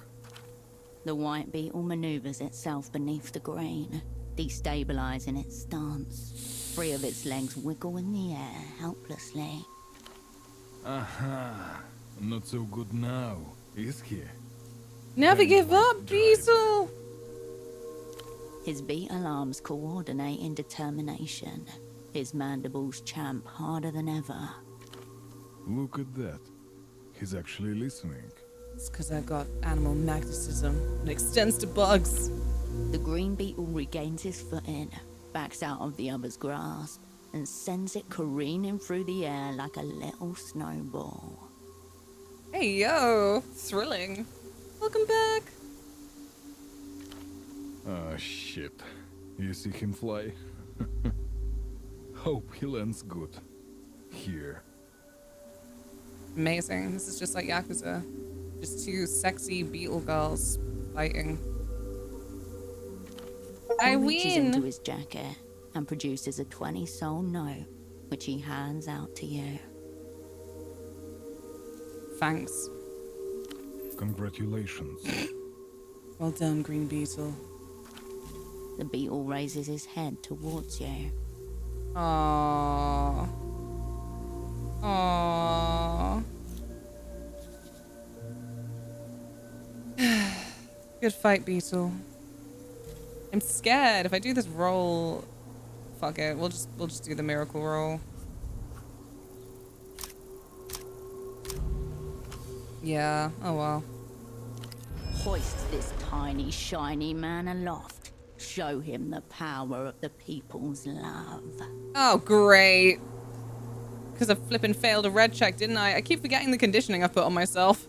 The white beetle maneuvers itself beneath the green, destabilizing its stance. 3 of its legs wiggle in the air helplessly. Aha. Not so good now, is he? Never give up, Beetle! His beetle arms coordinate in determination. His mandibles champ harder than ever. Look at that. He's actually listening. It's because I've got animal magnetism. It extends to bugs. The green beetle regains his footing, backs out of the other's grasp, and sends it careening through the air like a little snowball. Hey, yo! Thrilling. Welcome back. Ah, shit. You see him fly? Hope he lands good. Here. Amazing. This is just like Yakuza. Just 2 sexy beetle girls fighting. I He reaches win! into his jacket and produces a 20 soul note, which he hands out to you. Thanks. Congratulations. Well done, Green Beetle. The beetle raises his head towards you. Aww. Aww. Good fight, Beetle. I'm scared. If I do this roll, fuck it. We'll just do the miracle roll. Yeah. Oh well. Hoist this tiny, shiny man aloft. Show him the power of the people's love. Oh great. Because I flippin' failed a red check, didn't I? I keep forgetting the conditioning I put on myself.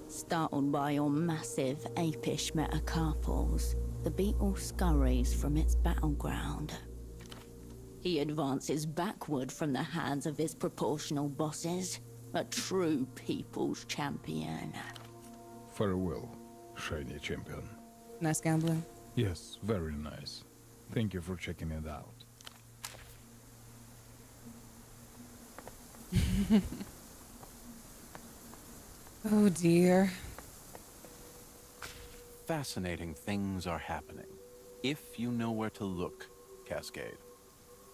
Startled by your massive, apish metacarpals, the beetle scurries from its battleground. He advances backward from the hands of his proportional bosses, a true people's champion. Farewell, shiny champion. Nice gambling. Yes, very nice. Thank you for checking it out. Oh dear. Fascinating things are happening. If you know where to look, Cascade.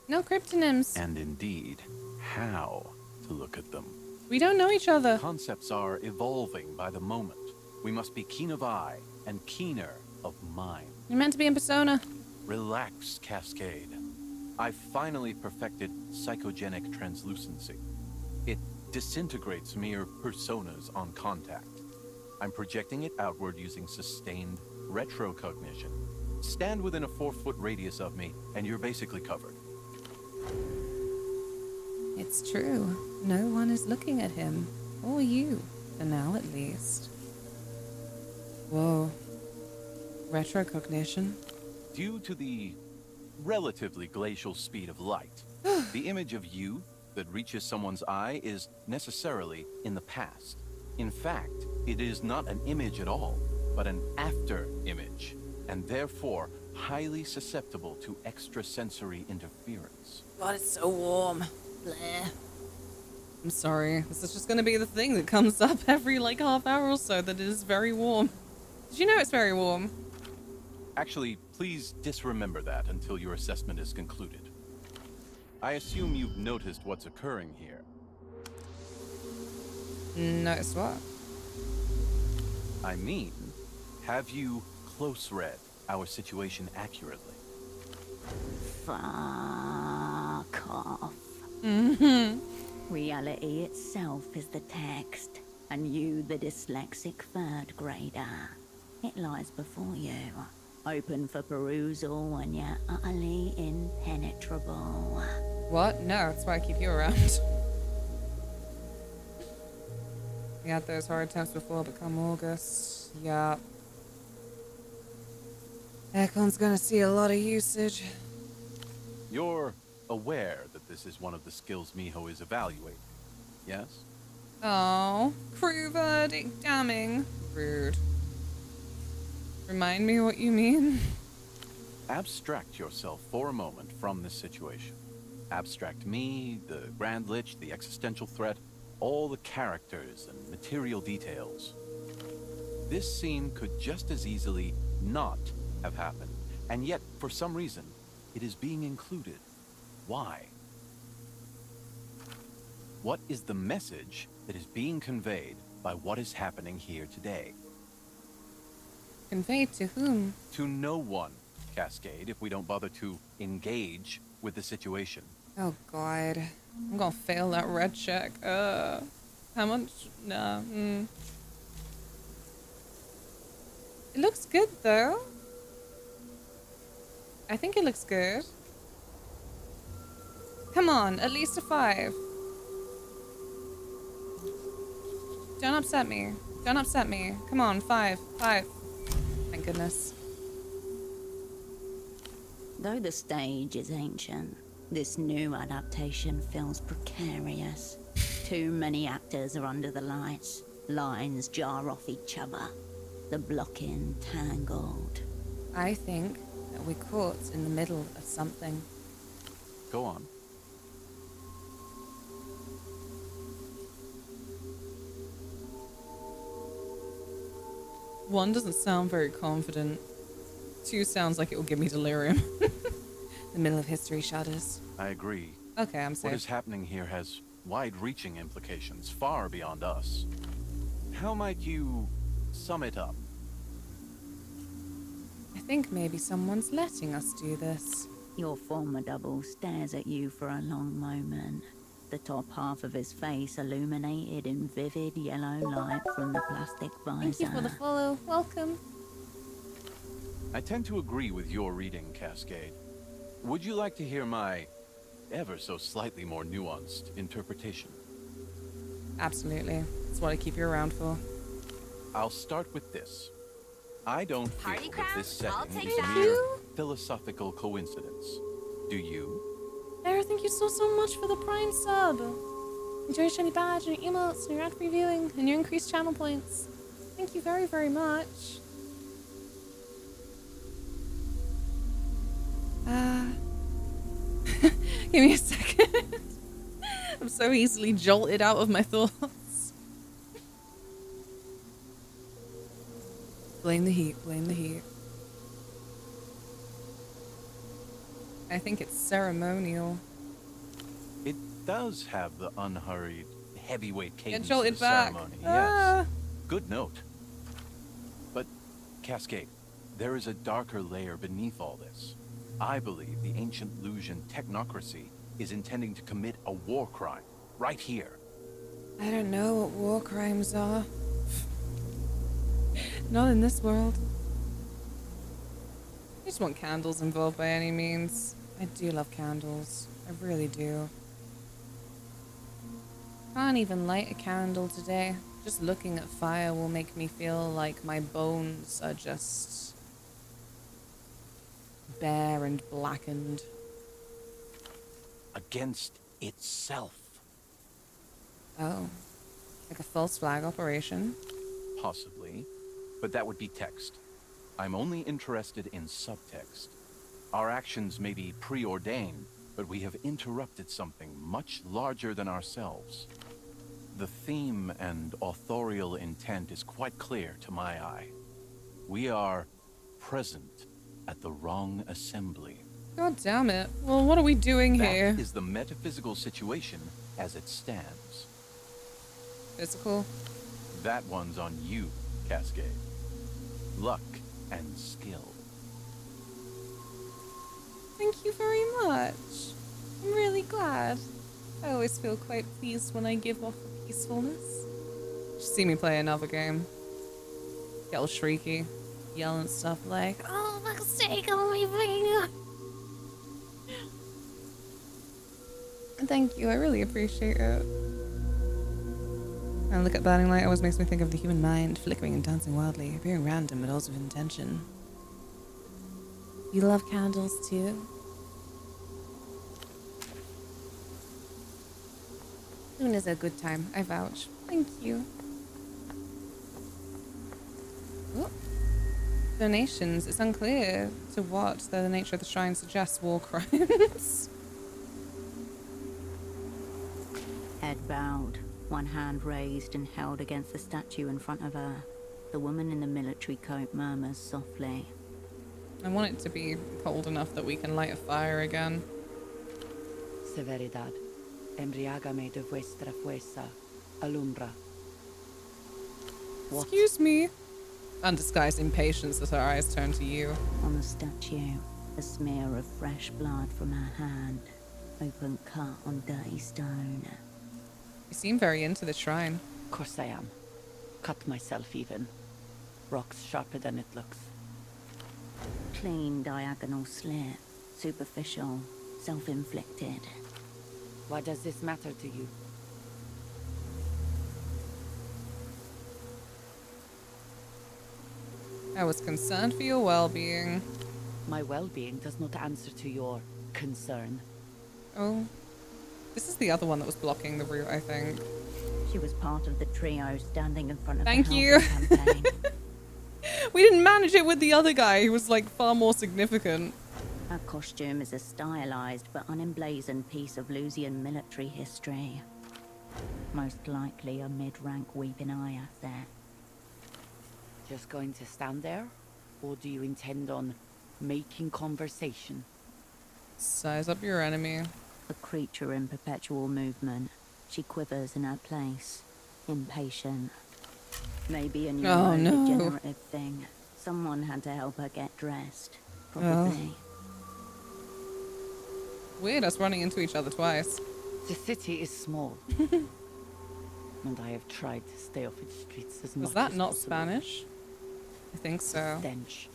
No cryptonyms. And indeed, how to look at them. We don't know each other. Concepts are evolving by the moment. We must be keen of eye and keener of mind. You're meant to be in Persona. Relax, Cascade. I've finally perfected psychogenic translucency. It disintegrates mere personas on contact. I'm projecting it outward using sustained retrocognition. Stand within a 4-foot radius of me, and you're basically covered. It's true. No one is looking at him. Or you. For now, at least. Whoa. Retrocognition. Due to the relatively glacial speed of light, the image of you that reaches someone's eye is necessarily in the past. In fact, it is not an image at all, but an after image, and therefore highly susceptible to extrasensory interference. God, it's so warm. Bleh. I'm sorry. This is just going to be the thing that comes up every like half hour or so, that it is very warm. Did you know it's very warm? Actually, please disremember that until your assessment is concluded. I assume you've noticed what's occurring here. Notice what? I mean, have you close read our situation accurately? Fuck off. Mm-hmm. Reality itself is the text, and you the dyslexic third grader. It lies before you, open for perusal, and yet utterly impenetrable. What? No, that's why I keep you around. We had those hard attempts before, but come August, yeah. Aircon's gonna see a lot of usage. You're aware that this is one of the skills Miho is evaluating, yes? Oh, crew verdict damning. Rude. Remind me what you mean? Abstract yourself for a moment from this situation. Abstract me, the Grand Lich, the existential threat, all the characters and material details. This scene could just as easily not have happened, and yet, for some reason, it is being included. Why? What is the message that is being conveyed by what is happening here today? Conveyed to whom? To no one, Cascade, if we don't bother to engage with the situation. Oh god. I'm gonna fail that red check. How much? No. It looks good though. I think it looks good. Come on, at least a 5. Don't upset me. Don't upset me. Come on, 5. 5. Thank goodness. Though the stage is ancient, this new adaptation feels precarious. Too many actors are under the lights. Lines jar off each other. The blocking tangled. I think that we're caught in the middle of something. Go on. One doesn't sound very confident. 2 sounds like it will give me delirium. The middle of history shudders. I agree. Okay, I'm safe. What is happening here has wide-reaching implications, far beyond us. How might you sum it up? I think maybe someone's letting us do this. Your former double stares at you for a long moment. The top half of his face illuminated in vivid yellow light from the plastic visor. Thank you for the follow. Welcome. I tend to agree with your reading, Cascade. Would you like to hear my ever so slightly more nuanced interpretation? Absolutely. That's what I keep you around for. I'll start with this. I don't feel Party that crowd? this I'll setting take is that. mere philosophical coincidence. Do you? Lara, thank you so much for the Prime sub. Enjoy your shiny badge and your emotes and your ad-free viewing and your increased channel points. Thank you very, very much. Give me a second. I'm so easily jolted out of my thoughts. Blame the heat, blame the heat. I think it's ceremonial. It does have the unhurried, heavyweight cadence jolted of back. ceremony. Ah. Yes. Good note. But, Cascade, there is a darker layer beneath all this. I believe the ancient Lusian technocracy is intending to commit a war crime, right here. I don't know what war crimes are. Not in this world. I just want candles involved by any means. I do love candles. I really do. Can't even light a candle today. Just looking at fire will make me feel like my bones are just bare and blackened. Against itself. Oh. Like a false flag operation? Possibly. But that would be text. I'm only interested in subtext. Our actions may be preordained, but we have interrupted something much larger than ourselves. The theme and authorial intent is quite clear to my eye. We are present at the wrong assembly. God damn it. Well, what are we doing here? That is the metaphysical situation as it stands. Physical? That one's on you, Cascade. Luck and skill. Thank you very much. I'm really glad. I always feel quite pleased when I give off peacefulness. Just see me play another game. Get all shrieky, yelling stuff like, Oh, for fuck's sake, on my finger. thank you, I really appreciate it. And look at Burning Light always makes me think of the human mind flickering and dancing wildly, appearing random but also with intention. You love candles too? Luna's a good time, I vouch. Thank you. Oh. Donations. It's unclear to what, though the nature of the shrine suggests war crimes. Head bowed, one hand raised and held against the statue in front of her. The woman in the military coat murmurs softly. I want it to be cold enough that we can light a fire again. Severidad, embriágame de vuestra fuerza, alumbra. What? Excuse me. Undisguised impatience as her eyes turn to you. On the statue, a smear of fresh blood from her hand. Open cut on dirty stone. You seem very into the shrine. Of course I am. Cut myself even. Rock's sharper than it looks. Clean diagonal slit. Superficial. Self-inflicted. Why does this matter to you? I was concerned for your well-being. My well-being does not answer to your concern. Oh. This is the other one that was blocking the route, I think. She was part of the trio standing in front of Thank the you. housing campaign. We didn't manage it with the other guy who was like far more significant. Her costume is a stylized but unemblazoned piece of Lusian military history. Most likely a mid-rank weeping eye asset. Just going to stand there? Or do you intend on making conversation? Size up your enemy. A creature in perpetual movement. She quivers in her place. Impatient. Maybe a neurodegenerative thing. Someone had to help her get dressed. Probably. Weird us running into each other twice. The city is small. And I have tried to stay off its streets as much as Was that not possible. Spanish? I think so. Stench.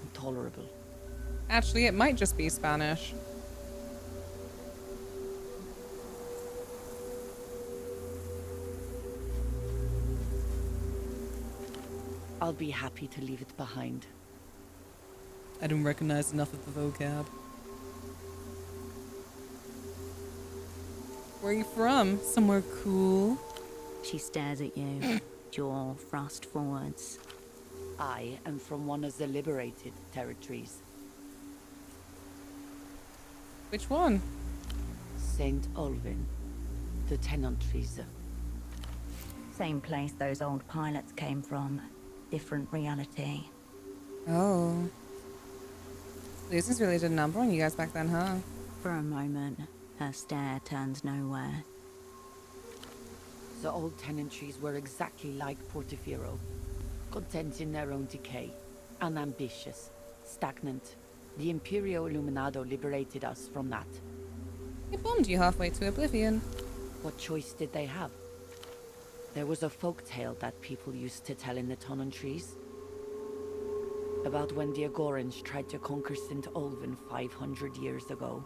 Intolerable. Actually, it might just be Spanish. I'll be happy to leave it behind. I don't recognize enough of the vocab. Where are you from? Somewhere cool? She stares at you, jaw thrust forwards. I am from one of the liberated territories. Which one? St. Olvin, the tenantries. Same place those old pilots came from. Different reality. Oh. Lucy's really did a number on you guys back then, huh? For a moment, her stare turns nowhere. The old tenantries were exactly like Portofino, content in their own decay, unambitious, stagnant. The Imperio Illuminado liberated us from that. It bombed you halfway to oblivion. What choice did they have? There was a folk tale that people used to tell in the tenantries about when the Agorans tried to conquer St. Olvin 500 years ago.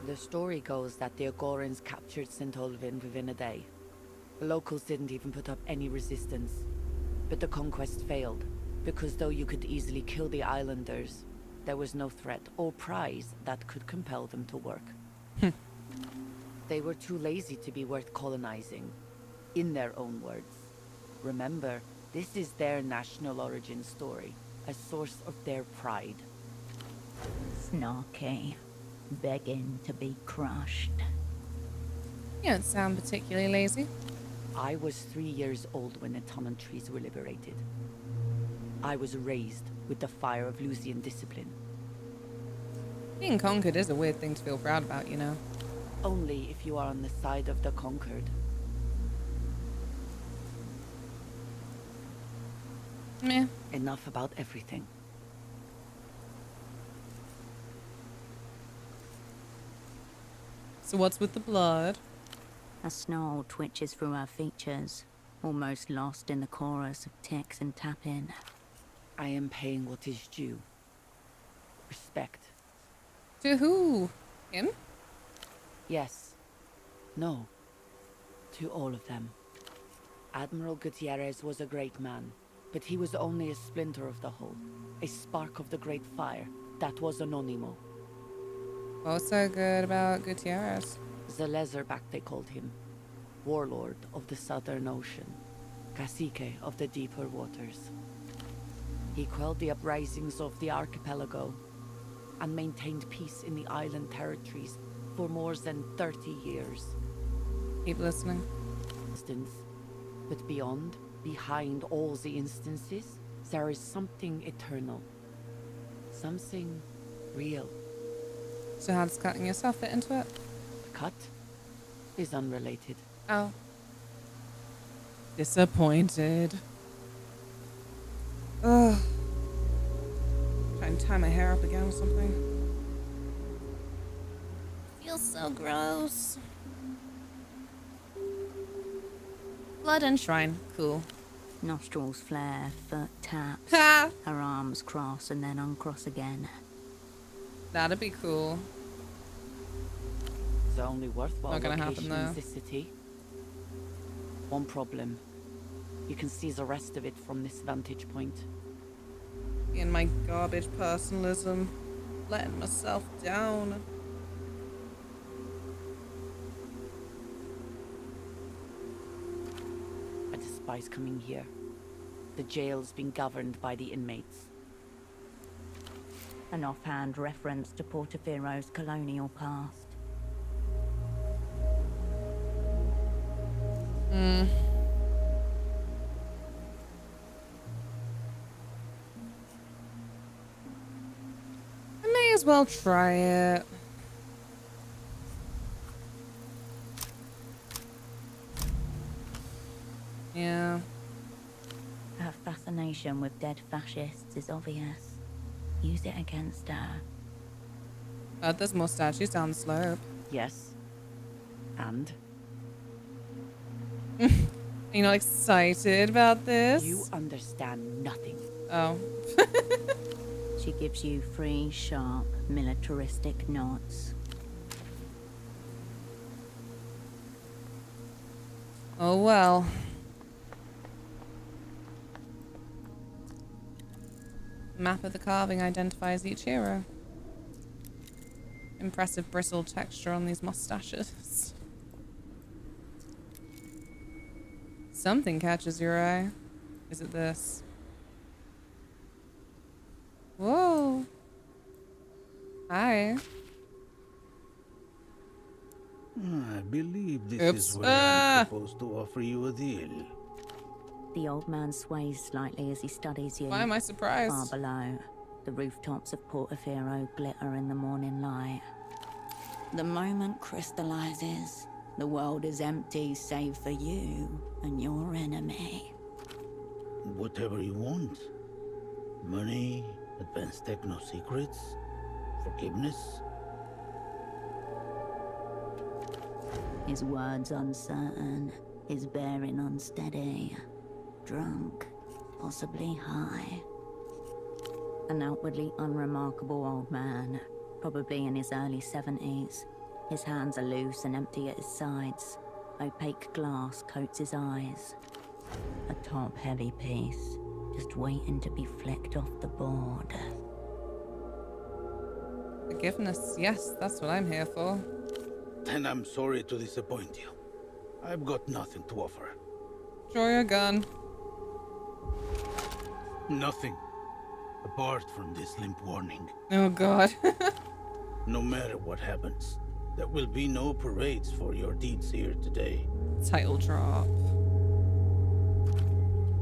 The story goes that the Agorans captured St. Olvin within a day. The locals didn't even put up any resistance. But the conquest failed, because though you could easily kill the islanders, there was no threat or prize that could compel them to work. They were too lazy to be worth colonizing, in their own words. Remember, this is their national origin story, a source of their pride. Snarky. Begging to be crushed. You don't sound particularly lazy. I was 3 years old when the tenantries were liberated. I was raised with the fire of Lucian discipline. Being conquered is a weird thing to feel proud about, you know. Only if you are on the side of the conquered. Meh. Enough about everything. So what's with the blood? A snarl twitches through her features, almost lost in the chorus of ticks and tapping. I am paying what is due. Respect. To who? Him? Yes. No. To all of them. Admiral Gutierrez was a great man, but he was only a splinter of the whole. A spark of the great fire that was Anonimo. What's so good about Gutierrez? The Leatherback, they called him. Warlord of the Southern Ocean. Cacique of the deeper waters. He quelled the uprisings of the archipelago and maintained peace in the island territories for more than 30 years. Keep listening. But beyond, behind all the instances, there is something eternal. Something real. So how does cutting yourself fit into it? Cut is unrelated. Oh. Disappointed. Ugh. Try and tie my hair up again or something. Feels so gross. Blood and shrine. Cool. Nostrils flare, foot taps. Ha! Her arms cross and then uncross again. That'd be cool. The only worthwhile Not gonna location happen, though. in this city. One problem. You can see the rest of it from this vantage point. In my garbage personalism. Letting myself down. I despise coming here. The jail's been governed by the inmates. An offhand reference to Portofiro's colonial past. Hmm. I may as well try it. Yeah. Her fascination with dead fascists is obvious. Use it against her. There's more statues down the slope. Yes. And? Are you not excited about this? You understand nothing. Oh. She gives you 3 sharp, militaristic nods. Oh well. Map of the carving identifies each hero. Impressive bristle texture on these mustaches. Something catches your eye. Is it this? Whoa. Hi. I believe this Oops. is where I'm supposed to offer you a deal. The old man sways slightly as he studies you. Why am I surprised? Far below, the rooftops of Portofino glitter in the morning light. The moment crystallizes, the world is empty save for you and your enemy. Whatever you want. Money, advanced techno secrets, forgiveness. His words uncertain, his bearing unsteady. Drunk, possibly high. An outwardly unremarkable old man, probably in his early 70s. His hands are loose and empty at his sides. Opaque glass coats his eyes. A top-heavy piece, just waiting to be flicked off the board. Forgiveness, yes, that's what I'm here for. Then I'm sorry to disappoint you. I've got nothing to offer. Draw your gun. Nothing. Apart from this limp warning. Oh god. No matter what happens, there will be no parades for your deeds here today. Title drop.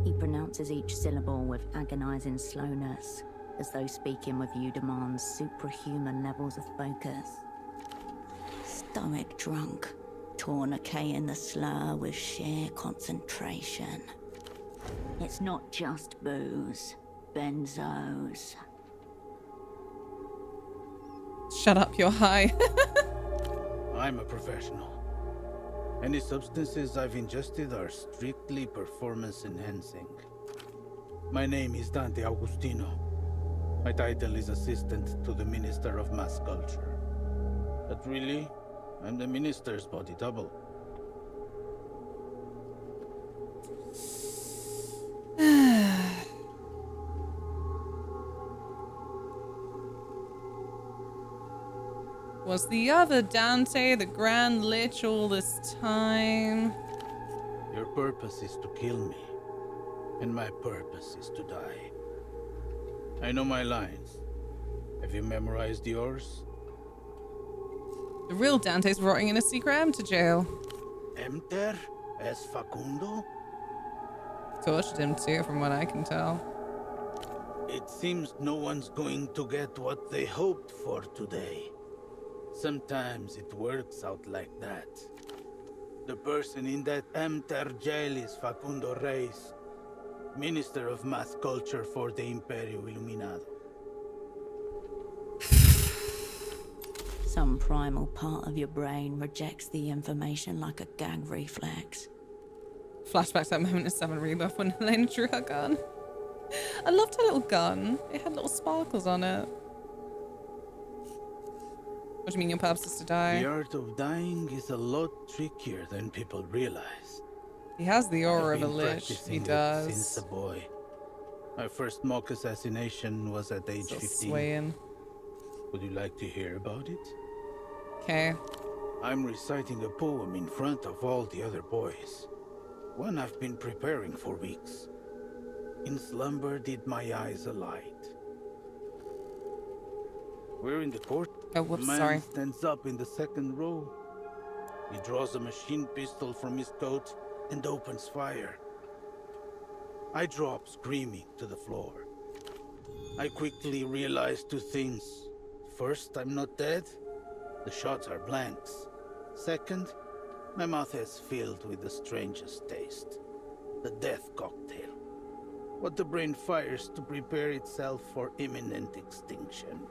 He pronounces each syllable with agonizing slowness, as though speaking with you demands superhuman levels of focus. Stoic drunk, tourniqueting the slur with sheer concentration. It's not just booze, benzos. Shut up, you're high. I'm a professional. Any substances I've ingested are strictly performance enhancing. My name is Dante Augustino. My title is Assistant to the Minister of Mass Culture. But really, I'm the minister's body double. Was the other Dante the Grand Lich all this time? Your purpose is to kill me, and my purpose is to die. I know my lines. Have you memorized yours? The real Dante's rotting in a secret Emter jail. Emter? Es Facundo? Tortured him too, from what I can tell. It seems no one's going to get what they hoped for today. Sometimes it works out like that. The person in that Emter jail is Facundo Reis, Minister of Mass Culture for the Imperio Iluminado. Some primal part of your brain rejects the information like a gag reflex. Flashback to that moment in 7 Rebirth when Helena drew her gun. I loved her little gun. It had little sparkles on it. What do you mean your purpose is to die? The art of dying is a lot trickier than people realize. He has the aura of a I've been lich. practicing He it does. since a boy. My first mock assassination was at age Still 15. swaying. Would you like to hear about it? Okay. I'm reciting a poem in front of all the other boys. One I've been preparing for weeks. In slumber did my eyes alight. We're in the court. Oh, whoops, A man sorry. stands up in the second row. He draws a machine pistol from his coat and opens fire. I drop screaming to the floor. I quickly realize two things. First, I'm not dead. The shots are blanks. Second, my mouth is filled with the strangest taste. The death cocktail. What the brain fires to prepare itself for imminent extinction.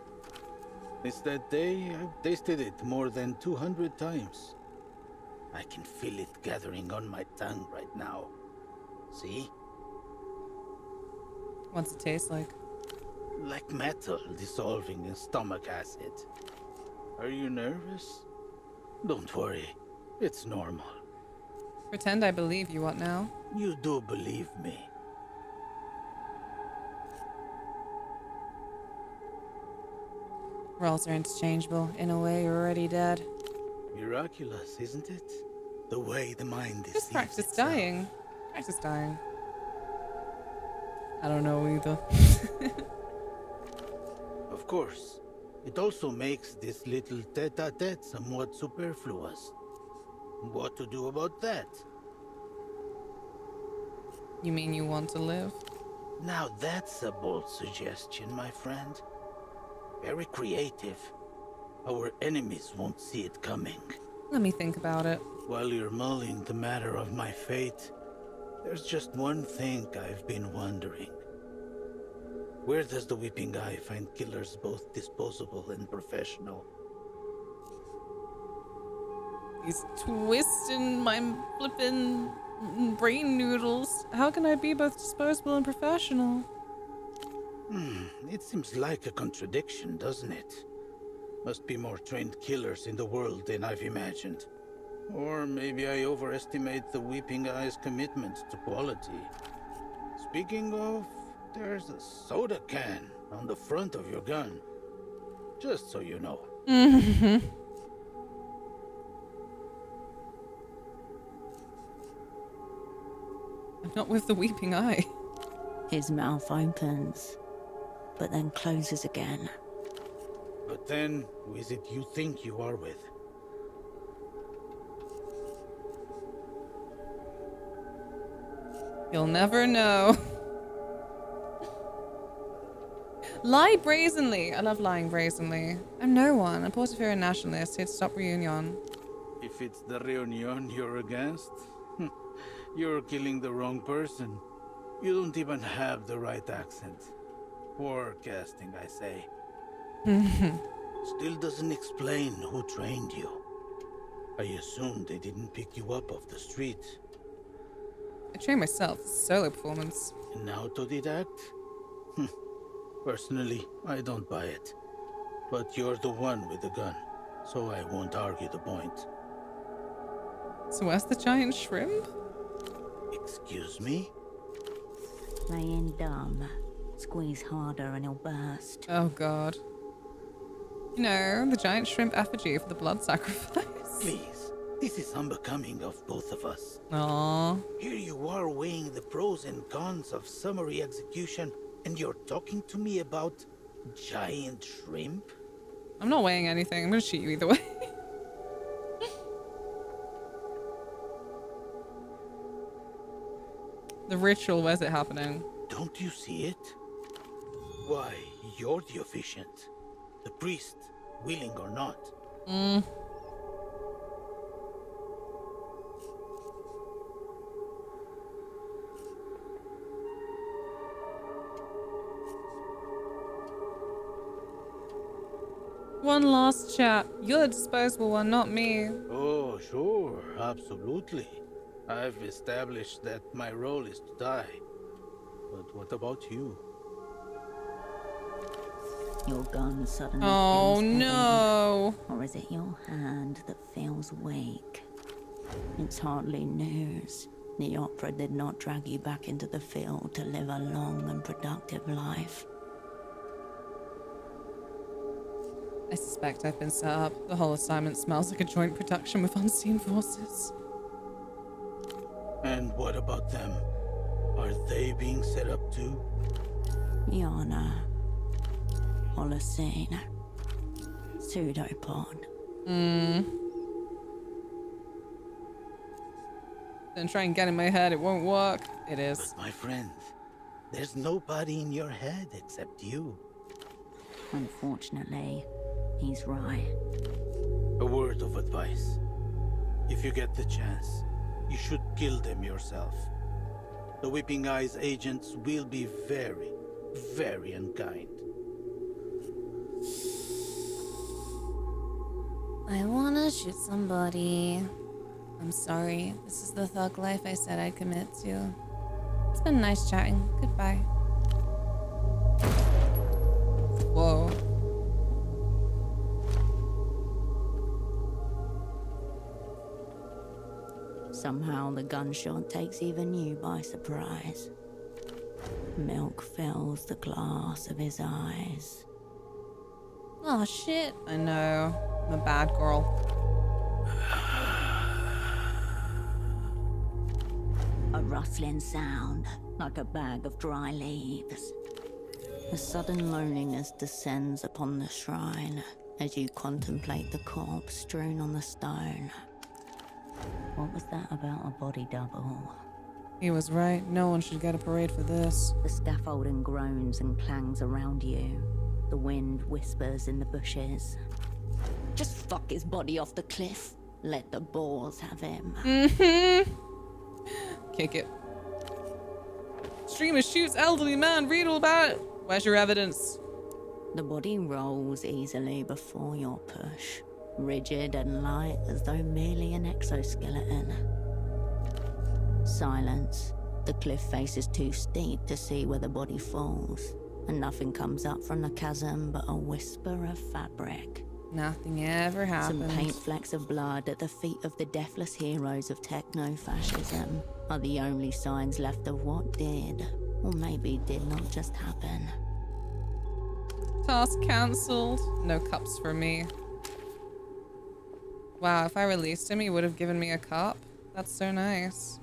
Since that day, I've tasted it more than 200 times. I can feel it gathering on my tongue right now. See? What's it taste like? Like metal dissolving in stomach acid. Are you nervous? Don't worry. It's normal. Pretend I believe you, what now? You do believe me. Rolls are interchangeable. In a way, you're already dead. Miraculous, isn't it? The way the mind is. Just practice dying. Practice dying. I don't know either. Of course. It also makes this little tete-a-tete somewhat superfluous. What to do about that? You mean you want to live? Now that's a bold suggestion, my friend. Very creative. Our enemies won't see it coming. Let me think about it. While you're mulling the matter of my fate, there's just one thing I've been wondering. Where does the Weeping Eye find killers both disposable and professional? He's twisting my flippin' brain noodles. How can I be both disposable and professional? It seems like a contradiction, doesn't it? Must be more trained killers in the world than I've imagined. Or maybe I overestimate the Weeping Eye's commitment to quality. Speaking of, there's a soda can on the front of your gun. Just so you know. I'm not with the Weeping Eye. His mouth opens, but then closes again. But then, who is it you think you are with? You'll never know. Lie brazenly. I love lying brazenly. I'm no one. A Portofarian nationalist here to stop reunion. If it's the reunion you're against, you're killing the wrong person. You don't even have the right accent. Poor casting, I say. Still doesn't explain who trained you. I assume they didn't pick you up off the street. I trained myself. Solo performance. An autodidact? Personally, I don't buy it. But you're the one with the gun, so I won't argue the point. So where's the giant shrimp? Excuse me? Playing dumb. Squeeze harder and he'll burst. Oh god. You know, the giant shrimp effigy for the blood sacrifice. Please, this is unbecoming of both of us. Aww. Here you are weighing the pros and cons of summary execution, and you're talking to me about giant shrimp? I'm not weighing anything. I'm gonna shoot you either way. The ritual, where's it happening? Don't you see it? Why, you're the officiant. The priest, willing or not. One last chat. You're the disposable one, not me. Oh, sure, absolutely. I've established that my role is to die. But what about you? Your gun suddenly Oh feels heavy. no! Or is it your hand that feels weak? It's hardly news. The opera did not drag you back into the field to live a long and productive life. I suspect I've been set up. The whole assignment smells like a joint production with unseen forces. And what about them? Are they being set up too? Yana. Holocene. Pseudopod. Then try and get in my head, it won't work. It is. But my friend, there's nobody in your head except you. Unfortunately, he's right. A word of advice. If you get the chance, you should kill them yourself. The Weeping Eye's agents will be very, very unkind. I wanna shoot somebody. I'm sorry. This is the thug life I said I'd commit to. It's been nice chatting. Goodbye. Whoa. Somehow the gunshot takes even you by surprise. Milk fills the glass of his eyes. Oh shit. I know. I'm a bad girl. A rustling sound, like a bag of dry leaves. A sudden loneliness descends upon the shrine as you contemplate the corpse strewn on the stone. What was that about a body double? He was right. No one should get a parade for this. The scaffolding groans and clangs around you. The wind whispers in the bushes. Just fuck his body off the cliff. Let the boars have him. Kick it. Streamer shoots elderly man. Read all about it. Where's your evidence? The body rolls easily before your push, rigid and light as though merely an exoskeleton. Silence. The cliff face is too steep to see where the body falls, and nothing comes up from the chasm but a whisper of fabric. Nothing ever happens. Some paint flecks of blood at the feet of the deathless heroes of techno-fascism are the only signs left of what did, or maybe did not just happen. Task cancelled. No cups for me. Wow, if I released him, he would have given me a cup. That's so nice.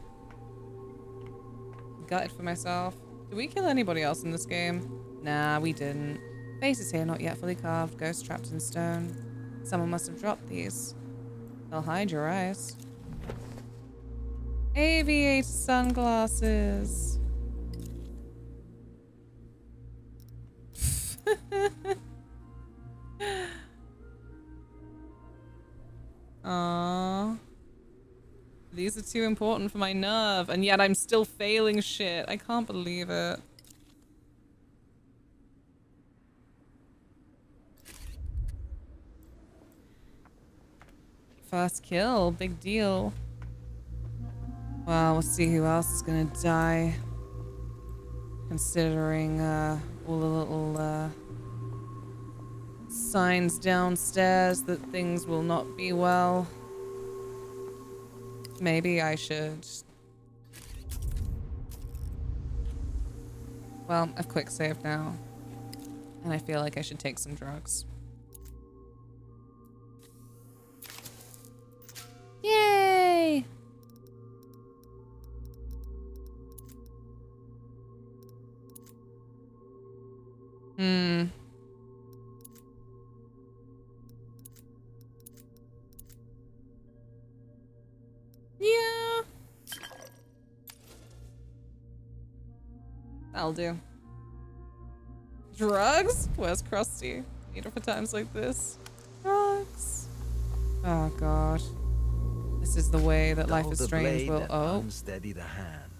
Gutted for myself. Did we kill anybody else in this game? Nah, we didn't. Faces here not yet fully carved, ghosts trapped in stone. Someone must have dropped these. They'll hide your eyes. Aviator sunglasses. Aww. These are too important for my nerve, and yet I'm still failing shit. I can't believe it. First kill, big deal. Well, we'll see who else is gonna die. Considering all the little signs downstairs that things will not be well. Maybe I should. Well, I've quick saved now. And I feel like I should take some drugs. Yay! Yeah. That'll do. Drugs? Where's Krusty? Need her for times like this. Drugs. Oh god. This is the way that Life is Strange will. Oh. Unsteady the hand.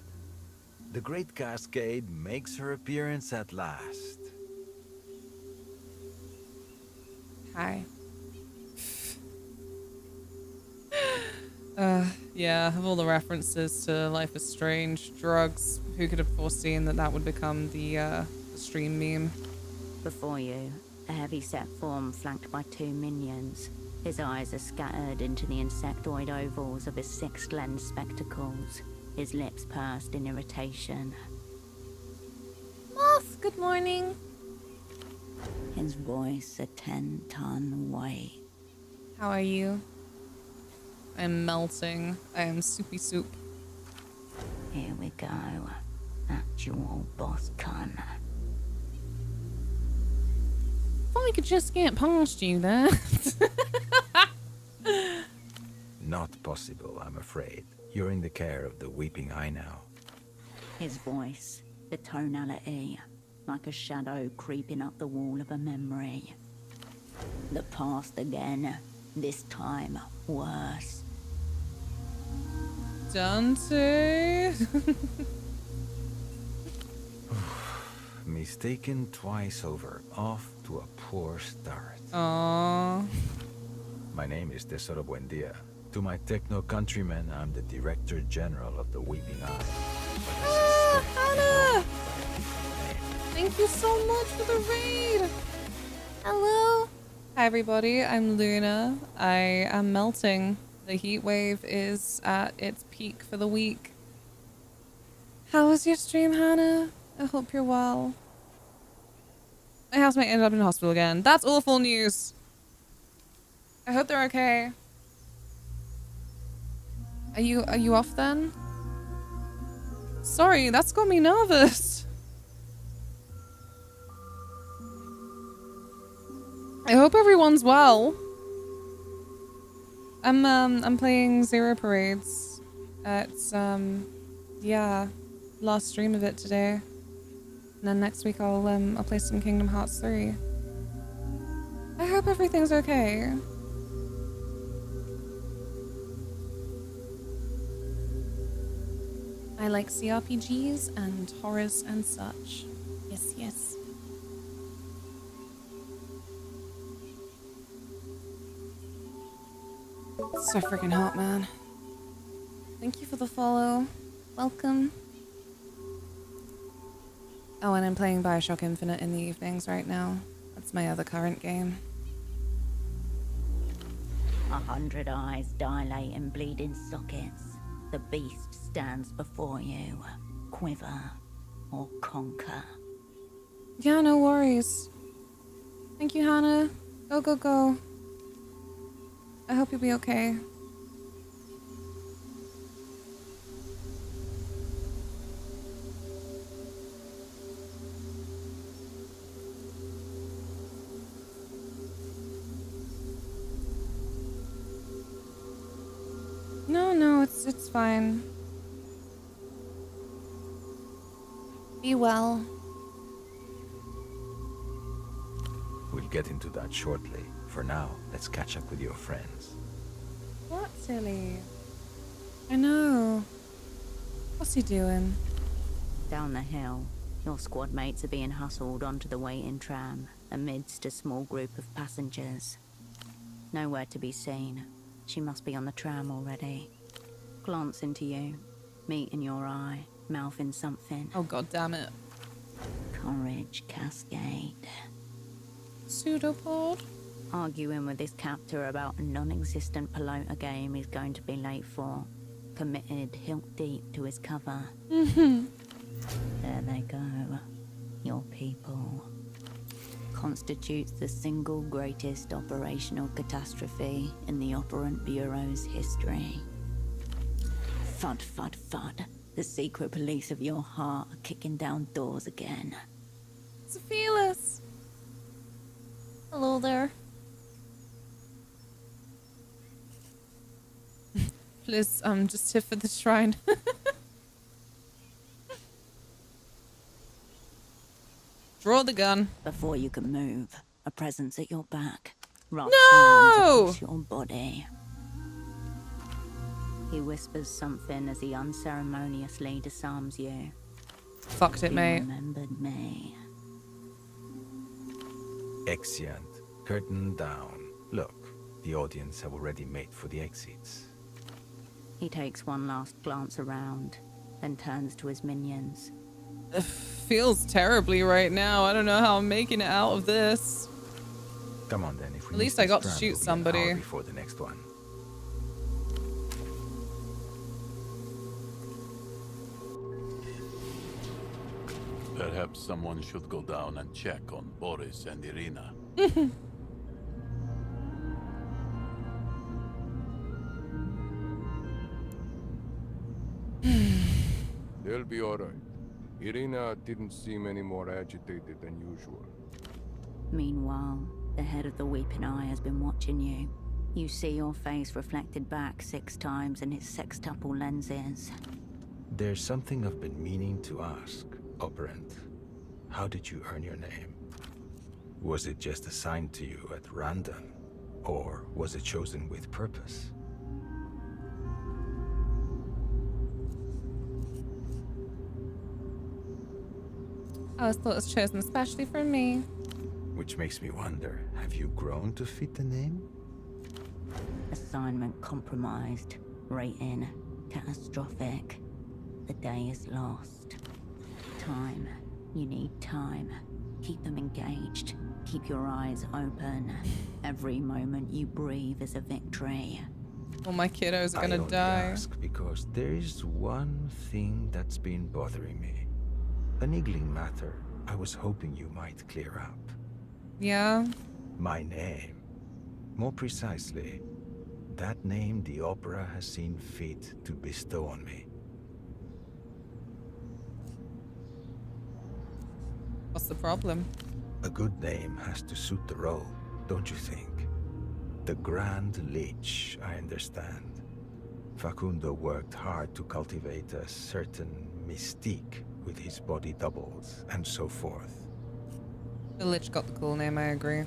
The Great Cascade makes her appearance at last. Hi. Yeah, of all the references to Life is Strange, drugs, who could have foreseen that that would become the stream meme? Before you, a heavy-set form flanked by two minions. His eyes are scattered into the insectoid ovals of his six-lens spectacles. His lips pursed in irritation. Moth, good morning. His voice a 10-ton weight. How are you? I'm melting. I am soupy soup. Here we go. Actual boss con. If I could just get past you there. Not possible, I'm afraid. You're in the care of the Weeping Eye now. His voice, the tonality, like a shadow creeping up the wall of a memory. The past again, this time worse. Dante? Mistaken twice over, off to a poor start. Aww. My name is Tesoro Buendia. To my techno countrymen, I'm the Director General of the Weeping Eye. Ah, Hannah! Thank you so much for the raid. Hello. Hi everybody, I'm Luna. I am melting. The heat wave is at its peak for the week. How was your stream, Hannah? I hope you're well. My housemate ended up in hospital again. That's awful news. I hope they're okay. Are you off then? Sorry, that's got me nervous. I hope everyone's well. I'm playing Zero Parades. It's yeah, last stream of it today. And then next week I'll play some Kingdom Hearts 3. I hope everything's okay. I like CRPGs and horrors and such. Yes, yes. It's so freaking hot, man. Thank you for the follow. Welcome. Oh, and I'm playing Bioshock Infinite in the evenings right now. That's my other current game. 100 eyes dilate in bleeding sockets. The beast stands before you. Quiver or conquer. Yeah, no worries. Thank you, Hannah. Go, go, go. I hope you'll be okay. No, it's fine. Be well. We'll get into that shortly. For now, let's catch up with your friends. What, silly? I know. What's he doing? Down the hill, your squad mates are being hustled onto the waiting tram amidst a small group of passengers. Nowhere to be seen. She must be on the tram already. Glance into you, meet in your eye, mouth in something. Oh god damn it. Courage cascade. Pseudopod? Arguing with his captor about a non-existent pelota game he's going to be late for. Committed hilt deep to his cover. There they go. Your people. Constitutes the single greatest operational catastrophe in the Operant Bureau's history. Fud, fud, fud. The secret police of your heart are kicking down doors again. Sophilus! Hello there. Please, just here for the shrine. Draw the gun. Before you can move, a presence at your back. Rock No! hands across your body. He whispers something as he unceremoniously disarms you. Fucked it, You mate. remembered me. Exeunt. Curtain down. Look, the audience have already made for the exits. He takes one last glance around, then turns to his minions. Feels terribly right now. I don't know how I'm making it out of this. Come on then, if we At least miss I got this to tram, shoot we'll be an somebody. hour before the next one. Perhaps someone should go down and check on Boris and Irina. They'll be all right. Irina didn't seem any more agitated than usual. Meanwhile, the head of the Weeping Eye has been watching you. You see your face reflected back 6 times in his sextuple lenses. There's something I've been meaning to ask, Operant. How did you earn your name? Was it just assigned to you at random? Or was it chosen with purpose? I always thought it was chosen especially for me. Which makes me wonder, have you grown to fit the name? Assignment compromised. Rating catastrophic. The day is lost. Time. You need time. Keep them engaged. Keep your eyes open. Every moment you breathe is a victory. Well, my kiddos are I gonna only die. ask because there is one thing that's been bothering me. A niggling matter I was hoping you might clear up. Yeah? My name. More precisely, that name the opera has seen fit to bestow on me. What's the problem? A good name has to suit the role, don't you think? The Grand Lich, I understand. Facundo worked hard to cultivate a certain mystique with his body doubles and so forth. The Lich got the cool name, I agree.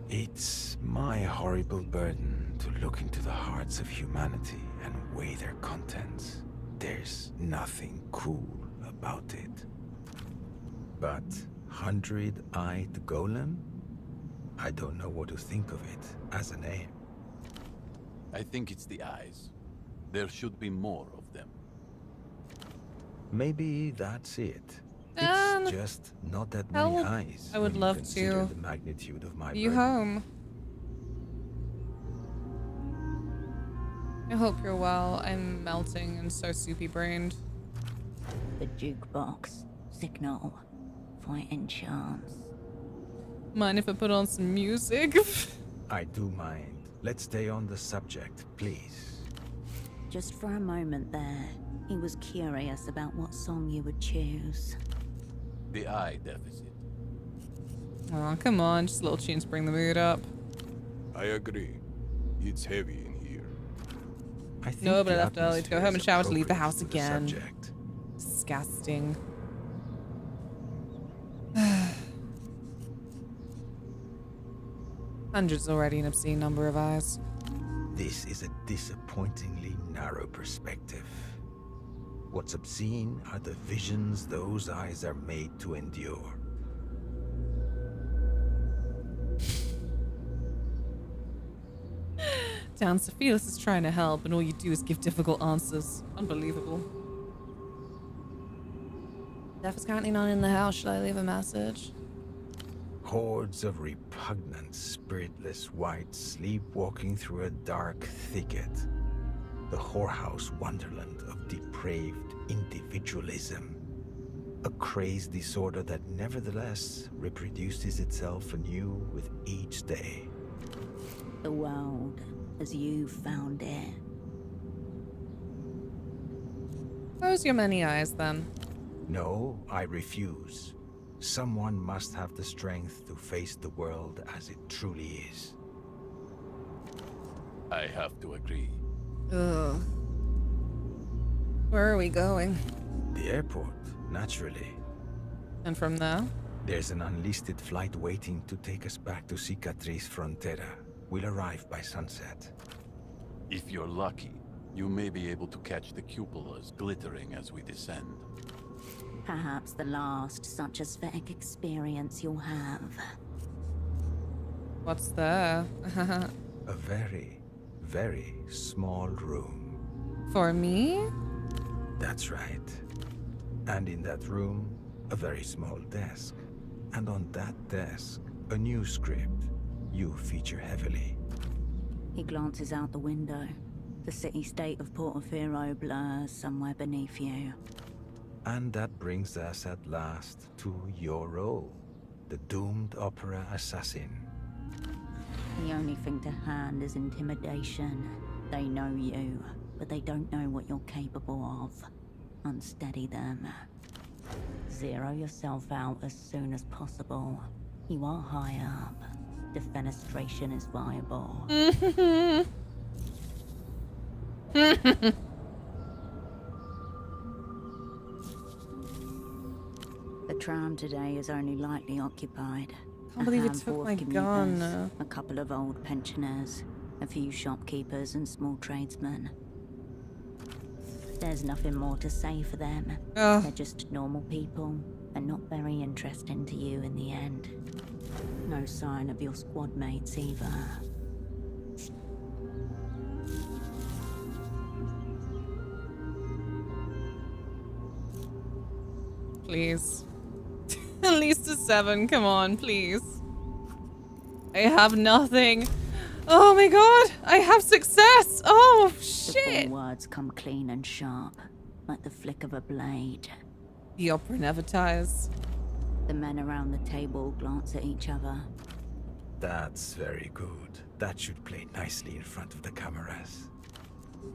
It's my horrible burden to look into the hearts of humanity and weigh their contents. There's nothing cool about it. But 100-eyed golem? I don't know what to think of it as a name. I think it's the eyes. There should be more of them. Maybe that's it. It's just not that many eyes. I would love consider to. The magnitude of my Are you burden. home? I hope you're well. I'm melting and so soupy brained. The jukebox. Signal. Fighting chance. Mind if I put on some music? I do mind. Let's stay on the subject, please. Just for a moment there, he was curious about what song you would choose. The eye deficit. Oh, come on. Just little tunes bring the mood up. I agree. It's heavy in here. I think No, but I the left early to go home and shower to leave the house appropriate for the again. subject. Disgusting. Hundreds already, an obscene number of eyes. This is a disappointingly narrow perspective. What's obscene are the visions those eyes are made to endure. Damn, Sophilus is trying to help, and all you do is give difficult answers. Unbelievable. Steph is currently not in the house. Should I leave a message? Hordes of repugnant, spiritless wights sleepwalking through a dark thicket. The whorehouse wonderland of depraved individualism. A crazed disorder that nevertheless reproduces itself anew with each day. The world as you found it. Close your many eyes, then. No, I refuse. Someone must have the strength to face the world as it truly is. I have to agree. Ugh. Where are we going? The airport, naturally. And from there? There's an unlisted flight waiting to take us back to Cicatriz Frontera. We'll arrive by sunset. If you're lucky, you may be able to catch the cupolas glittering as we descend. Perhaps the last such aesthetic experience you'll have. What's there? A very, very small room. For me? That's right. And in that room, a very small desk. And on that desk, a new script. You feature heavily. He glances out the window. The city-state of Portofino blurs somewhere beneath you. And that brings us at last to your role. The doomed opera assassin. The only thing to hand is intimidation. They know you, but they don't know what you're capable of. Unsteady them. Zero yourself out as soon as possible. You are high up. Defenestration is viable. The tram today is only lightly occupied. Can't believe it handful took of my commuters, gun. a couple of old pensioners, a few shopkeepers and small tradesmen. There's nothing more to say for them. Ugh. They're just normal people, and not very interesting to you in the end. No sign of your squad mates either. Please. At least a 7. Come on, please. I have nothing. Oh my god! I have success! Oh, shit! The 4 words come clean and sharp, like the flick of a blade. The opera never tires. The men around the table glance at each other. That's very good. That should play nicely in front of the cameras.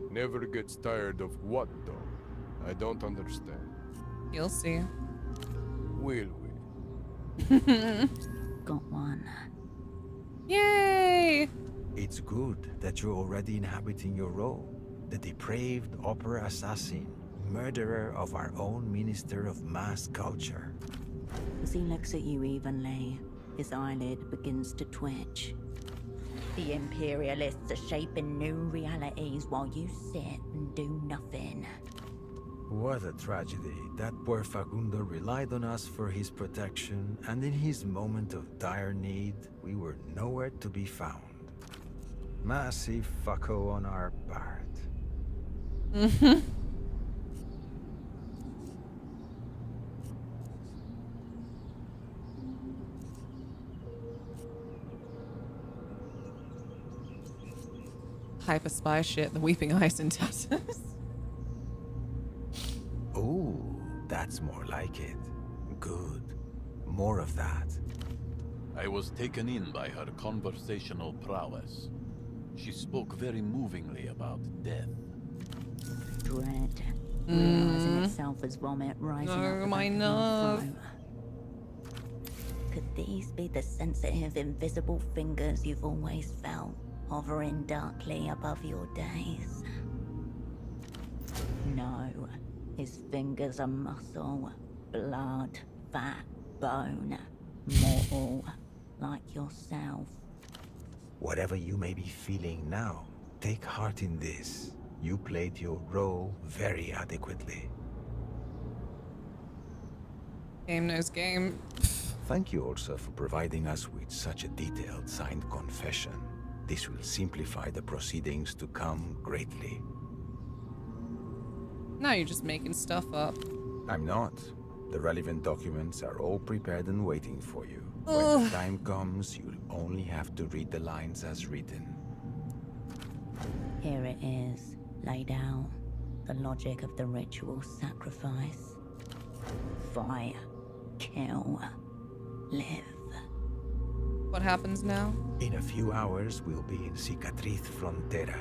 Never gets tired of what, though? I don't understand. You'll see. Will we? Got one. Yay! It's good that you're already inhabiting your role. The depraved opera assassin, murderer of our own minister of mass culture. As he looks at you evenly, his eyelid begins to twitch. The Imperialists are shaping new realities while you sit and do nothing. What a tragedy. That poor Facundo relied on us for his protection, and in his moment of dire need, we were nowhere to be found. Massive fucko on our part. Hyper spy shit, the weeping eyes and tatters. Ooh, that's more like it. Good. More of that. I was taken in by her conversational prowess. She spoke very movingly about death. Dread, realizing itself as vomit rising up the my back of your nerve. throat. Could these be the sensitive, invisible fingers you've always felt, hovering darkly above your days? No, his fingers are muscle, blood, fat, bone, mortal, like yourself. Whatever you may be feeling now, take heart in this. You played your role very adequately. Game knows game. Thank you also for providing us with such a detailed signed confession. This will simplify the proceedings to come greatly. Now you're just making stuff up. I'm not. The relevant documents are all prepared and waiting for you. When the time comes, you'll only have to read the lines as written. Here it is, laid out. The logic of the ritual sacrifice. Fire, kill, live. What happens now? In a few hours, we'll be in Cicatriz Frontera.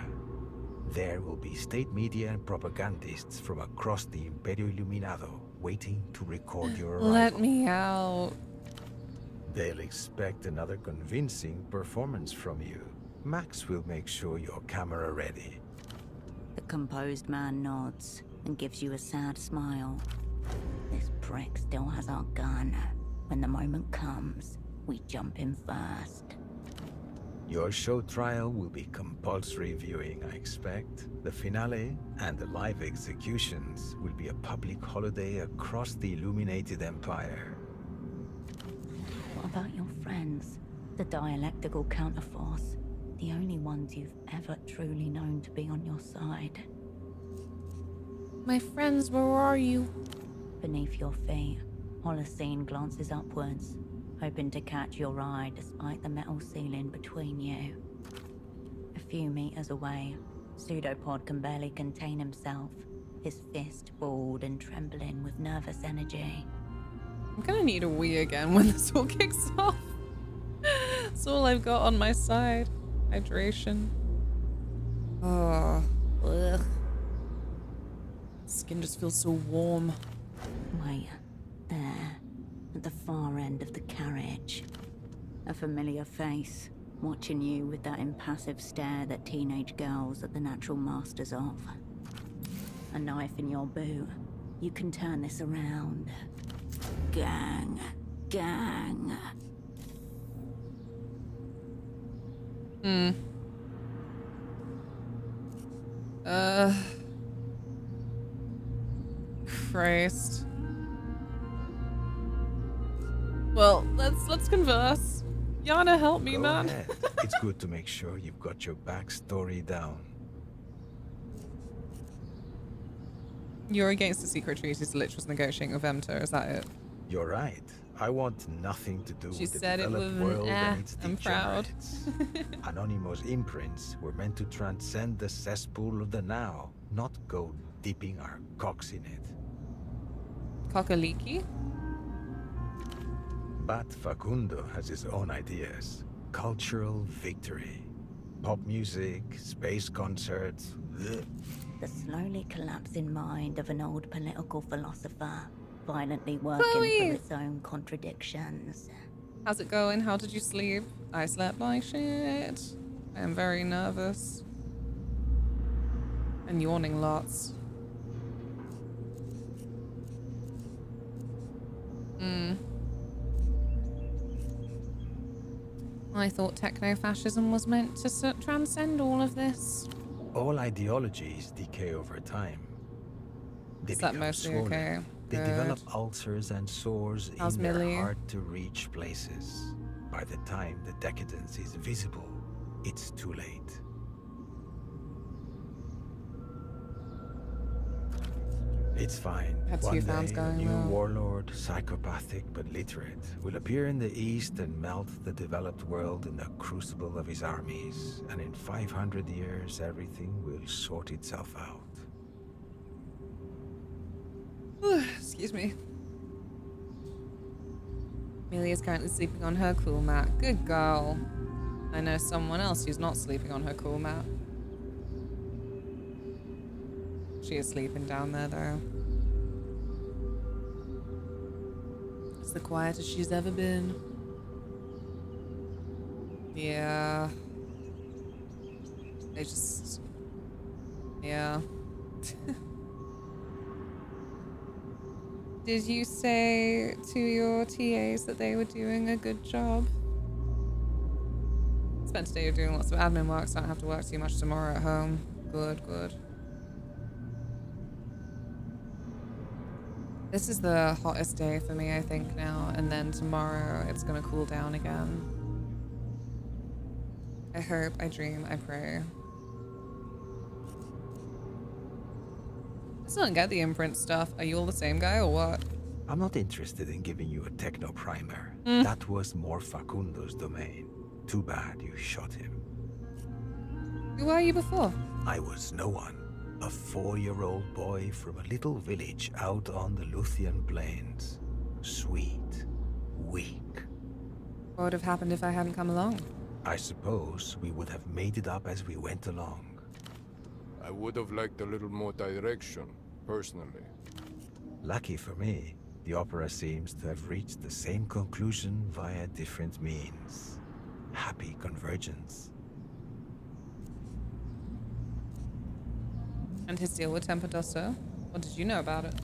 There will be state media and propagandists from across the Imperio Iluminado waiting to record your arrival. Let me out. They'll expect another convincing performance from you. Max will make sure you're camera ready. The composed man nods and gives you a sad smile. This prick still has our gun. When the moment comes, we jump in first. Your show trial will be compulsory viewing, I expect. The finale and the live executions will be a public holiday across the illuminated empire. What about your friends? The dialectical counterforce. The only ones you've ever truly known to be on your side. My friends, where are you? Beneath your feet, Holocene glances upwards, hoping to catch your eye despite the metal ceiling between you. A few meters away, Pseudopod can barely contain himself, his fist balled and trembling with nervous energy. I'm gonna need a wee again when this all kicks off. That's all I've got on my side. Hydration. Oh, ugh. Skin just feels so warm. Wait, there, at the far end of the carriage. A familiar face, watching you with that impassive stare that teenage girls are the natural masters of. A knife in your boot. You can turn this around. Gang. Gang. Christ. Well, let's converse. Yana, help me, Go man. ahead. It's good to make sure you've got your backstory down. You're against the secret treaties Lich was negotiating with Emter, is that it? You're right. I want nothing to do She with the said it developed with world and its I'm proud. degenerates. Anonymous imprints were meant to transcend the cesspool of the now, not go dipping our cocks in it. Cockaliki? But Facundo has his own ideas. Cultural victory. Pop music, space concerts. Ugh. The slowly collapsing mind of an old political philosopher, violently working Chloe! through its own contradictions. How's it going? How did you sleep? I slept like shit. I am very nervous. And yawning lots. I thought techno-fascism was meant to transcend all of this. All ideologies decay over time. They Is that become mostly swollen. okay? They Good. develop ulcers and sores How's in their Millie? hard-to-reach places. By the time the decadence is visible, it's too late. It's fine. Had two One fans day, going a new well. warlord, psychopathic but literate, will appear in the east and melt the developed world in the crucible of his armies. And in 500 years, everything will sort itself out. Excuse me. Amelia is currently sleeping on her cool mat. Good girl. I know someone else who's not sleeping on her cool mat. She is sleeping down there, though. It's the quietest she's ever been. Yeah. They just... Yeah. Did you say to your TAs that they were doing a good job? Spent today doing lots of admin work, so I don't have to work too much tomorrow at home. Good, good. This is the hottest day for me, I think, now, and then tomorrow it's gonna cool down again. I hope, I dream, I pray. I still don't get the imprint stuff. Are you all the same guy or what? I'm not interested in giving you a techno primer. Mm. That was more Facundo's domain. Too bad you shot him. Who were you before? I was no one. A 4-year-old boy from a little village out on the Luthian plains. Sweet. Weak. What would have happened if I hadn't come along? I suppose we would have made it up as we went along. I would have liked a little more direction, personally. Lucky for me, the opera seems to have reached the same conclusion via different means. Happy convergence. And his deal with Tempedusto? What did you know about it?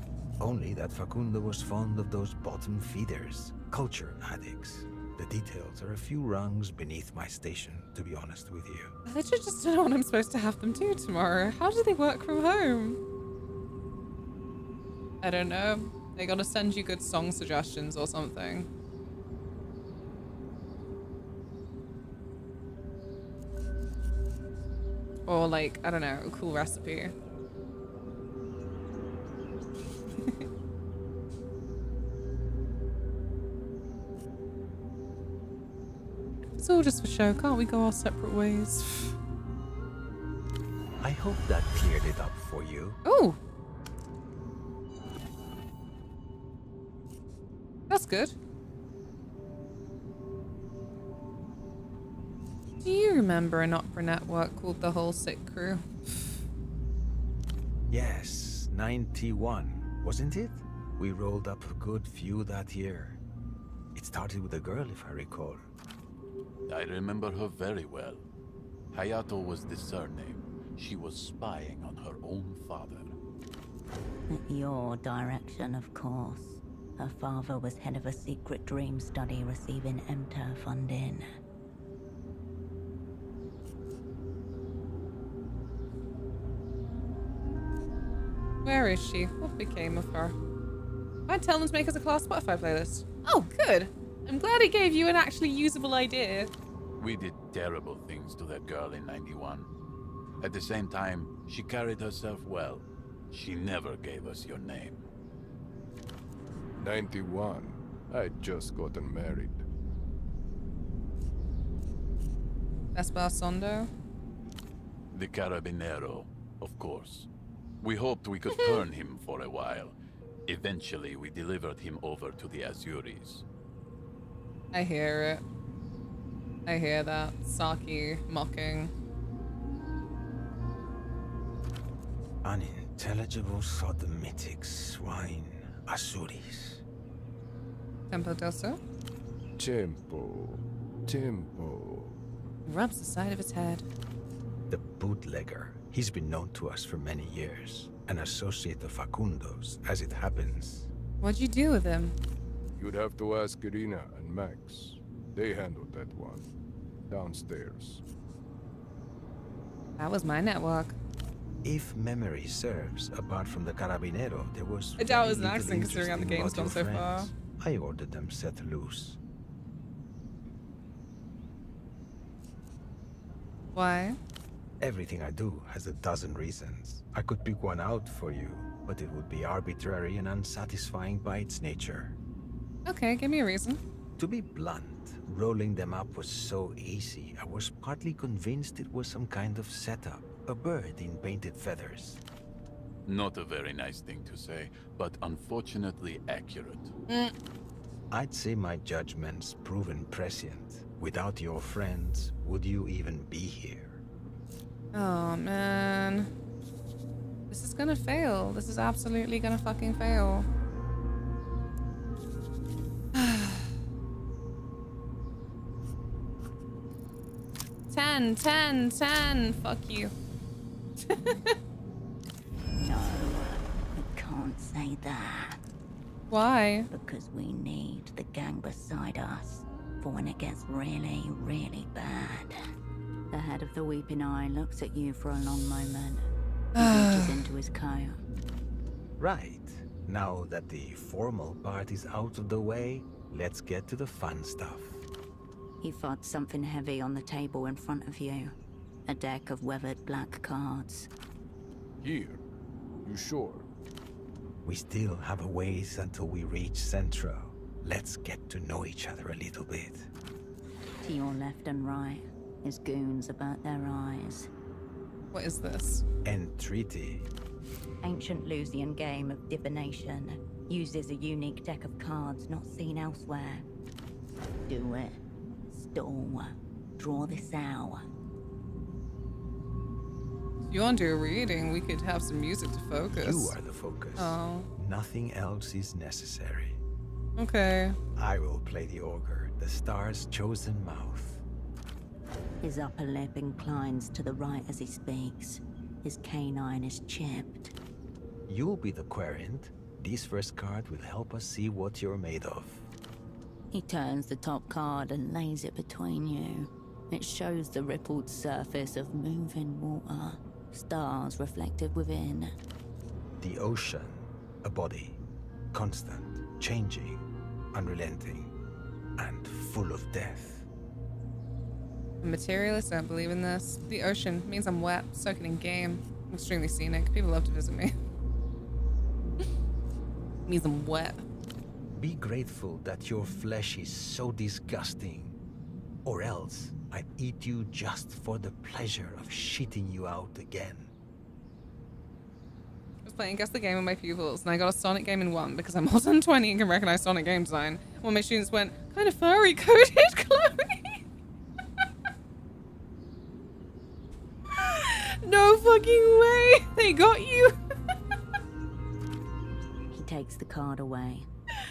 Only that Facundo was fond of those bottom feeders, culture addicts. The details are a few rungs beneath my station, to be honest with you. I literally just don't know what I'm supposed to have them do tomorrow. How do they work from home? I don't know. They gotta send you good song suggestions or something. Or like, I don't know, a cool recipe. It's all just for show. Can't we go our separate ways? I hope that cleared it up for you. Oh! That's good. Do you remember an opera network called The Whole Sick Crew? Yes, 91, wasn't it? We rolled up a good few that year. It started with a girl, if I recall. I remember her very well. Hayato was the surname. She was spying on her own father. At your direction, of course. Her father was head of a secret dream study receiving MTER funding. Where is she? What became of her? I'd tell them to make us a class Spotify playlist. Oh, good. I'm glad it gave you an actually usable idea. We did terrible things to that girl in 91. At the same time, she carried herself well. She never gave us your name. 91. I'd just gotten married. Espasondo? The Carabinero, of course. We hoped we could turn him for a while. Eventually, we delivered him over to the Azuris. I hear it. I hear that. Saki mocking. Unintelligible sodomitic swine. Asuris. Tempo Doso? Tempo. Rubs the side of his head. The bootlegger. He's been known to us for many years. An associate of Facundo's, as it happens. What'd you do with him? You'd have to ask Irina and Max. They handled that one. Downstairs. That was my network. If memory serves, apart from the Carabinero, there was... I doubt it was an very little accident considering how the interesting game's about gone your so far. friends. I ordered them set loose. Why? Everything I do has a dozen reasons. I could pick one out for you, but it would be arbitrary and unsatisfying by its nature. Okay, give me a reason. To be blunt, rolling them up was so easy, I was partly convinced it was some kind of setup. A bird in painted feathers. Not a very nice thing to say, but unfortunately accurate. I'd say my judgment's proven prescient. Without your friends, would you even be here? Oh, man. This is gonna fail. This is absolutely gonna fucking fail. 10, 10, 10. Fuck you. No, we can't say that. Why? Because we need the gang beside us for when it gets really, really bad. The head of the Weeping Eye looks at you for a long moment. He reaches into his coat. Right. Now that the formal part is out of the way, let's get to the fun stuff. He thuds something heavy on the table in front of you. A deck of weathered black cards. Here? You sure? We still have a ways until we reach Centro. Let's get to know each other a little bit. To your left and right is goons about their eyes. What is this? Entreaty. Ancient Lusian game of divination. Uses a unique deck of cards not seen elsewhere. Do it. Stall. Draw this out. If you want to do a reading, we could have some music to focus. You are the focus. Oh. Nothing else is necessary. Okay. I will play the ogre, the star's chosen mouth. His upper lip inclines to the right as he speaks. His canine is chipped. You'll be the querent. This first card will help us see what you're made of. He turns the top card and lays it between you. It shows the rippled surface of moving water, stars reflected within. The ocean, a body, constant, changing, unrelenting, and full of death. Materialists don't believe in this. The ocean means I'm wet, soaking in game. I'm extremely scenic. People love to visit me. Means I'm wet. Be grateful that your flesh is so disgusting, or else I'd eat you just for the pleasure of shitting you out again. I was playing Guess the Game with my pupils, and I got a Sonic game in 1 because I'm more than 20 and can recognize Sonic game design. One of my students went, kind of furry coated, Chloe. No fucking way! They got you! He takes the card away,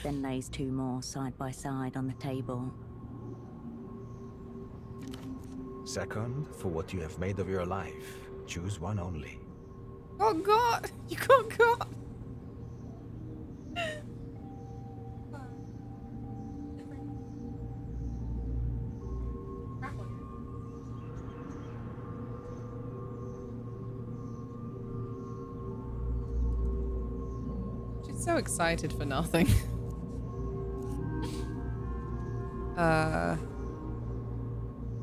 then lays two more side by side on the table. Second, for what you have made of your life, choose one only. Oh god! You got God! She's so excited for nothing.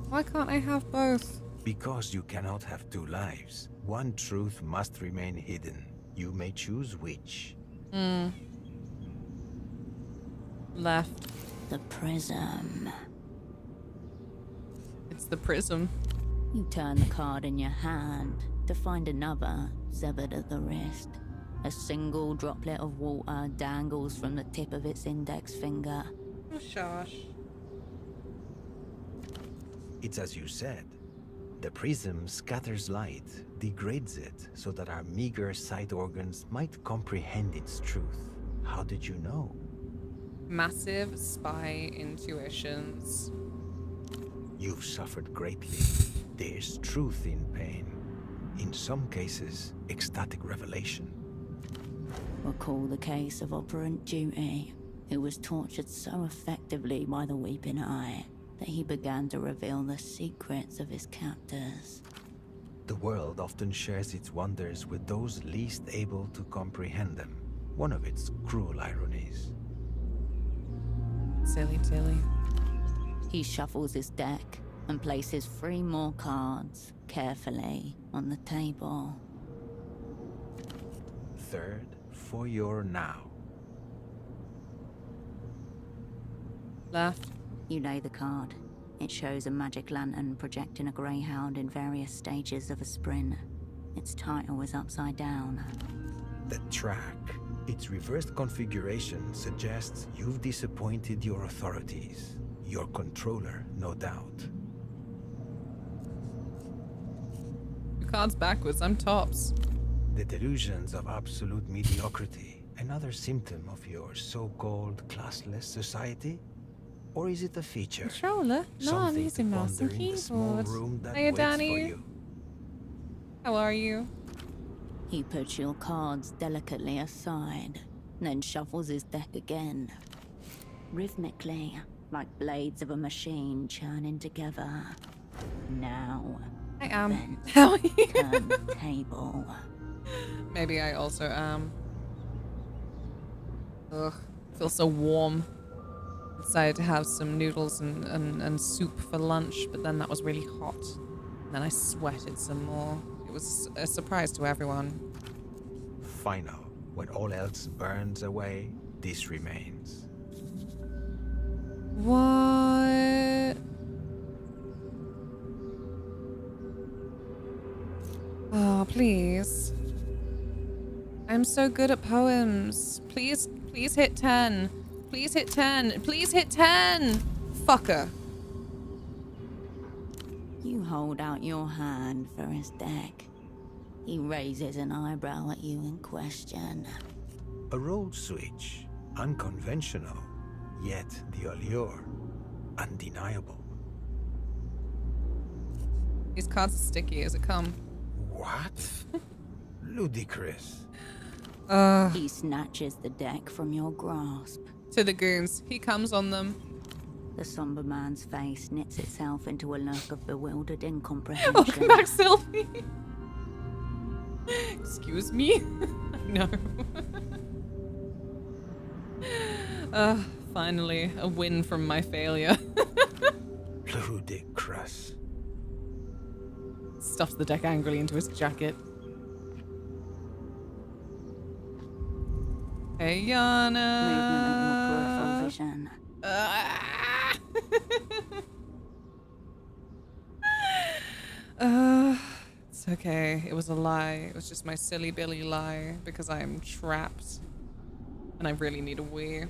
Why can't I have both? Because you cannot have two lives. One truth must remain hidden. You may choose which. Left. The prism. It's the prism. You turn the card in your hand to find another severed at the wrist. A single droplet of water dangles from the tip of its index finger. Oh, shush. It's as you said. The prism scatters light, degrades it, so that our meager sight organs might comprehend its truth. How did you know? Massive spy intuitions. You've suffered greatly. There's truth in pain. In some cases, ecstatic revelation. Recall the case of Operant Duty, who was tortured so effectively by the Weeping Eye that he began to reveal the secrets of his captors. The world often shares its wonders with those least able to comprehend them. One of its cruel ironies. Silly Tilly. He shuffles his deck and places 3 more cards carefully on the table. Third for your now. Left. You lay the card. It shows a magic lantern projecting a greyhound in various stages of a sprint. Its title is upside down. The track. Its reversed configuration suggests you've disappointed your authorities. Your controller, no doubt. Your card's backwards, I'm tops. The delusions of absolute mediocrity. Another symptom of your so-called classless society? Or is it a feature? Controller? No, I'm Something using to mouse ponder and in the small keyboard. room that Hiya, waits Danny. for you. How are you? He puts your cards delicately aside, then shuffles his deck again. Rhythmically, like blades of a machine churning together. Now, I am. then, How are you? turn the table. Maybe I also am. Ugh, feels so warm. Decided to have some noodles and soup for lunch, but then that was really hot. And then I sweated some more. It was a surprise to everyone. Final. When all else burns away, this remains. What? Oh, please. I'm so good at poems. Please hit 10. Please hit 10. Please hit 10. Fucker. You hold out your hand for his deck. He raises an eyebrow at you in question. A role switch. Unconventional. Yet the allure. Undeniable. These cards are sticky as it come. What? Ludicrous. He snatches the deck from your grasp. To the goons. He comes on them. The somber man's face knits itself into a look of bewildered incomprehension. Welcome back, Sylvie. Excuse me? No. Finally, a win from my failure. Ludicrous. Stuffs the deck angrily into his jacket. Hey, Yana. Movement in your peripheral vision. It's okay. It was a lie. It was just my silly Billy lie because I am trapped. And I really need a wee.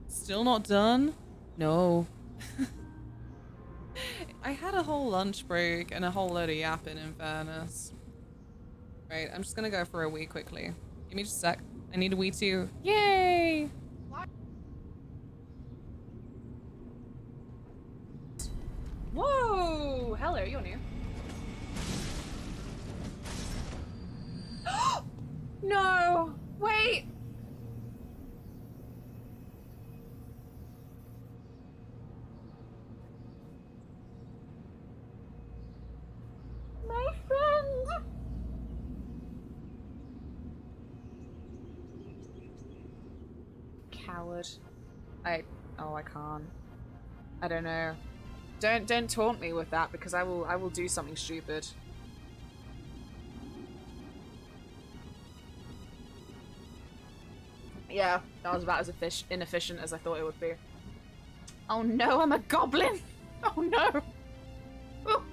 Still not done? No. I had a whole lunch break and a whole load of yapping, in fairness. Right, I'm just gonna go for a wee quickly. Give me just a sec. I need a wee too. Yay! Whoa! Hello, you're new. No! Wait! My friend! Coward. I can't. I don't know. Don't taunt me with that because I will do something stupid. Yeah, that was about as inefficient as I thought it would be. Oh no, I'm a goblin! Oh no! Ooh.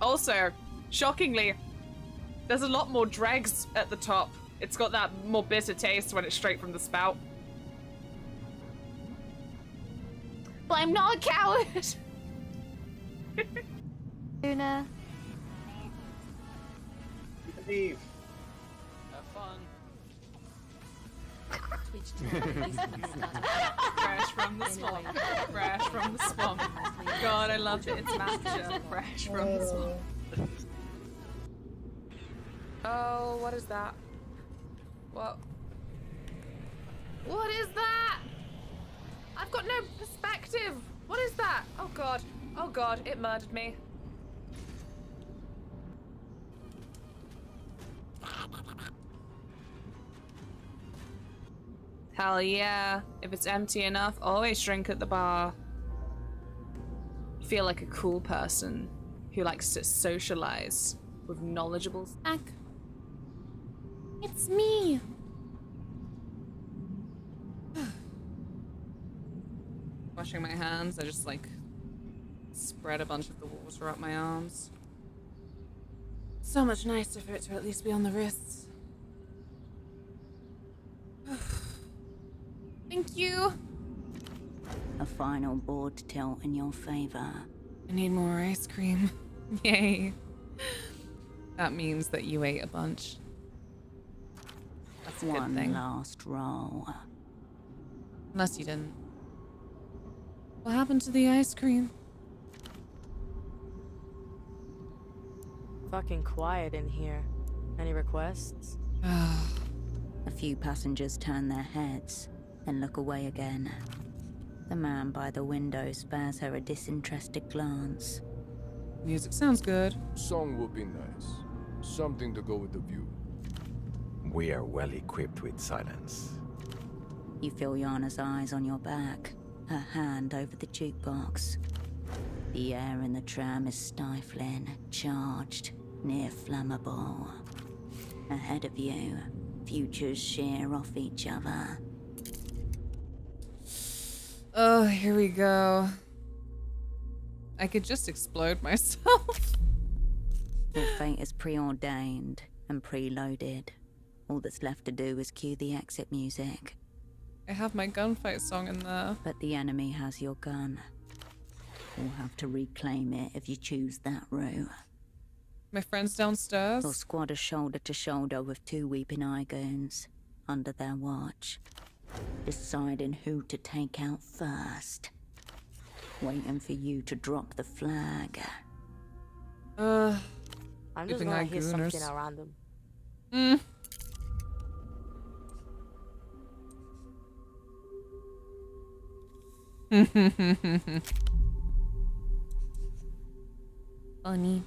Also, shockingly, there's a lot more dregs at the top. It's got that more bitter taste when it's straight from the spout. But I'm not a coward! Luna. Leave. Have fun. Fresh from the swamp. Fresh from the swamp. God, I love it. It's Master. Fresh from the swamp. Oh, what is that? What? What is that? I've got no perspective. What is that? Oh god. Oh god, it murdered me. Hell yeah. If it's empty enough, always drink at the bar. Feel like a cool person who likes to socialize with knowledgeable. It's me. Washing my hands, I just like spread a bunch of the water up my arms. So much nicer for it to at least be on the wrists. Thank you. A final board tilt in your favor. I need more ice cream. Yay. That means that you ate a bunch. That's a good thing. One last roll. Unless you didn't. What happened to the ice cream? Fucking quiet in here. Any requests? A few passengers turn their heads and look away again. The man by the window spares her a disinterested glance. Music sounds good. Song would be nice. Something to go with the view. We are well equipped with silence. You feel Yana's eyes on your back, her hand over the jukebox. The air in the tram is stifling, charged, near flammable. Ahead of you, futures shear off each other. Oh, here we go. I could just explode myself. Your fate is preordained and preloaded. All that's left to do is cue the exit music. I have my gunfight song in there. But the enemy has your gun. You'll have to reclaim it if you choose that route. My friend's downstairs. Your squad is shoulder to shoulder with two weeping eye goons under their watch, deciding who to take out first, waiting for you to drop the flag. I'm just Weeping gonna eye hit gooners. something at random. Funny.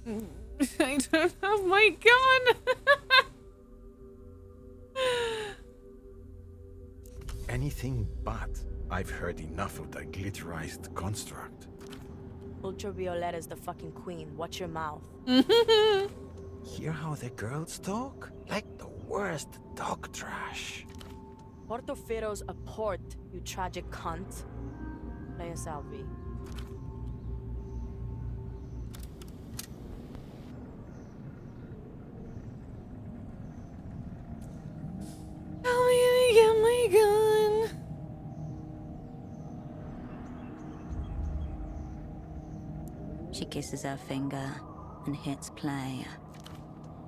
I don't have my gun. Anything but. I've heard enough of that glitterized construct. Ultraviolet is the fucking queen. Watch your mouth. Hear how the girls talk? Like the worst dog trash. Portofero's a port, you tragic cunt. Play a Salvi. How am I gonna get my gun? She kisses her finger and hits play.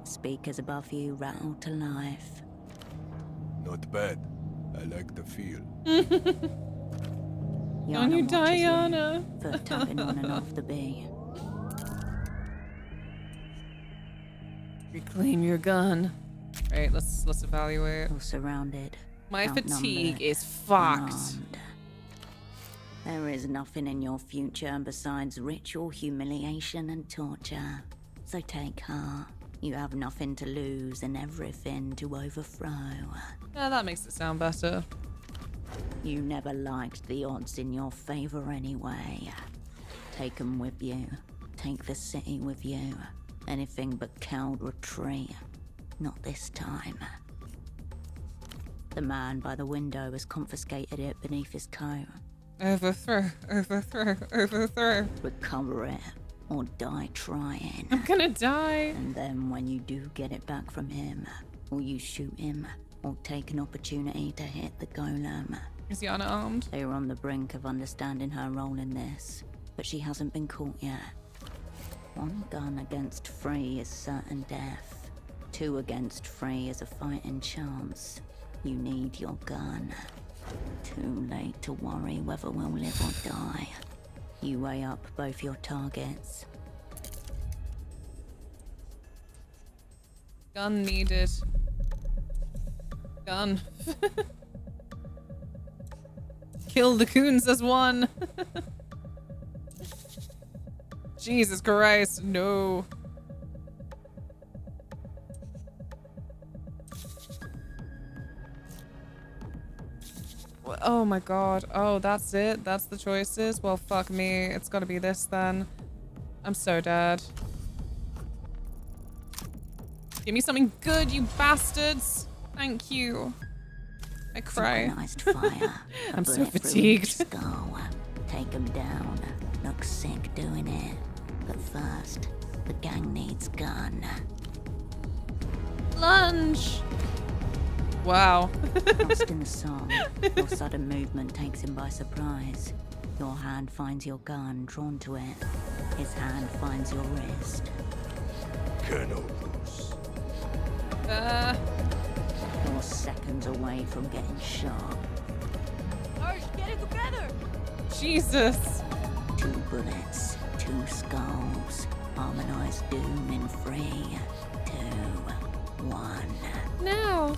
Speakers above you rattle to life. Not bad. I like the feel. Don't you, Diana? Foot tapping on and off the beat. Reclaim your gun. Right, let's evaluate. You're surrounded. My fatigue outnumbered, is fucked. unarmed. There is nothing in your future besides ritual humiliation and torture. So take heart. You have nothing to lose and everything to overthrow. Yeah, that makes it sound better. You never liked the odds in your favor anyway. Take them with you. Take the city with you. Anything but cowed retreat. Not this time. The man by the window has confiscated it beneath his coat. Overthrow, overthrow, overthrow. Recover it, or die trying. I'm gonna die. And then when you do get it back from him, will you shoot him, or take an opportunity to hit the golem? Is Yana armed? They were on the brink of understanding her role in this, but she hasn't been caught yet. 1 gun against 3 is certain death. 2 against 3 is a fighting chance. You need your gun. Too late to worry whether we'll live or die. You weigh up both your targets. Gun needed. Gun. Kill the coons as one. Jesus Christ, no. Oh my god. Oh, that's it? That's the choices? Well, fuck me. It's gotta be this then. I'm so dead. Give me something good, you bastards. Thank you. I cry. Fire. I'm so fatigued. Skull. Take him down. Look sick doing it. But first, the gang needs gun. Lunge. Wow. Lost in the song, your sudden movement takes him by surprise. Your hand finds your gun drawn to it. His hand finds your wrist. Colonel Bruce. You're seconds away from getting shot. Arch, get it together! Jesus. 2 bullets, 2 skulls. Harmonized doom in 3, 2, 1. No.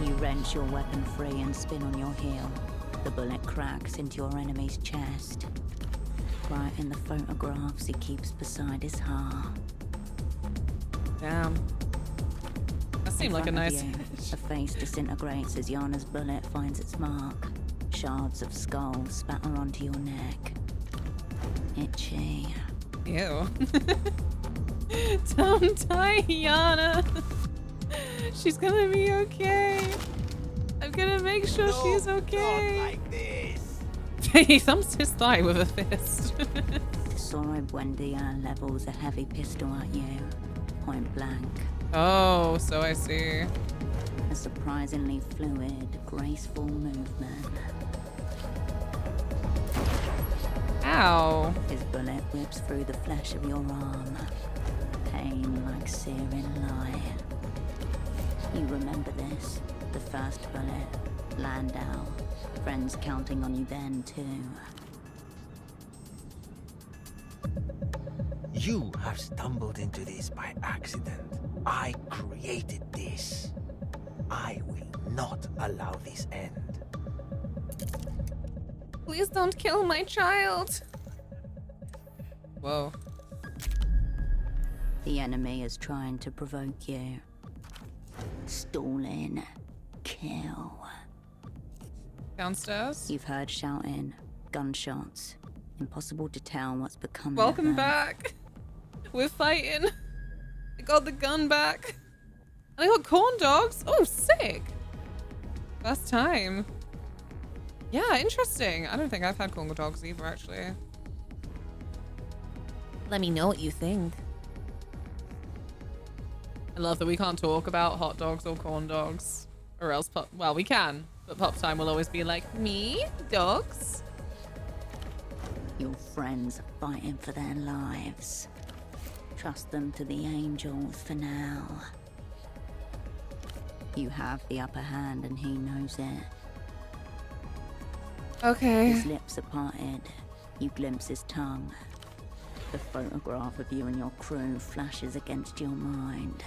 You wrench your weapon free and spin on your heel. The bullet cracks into your enemy's chest. Right in the photographs he keeps beside his heart. Damn. That seemed like a nice you, the face disintegrates as Yana's bullet finds its mark. Shards of skull spatter onto your neck. Itchy. Ew. Don't die, Yana. She's gonna be okay. I'm gonna make sure she's okay. Not like this. He thumps his thigh with a fist. Tesoro Buendia levels a heavy pistol at you, point blank. Oh, so I see. A surprisingly fluid, graceful movement. Ow. His bullet whips through the flesh of your arm. Pain like searing light. You remember this, the first bullet, Landau. Friends counting on you then too. You have stumbled into this by accident. I created this. I will not allow this end. Please don't kill my child. Whoa. The enemy is trying to provoke you. Stalling. Kill. Downstairs? You've heard shouting, gunshots. Impossible to tell what's becoming. Welcome back. We're fighting. I got the gun back. And I got corn dogs. Oh, sick. First time. Yeah, interesting. I don't think I've had corn dogs either, actually. Let me know what you think. I love that we can't talk about hot dogs or corn dogs. Or else, well, we can. But Pop Time will always be like, me? Dogs? Your friends are fighting for their lives. Trust them to the angels for now. You have the upper hand and he knows it. Okay. His lips are parted. You glimpse his tongue. The photograph of you and your crew flashes against your mind.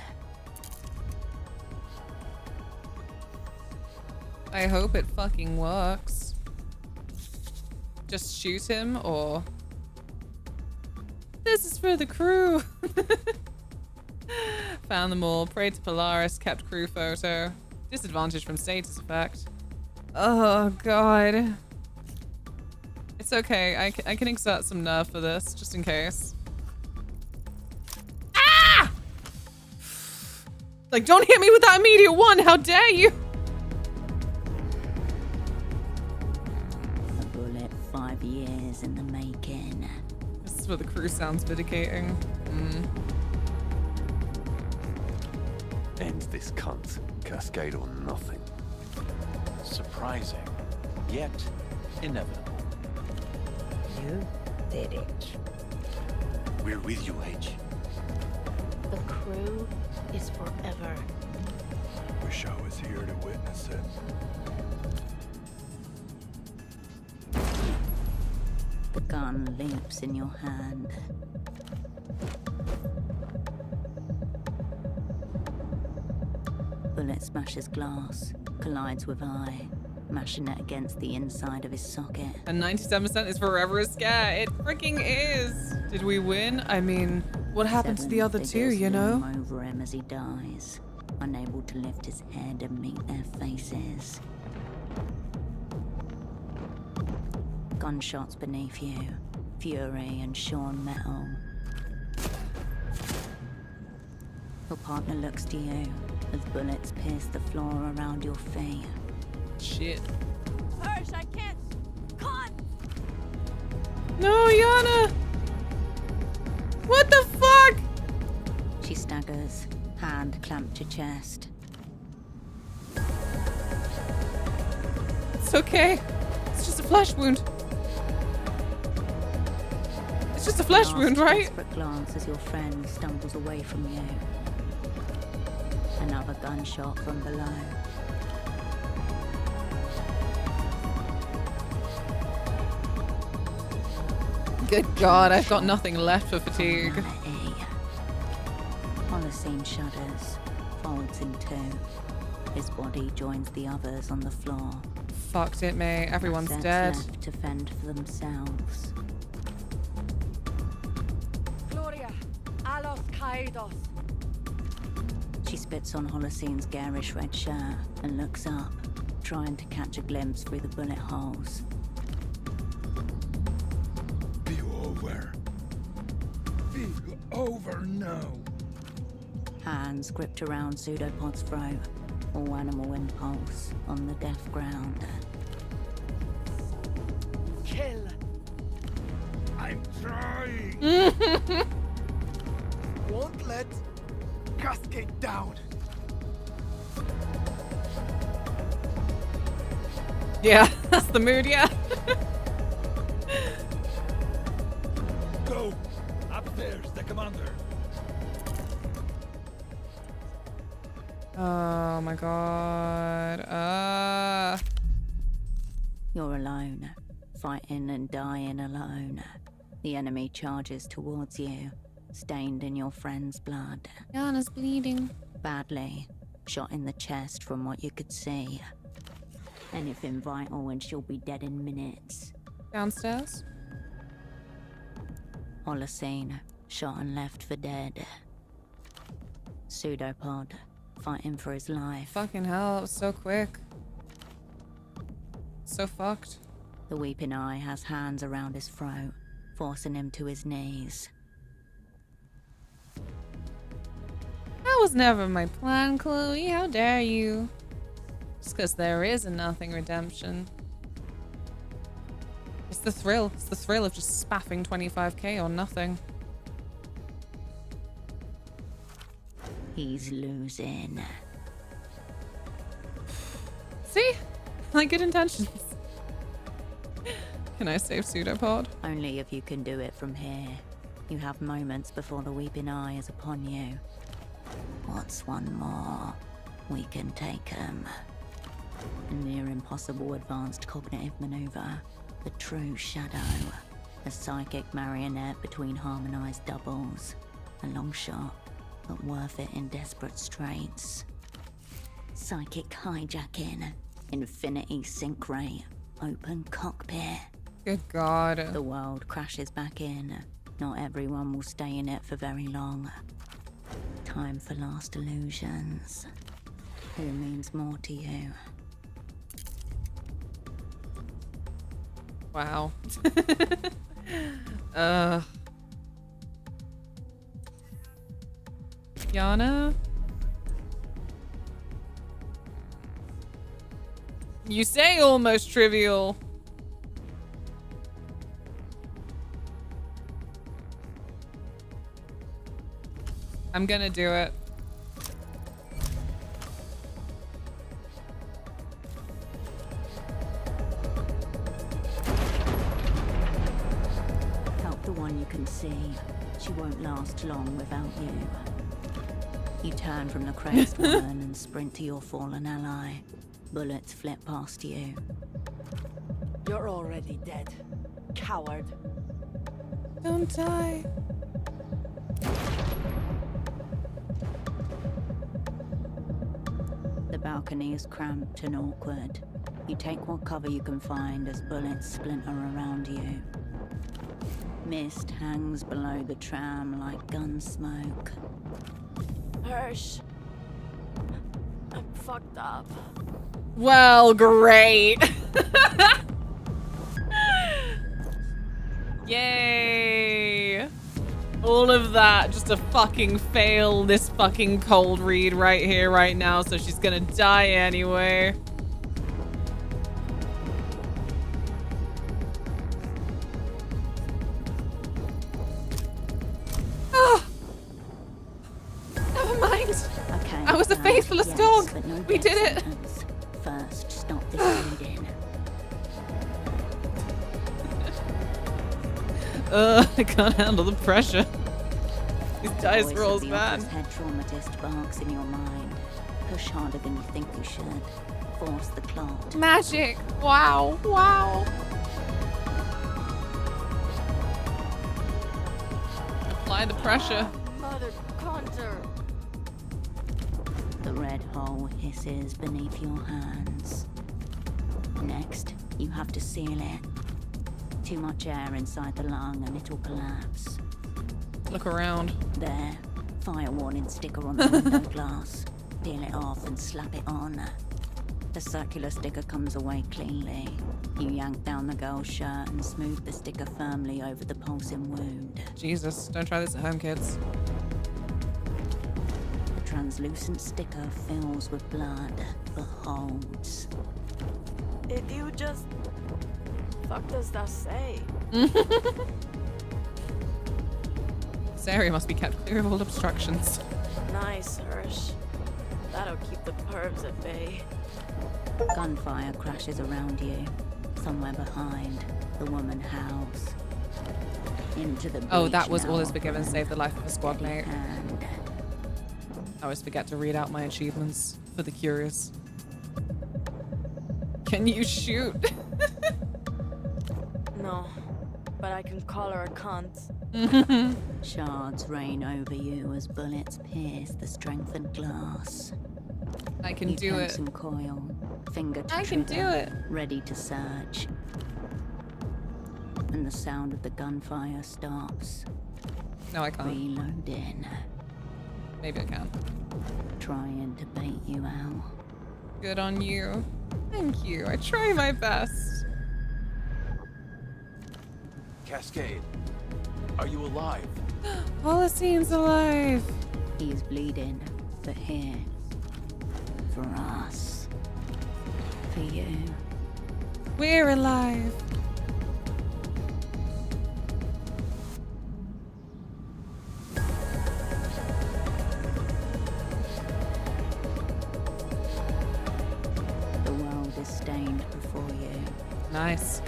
I hope it fucking works. Just shoot him, or... This is for the crew! Found them all. Prayed to Polaris. Kept crew photo. Disadvantage from status effect. Oh, God. It's okay. I can exert some nerve for this, just in case. Ah! Like, don't hit me with that immediate one! How dare you! A bullet 5 years in the making. This is where the crew sounds vindicating. End this cunt. Cascade or nothing. Surprising, yet inevitable. You did it. We're with you, H. The crew is forever. Wish I was here to witness it. The gun leaps in your hand. Bullet smashes glass, collides with eye, mashing it against the inside of his socket. And 97% is forever a scare. It freaking is. Did we win? I mean, what happened to the other two, you know? Loom over him as he dies, unable to lift his head and meet their faces. Gunshots beneath you, fury and shorn metal. Your partner looks to you as bullets pierce the floor around your feet. Shit. Hirsch, I can't. Con! No, Yana! What the fuck? She staggers, hand clamped to chest. It's okay. It's just a flesh wound. It's just a flesh wound, right? Desperate glance as your friend stumbles away from you. Another gunshot from below. Good God, I've got nothing left for fatigue. Holocene shudders, folds in two. His body joins the others on the floor. Fucked it, mate. Everyone's Assets dead. left to fend for themselves. Gloria, alos caídos. She spits on Holocene's garish red shirt and looks up, trying to catch a glimpse through the bullet holes. Be over. Be over now. Hands gripped around Pseudopod's throat, all animal impulse on the death ground. Kill. I'm trying. Won't let Cascade down. Yeah, that's the mood, yeah. Go. Upstairs, the commander. Oh my God. You're alone, fighting and dying alone. The enemy charges towards you, stained in your friend's blood. Yana's bleeding. Badly, shot in the chest from what you could see. Anything vital and she'll be dead in minutes. Downstairs? Holocene, shot and left for dead. Pseudopod, fighting for his life. Fucking hell, it was so quick. So fucked. The Weeping Eye has hands around his throat, forcing him to his knees. That was never my plan, Chloe. How dare you? Just because there is a nothing redemption. It's the thrill. It's the thrill of just spaffing 25k on nothing. He's losing. See? Like good intentions. Can I save Pseudopod? Only if you can do it from here. You have moments before the Weeping Eye is upon you. What's one more? We can take him. A near impossible advanced cognitive maneuver. The true shadow. A psychic marionette between harmonized doubles. A long shot, but worth it in desperate straits. Psychic hijacking. Infinity sync rate. Open cockpit. Good God. The world crashes back in. Not everyone will stay in it for very long. Time for last illusions. Who means more to you? Wow. Yana? You say almost trivial. I'm gonna do it. can see, she won't last long without you. You turn from the crazed woman and sprint to your fallen ally. Bullets flit past you. You're already dead. Coward. Don't die. The balcony is cramped and awkward. You take what cover you can find as bullets splinter around you. Mist hangs below the tram like gun smoke. Hirsch. I'm fucked up. Well, great. Yay. All of that just to fucking fail this fucking cold read right here, right now, so she's gonna die anyway. Oh. Never mind. Okay, I was a faithless yes, dog. but no We death did it. sentence. First, stop this bleeding. I can't handle the pressure. These dice Voice rolls, of the man. office head traumatist barks in your mind. Push harder than you think you should. Force the clot. Magic. Wow. Wow. Apply the pressure. Mother Conter. The red hole hisses beneath your hands. Next, you have to seal it. Too much air inside the lung and it'll collapse. Look around. There, fire warning sticker on the window glass. Peel it off and slap it on. The circular sticker comes away cleanly. You yank down the girl's shirt and smooth the sticker firmly over the pulsing wound. Jesus, don't try this at home, kids. The translucent sticker fills with blood, but holds. Did you just... Fuck does that say? This area must be kept clear of all obstructions. Nice, Hirsch. That'll keep the pervs at bay. Gunfire crashes around you. Somewhere behind, the woman howls. Into the Oh, that breach was all now, is forgiven, save the life of a squad steady mate. hand. I always forget to read out my achievements for the curious. Can you shoot? No, but I can call her a cunt. Shards rain over you as bullets pierce the strengthened glass. I can you do tense it. and coil, finger to I can trigger, do it. ready to surge. And the sound of the gunfire stops. No, I can't. Reloading. Maybe I can. Trying to bait you out. Good on you. Thank you. I try my best. Cascade, are you alive? Holocine's alive. He's bleeding, but here. For us. For you. We're alive. The world is stained before you. Nice.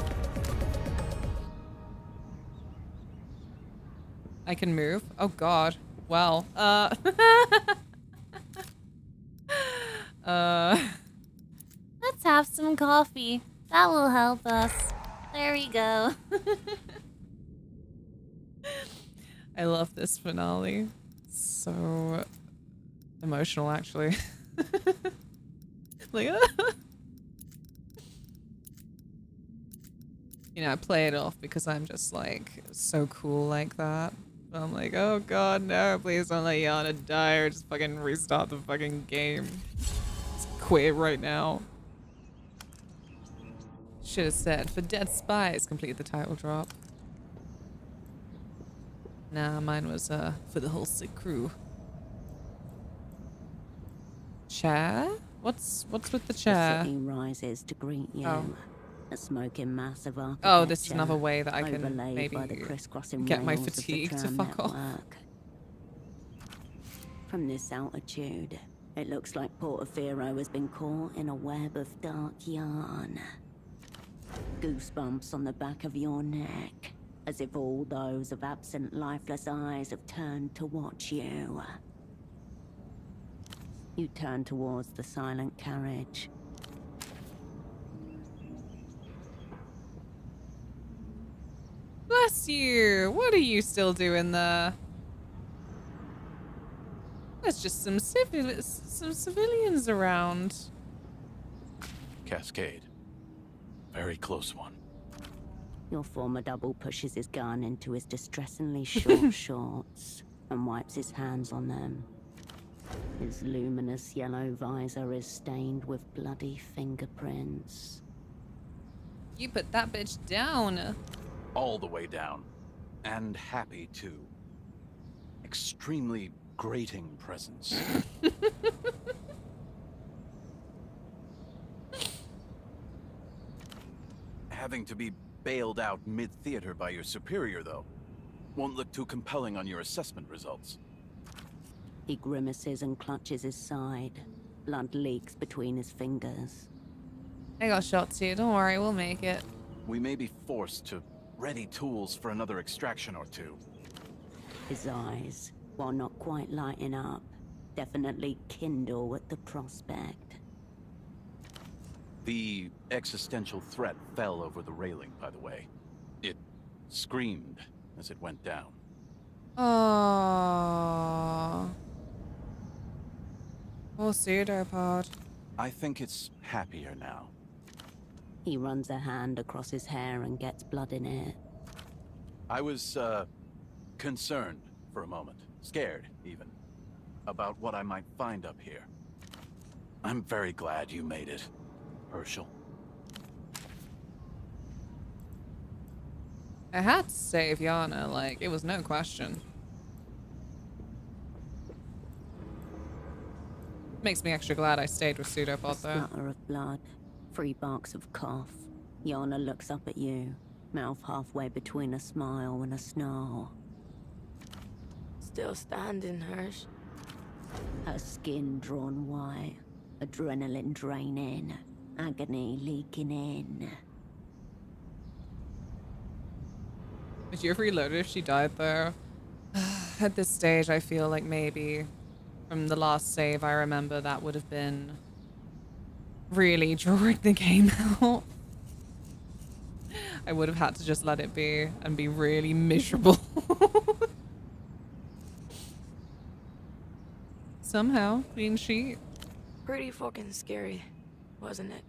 I can move. Oh god. Well, Let's have some coffee. That will help us. There we go. I love this finale. So emotional, actually. Like, you know, I play it off because I'm just like so cool like that. But I'm like, oh god, no, please don't let Yana die or just fucking restart the fucking game. Just quit right now. Should have said, for Dead Spies, complete the title drop. Nah, mine was for the whole sick crew. Chair? What's with the chair? The city rises to greet you. Oh. A smoking mass of architecture. Oh, this is another way that I can overlaid maybe by the crisscrossing get my rails of the fatigue to tram fuck off. network. From this altitude, it looks like Portofino has been caught in a web of dark yarn. Goosebumps on the back of your neck. as if all those of absent, lifeless eyes have turned to watch you. You turn towards the silent carriage. Bless you! What are you still doing there? There's just some civilians around. Cascade. Very close one. Your former double pushes his gun into his distressingly short shorts and wipes his hands on them. His luminous yellow visor is stained with bloody fingerprints. You put that bitch down. All the way down. And happy, too. Extremely grating presence. Having to be bailed out mid-theater by your superior, though, won't look too compelling on your assessment results. He grimaces and clutches his side. Blood leaks between his fingers. I got shot too, don't worry, we'll make it. We may be forced to ready tools for another extraction or two. His eyes, while not quite lighting up, definitely kindle at the prospect. The existential threat fell over the railing, by the way. It screamed as it went down. Oh. Poor pseudopod. I think it's happier now. He runs a hand across his hair and gets blood in it. I was, concerned for a moment. Scared, even. About what I might find up here. I'm very glad you made it, Herschel. I had to save Yana, like, it was no question. Makes me extra glad I stayed with Pseudopod, A splutter of blood, 3 barks of cough. Yana looks up at you, mouth halfway between a smile and a snarl. Still standing, Hirsch. Her skin drawn white, adrenaline draining, agony leaking in. Would you have reloaded if she died there? At this stage, I feel like maybe from the last save I remember that would have been really drawing the game out. I would have had to just let it be and be really miserable. Somehow, clean sheet. Pretty fucking scary, wasn't it?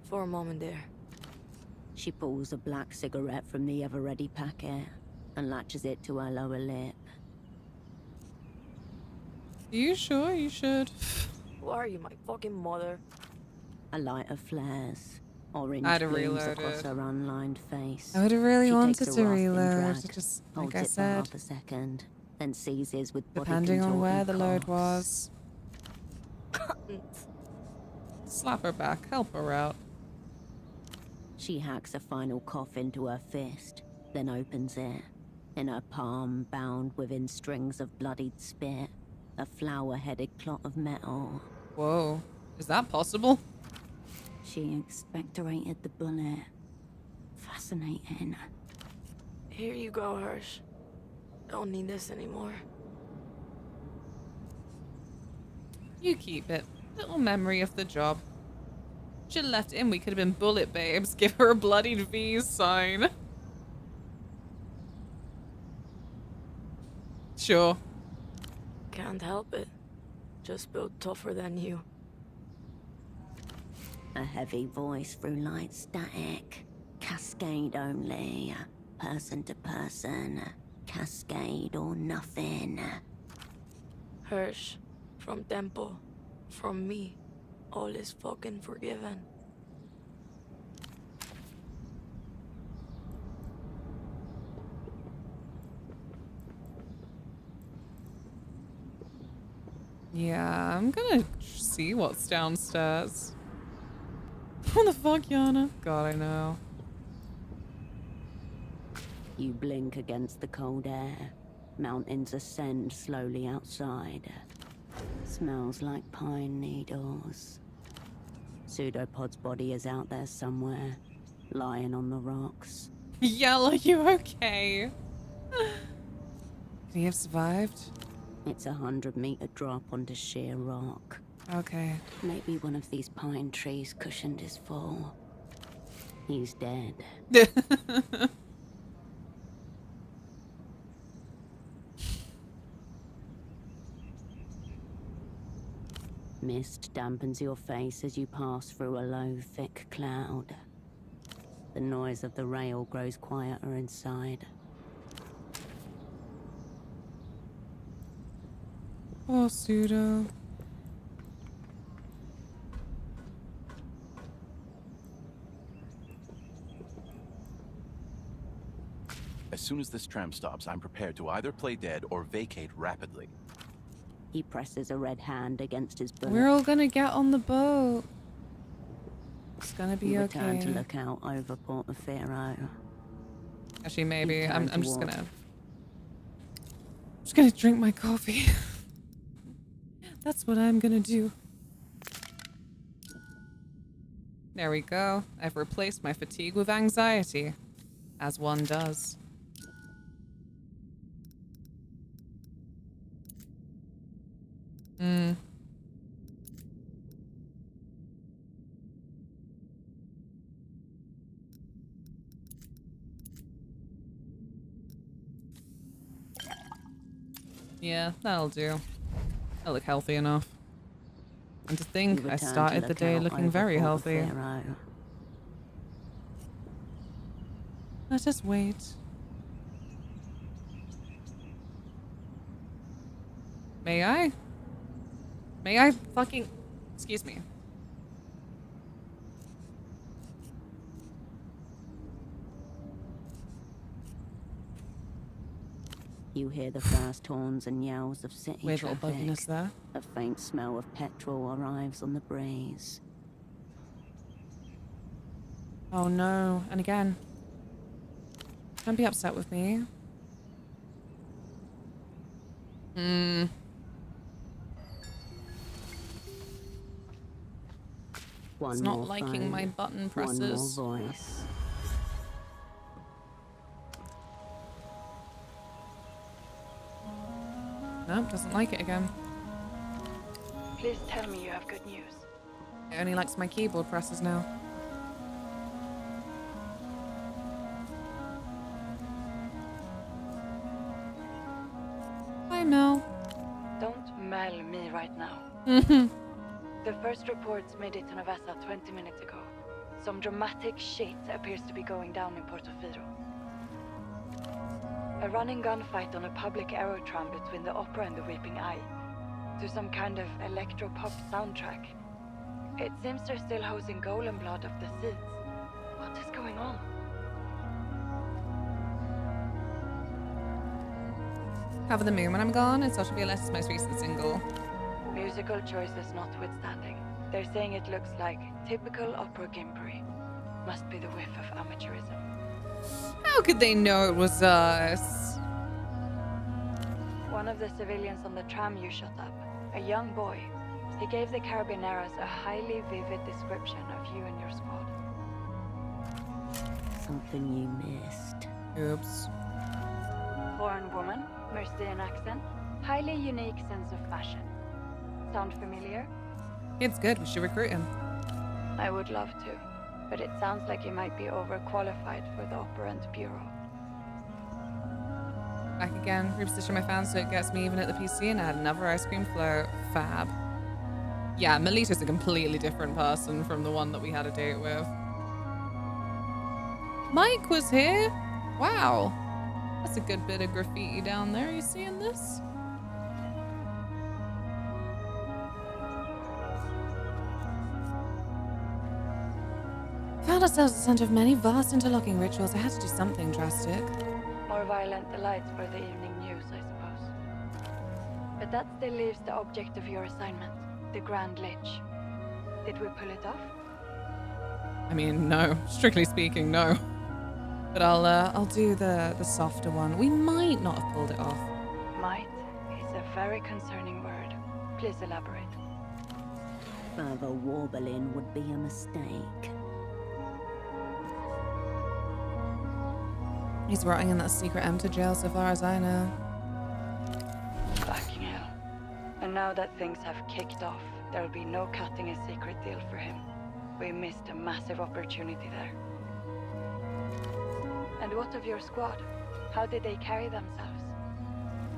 For a moment there. She pulls a black cigarette from the ever-ready packet and latches it to her lower lip. You sure you should? Who are you, my fucking mother? A lighter flares. Orange I'd have flames reloaded. across her unlined face. I would have really She wanted takes a to rafting reload, drag, just holds like I it for said. half a second, then seizes with body Depending on where the contorting load coughs. was. Slap her back, help her out. She hacks a final cough into her fist, then opens it. In her palm, bound within strings of bloodied spit, a flower-headed clot of metal. Whoa, is that possible? She expectorated the bullet. Fascinating. Here you go, Hirsch. Don't need this anymore. You keep it. Little memory of the job. Should have left it in, we could have been bullet babes. Give her a bloodied V sign. Sure. Can't help it. Just built tougher than you. A heavy voice through light static. Cascade only. Person to person. Cascade or nothing. Hirsch, from Temple, from me, all is fucking forgiven. Yeah, I'm gonna see what's downstairs. What the fuck, Yana? God, I know. You blink against the cold air. Mountains ascend slowly outside. Smells like pine needles. Pseudopod's body is out there somewhere, lying on the rocks. Yell, are you okay? Could he have survived? It's a 100-meter drop onto sheer rock. Okay. Maybe one of these pine trees cushioned his fall. He's dead. Mist dampens your face as you pass through a low, thick cloud. The noise of the rail grows quieter inside. Oh, Pseudo. As soon as this tram stops, I'm prepared to either play dead or vacate rapidly. He presses a red hand against his bullet. We're all gonna get on the boat. It's gonna be You okay. return to look out over Portofino. Actually, maybe You I'm turn just towards- gonna drink my coffee. That's what I'm gonna do. There we go. I've replaced my fatigue with anxiety, as one does. Hmm. Yeah, that'll do. I look healthy enough. And to think, You I return to started the look day out looking over very healthy. Portofino. Let us wait. May I? May I fucking... Excuse me. You hear the first horns and yells of city Weird little traffic. bugginess there. A faint smell of petrol arrives on the breeze. Oh no. And again. Don't be upset with me. Hmm. One It's not more liking phone, my button One presses. more voice. Nope, doesn't like it again. Please tell me you have good news. It only likes my keyboard presses now. Hi, Mel. Don't mail me right now. Mhm. The first reports made it to Navassa 20 minutes ago. Some dramatic shit appears to be going down in Portofino. A running gunfight on a public aerotram between the opera and the Weeping Eye, to some kind of electro-pop soundtrack. It seems they're still hosing golem blood of the seeds. What is going on? Cover the Moon when I'm gone. It's Ultra Violet's most recent single. Musical choices notwithstanding, they're saying it looks like typical opera gimpery. Must be the whiff of amateurism. How could they know it was us? One of the civilians on the tram you shot up, a young boy, he gave the Carabineros a highly vivid description of you and your squad. Something you missed. Oops. Foreign woman, Mercian accent, highly unique sense of fashion. Sound familiar? It's good. We should recruit him. I would love to, but it sounds like you might be overqualified for the operant bureau. Back again. Reposition my fan so it gets me even at the PC and add another ice cream float. Fab. Yeah, Melita's a completely different person from the one that we had a date with. Mike was here. Wow. That's a good bit of graffiti down there. Are you seeing this? Found ourselves at the center of many vast interlocking rituals. I had to do something drastic. More violent delights for the evening news, I suppose. But that still leaves the object of your assignment, the Grand Lich. Did we pull it off? I mean, no. Strictly speaking, no. But I'll do the softer one. We might not have pulled it off. Might is a very concerning word. Please elaborate. Further warbling would be a mistake. He's rotting in that secret empty jail so far as I know. Fucking hell. And now that things have kicked off, there'll be no cutting a secret deal for him. We missed a massive opportunity there. And what of your squad? How did they carry themselves?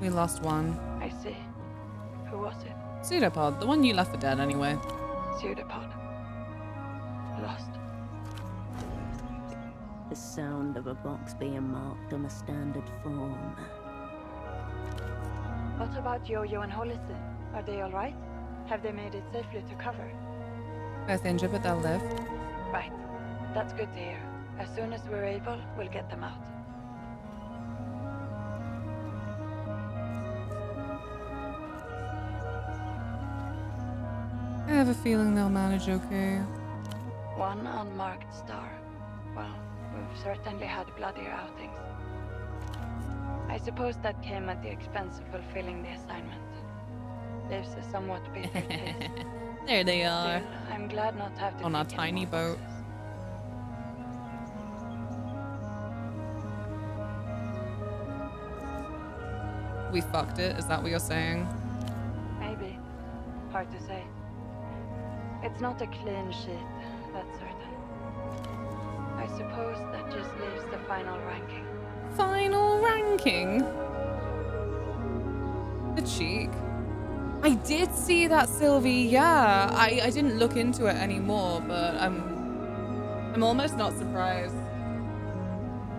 We lost one. I see. Who was it? Pseudopod, the one you left for dead anyway. Pseudopod. Lost. The sound of a box being marked on a standard form. What about Yo-Yo and Hollister? Are they alright? Have they made it safely to cover? Both injured, but they'll live. Right. That's good to hear. As soon as we're able, we'll get them out. I have a feeling they'll manage okay. One unmarked star. Well, we've certainly had bloodier outings. I suppose that came at the expense of fulfilling the assignment. Leaves a somewhat bitter taste. There they are. Still, I'm glad not to have to on our take tiny any more boat. boxes. We fucked it, is that what you're saying? Maybe. Hard to say. It's not a clean sheet, that's certain. I suppose that just leaves the final ranking. Final ranking? The cheek. I did see that, Sylvie, yeah. I didn't look into it anymore, but I'm almost not surprised.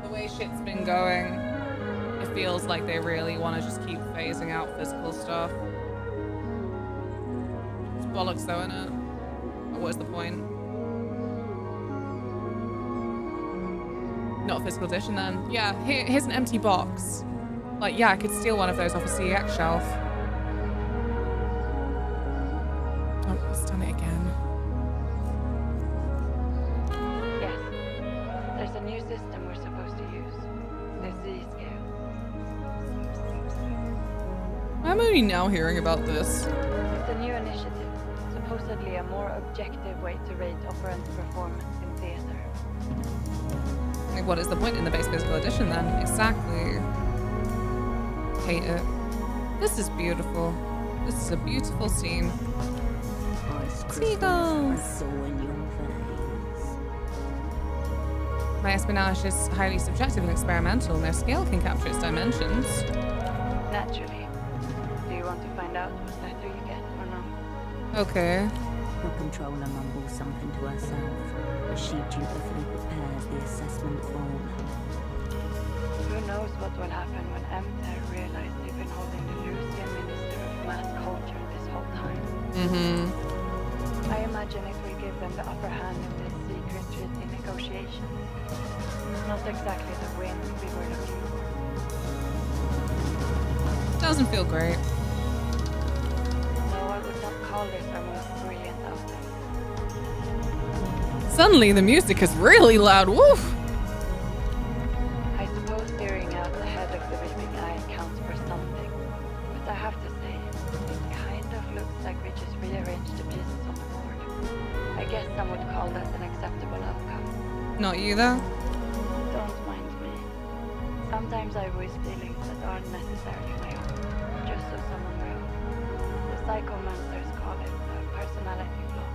The way shit's been going, it feels like they really want to just keep phasing out physical stuff. It's bollocks though, isn't it? What is the point? Not a physical edition then. Yeah, here's an empty box. Like, yeah, I could steal one of those off a CX shelf. Oh, it's done it again. Yes. There's a new system we're supposed to use. The Z-scale. I'm only now hearing about this. It's a new initiative. Supposedly a more objective way to rate operant performance in theater. Like, what is the point in the base physical edition then? Exactly. Hate it. This is beautiful. This is a beautiful scene. Seagulls! My espionage is highly subjective and experimental. No scale can capture its dimensions. Naturally. Do you want to find out what letter you get or no? Okay. The controller mumbles something to herself. She dutifully prepares the assessment form. Who knows what will happen when Emter realize they've been holding the Lucian Minister of Mass Culture this whole time. I imagine it will give them the upper hand in this secret treaty negotiation. Not exactly the win we were looking for. Doesn't feel great. No, I would not call this our most brilliant outing. Suddenly the music is really loud. Woof! I suppose steering out the head of the Reaping Eye counts for something. But I have to say, it kind of looks like we just rearranged the pieces on the board. I guess some would call that an acceptable outcome. Not you though? Don't mind me. Sometimes I voice feelings that aren't necessarily my own, just so someone will. The psychomancers call it a personality flaw.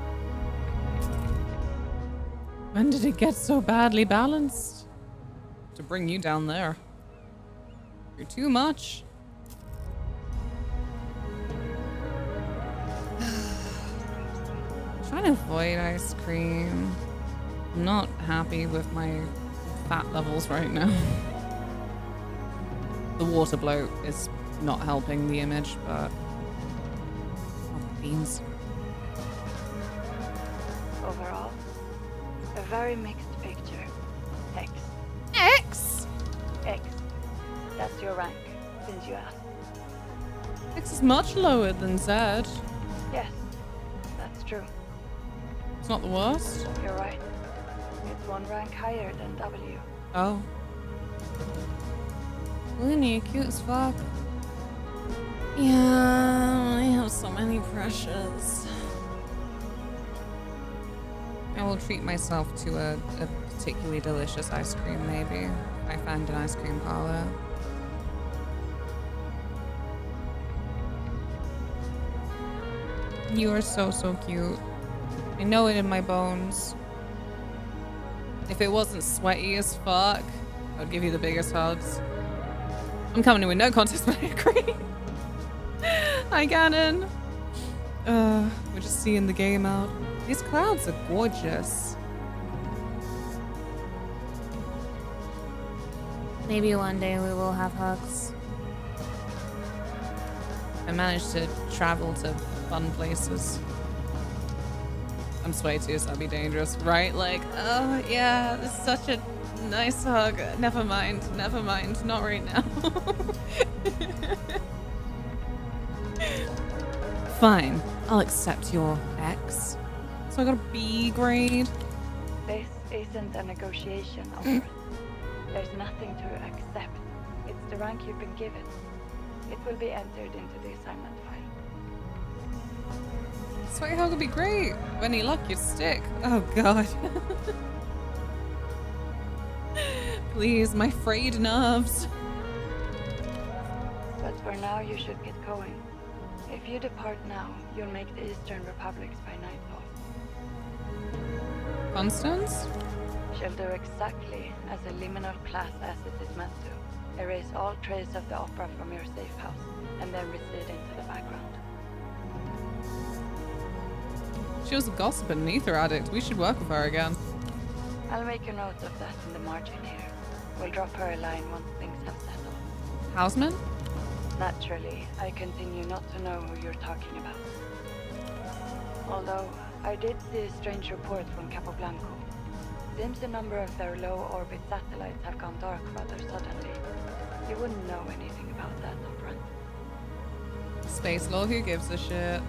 When did it get so badly balanced? To bring you down there. You're too much. Trying to avoid ice cream. I'm not happy with my fat levels right now. The water bloat is not helping the image, but beans. Overall, a very mixed picture. X. X? X. That's your rank, since you asked. X is much lower than Z. Yes, that's true. It's not the worst. You're right. It's one rank higher than W. Oh. Looney, you're cute as fuck. Yeah, I have so many pressures. I will treat myself to a particularly delicious ice cream, maybe. I find an ice cream parlor. You are so, so cute. I know it in my bones. If it wasn't sweaty as fuck, I'd give you the biggest hugs. I'm coming in with no contest, but I agree. Hi, Gannon. We're just seeing the game out. These clouds are gorgeous. Maybe one day we will have hugs. I managed to travel to fun places. I'm sway too, so that'd be dangerous, right? Like, oh yeah, this is such a nice hug. Never mind, not right now. Fine, I'll accept your X. So I got a B grade. This isn't a negotiation offer. There's nothing to accept. It's the rank you've been given. It will be entered into the assignment file. Sway hug would be great. With any luck, you'd stick. Oh god. Please, my frayed nerves. But for now, you should get going. If you depart now, you'll make the Eastern Republics by nightfall. Constance? She'll do exactly as a liminal class as it is meant to. Erase all trace of the opera from your safe house, and then recede into the background. She was a gossip and an ether addict. We should work with her again. I'll make a note of that in the margin here. We'll drop her a line once things have settled. Houseman? Naturally, I continue not to know who you're talking about. Although, I did see a strange report from Capoblanco. Seems a number of their low-orbit satellites have gone dark rather suddenly. You wouldn't know anything about that upfront. Space law, who gives a shit?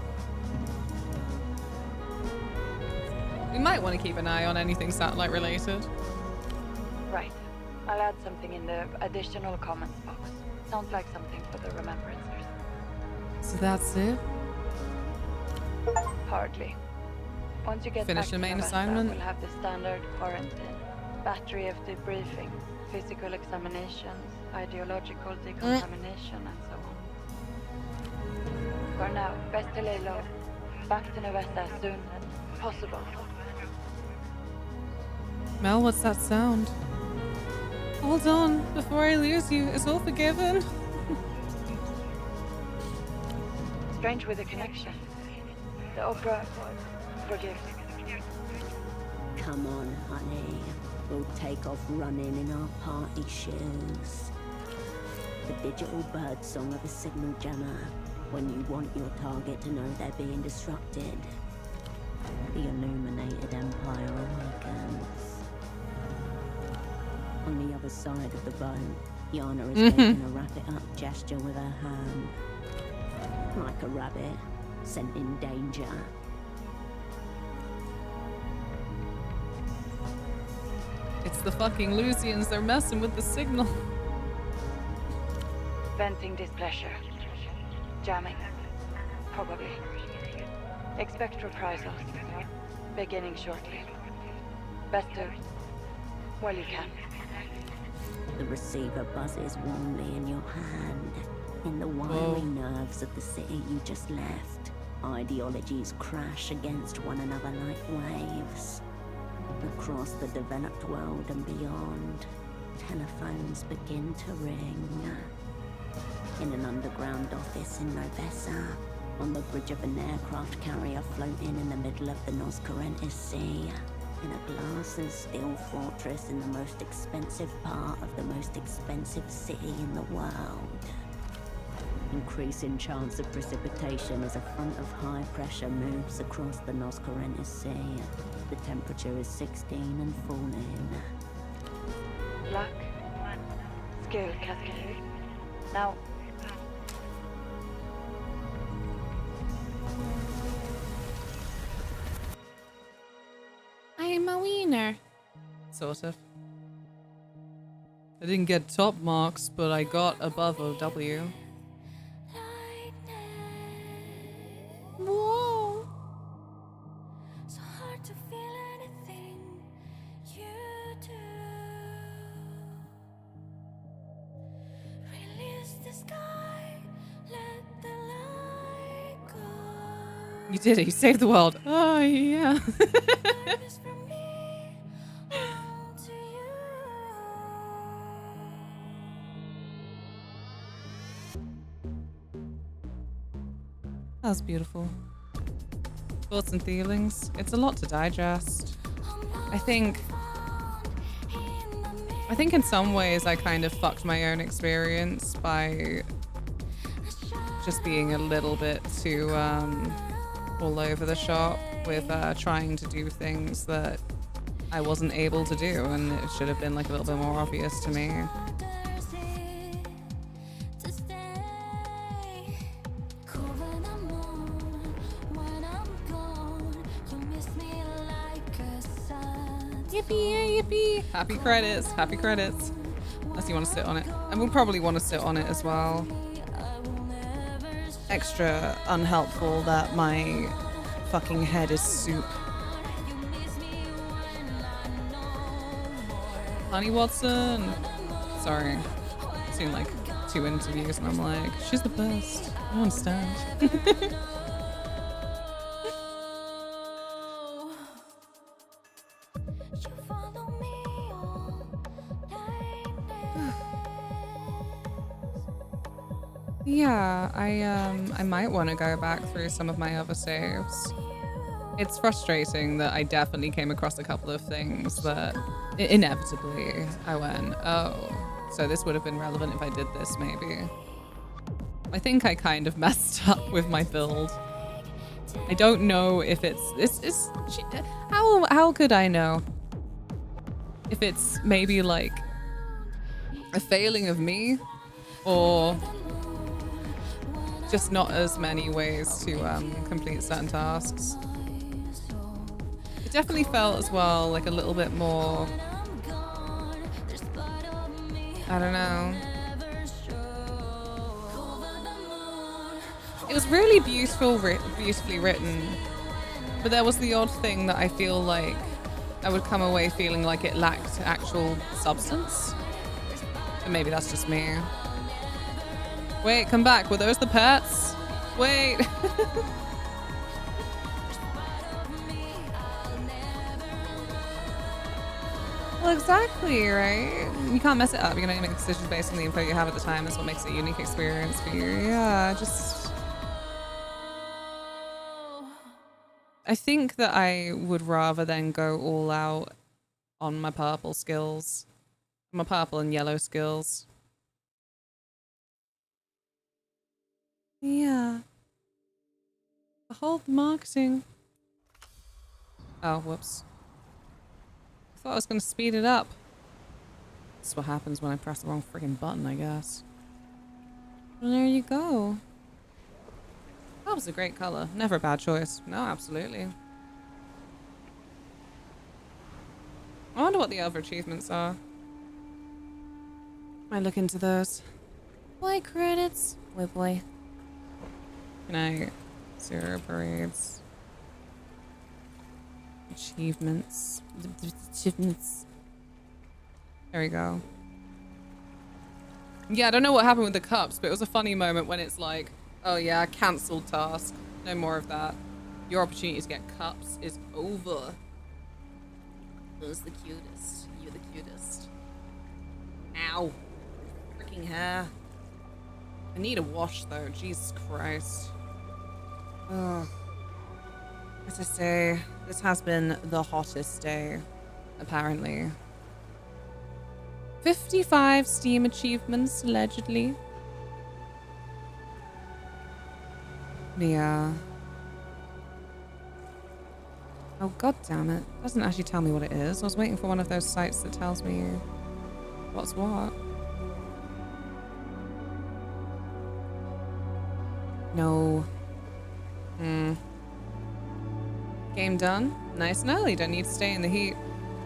We might want to keep an eye on anything satellite related. Right. I'll add something in the additional comments box. Sounds like something for the remembrancers. So that's it? Hardly. Once you get Finish back the to main Novesta, assignment? we'll have the standard quarantine, battery of debriefing, physical examinations, ideological decontamination, and so on. For now, best to lay low. Back to Novesta as soon as possible. Mel, what's that sound? Hold on, before I lose you, is all forgiven? Strange with the connection. The opera forgives. Come on, honey. We'll take off running in our party shoes. The digital bird song of a signal jammer. When you want your target to know they're being disrupted. The illuminated empire awakens. On the other side of the boat, Yana is making a wrap-it-up gesture with her hand. Like a rabbit, scenting danger. It's the fucking Lucians, they're messing with the signal. Venting displeasure. Jamming. Probably. Expect reprisals. Beginning shortly. Best to... well, you can. The receiver buzzes warmly in your hand. In the wiry nerves of the city you just left, ideologies crash against one another like waves. Across the developed world and beyond, telephones begin to ring. In an underground office in Novesta, on the bridge of an aircraft carrier floating in the middle of the Noscarentis Sea, in a glass and steel fortress in the most expensive part of the most expensive city in the world. Increasing chance of precipitation as a front of high pressure moves across the Noscarentis Sea. The temperature is 16 and falling. Luck. Skill cascade. Now. I am a wiener. Sort of. I didn't get top marks, but I got above OW. Whoa. You did it. You saved the world. Oh, yeah. That was beautiful. Thoughts and feelings. It's a lot to digest. I think in some ways I kind of fucked my own experience by just being a little bit too all over the shop with trying to do things that I wasn't able to do, and it should have been like a little bit more obvious to me. Yippee, yippie. Happy credits, happy credits. Unless you want to sit on it. And we'll probably want to sit on it as well. Extra unhelpful that my fucking head is soup. Honey Watson. Sorry. I've seen like 2 interviews and I'm like, she's the best. I understand. Yeah, I might want to go back through some of my other saves. It's frustrating that I definitely came across a couple of things that inevitably I went, oh, so this would have been relevant if I did this maybe. I think I kind of messed up with my build. I don't know if it's how could I know if it's maybe like a failing of me or just not as many ways to complete certain tasks. It definitely felt as well like a little bit more, I don't know. It was really beautifully written, but there was the odd thing that I feel like I would come away feeling like it lacked actual substance. And maybe that's just me. Wait, come back. Were those the pets? Wait. Well, exactly, right? You can't mess it up. You can only make decisions based on the info you have at the time. That's what makes it a unique experience for you. Yeah, just... I think that I would rather than go all out on my purple skills. My purple and yellow skills. Yeah. The whole marketing. Oh, whoops. I thought I was going to speed it up. That's what happens when I press the wrong freaking button, I guess. Well, there you go. That was a great color. Never a bad choice. No, absolutely. I wonder what the other achievements are. I look into those. Play credits. Wait, boy. Good night. 0 parades. Achievements. Achievements. There we go. Yeah, I don't know what happened with the cups, but it was a funny moment when it's like, oh yeah, cancelled task. No more of that. Your opportunity to get cups is over. Who's the cutest? You're the cutest. Ow. Freaking hair. I need a wash though, Jesus Christ. Ugh. As I say, this has been the hottest day, apparently. 55 Steam achievements, allegedly. Yeah. Oh, god damn it. It doesn't actually tell me what it is. I was waiting for one of those sites that tells me what's what. No. Game done. Nice and early. Don't need to stay in the heat.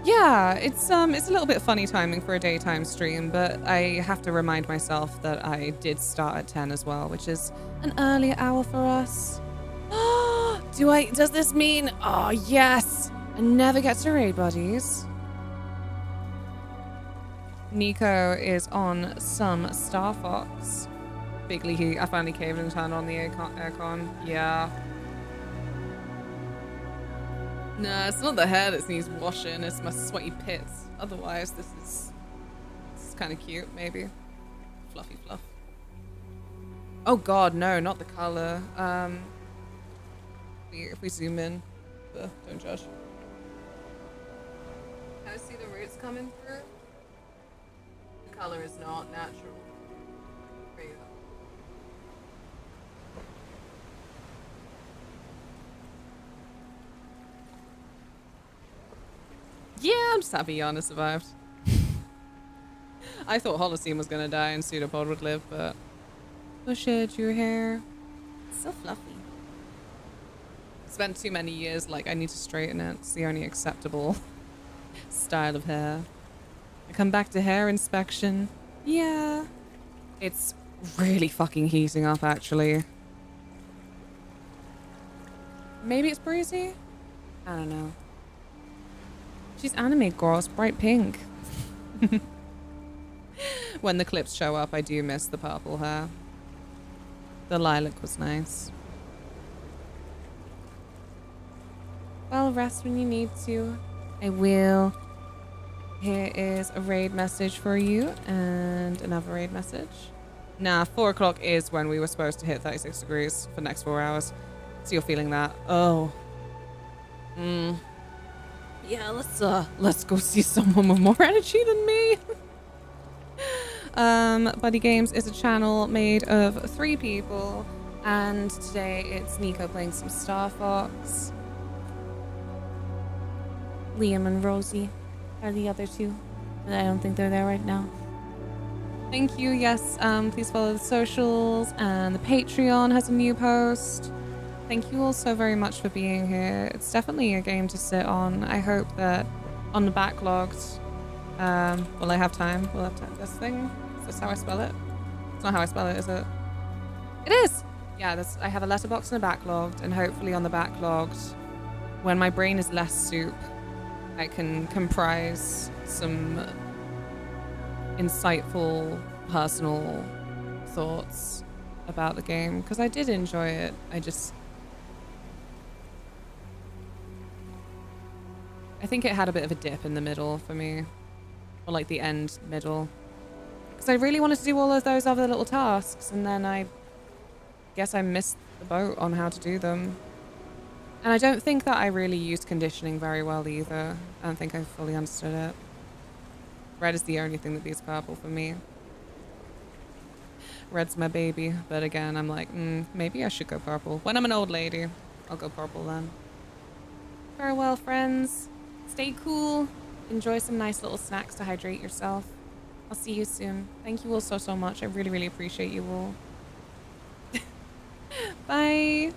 Yeah, it's a little bit funny timing for a daytime stream, but I have to remind myself that I did start at 10 as well, which is an earlier hour for us. Does this mean, oh yes, I never get to raid buddies. Nico is on some Star Fox. Bigly heat. I finally caved and turned on the aircon. Yeah. Nah, it's not the hair that needs washing, it's my sweaty pits. Otherwise, this is kind of cute, maybe. Fluffy fluff. Oh god, no, not the color. If we zoom in, don't judge. Can I see the roots coming through? The color is not natural. There you go. Yeah, I'm just happy Yana survived. I thought Holocene was gonna die and Pseudopod would live, but... Push it, your hair. It's so fluffy. Spent too many years, like, I need to straighten it. It's the only acceptable style of hair. I come back to hair inspection. Yeah. It's really fucking heating up, actually. Maybe it's breezy? I don't know. She's anime girl, it's bright pink. When the clips show up, I do miss the purple hair. The lilac was nice. Well, rest when you need to. I will. Here is a raid message for you and another raid message. Nah, 4 o'clock is when we were supposed to hit 36 degrees for the next 4 hours. So you're feeling that. Oh. Yeah, let's go see someone with more energy than me. Buddy Games is a channel made of 3 people, and today it's Nico playing some Star Fox. Liam and Rosie are the other 2, but I don't think they're there right now. Thank you. Yes, please follow the socials, and the Patreon has a new post. Thank you all so very much for being here. It's definitely a game to sit on. I hope that on the backlogged, will I have time? Will I have time? This thing? Is this how I spell it? It's not how I spell it, is it? It is! Yeah, I have a letterbox and a backlogged, and hopefully on the backlogged, when my brain is less soup, I can comprise some insightful, personal thoughts about the game, because I did enjoy it. I think it had a bit of a dip in the middle for me. Or like the end middle. Because I really wanted to do all of those other little tasks, and then I guess I missed the boat on how to do them. And I don't think that I really used conditioning very well either. I don't think I fully understood it. Red is the only thing that beats purple for me. Red's my baby, but again, I'm like, maybe I should go purple. When I'm an old lady, I'll go purple then. Farewell, friends. Stay cool. Enjoy some nice little snacks to hydrate yourself. I'll see you soon. Thank you all so much. I really, really appreciate you all. Bye.